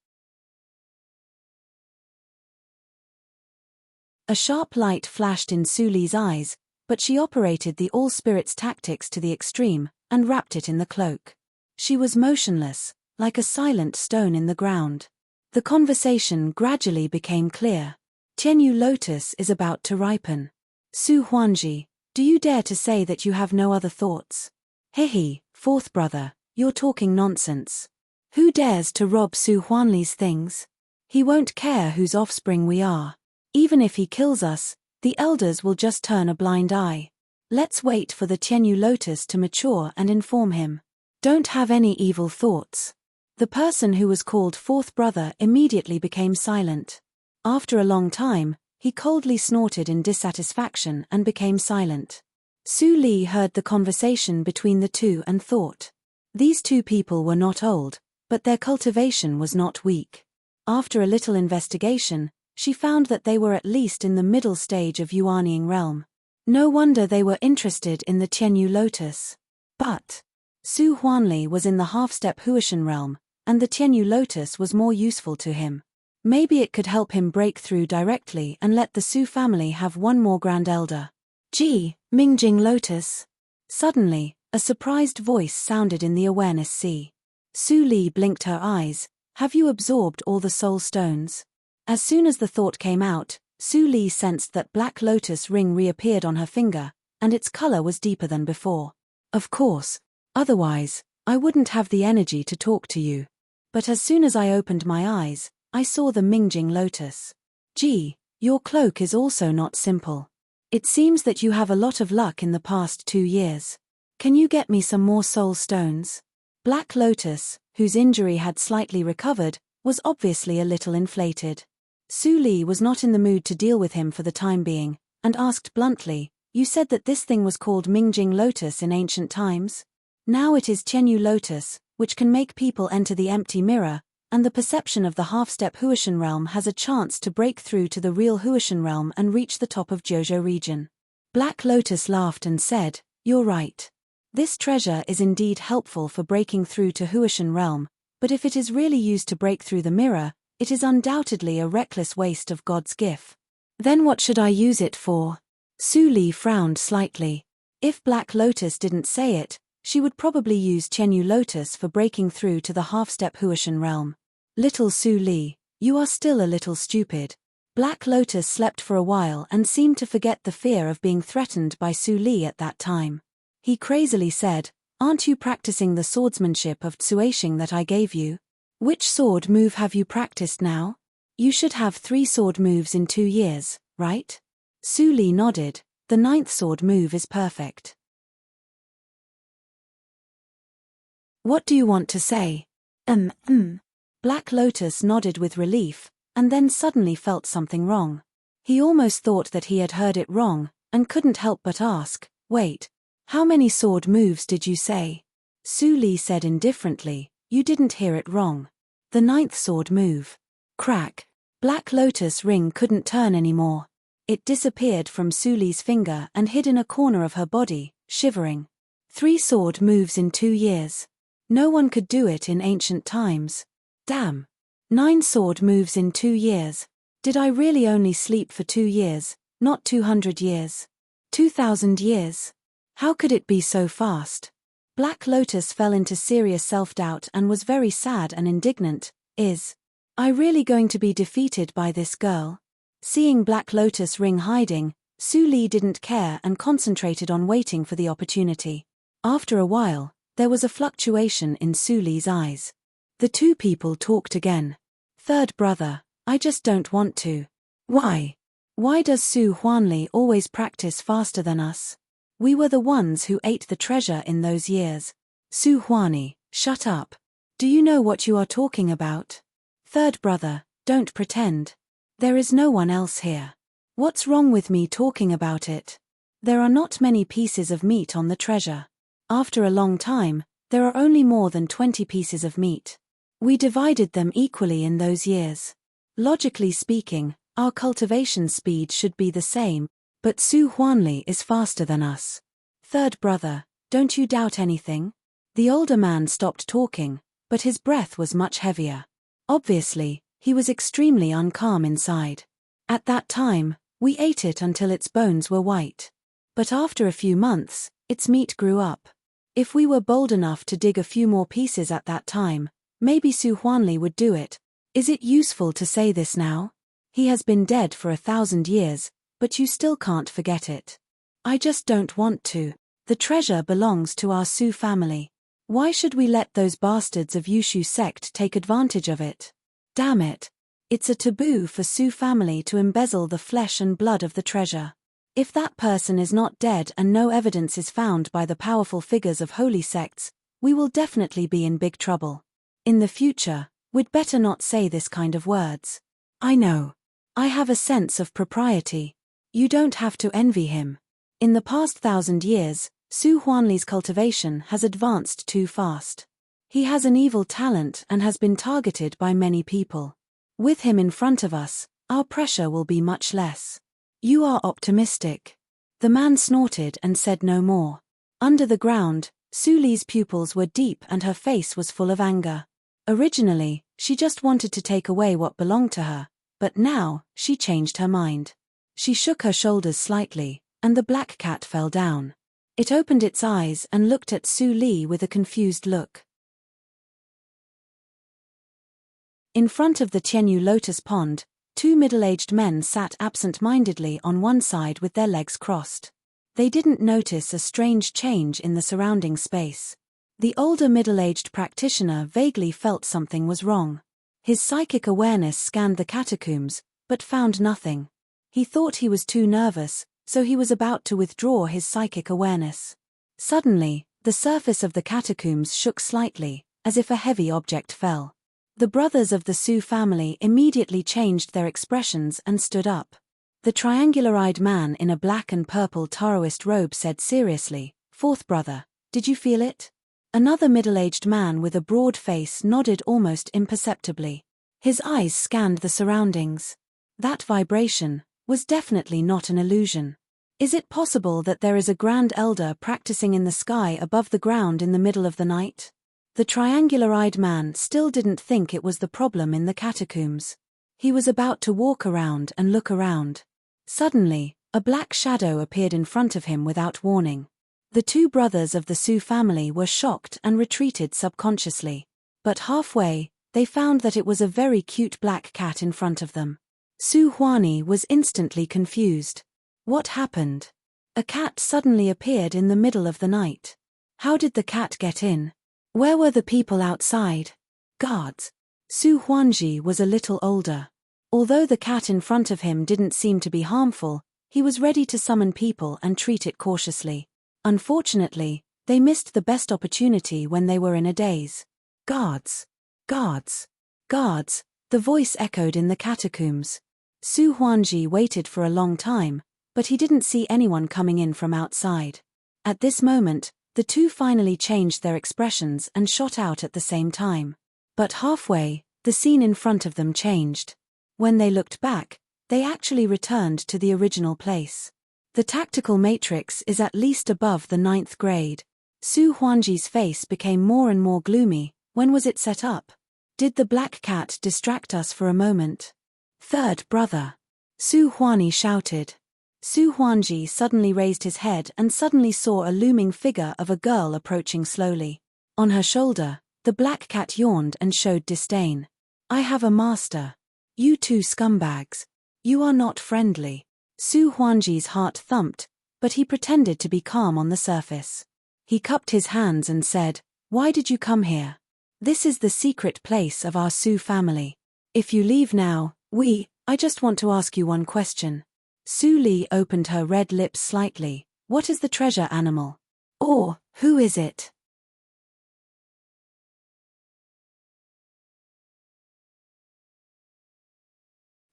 A sharp light flashed in Su Li's eyes, but she operated the all-spirits tactics to the extreme, and wrapped it in the cloak. She was motionless, like a silent stone in the ground. The conversation gradually became clear. "Tianyu lotus is about to ripen. Su Huanji, do you dare to say that you have no other thoughts? Hehe, fourth brother, you're talking nonsense. Who dares to rob Su Huanli's things? He won't care whose offspring we are. Even if he kills us, the elders will just turn a blind eye. Let's wait for the Tianyu lotus to mature and inform him. Don't have any evil thoughts." The person who was called fourth brother immediately became silent. After a long time, he coldly snorted in dissatisfaction and became silent. Su Li heard the conversation between the two and thought. These two people were not old, but their cultivation was not weak. After a little investigation, she found that they were at least in the middle stage of Yuanying realm. No wonder they were interested in the Tianyu lotus. But Su Huanli was in the half-step Huishan realm, and the Tianyu lotus was more useful to him. Maybe it could help him break through directly and let the Su family have one more grand elder. "Gee, Mingjing lotus." Suddenly, a surprised voice sounded in the awareness sea. Su Li blinked her eyes. "Have you absorbed all the soul stones?" As soon as the thought came out, Su Li sensed that black lotus ring reappeared on her finger, and its color was deeper than before. "Of course. Otherwise, I wouldn't have the energy to talk to you. But as soon as I opened my eyes, I saw the Mingjing lotus. Gee, your cloak is also not simple. It seems that you have a lot of luck in the past 2 years. Can you get me some more soul stones?" Black Lotus, whose injury had slightly recovered, was obviously a little inflated. Su Li was not in the mood to deal with him for the time being, and asked bluntly, "You said that this thing was called Mingjing lotus in ancient times? Now it is Tianyu lotus, which can make people enter the empty mirror, and the perception of the half-step Huishan realm has a chance to break through to the real Huishan realm and reach the top of Jojo region." Black Lotus laughed and said, "You're right. This treasure is indeed helpful for breaking through to Huishan realm, but if it is really used to break through the mirror, it is undoubtedly a reckless waste of God's gift. Then what should I use it for?" Su Li frowned slightly. If Black Lotus didn't say it, she would probably use Tianyu lotus for breaking through to the half-step Huishan realm. "Little Su Li, you are still a little stupid." Black Lotus slept for a while and seemed to forget the fear of being threatened by Su Li at that time. He crazily said, "Aren't you practicing the swordsmanship of Tsuashing that I gave you? Which sword move have you practiced now? You should have 3 sword moves in 2 years, right?" Su Li nodded. "The 9th sword move is perfect." "What do you want to say?" Black Lotus nodded with relief, and then suddenly felt something wrong. He almost thought that he had heard it wrong, and couldn't help but ask, "Wait, how many sword moves did you say?" Su Li said indifferently, "You didn't hear it wrong. The 9th sword move." Crack. Black Lotus ring couldn't turn anymore. It disappeared from Su Li's finger and hid in a corner of her body, shivering. 3 sword moves in 2 years. No one could do it in ancient times. Damn. 9 sword moves in 2 years. Did I really only sleep for 2 years, not 200 years? 2,000 years? How could it be so fast? Black Lotus fell into serious self-doubt and was very sad and indignant. Is I really going to be defeated by this girl? Seeing Black Lotus ring hiding, Su Li didn't care and concentrated on waiting for the opportunity. After a while, there was a fluctuation in Su Li's eyes. The two people talked again. "Third brother, I just don't want to." "Why?" Why does Su Huanli always practice faster than us? We were the ones who ate the treasure in those years. Su Huani, shut up. Do you know what you are talking about? Third brother, don't pretend. There is no one else here. What's wrong with me talking about it? There are not many pieces of meat on the treasure. After a long time, there are only more than 20 pieces of meat. We divided them equally in those years. Logically speaking, our cultivation speed should be the same, but Su Huanli is faster than us. Third brother, don't you doubt anything? The older man stopped talking, but his breath was much heavier. Obviously, he was extremely uncalm inside. At that time, we ate it until its bones were white. But after a few months, its meat grew up. If we were bold enough to dig a few more pieces at that time, maybe Su Huanli would do it. Is it useful to say this now? He has been dead for 1,000 years, but you still can't forget it. I just don't want to. The treasure belongs to our Su family. Why should we let those bastards of Yushu sect take advantage of it? Damn it. It's a taboo for Su family to embezzle the flesh and blood of the treasure. If that person is not dead and no evidence is found by the powerful figures of holy sects, we will definitely be in big trouble. In the future, we'd better not say this kind of words. I know. I have a sense of propriety. You don't have to envy him. In the past 1,000 years, Su Huanli's cultivation has advanced too fast. He has an evil talent and has been targeted by many people. With him in front of us, our pressure will be much less. You are optimistic. The man snorted and said no more. Under the ground, Su Li's pupils were deep and her face was full of anger. Originally, she just wanted to take away what belonged to her, but now, she changed her mind. She shook her shoulders slightly, and the black cat fell down. It opened its eyes and looked at Su Li with a confused look. In front of the Tianyu lotus pond, two middle-aged men sat absent-mindedly on one side with their legs crossed. They didn't notice a strange change in the surrounding space. The older middle-aged practitioner vaguely felt something was wrong. His psychic awareness scanned the catacombs, but found nothing. He thought he was too nervous, so he was about to withdraw his psychic awareness. Suddenly, the surface of the catacombs shook slightly, as if a heavy object fell. The brothers of the Su family immediately changed their expressions and stood up. The triangular-eyed man in a black and purple Taoist robe said seriously, "Fourth brother, did you feel it?" Another middle-aged man with a broad face nodded almost imperceptibly. His eyes scanned the surroundings. That vibration was definitely not an illusion. Is it possible that there is a grand elder practicing in the sky above the ground in the middle of the night? The triangular-eyed man still didn't think it was the problem in the catacombs. He was about to walk around and look around. Suddenly, a black shadow appeared in front of him without warning. The two brothers of the Su family were shocked and retreated subconsciously. But halfway, they found that it was a very cute black cat in front of them. Su Huani was instantly confused. What happened? A cat suddenly appeared in the middle of the night. How did the cat get in? Where were the people outside? Guards. Su Huanji was a little older. Although the cat in front of him didn't seem to be harmful, he was ready to summon people and treat it cautiously. Unfortunately, they missed the best opportunity when they were in a daze. Guards. Guards. Guards, the voice echoed in the catacombs. Su Huanji waited for a long time, but he didn't see anyone coming in from outside. At this moment, the two finally changed their expressions and shot out at the same time. But halfway, the scene in front of them changed. When they looked back, they actually returned to the original place. The tactical matrix is at least above the 9th grade. Su Huanji's face became more and more gloomy. When was it set up? Did the black cat distract us for a moment? Third brother. Su Huani shouted. Su Huanji suddenly raised his head and suddenly saw a looming figure of a girl approaching slowly. On her shoulder, the black cat yawned and showed disdain. I have a master. You two scumbags. You are not friendly. Su Huanji's heart thumped, but he pretended to be calm on the surface. He cupped his hands and said, "Why did you come here? This is the secret place of our Su family. If you leave now, I just want to ask you one question. Su Li opened her red lips slightly. What is the treasure animal? Or, who is it?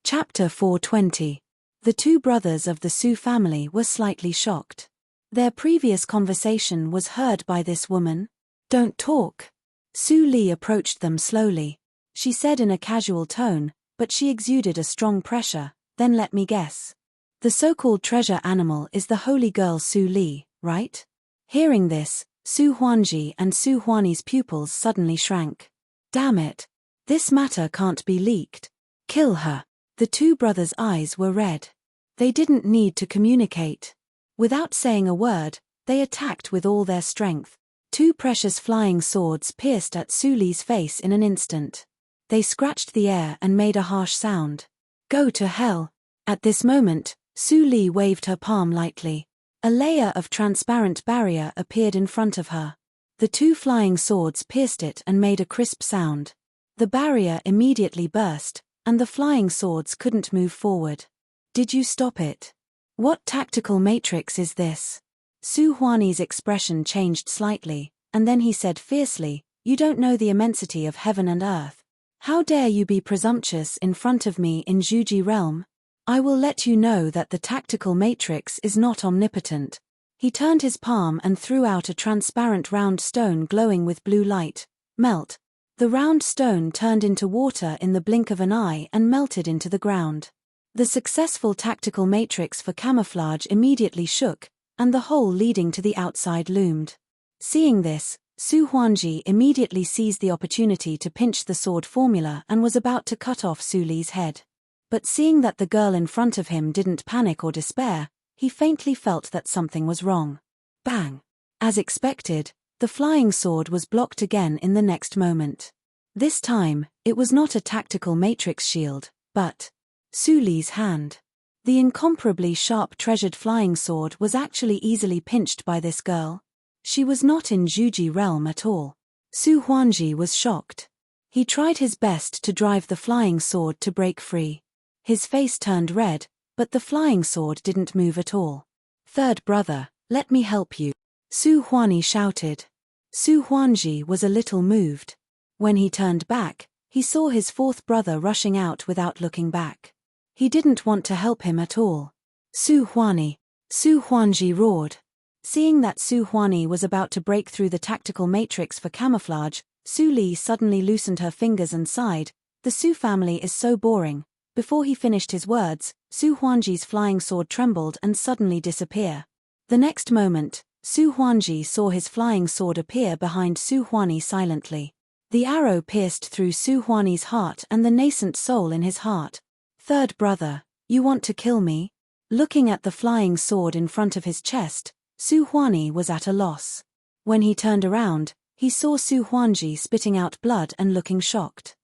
Chapter 420. The two brothers of the Su family were slightly shocked. Their previous conversation was heard by this woman. Don't talk. Su Li approached them slowly. She said in a casual tone, but she exuded a strong pressure. Then let me guess. The so-called treasure animal is the holy girl Su Li, right? Hearing this, Su Huanji and Su Huani's pupils suddenly shrank. Damn it. This matter can't be leaked. Kill her. The two brothers' eyes were red. They didn't need to communicate. Without saying a word, they attacked with all their strength. Two precious flying swords pierced at Su Li's face in an instant. They scratched the air and made a harsh sound. Go to hell. At this moment, Su Li waved her palm lightly. A layer of transparent barrier appeared in front of her. The two flying swords pierced it and made a crisp sound. The barrier immediately burst, and the flying swords couldn't move forward. Did you stop it? What tactical matrix is this? Su Huani's expression changed slightly, and then he said fiercely, You don't know the immensity of heaven and earth. How dare you be presumptuous in front of me in Zhuji realm? I will let you know that the tactical matrix is not omnipotent. He turned his palm and threw out a transparent round stone glowing with blue light. Melt. The round stone turned into water in the blink of an eye and melted into the ground. The successful tactical matrix for camouflage immediately shook, and the hole leading to the outside loomed. Seeing this, Su Huanji immediately seized the opportunity to pinch the sword formula and was about to cut off Su Li's head. But seeing that the girl in front of him didn't panic or despair, he faintly felt that something was wrong. Bang! As expected, the flying sword was blocked again in the next moment. This time, it was not a tactical matrix shield, but Su Li's hand. The incomparably sharp treasured flying sword was actually easily pinched by this girl. She was not in Zhuji realm at all. Su Huanji was shocked. He tried his best to drive the flying sword to break free. His face turned red, but the flying sword didn't move at all. Third brother, let me help you. Su Huani shouted. Su Huanji was a little moved. When he turned back, he saw his fourth brother rushing out without looking back. He didn't want to help him at all. Su Huani. Su Huanji roared. Seeing that Su Huani was about to break through the tactical matrix for camouflage, Su Li suddenly loosened her fingers and sighed. The Su family is so boring. Before he finished his words, Su Huanji's flying sword trembled and suddenly disappear. The next moment, Su Huanji saw his flying sword appear behind Su Huani silently. The arrow pierced through Su Huani's heart and the nascent soul in his heart. Third brother, you want to kill me? Looking at the flying sword in front of his chest, Su Huani was at a loss. When he turned around, he saw Su Huanji spitting out blood and looking shocked.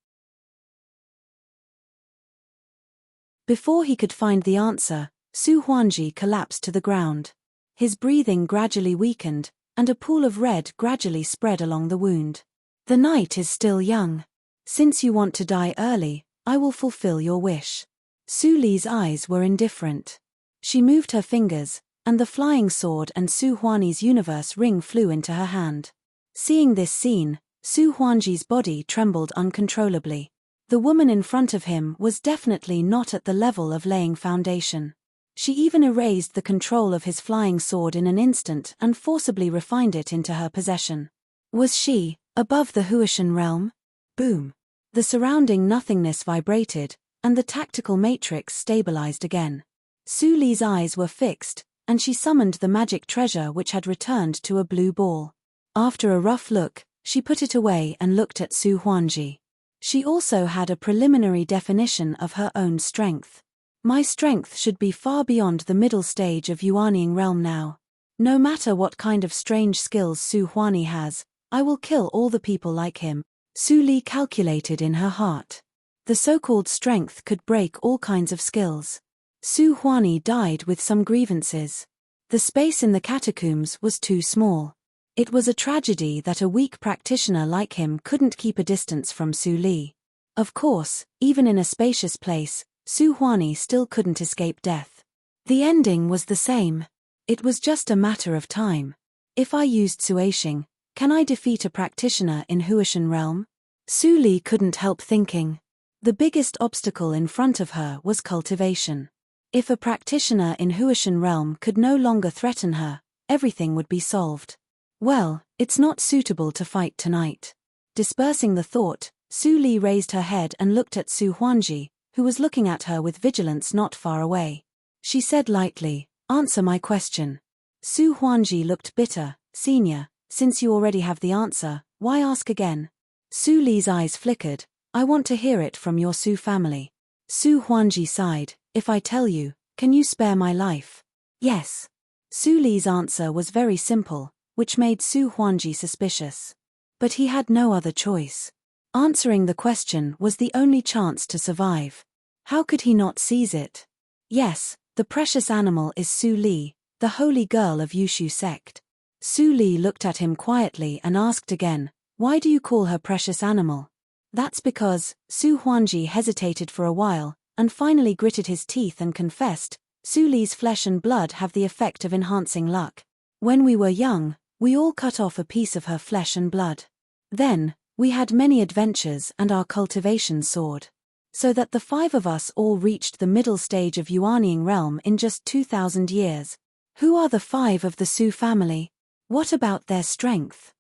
Before he could find the answer, Su Huanji collapsed to the ground. His breathing gradually weakened, and a pool of red gradually spread along the wound. The night is still young. Since you want to die early, I will fulfill your wish. Su Li's eyes were indifferent. She moved her fingers, and the flying sword and Su Huani's universe ring flew into her hand. Seeing this scene, Su Huanji's body trembled uncontrollably. The woman in front of him was definitely not at the level of laying foundation. She even erased the control of his flying sword in an instant and forcibly refined it into her possession. Was she above the Huishan realm? Boom. The surrounding nothingness vibrated, and the tactical matrix stabilized again. Su Li's eyes were fixed, and she summoned the magic treasure which had returned to a blue ball. After a rough look, she put it away and looked at Su Huanji. She also had a preliminary definition of her own strength. My strength should be far beyond the middle stage of Yuanying realm now. No matter what kind of strange skills Su Huani has, I will kill all the people like him, Su Li calculated in her heart. The so-called strength could break all kinds of skills. Su Huani died with some grievances. The space in the catacombs was too small. It was a tragedy that a weak practitioner like him couldn't keep a distance from Su Li. Of course, even in a spacious place, Su Huani still couldn't escape death. The ending was the same. It was just a matter of time. If I used Suashing, can I defeat a practitioner in Huashan realm? Su Li couldn't help thinking. The biggest obstacle in front of her was cultivation. If a practitioner in Huashan realm could no longer threaten her, everything would be solved. Well, it's not suitable to fight tonight. Dispersing the thought, Su Li raised her head and looked at Su Huanji, who was looking at her with vigilance not far away. She said lightly, "Answer my question." Su Huanji looked bitter. "Senior, since you already have the answer, why ask again?" Su Li's eyes flickered. "I want to hear it from your Su family." Su Huanji sighed. "If I tell you, can you spare my life?" "Yes." Su Li's answer was very simple, which made Su Huanji suspicious. But he had no other choice. Answering the question was the only chance to survive. How could he not seize it? Yes, the precious animal is Su Li, the holy girl of Yushu sect. Su Li looked at him quietly and asked again, "Why do you call her precious animal?" "That's because," Su Huanji hesitated for a while, and finally gritted his teeth and confessed, "Su Li's flesh and blood have the effect of enhancing luck. When we were young, we all cut off a piece of her flesh and blood. Then, we had many adventures and our cultivation soared. So that the 5 of us all reached the middle stage of Yuanying realm in just 2,000 years. Who are the 5 of the Su family? What about their strength?"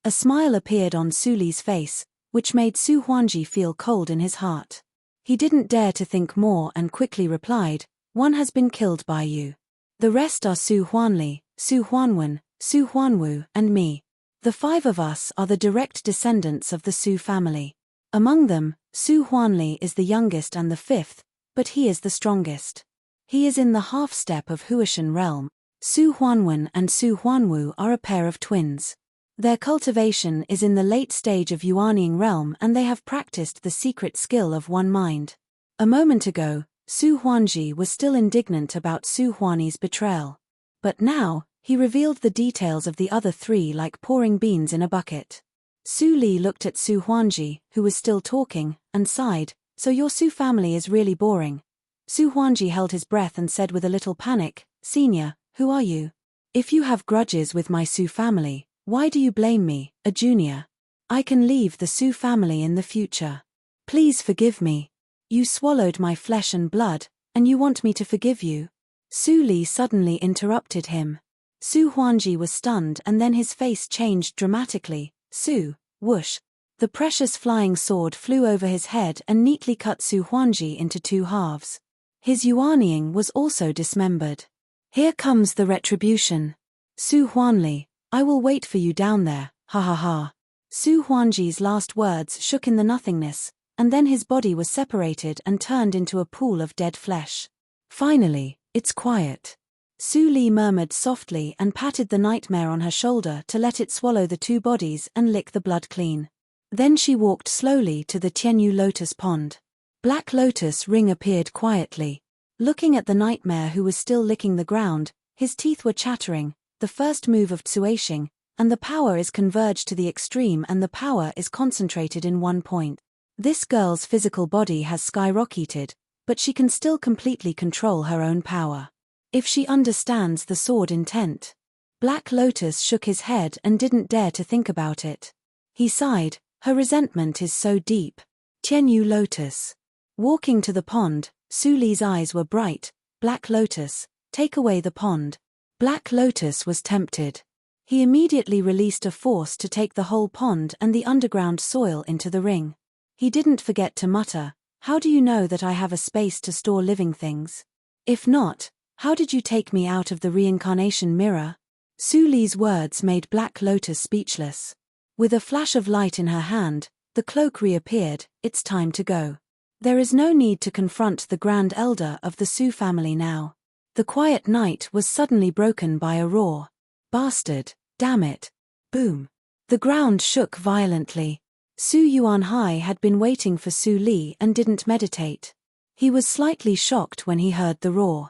A smile appeared on Su Li's face, which made Su Huanji feel cold in his heart. He didn't dare to think more and quickly replied, "One has been killed by you. The rest are Su Huanli, Su Huanwen, Su Huanwu, and me. The 5 of us are the direct descendants of the Su family. Among them, Su Huanli is the youngest and the 5th, but he is the strongest. He is in the half-step of Huashan realm. Su Huanwen and Su Huanwu are a pair of twins. Their cultivation is in the late stage of Yuanying realm and they have practiced the secret skill of one mind." A moment ago, Su Huanji was still indignant about Su Huani's betrayal. But now, he revealed the details of the other 3 like pouring beans in a bucket. Su Li looked at Su Huanji, who was still talking, and sighed, "So your Su family is really boring." Su Huanji held his breath and said with a little panic, "Senior, who are you? If you have grudges with my Su family, why do you blame me, a junior? I can leave the Su family in the future. Please forgive me. You swallowed my flesh and blood, and you want me to forgive you?" Su Li suddenly interrupted him. Su Huanji was stunned and then his face changed dramatically. "Su," whoosh. The precious flying sword flew over his head and neatly cut Su Huanji into 2 halves. His Yuanying was also dismembered. "Here comes the retribution. Su Huanli, I will wait for you down there, ha ha ha." Su Huanji's last words shook in the nothingness, and then his body was separated and turned into a pool of dead flesh. "Finally, it's quiet." Su Li murmured softly and patted the nightmare on her shoulder to let it swallow the 2 bodies and lick the blood clean. Then she walked slowly to the Tianyu lotus pond. Black Lotus Ring appeared quietly. Looking at the nightmare who was still licking the ground, his teeth were chattering, "The first move of Tsuashing, and the power is converged to the extreme and the power is concentrated in one point. This girl's physical body has skyrocketed, but she can still completely control her own power. If she understands the sword intent." Black Lotus shook his head and didn't dare to think about it. He sighed, "Her resentment is so deep." Tianyu Lotus. Walking to the pond, Su Li's eyes were bright. "Black Lotus, take away the pond." Black Lotus was tempted. He immediately released a force to take the whole pond and the underground soil into the ring. He didn't forget to mutter, "How do you know that I have a space to store living things? If not, how did you take me out of the reincarnation mirror?" Su Li's words made Black Lotus speechless. With a flash of light in her hand, the cloak reappeared. "It's time to go. There is no need to confront the Grand Elder of the Su family now." The quiet night was suddenly broken by a roar. "Bastard, damn it." Boom. The ground shook violently. Su Yuanhai had been waiting for Su Li and didn't meditate. He was slightly shocked when he heard the roar.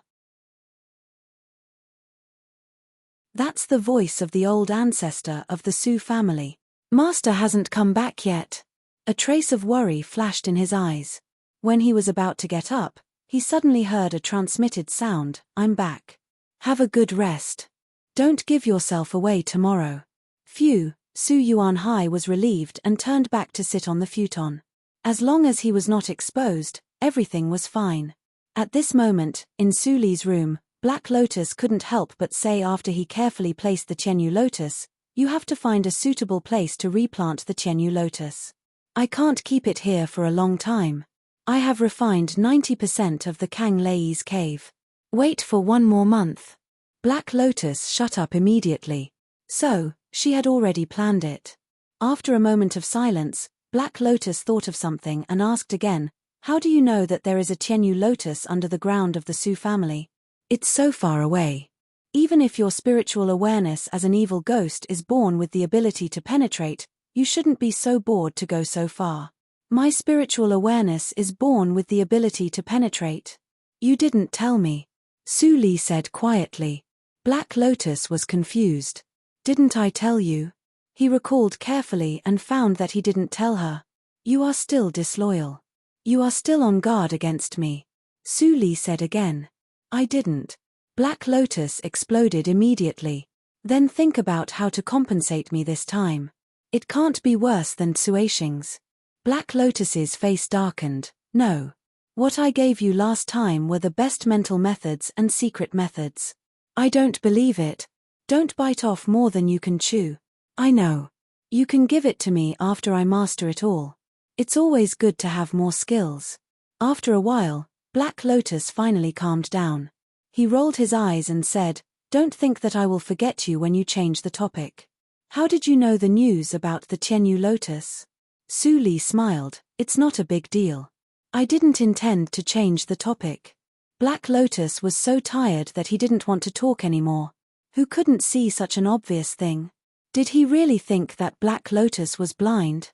That's the voice of the old ancestor of the Su family. Master hasn't come back yet. A trace of worry flashed in his eyes. When he was about to get up, he suddenly heard a transmitted sound, "I'm back. Have a good rest. Don't give yourself away tomorrow." Phew, Su Yuanhai was relieved and turned back to sit on the futon. As long as he was not exposed, everything was fine. At this moment, in Su Li's room, Black Lotus couldn't help but say after he carefully placed the Qianyu lotus, "You have to find a suitable place to replant the Qianyu lotus. I can't keep it here for a long time. I have refined 90% of the Kang Lei's cave. Wait for 1 more month." Black Lotus shut up immediately. So, she had already planned it. After a moment of silence, Black Lotus thought of something and asked again, "How do you know that there is a Qianyu lotus under the ground of the Su family? It's so far away. Even if your spiritual awareness as an evil ghost is born with the ability to penetrate, you shouldn't be so bored to go so far." "My spiritual awareness is born with the ability to penetrate. You didn't tell me," Su Li said quietly. Black Lotus was confused. "Didn't I tell you?" He recalled carefully and found that he didn't tell her. "You are still disloyal. You are still on guard against me," Su Li said again. "I didn't." Black Lotus exploded immediately. "Then think about how to compensate me this time. It can't be worse than Tsuashing's." Black Lotus's face darkened. "No. What I gave you last time were the best mental methods and secret methods. I don't believe it. Don't bite off more than you can chew. I know. You can give it to me after I master it all. It's always good to have more skills." After a while, Black Lotus finally calmed down. He rolled his eyes and said, "Don't think that I will forget you when you change the topic. How did you know the news about the Qianyu lotus?" Su Li smiled. "It's not a big deal. I didn't intend to change the topic." Black Lotus was so tired that he didn't want to talk anymore. Who couldn't see such an obvious thing? Did he really think that Black Lotus was blind?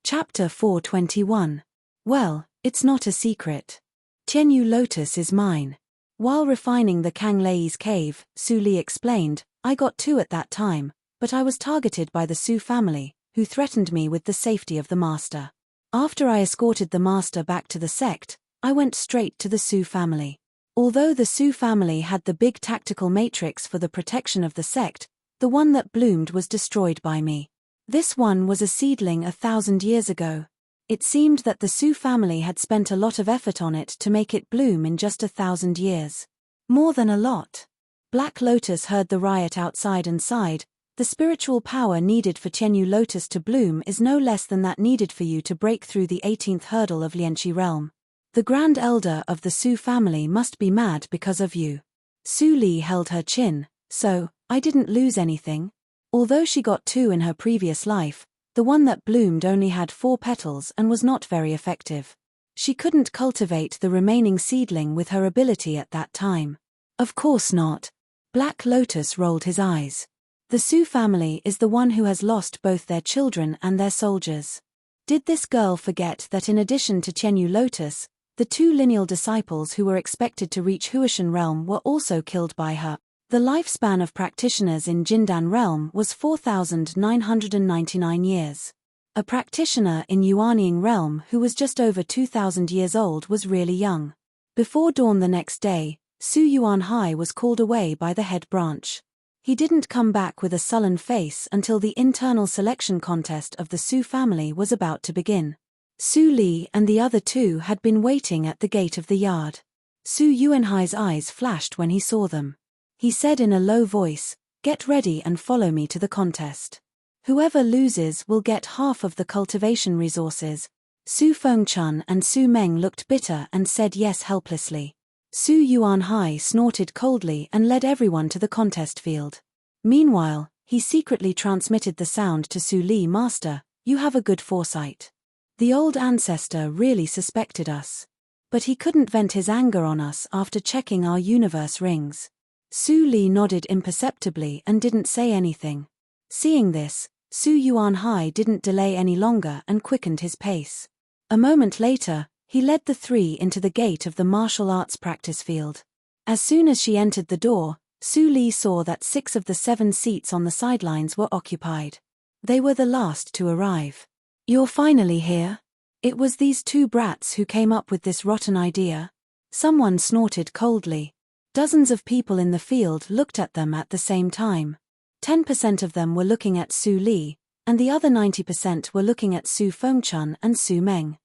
Chapter 421. Well, it's not a secret. Qianyu lotus is mine. While refining the Kang Lei's cave, Su Li explained, "I got 2 at that time, but I was targeted by the Su family, who threatened me with the safety of the master. After I escorted the master back to the sect, I went straight to the Su family. Although the Su family had the big tactical matrix for the protection of the sect, the one that bloomed was destroyed by me. This one was a seedling 1,000 years ago. It seemed that the Su family had spent a lot of effort on it to make it bloom in just 1,000 years. More than a lot." Black Lotus heard the riot outside and sighed. "The spiritual power needed for Qianyu lotus to bloom is no less than that needed for you to break through the 18th hurdle of Lianqi realm. The Grand Elder of the Su family must be mad because of you." Su Li held her chin. "So, I didn't lose anything? Although she got 2 in her previous life, the one that bloomed only had 4 petals and was not very effective. She couldn't cultivate the remaining seedling with her ability at that time." "Of course not." Black Lotus rolled his eyes. "The Su family is the one who has lost both their children and their soldiers. Did this girl forget that in addition to Qianyu lotus, the 2 lineal disciples who were expected to reach Huashan realm were also killed by her? The lifespan of practitioners in Jindan realm was 4,999 years. A practitioner in Yuanying realm who was just over 2,000 years old was really young. Before dawn the next day, Su Yuanhai was called away by the head branch. He didn't come back with a sullen face until the internal selection contest of the Su family was about to begin. Su Li and the other 2 had been waiting at the gate of the yard. Su Yuanhai's eyes flashed when he saw them. He said in a low voice, "Get ready and follow me to the contest. Whoever loses will get half of the cultivation resources." Su Fengchun and Su Meng looked bitter and said yes helplessly. Su Yuanhai snorted coldly and led everyone to the contest field. Meanwhile, he secretly transmitted the sound to Su Li. "Master, you have a good foresight. The old ancestor really suspected us. But he couldn't vent his anger on us after checking our universe rings." Su Li nodded imperceptibly and didn't say anything. Seeing this, Su Yuanhai didn't delay any longer and quickened his pace. A moment later, he led the 3 into the gate of the martial arts practice field. As soon as she entered the door, Su Li saw that 6 of the 7 seats on the sidelines were occupied. They were the last to arrive. "You're finally here?" It was these 2 brats who came up with this rotten idea. Someone snorted coldly. Dozens of people in the field looked at them at the same time. 10% of them were looking at Su Li, and the other 90% were looking at Su Fengchun and Su Meng.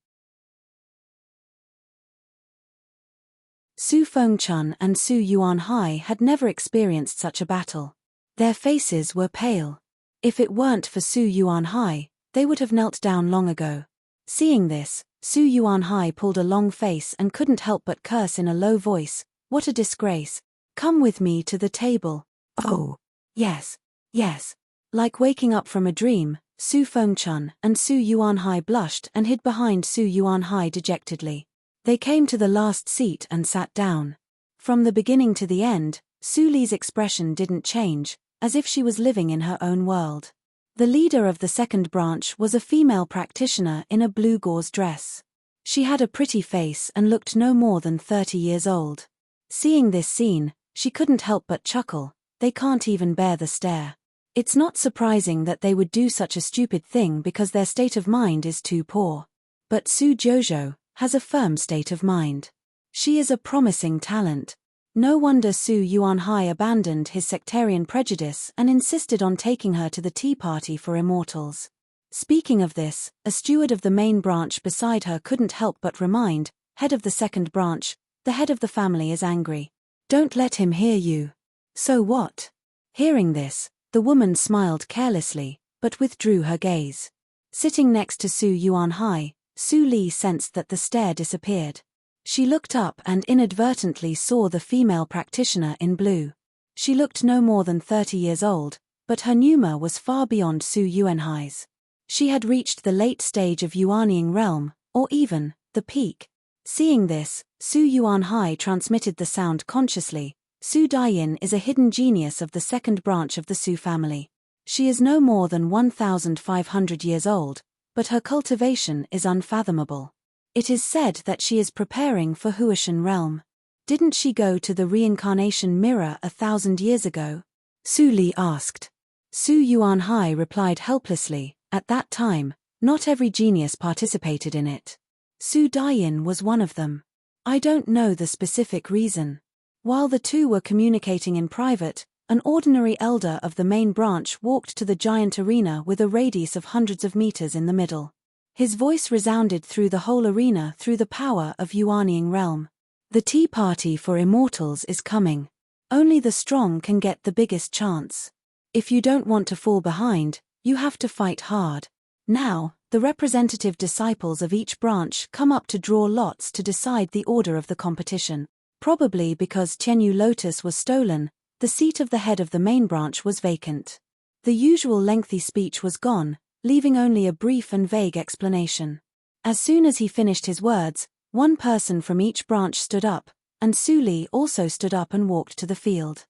Su Fengchun and Su Yuanhai had never experienced such a battle. Their faces were pale. If it weren't for Su Yuanhai, they would have knelt down long ago. Seeing this, Su Yuanhai pulled a long face and couldn't help but curse in a low voice. "What a disgrace. Come with me to the table." "Oh, yes, yes." Like waking up from a dream, Su Fengchun and Su Yuanhai blushed and hid behind Su Yuanhai dejectedly. They came to the last seat and sat down. From the beginning to the end, Su Li's expression didn't change, as if she was living in her own world. The leader of the second branch was a female practitioner in a blue gauze dress. She had a pretty face and looked no more than 30 years old. Seeing this scene, she couldn't help but chuckle. They can't even bear the stare. It's not surprising that they would do such a stupid thing because their state of mind is too poor. But Su Jojo has a firm state of mind. She is a promising talent. No wonder Su Yuanhai abandoned his sectarian prejudice and insisted on taking her to the tea party for immortals. Speaking of this, a steward of the main branch beside her couldn't help but remind, "Head of the second branch, the head of the family is angry. Don't let him hear you." "So what?" Hearing this, the woman smiled carelessly, but withdrew her gaze. Sitting next to Su Yuanhai, Su Li sensed that the stare disappeared. She looked up and inadvertently saw the female practitioner in blue. She looked no more than 30 years old, but her pneuma was far beyond Su Yuanhai's. She had reached the late stage of Yuanying realm, or even the peak. Seeing this, Su Yuanhai transmitted the sound consciously. Su Daiyin is a hidden genius of the second branch of the Su family. She is no more than 1,500 years old, but her cultivation is unfathomable. It is said that she is preparing for Huashan realm. Didn't she go to the reincarnation mirror 1,000 years ago? Su Li asked. Su Yuanhai replied helplessly, "At that time, not every genius participated in it. Su Daiyin was one of them. I don't know the specific reason." While the two were communicating in private, an ordinary elder of the main branch walked to the giant arena with a radius of hundreds of meters in the middle. His voice resounded through the whole arena through the power of Yuanying realm. "The tea party for immortals is coming. Only the strong can get the biggest chance. If you don't want to fall behind, you have to fight hard. Now, the representative disciples of each branch come up to draw lots to decide the order of the competition. Probably because Tianyu Lotus was stolen, the seat of the head of the main branch was vacant." The usual lengthy speech was gone, leaving only a brief and vague explanation. As soon as he finished his words, one person from each branch stood up, and Su Li also stood up and walked to the field.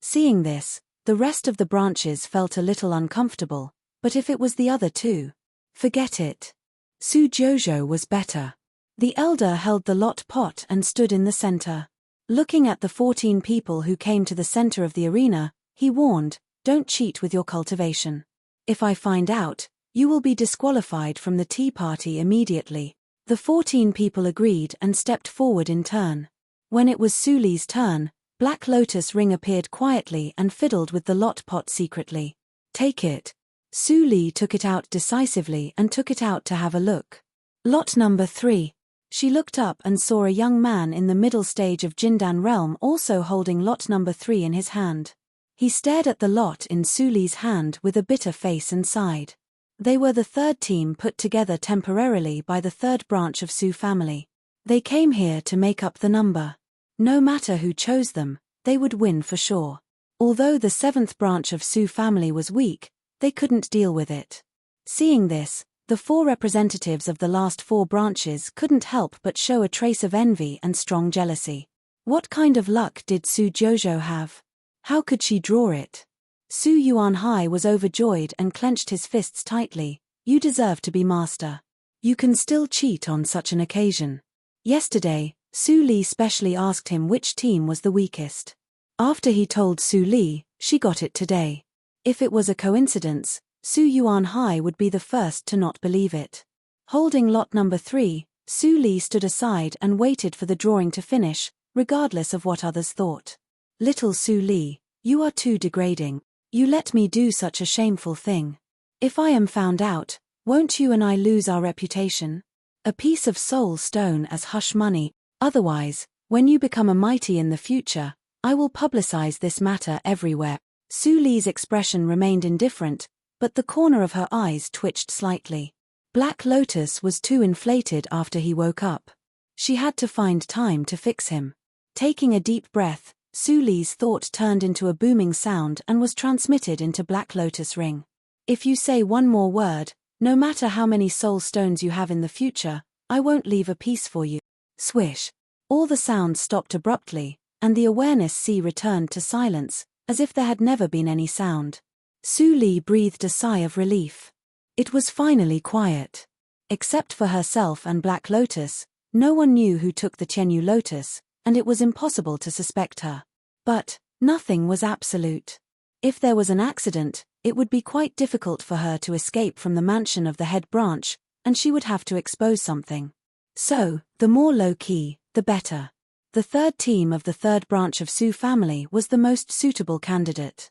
Seeing this, the rest of the branches felt a little uncomfortable, but if it was the other two, forget it. Su Jojo was better. The elder held the lot pot and stood in the center. Looking at the 14 people who came to the center of the arena, he warned, "Don't cheat with your cultivation. If I find out, you will be disqualified from the tea party immediately." The 14 people agreed and stepped forward in turn. When it was Su Li's turn, Black Lotus Ring appeared quietly and fiddled with the lot pot secretly. "Take it." Su Li took it out decisively and took it out to have a look. Lot number 3. She looked up and saw a young man in the middle stage of Jindan realm also holding lot number 3 in his hand. He stared at the lot in Su Li's hand with a bitter face and sighed. They were the third team put together temporarily by the third branch of Su family. They came here to make up the number. No matter who chose them, they would win for sure. Although the 7th branch of Su family was weak, they couldn't deal with it. Seeing this, the 4 representatives of the last 4 branches couldn't help but show a trace of envy and strong jealousy. What kind of luck did Su Jojo have? How could she draw it? Su Yuanhai was overjoyed and clenched his fists tightly. "You deserve to be master. You can still cheat on such an occasion. Yesterday, Su Li specially asked him which team was the weakest. After he told Su Li, she got it today. If it was a coincidence, Su Yuanhai would be the first to not believe it. Holding lot number 3, Su Li stood aside and waited for the drawing to finish, regardless of what others thought. Little Su Li, you are too degrading. You let me do such a shameful thing. If I am found out, won't you and I lose our reputation? A piece of soul stone as hush money, otherwise, when you become a mighty in the future, I will publicize this matter everywhere. Su Li's expression remained indifferent, but the corner of her eyes twitched slightly. Black Lotus was too inflated after he woke up. She had to find time to fix him. Taking a deep breath, Su Li's thought turned into a booming sound and was transmitted into Black Lotus Ring. If you say one more word, no matter how many soul stones you have in the future, I won't leave a piece for you. Swish. All the sounds stopped abruptly, and the awareness sea returned to silence, as if there had never been any sound. Su Li breathed a sigh of relief. It was finally quiet. Except for herself and Black Lotus, no one knew who took the Tianyu Lotus, and it was impossible to suspect her. But nothing was absolute. If there was an accident, it would be quite difficult for her to escape from the mansion of the head branch, and she would have to expose something. So, the more low-key, the better. The third team of the third branch of Su family was the most suitable candidate.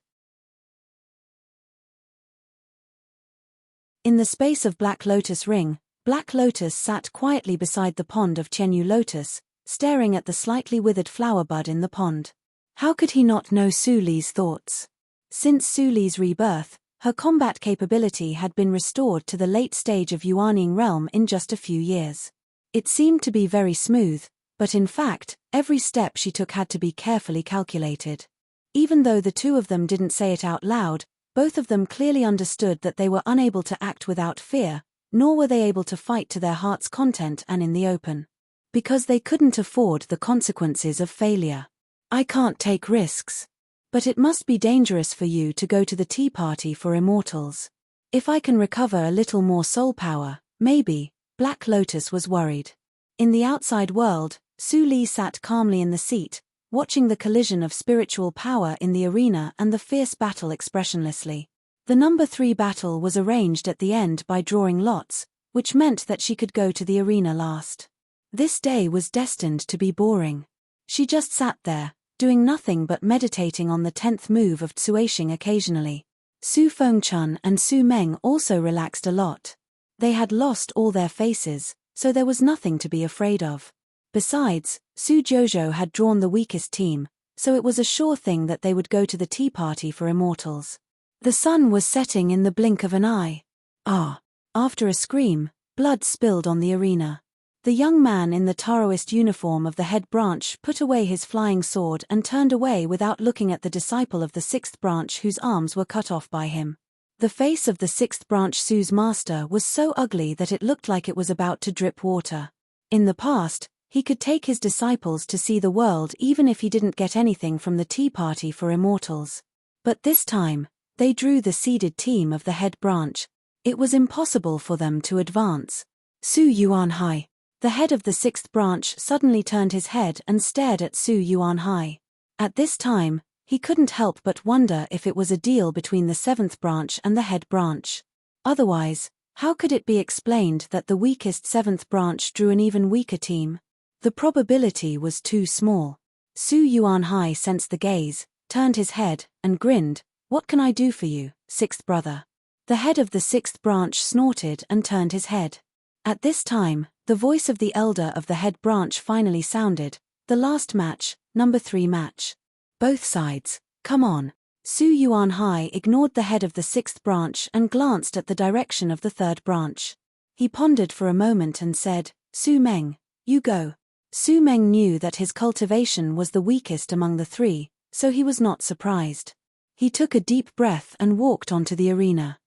In the space of Black Lotus Ring, Black Lotus sat quietly beside the pond of Tianyu Lotus, staring at the slightly withered flower bud in the pond. How could he not know Su Li's thoughts? Since Su Li's rebirth, her combat capability had been restored to the late stage of Yuaning realm in just a few years. It seemed to be very smooth, but in fact, every step she took had to be carefully calculated. Even though the two of them didn't say it out loud, both of them clearly understood that they were unable to act without fear, nor were they able to fight to their heart's content and in the open. Because they couldn't afford the consequences of failure. I can't take risks. But it must be dangerous for you to go to the tea party for immortals. If I can recover a little more soul power, maybe. Black Lotus was worried. In the outside world, Su Li sat calmly in the seat, watching the collision of spiritual power in the arena and the fierce battle expressionlessly. The number 3 battle was arranged at the end by drawing lots, which meant that she could go to the arena last. This day was destined to be boring. She just sat there, doing nothing but meditating on the 10th move of Tsuashing occasionally. Su Fengchun and Su Meng also relaxed a lot. They had lost all their faces, so there was nothing to be afraid of. Besides, Su Jojo had drawn the weakest team, so it was a sure thing that they would go to the tea party for immortals. The sun was setting in the blink of an eye. Ah! After a scream, blood spilled on the arena. The young man in the Taoist uniform of the head branch put away his flying sword and turned away without looking at the disciple of the 6th branch whose arms were cut off by him. The face of the 6th branch Su's master was so ugly that it looked like it was about to drip water. In the past, he could take his disciples to see the world even if he didn't get anything from the tea party for immortals. But this time, they drew the seeded team of the head branch. It was impossible for them to advance. Su Yuanhai, the head of the 6th branch, suddenly turned his head and stared at Su Yuanhai. At this time, he couldn't help but wonder if it was a deal between the 7th branch and the head branch. Otherwise, how could it be explained that the weakest 7th branch drew an even weaker team? The probability was too small. Su Yuanhai sensed the gaze, turned his head, and grinned. What can I do for you, 6th brother? The head of the 6th branch snorted and turned his head. At this time, the voice of the elder of the head branch finally sounded. The last match, number 3 match. Both sides, come on. Su Yuanhai ignored the head of the 6th branch and glanced at the direction of the 3rd branch. He pondered for a moment and said, Su Meng, you go. Su Meng knew that his cultivation was the weakest among the 3, so he was not surprised. He took a deep breath and walked onto the arena.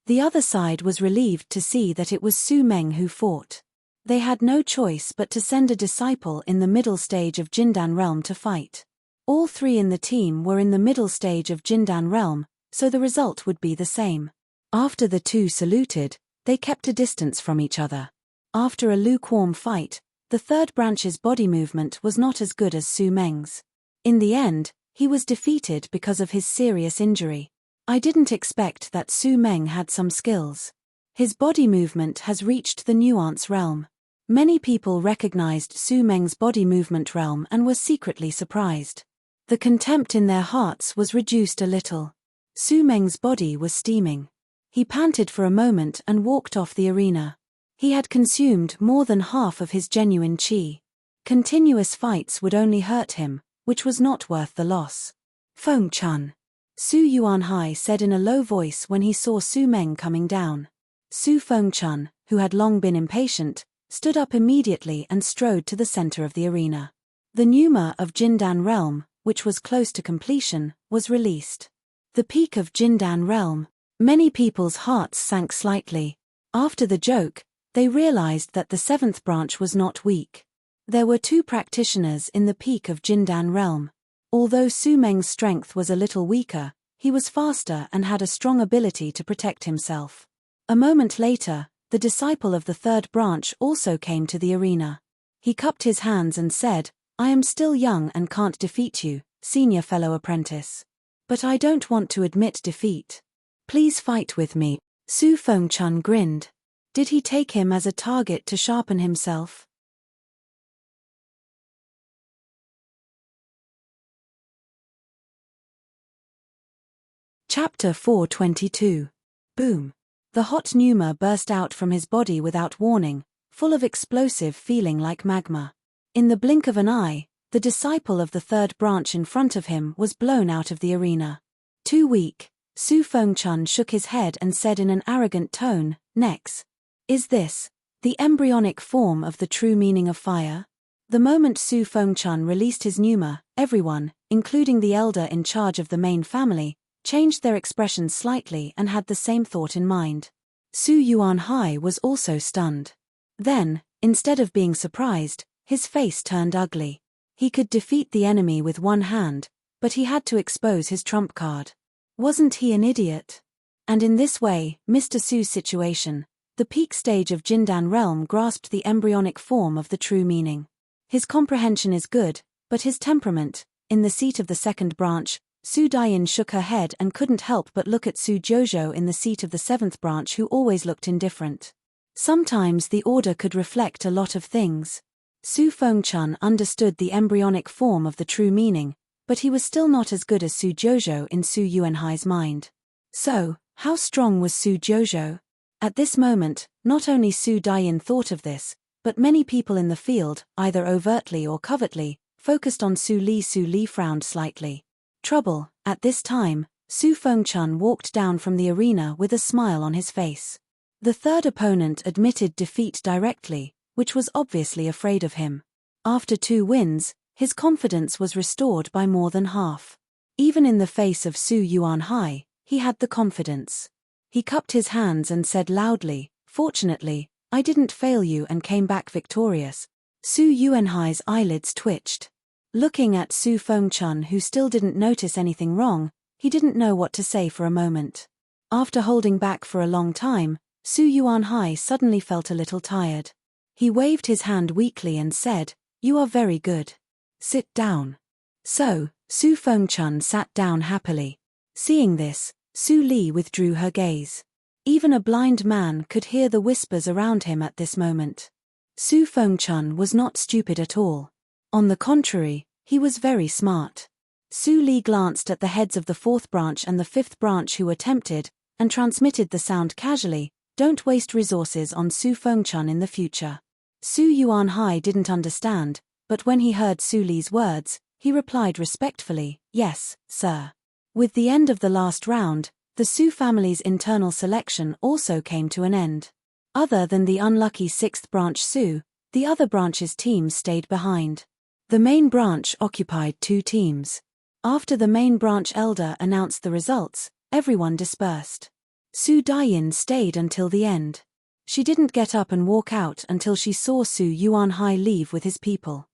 The other side was relieved to see that it was Su Meng who fought. They had no choice but to send a disciple in the middle stage of Jindan realm to fight. All 3 in the team were in the middle stage of Jindan realm, so the result would be the same. After the two saluted, they kept a distance from each other. After a lukewarm fight, the third branch's body movement was not as good as Su Meng's. In the end, he was defeated because of his serious injury. I didn't expect that Su Meng had some skills. His body movement has reached the nuance realm. Many people recognized Su Meng's body movement realm and were secretly surprised. The contempt in their hearts was reduced a little. Su Meng's body was steaming. He panted for a moment and walked off the arena. He had consumed more than half of his genuine qi. Continuous fights would only hurt him, which was not worth the loss. Feng-chun. Su Yuanhai said in a low voice when he saw Su Meng coming down. Su Feng-chun, who had long been impatient, stood up immediately and strode to the center of the arena. The Pneuma of Jindan Realm, which was close to completion, was released. The peak of Jindan Realm. Many people's hearts sank slightly. After the joke, they realized that the seventh branch was not weak. There were 2 practitioners in the peak of Jindan Realm. Although Su Meng's strength was a little weaker, he was faster and had a strong ability to protect himself. A moment later, the disciple of the third branch also came to the arena. He cupped his hands and said, "I am still young and can't defeat you, senior fellow apprentice. But I don't want to admit defeat. Please fight with me." Su Feng-chun grinned. Did he take him as a target to sharpen himself? Chapter 422. Boom. The hot pneuma burst out from his body without warning, full of explosive feeling like magma. In the blink of an eye, the disciple of the third branch in front of him was blown out of the arena. Too weak, Su Feng-chun shook his head and said in an arrogant tone, "Next. Is this the embryonic form of the true meaning of fire?" The moment Su Feng-chun released his pneuma, everyone, including the elder in charge of the main family, changed their expressions slightly and had the same thought in mind. Su Yuanhai was also stunned. Then, instead of being surprised, his face turned ugly. He could defeat the enemy with one hand, but he had to expose his trump card. Wasn't he an idiot? And in this way, Mr. Su's situation, the peak stage of Jindan Realm, grasped the embryonic form of the true meaning. His comprehension is good, but his temperament, in the seat of the second branch. Su Daiyin shook her head and couldn't help but look at Su Jojo in the seat of the seventh branch, who always looked indifferent. Sometimes the order could reflect a lot of things. Su Feng-chun understood the embryonic form of the true meaning, but he was still not as good as Su Jojo in Su Yuanhai's mind. So, how strong was Su Jojo? At this moment, not only Su Daiyin thought of this, but many people in the field, either overtly or covertly, focused on Su Li. Su Li frowned slightly. Trouble. At this time, Su Feng-chun walked down from the arena with a smile on his face. The third opponent admitted defeat directly, which was obviously afraid of him. After 2 wins, his confidence was restored by more than half. Even in the face of Su Yuanhai, he had the confidence. He cupped his hands and said loudly, "Fortunately, I didn't fail you and came back victorious." Su Yuanhai's eyelids twitched. Looking at Su Feng-chun, who still didn't notice anything wrong, he didn't know what to say for a moment. After holding back for a long time, Su Yuanhai suddenly felt a little tired. He waved his hand weakly and said, "You are very good. Sit down." So, Su Feng-chun sat down happily. Seeing this, Su Li withdrew her gaze. Even a blind man could hear the whispers around him at this moment. Su Feng-chun was not stupid at all. On the contrary, he was very smart. Su Li glanced at the heads of the fourth branch and the fifth branch who were tempted, and transmitted the sound casually, "Don't waste resources on Su Feng-chun in the future." Su Yuanhai didn't understand, but when he heard Su Li's words, he replied respectfully, "Yes, sir." With the end of the last round, the Su family's internal selection also came to an end. Other than the unlucky sixth branch Su, the other branches' teams stayed behind. The main branch occupied 2 teams. After the main branch elder announced the results, everyone dispersed. Su Daiyin stayed until the end. She didn't get up and walk out until she saw Su Yuanhai leave with his people.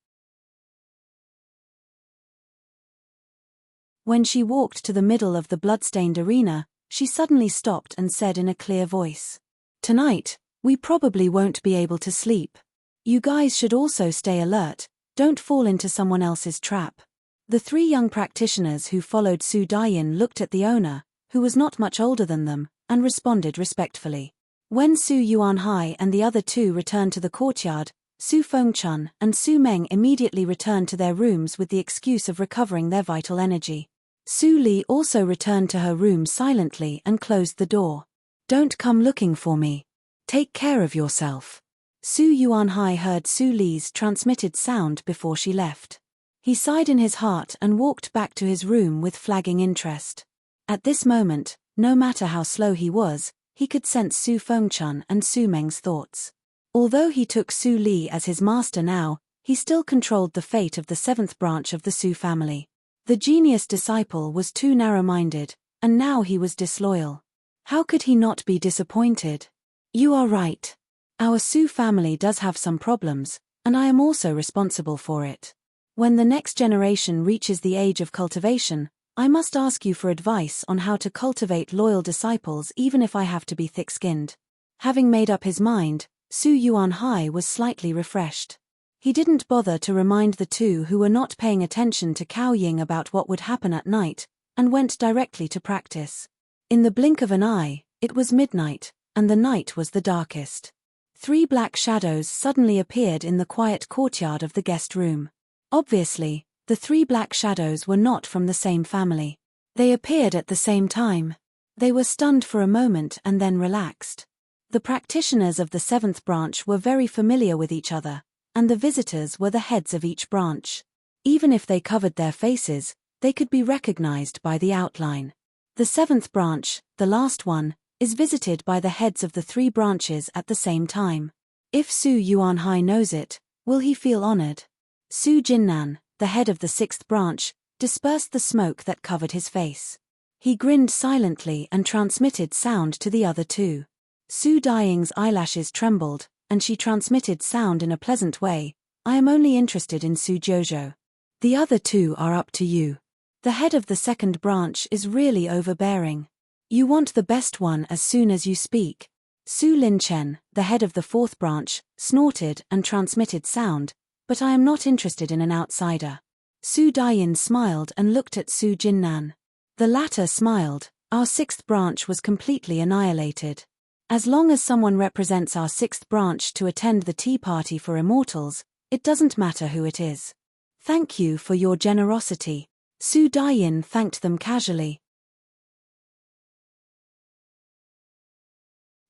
When she walked to the middle of the bloodstained arena, she suddenly stopped and said in a clear voice, "Tonight, We probably won't be able to sleep. You guys should also stay alert, don't fall into someone else's trap. The 3 young practitioners who followed Su Dayin looked at the owner, who was not much older than them, and responded respectfully. When Su Yuanhai and the other 2 returned to the courtyard, Su Fengchun and Su Meng immediately returned to their rooms with the excuse of recovering their vital energy. Su Li also returned to her room silently and closed the door. Don't come looking for me. Take care of yourself. Su Yuanhai heard Su Li's transmitted sound before she left. He sighed in his heart and walked back to his room with flagging interest. At this moment, no matter how slow he was, he could sense Su Fengchun and Su Meng's thoughts. Although he took Su Li as his master now, he still controlled the fate of the 7th branch of the Su family. The genius disciple was too narrow-minded, and now he was disloyal. How could he not be disappointed? You are right. Our Su family does have some problems, and I am also responsible for it. When the next generation reaches the age of cultivation, I must ask you for advice on how to cultivate loyal disciples even if I have to be thick-skinned. Having made up his mind, Su Yuanhai was slightly refreshed. He didn't bother to remind the 2 who were not paying attention to Cao Ying about what would happen at night, and went directly to practice. In the blink of an eye, it was midnight, and the night was the darkest. 3 black shadows suddenly appeared in the quiet courtyard of the guest room. Obviously, the 3 black shadows were not from the same family. They appeared at the same time. They were stunned for a moment and then relaxed. The practitioners of the 7th branch were very familiar with each other, and the visitors were the heads of each branch. Even if they covered their faces, they could be recognized by the outline. The 7th branch, the last one, is visited by the heads of the 3 branches at the same time. If Su Yuanhai knows it, will he feel honored? Su Jinnan, the head of the 6th branch, dispersed the smoke that covered his face. He grinned silently and transmitted sound to the other 2. Su Daying's eyelashes trembled, and she transmitted sound in a pleasant way. I am only interested in Su Jojo. The other 2 are up to you. The head of the 2nd branch is really overbearing. You want the best one as soon as you speak. Su Linchen, the head of the 4th branch, snorted and transmitted sound, but I am not interested in an outsider. Su Dayin smiled and looked at Su Jinnan. The latter smiled. Our 6th branch was completely annihilated. As long as someone represents our 6th branch to attend the tea party for immortals, it doesn't matter who it is. Thank you for your generosity. Su Dayin thanked them casually.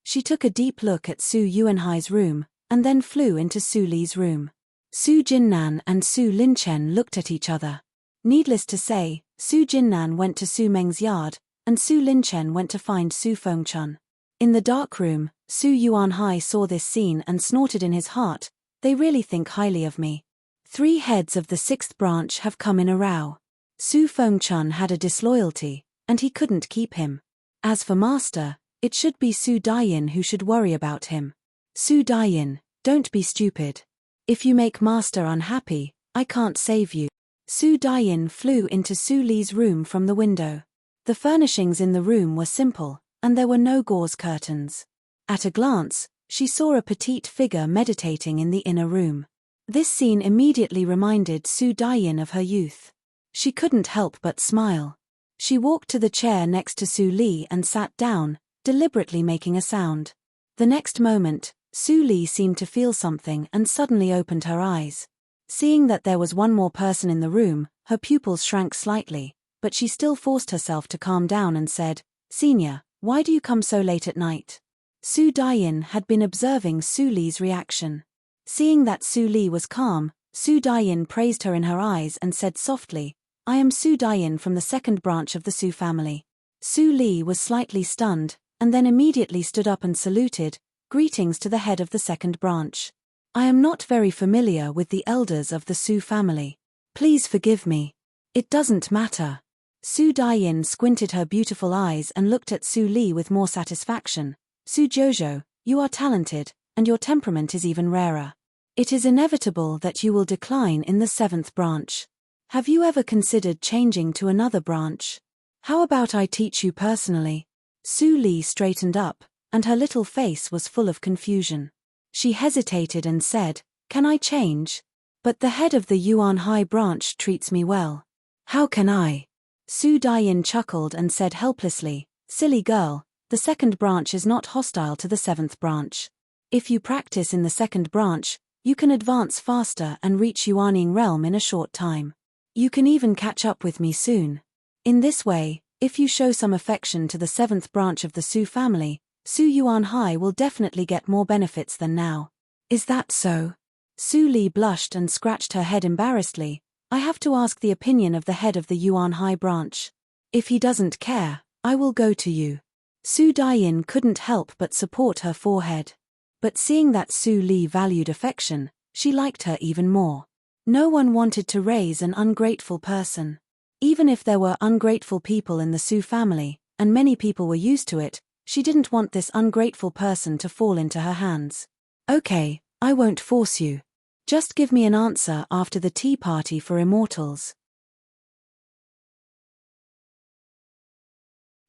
She took a deep look at Su Yuanhai's room, and then flew into Su Li's room. Su Jinnan and Su Linchen looked at each other. Needless to say, Su Jinnan went to Su Meng's yard, and Su Linchen went to find Su Fengchun. In the dark room, Su Yuanhai saw this scene and snorted in his heart, they really think highly of me. 3 heads of the 6th branch have come in a row. Su Fengchun had a disloyalty, and he couldn't keep him. As for master, it should be Su Dayin who should worry about him. Su Dayin, don't be stupid. If you make master unhappy, I can't save you. Su Dayin flew into Su Li's room from the window. The furnishings in the room were simple, and there were no gauze curtains. At a glance, she saw a petite figure meditating in the inner room. This scene immediately reminded Su Dayin of her youth. She couldn't help but smile. She walked to the chair next to Su Li and sat down, deliberately making a sound. The next moment, Su Li seemed to feel something and suddenly opened her eyes. Seeing that there was one more person in the room, her pupils shrank slightly, but she still forced herself to calm down and said, "Senior, why do you come so late at night?" Su Dayin had been observing Su Li's reaction. Seeing that Su Li was calm, Su Dayin praised her in her eyes and said softly, "I am Su Dayin from the 2nd branch of the Su family." Su Li was slightly stunned, and then immediately stood up and saluted, "Greetings to the head of the 2nd branch. I am not very familiar with the elders of the Su family. Please forgive me." "It doesn't matter." Su Dayin squinted her beautiful eyes and looked at Su Li with more satisfaction. "Su Jojo, you are talented, and your temperament is even rarer. It is inevitable that you will decline in the 7th branch. Have you ever considered changing to another branch? How about I teach you personally?" Su Li straightened up, and her little face was full of confusion. She hesitated and said, "Can I change? But the head of the Yuan High branch treats me well. How can I?" Su Daiyin chuckled and said helplessly, "Silly girl, the second branch is not hostile to the seventh branch. If you practice in the second branch, you can advance faster and reach Yuaning realm in a short time. You can even catch up with me soon. In this way, if you show some affection to the seventh branch of the Su family, Su Yuan High will definitely get more benefits than now." "Is that so?" Su Li blushed and scratched her head embarrassedly. "I have to ask the opinion of the head of the Yuan High branch. If he doesn't care, I will go to you." Su Daiyin couldn't help but support her forehead. But seeing that Su Li valued affection, she liked her even more. No one wanted to raise an ungrateful person. Even if there were ungrateful people in the Su family, and many people were used to it, she didn't want this ungrateful person to fall into her hands. "Okay, I won't force you. Just give me an answer after the tea party for immortals."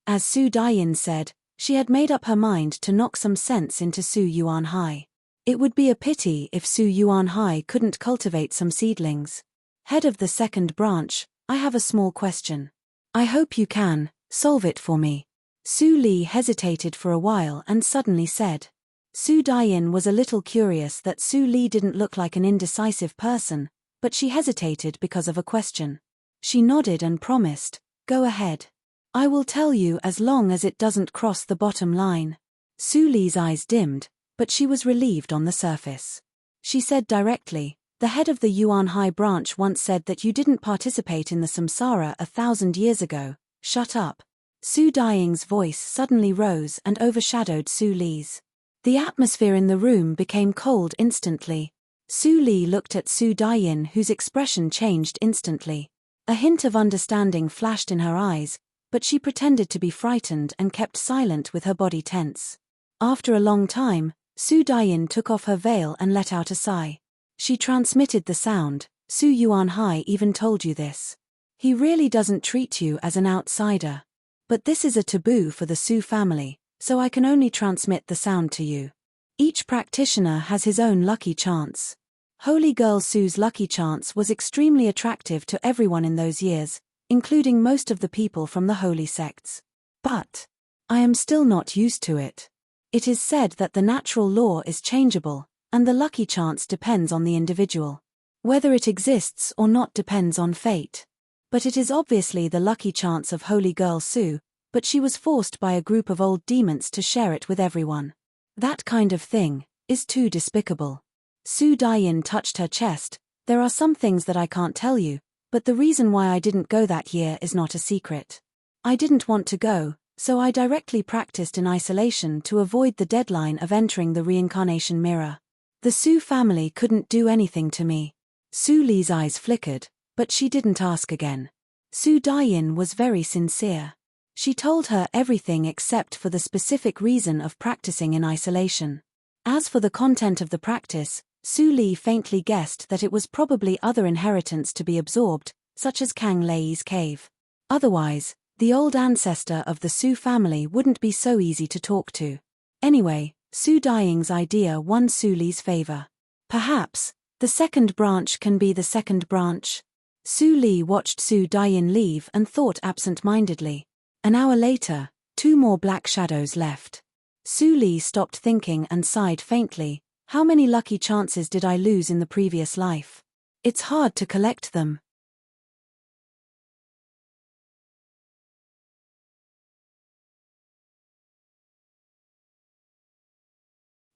As Su Daiyin said, she had made up her mind to knock some sense into Su Yuan High. It would be a pity if Su Yuan High couldn't cultivate some seedlings. "Head of the second branch, I have a small question. I hope you can solve it for me." Su Li hesitated for a while and suddenly said. Su Daiyin was a little curious that Su Li didn't look like an indecisive person, but she hesitated because of a question. She nodded and promised, "Go ahead. I will tell you as long as it doesn't cross the bottom line." Su Li's eyes dimmed, but she was relieved on the surface. She said directly, "The head of the Yuan High branch once said that you didn't participate in the samsara 1,000 years ago. Shut up." Su Daiying's voice suddenly rose and overshadowed Su Li's. The atmosphere in the room became cold instantly. Su Li looked at Su Daiyin, whose expression changed instantly. A hint of understanding flashed in her eyes, but she pretended to be frightened and kept silent with her body tense. After a long time, Su Daiyin took off her veil and let out a sigh. She transmitted the sound, "Su Yuan High even told you this. He really doesn't treat you as an outsider. But this is a taboo for the Su family, so I can only transmit the sound to you. Each practitioner has his own lucky chance. Holy Girl Su's lucky chance was extremely attractive to everyone in those years, including most of the people from the holy sects. But I am still not used to it. It is said that the natural law is changeable, and the lucky chance depends on the individual. Whether it exists or not depends on fate. But it is obviously the lucky chance of Holy Girl Su, but she was forced by a group of old demons to share it with everyone. That kind of thing is too despicable." Su Daiyin touched her chest. "There are some things that I can't tell you, but the reason why I didn't go that year is not a secret. I didn't want to go, so I directly practiced in isolation to avoid the deadline of entering the reincarnation mirror. The Su family couldn't do anything to me." Su Li's eyes flickered, but she didn't ask again. Su Daiyin was very sincere. She told her everything except for the specific reason of practicing in isolation. As for the content of the practice, Su Li faintly guessed that it was probably other inheritance to be absorbed, such as Kang Lei's cave. Otherwise, the old ancestor of the Su family wouldn't be so easy to talk to. Anyway, Su Daiying's idea won Su Li's favor. Perhaps the second branch can be the second branch. Su Li watched Su Daiyin leave and thought absent-mindedly. An hour later, 2 more black shadows left. Su Li stopped thinking and sighed faintly. How many lucky chances did I lose in the previous life? It's hard to collect them.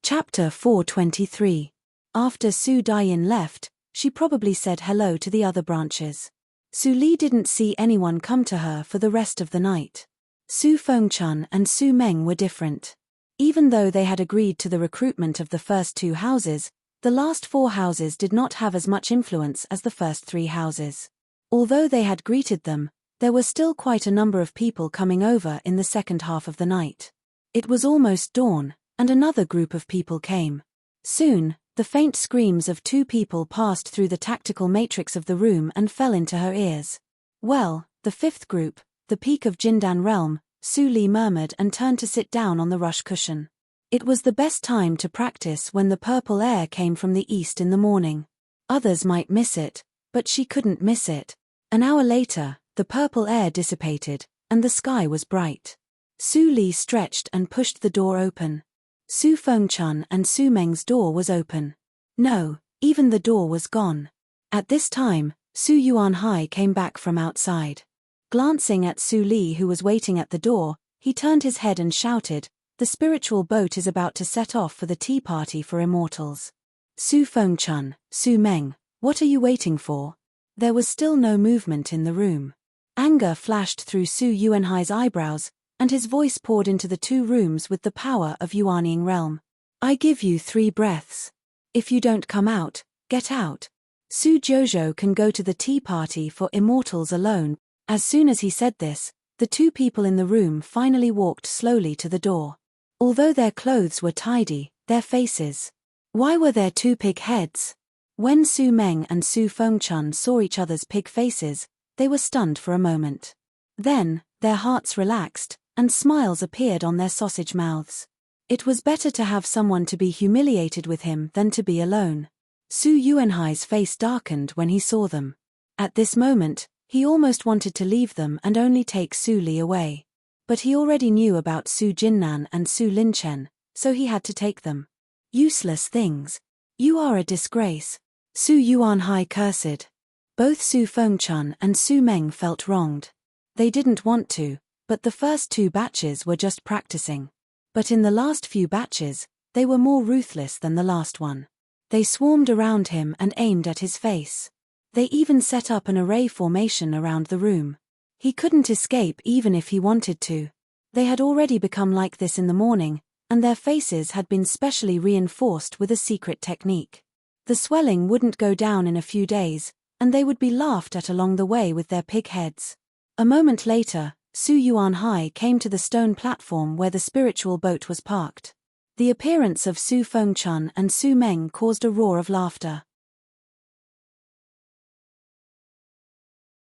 Chapter 423. After Su Daiyin left, she probably said hello to the other branches. Su Li didn't see anyone come to her for the rest of the night. Su Fengchun and Su Meng were different. Even though they had agreed to the recruitment of the first 2 houses, the last 4 houses did not have as much influence as the first 3 houses. Although they had greeted them, there were still quite a number of people coming over in the second half of the night. It was almost dawn, and another group of people came. Soon, the faint screams of 2 people passed through the tactical matrix of the room and fell into her ears. "Well, the 5th group, the peak of Jindan realm," Su Li murmured and turned to sit down on the rush cushion. It was the best time to practice when the purple air came from the east in the morning. Others might miss it, but she couldn't miss it. An hour later, the purple air dissipated, and the sky was bright. Su Li stretched and pushed the door open. Su Fengchun and Su Meng's door was open. No, even the door was gone. At this time, Su Yuanhai came back from outside. Glancing at Su Li, who was waiting at the door, he turned his head and shouted, "The spiritual boat is about to set off for the tea party for immortals. Su Fengchun, Su Meng, what are you waiting for?" There was still no movement in the room. Anger flashed through Su Yuanhai's eyebrows, and his voice poured into the two rooms with the power of Yuanying realm. "I give you 3 breaths. If you don't come out, get out. Su Jojo can go to the tea party for immortals alone." As soon as he said this, the 2 people in the room finally walked slowly to the door. Although their clothes were tidy, their faces. Why were there 2 pig heads? When Su Meng and Su Fengchun saw each other's pig faces, they were stunned for a moment. Then, their hearts relaxed, and smiles appeared on their sausage mouths. It was better to have someone to be humiliated with him than to be alone. Su Yuanhai's face darkened when he saw them. At this moment, he almost wanted to leave them and only take Su Li away. But he already knew about Su Jinnan and Su Linchen, so he had to take them. "Useless things. You are a disgrace," Su Yuanhai cursed. Both Su Fengchun and Su Meng felt wronged. They didn't want to, but the first 2 batches were just practicing. But in the last few batches, they were more ruthless than the last one. They swarmed around him and aimed at his face. They even set up an array formation around the room. He couldn't escape even if he wanted to. They had already become like this in the morning, and their faces had been specially reinforced with a secret technique. The swelling wouldn't go down in a few days, and they would be laughed at along the way with their pig heads. A moment later, Su Yuanhai came to the stone platform where the spiritual boat was parked. The appearance of Su Fengchun and Su Meng caused a roar of laughter.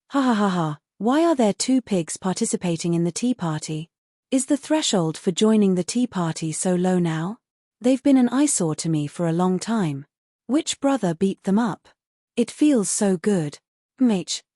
"Ha ha ha ha, why are there 2 pigs participating in the tea party? Is the threshold for joining the tea party so low now? They've been an eyesore to me for a long time. Which brother beat them up? It feels so good.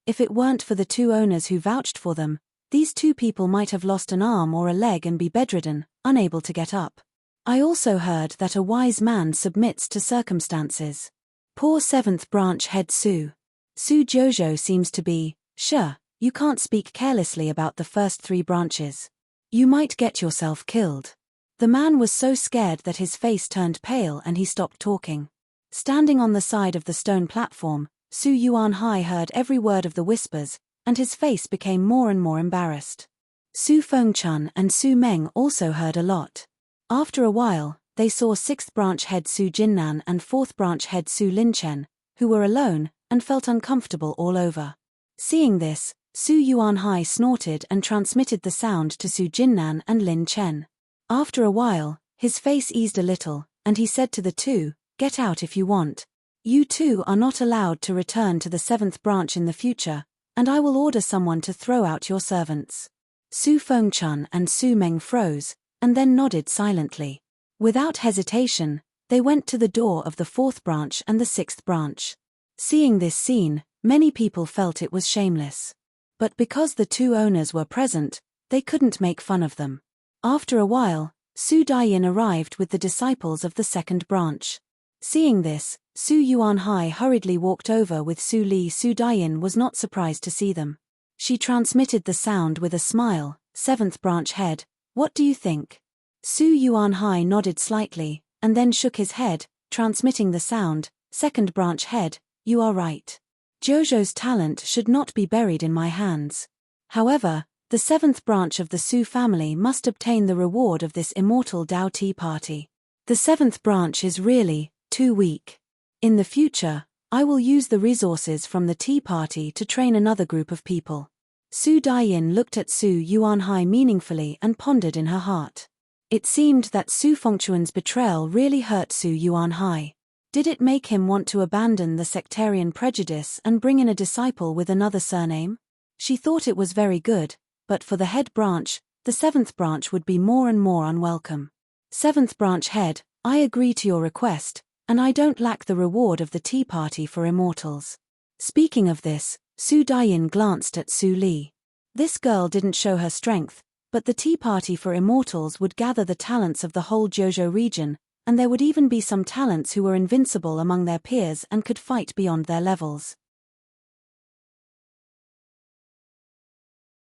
If it weren't for the 2 owners who vouched for them, these 2 people might have lost an arm or a leg and be bedridden, unable to get up. I also heard that a wise man submits to circumstances. Poor 7th branch head Su Jojo seems to be, sure, you can't speak carelessly about the first 3 branches. You might get yourself killed." The man was so scared that his face turned pale and he stopped talking. Standing on the side of the stone platform, Su Yuanhai heard every word of the whispers, and his face became more and more embarrassed. Su Fengchun and Su Meng also heard a lot. After a while, they saw 6th branch head Su Jinnan and 4th branch head Su Linchen, who were alone, and felt uncomfortable all over. Seeing this, Su Yuanhai snorted and transmitted the sound to Su Jinnan and Lin Chen. After a while, his face eased a little, and he said to the 2, "Get out if you want. You 2 are not allowed to return to the 7th branch in the future, and I will order someone to throw out your servants." Su Fengchun and Su Meng froze, and then nodded silently. Without hesitation, they went to the door of the 4th branch and the 6th branch. Seeing this scene, many people felt it was shameless. But because the 2 owners were present, they couldn't make fun of them. After a while, Su Daiyin arrived with the disciples of the 2nd branch. Seeing this, Su Yuanhai hurriedly walked over with Su Li. Su Daiyin was not surprised to see them. She transmitted the sound with a smile, "7th branch head, what do you think?" Su Yuanhai nodded slightly, and then shook his head, transmitting the sound, "2nd branch head, you are right. Jojo's talent should not be buried in my hands. However, the 7th branch of the Su family must obtain the reward of this immortal Dao tea party. The 7th branch is really too weak. In the future, I will use the resources from the tea party to train another group of people." Su Daiyin looked at Su Yuanhai meaningfully and pondered in her heart. It seemed that Su Fengchuan's betrayal really hurt Su Yuanhai. Did it make him want to abandon the sectarian prejudice and bring in a disciple with another surname? She thought it was very good, but for the head branch, the 7th branch would be more and more unwelcome. Seventh branch head, I agree to your request, and I don't lack the reward of the tea party for immortals. Speaking of this, Su Daiyin glanced at Su Li. This girl didn't show her strength, but the tea party for immortals would gather the talents of the whole Jojo region, and there would even be some talents who were invincible among their peers and could fight beyond their levels.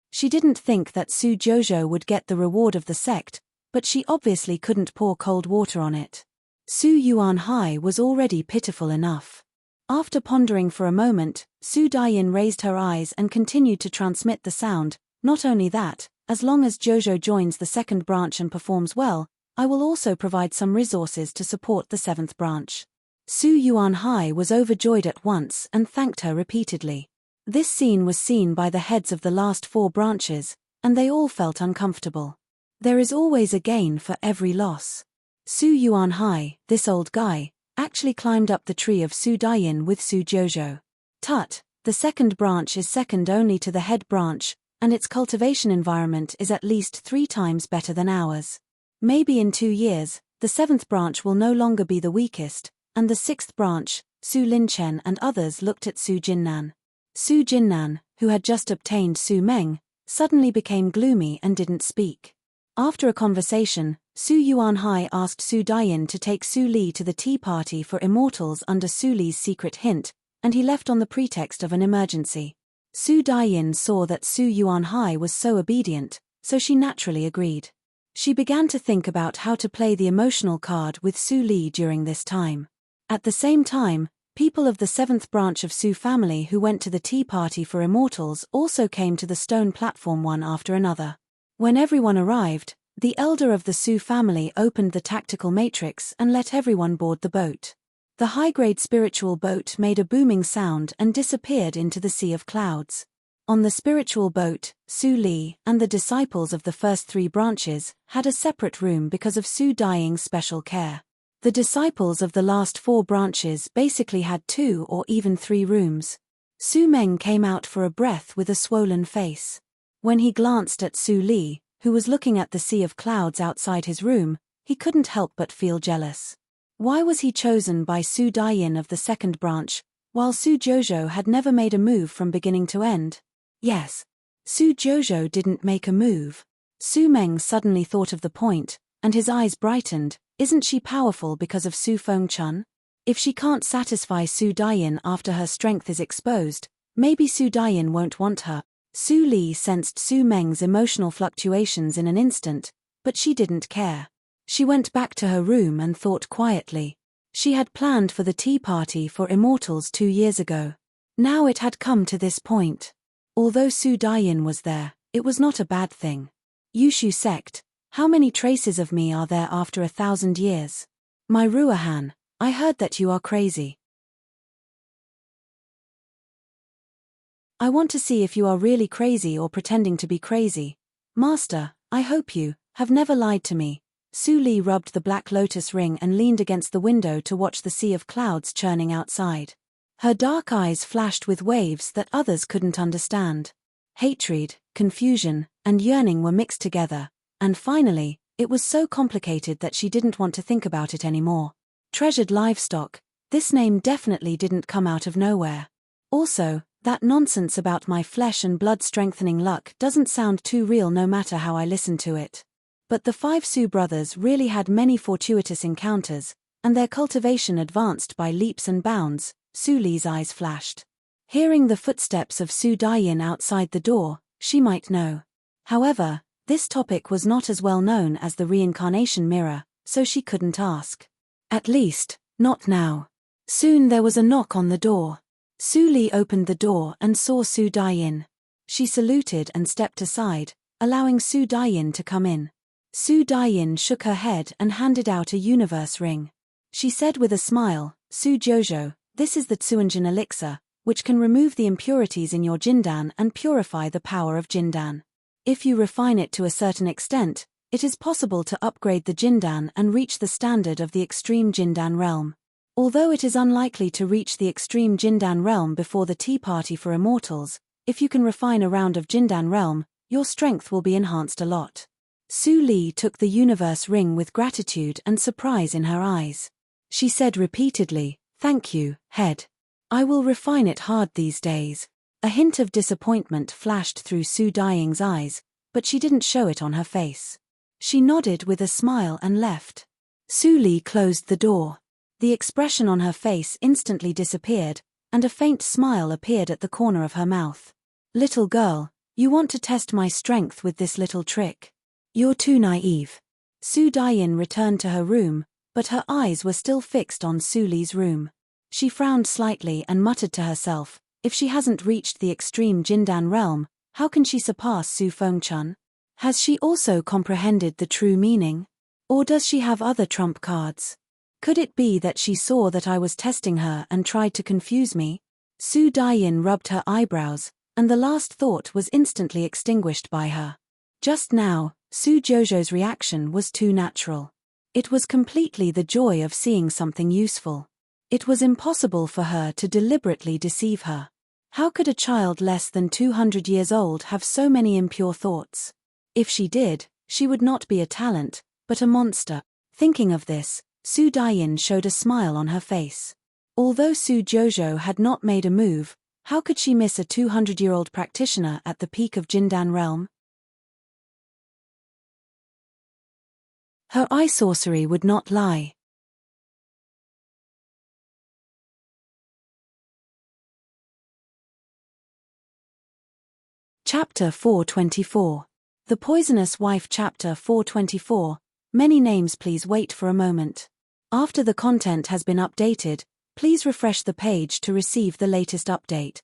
She didn't think that Su Jojo would get the reward of the sect, but she obviously couldn't pour cold water on it. Su Yuan Hai was already pitiful enough. After pondering for a moment, Su Daiyin raised her eyes and continued to transmit the sound. Not only that, as long as Jojo joins the second branch and performs well, I will also provide some resources to support the seventh branch. Su Yuan Hai was overjoyed at once and thanked her repeatedly. This scene was seen by the heads of the last 4 branches, and they all felt uncomfortable. There is always a gain for every loss. Su Yuan Hai, this old guy, actually climbed up the tree of Su Daiyin with Su Jojo. Tut, the second branch is second only to the head branch, and its cultivation environment is at least 3 times better than ours. Maybe in 2 years, the 7th branch will no longer be the weakest, and the 6th branch, Su Linchen and others looked at Su Jinnan. Su Jinnan, who had just obtained Su Meng, suddenly became gloomy and didn't speak. After a conversation, Su Yuan Hai asked Su Daiyin to take Su Li to the tea party for immortals under Su Li's secret hint, and he left on the pretext of an emergency. Su Daiyin saw that Su Yuan Hai was so obedient, so she naturally agreed. She began to think about how to play the emotional card with Su Li during this time. At the same time, people of the 7th branch of Su family who went to the tea party for immortals also came to the stone platform one after another. When everyone arrived, the elder of the Su family opened the tactical matrix and let everyone board the boat. The high-grade spiritual boat made a booming sound and disappeared into the sea of clouds. On the spiritual boat, Su Li and the disciples of the first 3 branches had a separate room because of Su Daiying's special care. The disciples of the last 4 branches basically had 2 or even 3 rooms. Su Meng came out for a breath with a swollen face. When he glanced at Su Li, who was looking at the sea of clouds outside his room, he couldn't help but feel jealous. Why was he chosen by Su Daiyin of the 2nd branch, while Su Jojo had never made a move from beginning to end? Yes. Su Jojo didn't make a move. Su Meng suddenly thought of the point, and his eyes brightened. Isn't she powerful because of Su Fengchun? If she can't satisfy Su Daiyin after her strength is exposed, maybe Su Daiyin won't want her. Su Li sensed Su Meng's emotional fluctuations in an instant, but she didn't care. She went back to her room and thought quietly. She had planned for the tea party for immortals 2 years ago. Now it had come to this point. Although Su Daiyin was there, it was not a bad thing. Yushu sect, how many traces of me are there after 1,000 years? My Ruahan, I heard that you are crazy. I want to see if you are really crazy or pretending to be crazy. Master, I hope you have never lied to me. Su Li rubbed the black lotus ring and leaned against the window to watch the sea of clouds churning outside. Her dark eyes flashed with waves that others couldn't understand. Hatred, confusion, and yearning were mixed together, and finally, it was so complicated that she didn't want to think about it anymore. Treasured livestock, this name definitely didn't come out of nowhere. Also, that nonsense about my flesh and blood strengthening luck doesn't sound too real no matter how I listen to it. But the 5 Su brothers really had many fortuitous encounters, and their cultivation advanced by leaps and bounds. Su Li's eyes flashed. Hearing the footsteps of Su Daiyin outside the door, she might know. However, this topic was not as well known as the reincarnation mirror, so she couldn't ask. At least, not now. Soon there was a knock on the door. Su Li opened the door and saw Su Daiyin. She saluted and stepped aside, allowing Su Daiyin to come in. Su Daiyin shook her head and handed out a universe ring. She said with a smile, Su Jojo, this is the Tsuanjin elixir, which can remove the impurities in your Jindan and purify the power of Jindan. If you refine it to a certain extent, it is possible to upgrade the Jindan and reach the standard of the extreme Jindan realm. Although it is unlikely to reach the extreme Jindan realm before the tea party for immortals, if you can refine a round of Jindan realm, your strength will be enhanced a lot. Su Li took the universe ring with gratitude and surprise in her eyes. She said repeatedly, "Thank you, head. I will refine it hard these days." A hint of disappointment flashed through Su Daying's eyes, but she didn't show it on her face. She nodded with a smile and left. Su Li closed the door. The expression on her face instantly disappeared, and a faint smile appeared at the corner of her mouth. "Little girl, you want to test my strength with this little trick? You're too naive." Su Dayin returned to her room, but her eyes were still fixed on Su Li's room. She frowned slightly and muttered to herself, if she hasn't reached the extreme Jindan realm, how can she surpass Su Fengchun? Has she also comprehended the true meaning? Or does she have other trump cards? Could it be that she saw that I was testing her and tried to confuse me? Su Dayin rubbed her eyebrows, and the last thought was instantly extinguished by her. Just now, Su Jojo's reaction was too natural. It was completely the joy of seeing something useful. It was impossible for her to deliberately deceive her. How could a child less than 200 years old have so many impure thoughts? If she did, she would not be a talent, but a monster. Thinking of this, Su Dayin showed a smile on her face. Although Su Jojo had not made a move, how could she miss a 200-year-old practitioner at the peak of Jindan realm? Her eye sorcery would not lie. Chapter 424. The Poisonous Wife. Chapter 424. Many names. Please wait for a moment. After the content has been updated, please refresh the page to receive the latest update.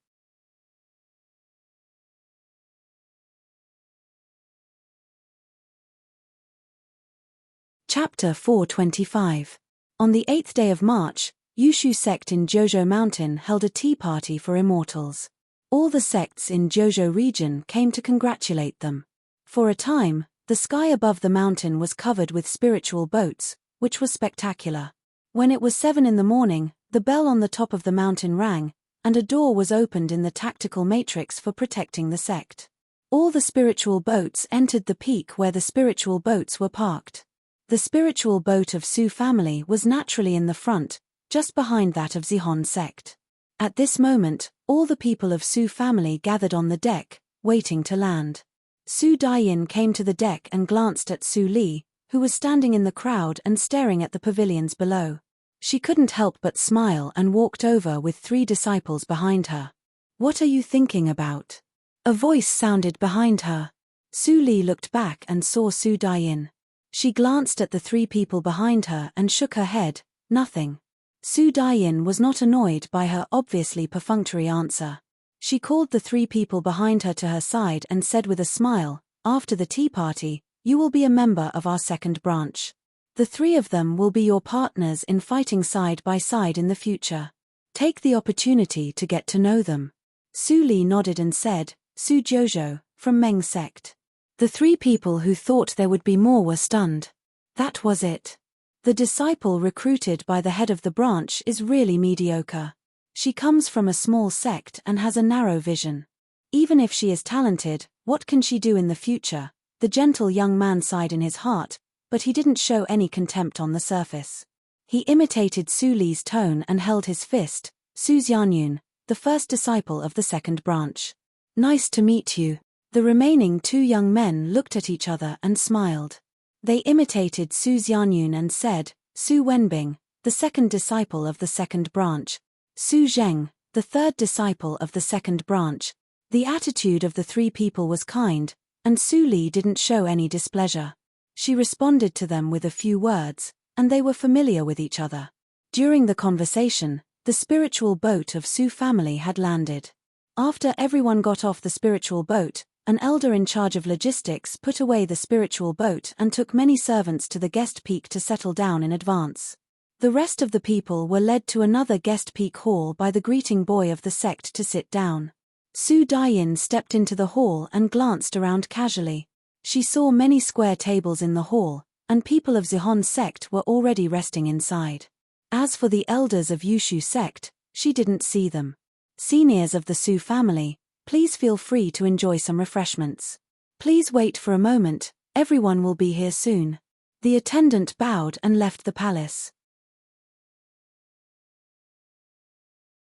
Chapter 425. On the 8th day of March, Yushu sect in Jojo Mountain held a tea party for immortals. All the sects in Jojo region came to congratulate them. For a time, the sky above the mountain was covered with spiritual boats, which was spectacular. When it was 7 in the morning, the bell on the top of the mountain rang, and a door was opened in the tactical matrix for protecting the sect. All the spiritual boats entered the peak where the spiritual boats were parked. The spiritual boat of Su family was naturally in the front, just behind that of Zihon sect. At this moment, all the people of Su family gathered on the deck, waiting to land. Su Dayin came to the deck and glanced at Su Li, who was standing in the crowd and staring at the pavilions below. She couldn't help but smile and walked over with 3 disciples behind her. "What are you thinking about?" A voice sounded behind her. Su Li looked back and saw Su Dayin. She glanced at the 3 people behind her and shook her head, "Nothing." Su Dayin was not annoyed by her obviously perfunctory answer. She called the 3 people behind her to her side and said with a smile, "After the tea party, you will be a member of our second branch. The 3 of them will be your partners in fighting side by side in the future. Take the opportunity to get to know them." Su Li nodded and said, "Su Jojo, from Meng sect." The 3 people who thought there would be more were stunned. That was it. The disciple recruited by the head of the branch is really mediocre. She comes from a small sect and has a narrow vision. Even if she is talented, what can she do in the future? The gentle young man sighed in his heart, but he didn't show any contempt on the surface. He imitated Su Li's tone and held his fist. "Su Xianyun, the first disciple of the second branch. Nice to meet you." The remaining 2 young men looked at each other and smiled. They imitated Su Xianyun and said, "Su Wenbing, the second disciple of the second branch. Su Zheng, the third disciple of the second branch." The attitude of the 3 people was kind, and Su Li didn't show any displeasure. She responded to them with a few words, and they were familiar with each other. During the conversation, the spiritual boat of Su family had landed. After everyone got off the spiritual boat, an elder in charge of logistics put away the spiritual boat and took many servants to the guest peak to settle down in advance. The rest of the people were led to another guest peak hall by the greeting boy of the sect to sit down. Su Dayin stepped into the hall and glanced around casually. She saw many square tables in the hall, and people of Zihon sect were already resting inside. As for the elders of Yushu sect, she didn't see them. Seniors of the Su family, please feel free to enjoy some refreshments. Please wait for a moment, Everyone will be here soon. The attendant bowed and left the palace.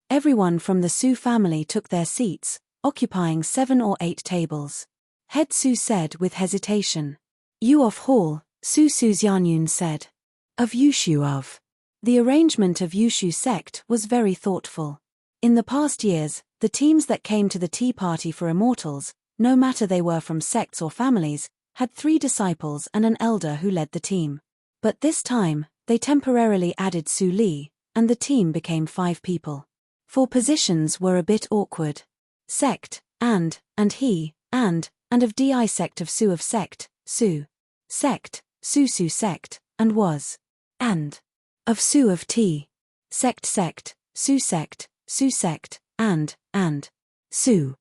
Everyone from the Su family took their seats, occupying 7 or 8 tables. Head Su said with hesitation. You of Hall, Su Xianyun said. Of Yushu of. The arrangement of Yushu sect was very thoughtful. In the past years, the teams that came to the tea party for immortals, no matter they were from sects or families, had 3 disciples and an elder who led the team. But this time, they temporarily added Su Li, and the team became 5 people. 4 positions were a bit awkward. Sect, and he, and of Di sect of sect, Su. Sect, Su sect, and was. And. Of Su of T. Sect, Su sect, and. Su.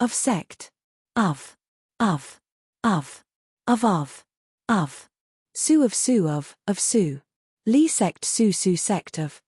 Of sect. Of. Su of Su. Li sect Su sect of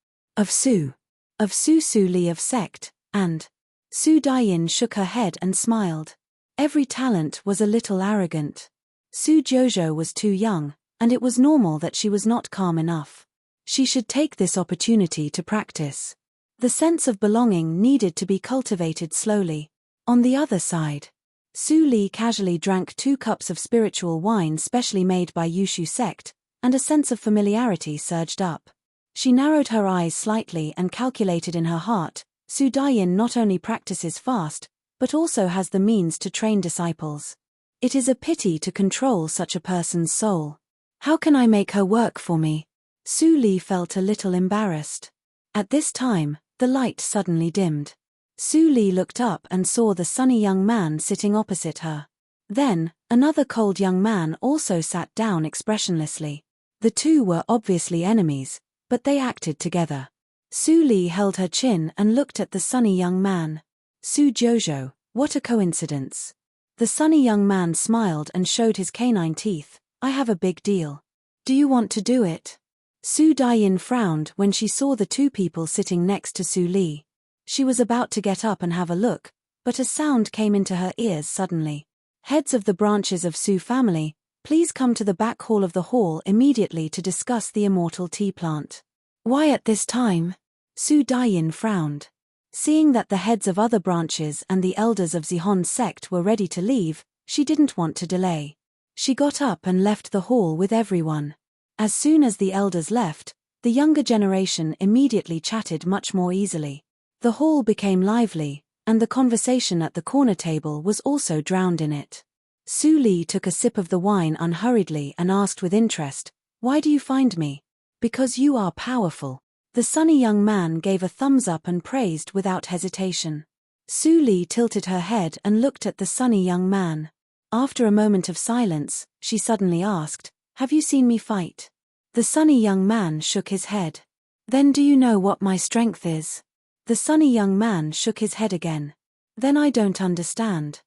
Su. Of Su Li of sect, and. Su Daiyin shook her head and smiled. Every talent was a little arrogant. Su Jojo was too young, and it was normal that she was not calm enough. She should take this opportunity to practice. The sense of belonging needed to be cultivated slowly. On the other side, Su Li casually drank 2 cups of spiritual wine specially made by Yushu sect, and a sense of familiarity surged up. She narrowed her eyes slightly and calculated in her heart, Su Daiyin not only practices fast, but also has the means to train disciples. It is a pity to control such a person's soul. How can I make her work for me? Su Li felt a little embarrassed. At this time, the light suddenly dimmed. Su Li looked up and saw the sunny young man sitting opposite her. Then, another cold young man also sat down expressionlessly. The 2 were obviously enemies, but they acted together. Su Li held her chin and looked at the sunny young man. Su Jojo, what a coincidence. The sunny young man smiled and showed his canine teeth. I have a big deal. Do you want to do it? Su Daiyin frowned when she saw the 2 people sitting next to Su Li. She was about to get up and have a look, but a sound came into her ears suddenly. Heads of the branches of Su family, please come to the back hall of the hall immediately to discuss the immortal tea plant. Why at this time? Su Daiyin frowned. Seeing that the heads of other branches and the elders of Zihon's sect were ready to leave, she didn't want to delay. She got up and left the hall with everyone. As soon as the elders left, the younger generation immediately chatted much more easily. The hall became lively, and the conversation at the corner table was also drowned in it. Su Li took a sip of the wine unhurriedly and asked with interest, Why do you find me? Because you are powerful. The sunny young man gave a thumbs up and praised without hesitation. Su Li tilted her head and looked at the sunny young man. After a moment of silence, she suddenly asked, Have you seen me fight? The sunny young man shook his head. Then do you know what my strength is? The sunny young man shook his head again. Then I don't understand.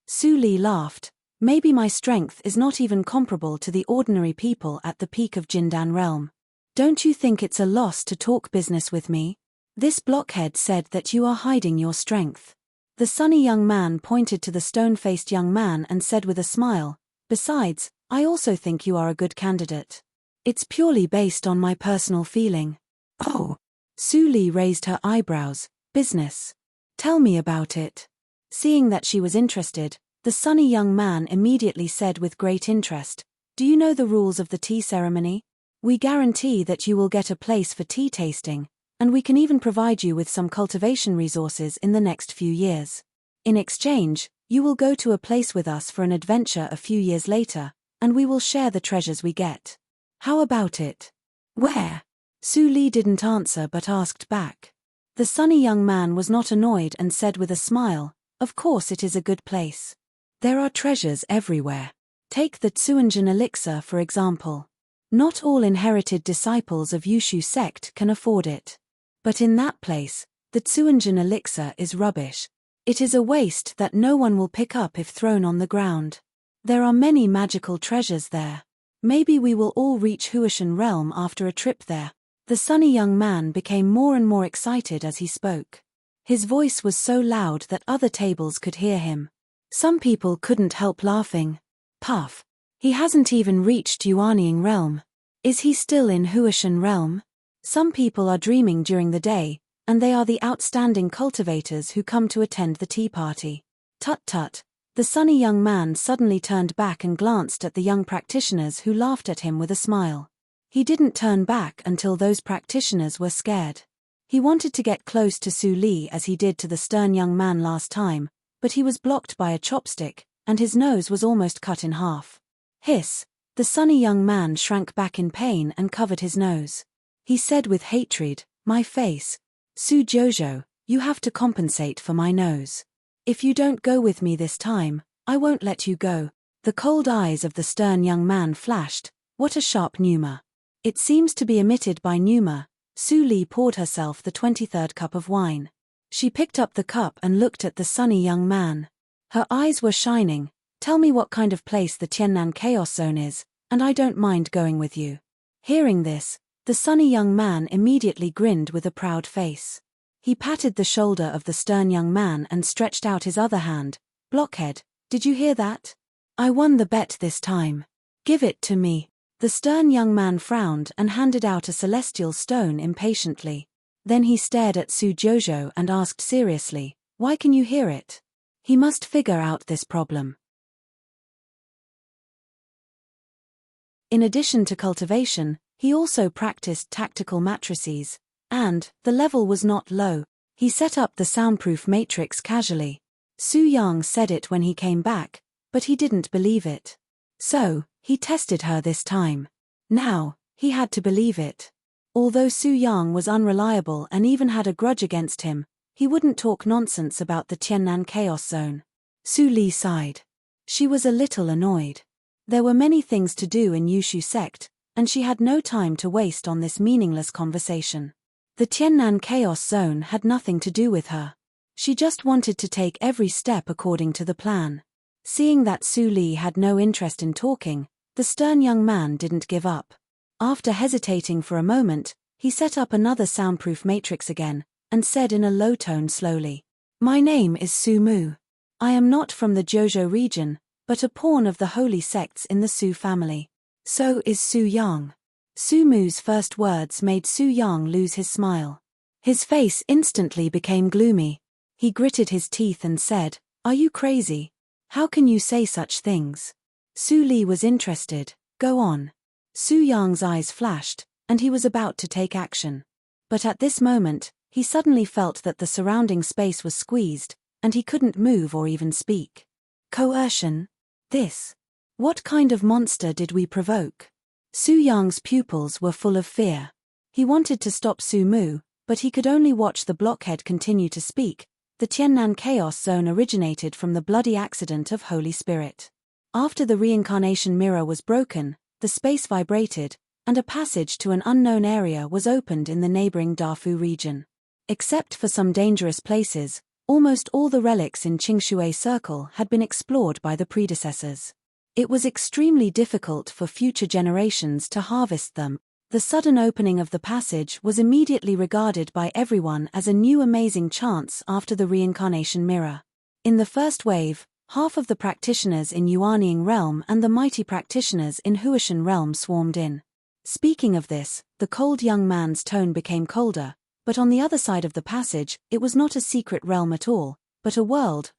Su Li laughed. Maybe my strength is not even comparable to the ordinary people at the peak of Jindan realm. Don't you think it's a loss to talk business with me? This blockhead said that you are hiding your strength. The sunny young man pointed to the stone-faced young man and said with a smile, Besides, I also think you are a good candidate. It's purely based on my personal feeling. Oh. Su Li raised her eyebrows. Business. Tell me about it. Seeing that she was interested, the sunny young man immediately said with great interest, Do you know the rules of the tea ceremony? We guarantee that you will get a place for tea tasting, and we can even provide you with some cultivation resources in the next few years. In exchange, you will go to a place with us for an adventure a few years later, and we will share the treasures we get. How about it? Where? Su Li didn't answer but asked back. The sunny young man was not annoyed and said with a smile, Of course it is a good place. There are treasures everywhere. Take the Tsuanjin elixir for example. Not all inherited disciples of Yushu sect can afford it. But in that place, the Tsuanjin elixir is rubbish. It is a waste that no one will pick up if thrown on the ground. There are many magical treasures there. Maybe we will all reach Huashan realm after a trip there. The sunny young man became more and more excited as he spoke. His voice was so loud that other tables could hear him. Some people couldn't help laughing. Puff. He hasn't even reached Yuanying realm. Is he still in Huashan realm? Some people are dreaming during the day, and they are the outstanding cultivators who come to attend the tea party. Tut tut. The sunny young man suddenly turned back and glanced at the young practitioners who laughed at him with a smile. He didn't turn back until those practitioners were scared. He wanted to get close to Su Li as he did to the stern young man last time, but he was blocked by a chopstick, and his nose was almost cut in half. Hiss! The sunny young man shrank back in pain and covered his nose. He said with hatred, "My face. Su Jojo, you have to compensate for my nose. If you don't go with me this time, I won't let you go." The cold eyes of the stern young man flashed. What a sharp pneuma. It seems to be emitted by pneuma. Su Li poured herself the 23rd cup of wine. She picked up the cup and looked at the sunny young man. Her eyes were shining. "Tell me what kind of place the Tiannan Chaos Zone is, and I don't mind going with you." Hearing this, the sunny young man immediately grinned with a proud face. He patted the shoulder of the stern young man and stretched out his other hand. "Blockhead, did you hear that? I won the bet this time. Give it to me." The stern young man frowned and handed out a celestial stone impatiently. Then he stared at Su Jojo and asked seriously, "Why can you hear it?" He must figure out this problem. In addition to cultivation, he also practiced tactical matrices, and the level was not low. He set up the soundproof matrix casually. Su Yang said it when he came back, but he didn't believe it. So, he tested her this time. Now, he had to believe it. Although Su Yang was unreliable and even had a grudge against him, he wouldn't talk nonsense about the Tiannan Chaos Zone. Su Li sighed. She was a little annoyed. There were many things to do in Yushu sect, and she had no time to waste on this meaningless conversation. The Tiannan Chaos Zone had nothing to do with her. She just wanted to take every step according to the plan. Seeing that Su Li had no interest in talking, the stern young man didn't give up. After hesitating for a moment, he set up another soundproof matrix again, and said in a low tone slowly, "My name is Su Mu. I am not from the Jojo region, but a pawn of the holy sects in the Su family. So is Su Yang." Su Mu's first words made Su Yang lose his smile. His face instantly became gloomy. He gritted his teeth and said, "Are you crazy? How can you say such things?" Su Li was interested. "Go on." Su Yang's eyes flashed, and he was about to take action. But at this moment, he suddenly felt that the surrounding space was squeezed, and he couldn't move or even speak. Coercion? This? What kind of monster did we provoke? Su Yang's pupils were full of fear. He wanted to stop Su Mu, but he could only watch the blockhead continue to speak. The Tiannan Chaos Zone originated from the bloody accident of Holy Spirit. After the reincarnation mirror was broken, the space vibrated, and a passage to an unknown area was opened in the neighboring Dafu region. Except for some dangerous places, almost all the relics in Qingshui Circle had been explored by the predecessors. It was extremely difficult for future generations to harvest them. The sudden opening of the passage was immediately regarded by everyone as a new amazing chance after the reincarnation mirror. In the first wave, half of the practitioners in Yuanying realm and the mighty practitioners in Huashan realm swarmed in. Speaking of this, the cold young man's tone became colder, but on the other side of the passage, it was not a secret realm at all, but a world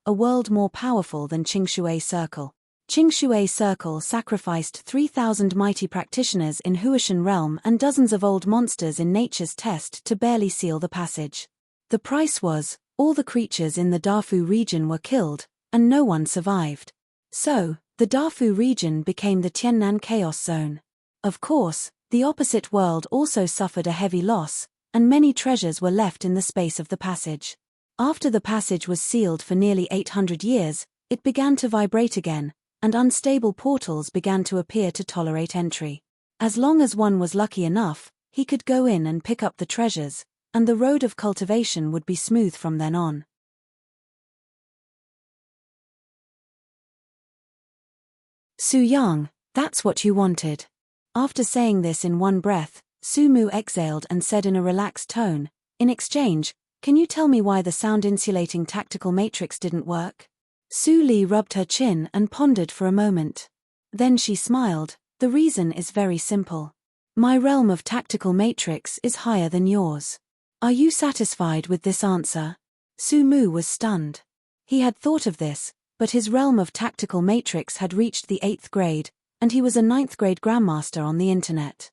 more powerful than Qingshui Circle. Qingshui Circle sacrificed 3,000 mighty practitioners in Huashan realm and dozens of old monsters in nature's test to barely seal the passage. The price was, all the creatures in the Dafu region were killed, and no one survived. So, the Dafu region became the Tiannan Chaos Zone. Of course, the opposite world also suffered a heavy loss, and many treasures were left in the space of the passage. After the passage was sealed for nearly 800 years, it began to vibrate again, and unstable portals began to appear to tolerate entry. As long as one was lucky enough, he could go in and pick up the treasures, and the road of cultivation would be smooth from then on. Su Yang, that's what you wanted. After saying this in one breath, Su Mu exhaled and said in a relaxed tone, "In exchange, Can you tell me why the sound-insulating tactical matrix didn't work? Su Li rubbed her chin and pondered for a moment. Then she smiled. The reason is very simple. My realm of tactical matrix is higher than yours. Are you satisfied with this answer? Su Mu was stunned. He had thought of this, but his realm of tactical matrix had reached the 8th grade, and he was a 9th grade grandmaster on the internet.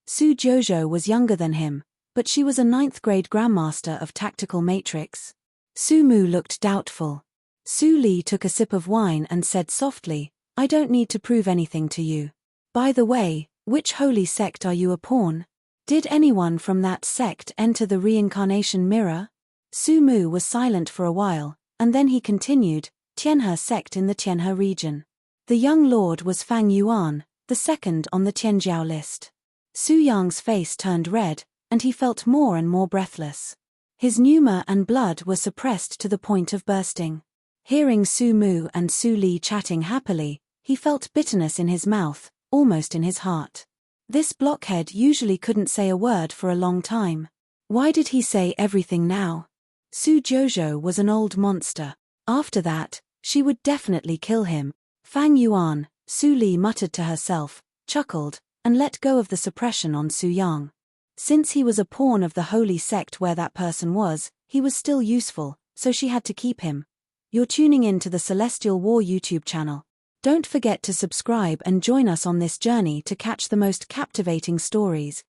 Su Jojo was younger than him, but she was a 9th grade grandmaster of tactical matrix. Su Mu looked doubtful. Su Li took a sip of wine and said softly, I don't need to prove anything to you. By the way, which holy sect are you a pawn? Did anyone from that sect enter the reincarnation mirror? Su Mu was silent for a while, and then he continued, Tianhe sect in the Tianhe region. The young lord was Fang Yuan, the second on the Tianjiao list. Su Yang's face turned red, and he felt more and more breathless. His pneuma and blood were suppressed to the point of bursting. Hearing Su Mu and Su Li chatting happily, he felt bitterness in his mouth, almost in his heart. This blockhead usually couldn't say a word for a long time. Why did he say everything now? Su Jojo was an old monster. After that, she would definitely kill him. Fang Yuan, Su Li muttered to herself, chuckled, and let go of the suppression on Su Yang. Since he was a pawn of the holy sect where that person was, he was still useful, so she had to keep him. You're tuning in to the Celestial War YouTube channel. Don't forget to subscribe and join us on this journey to catch the most captivating stories.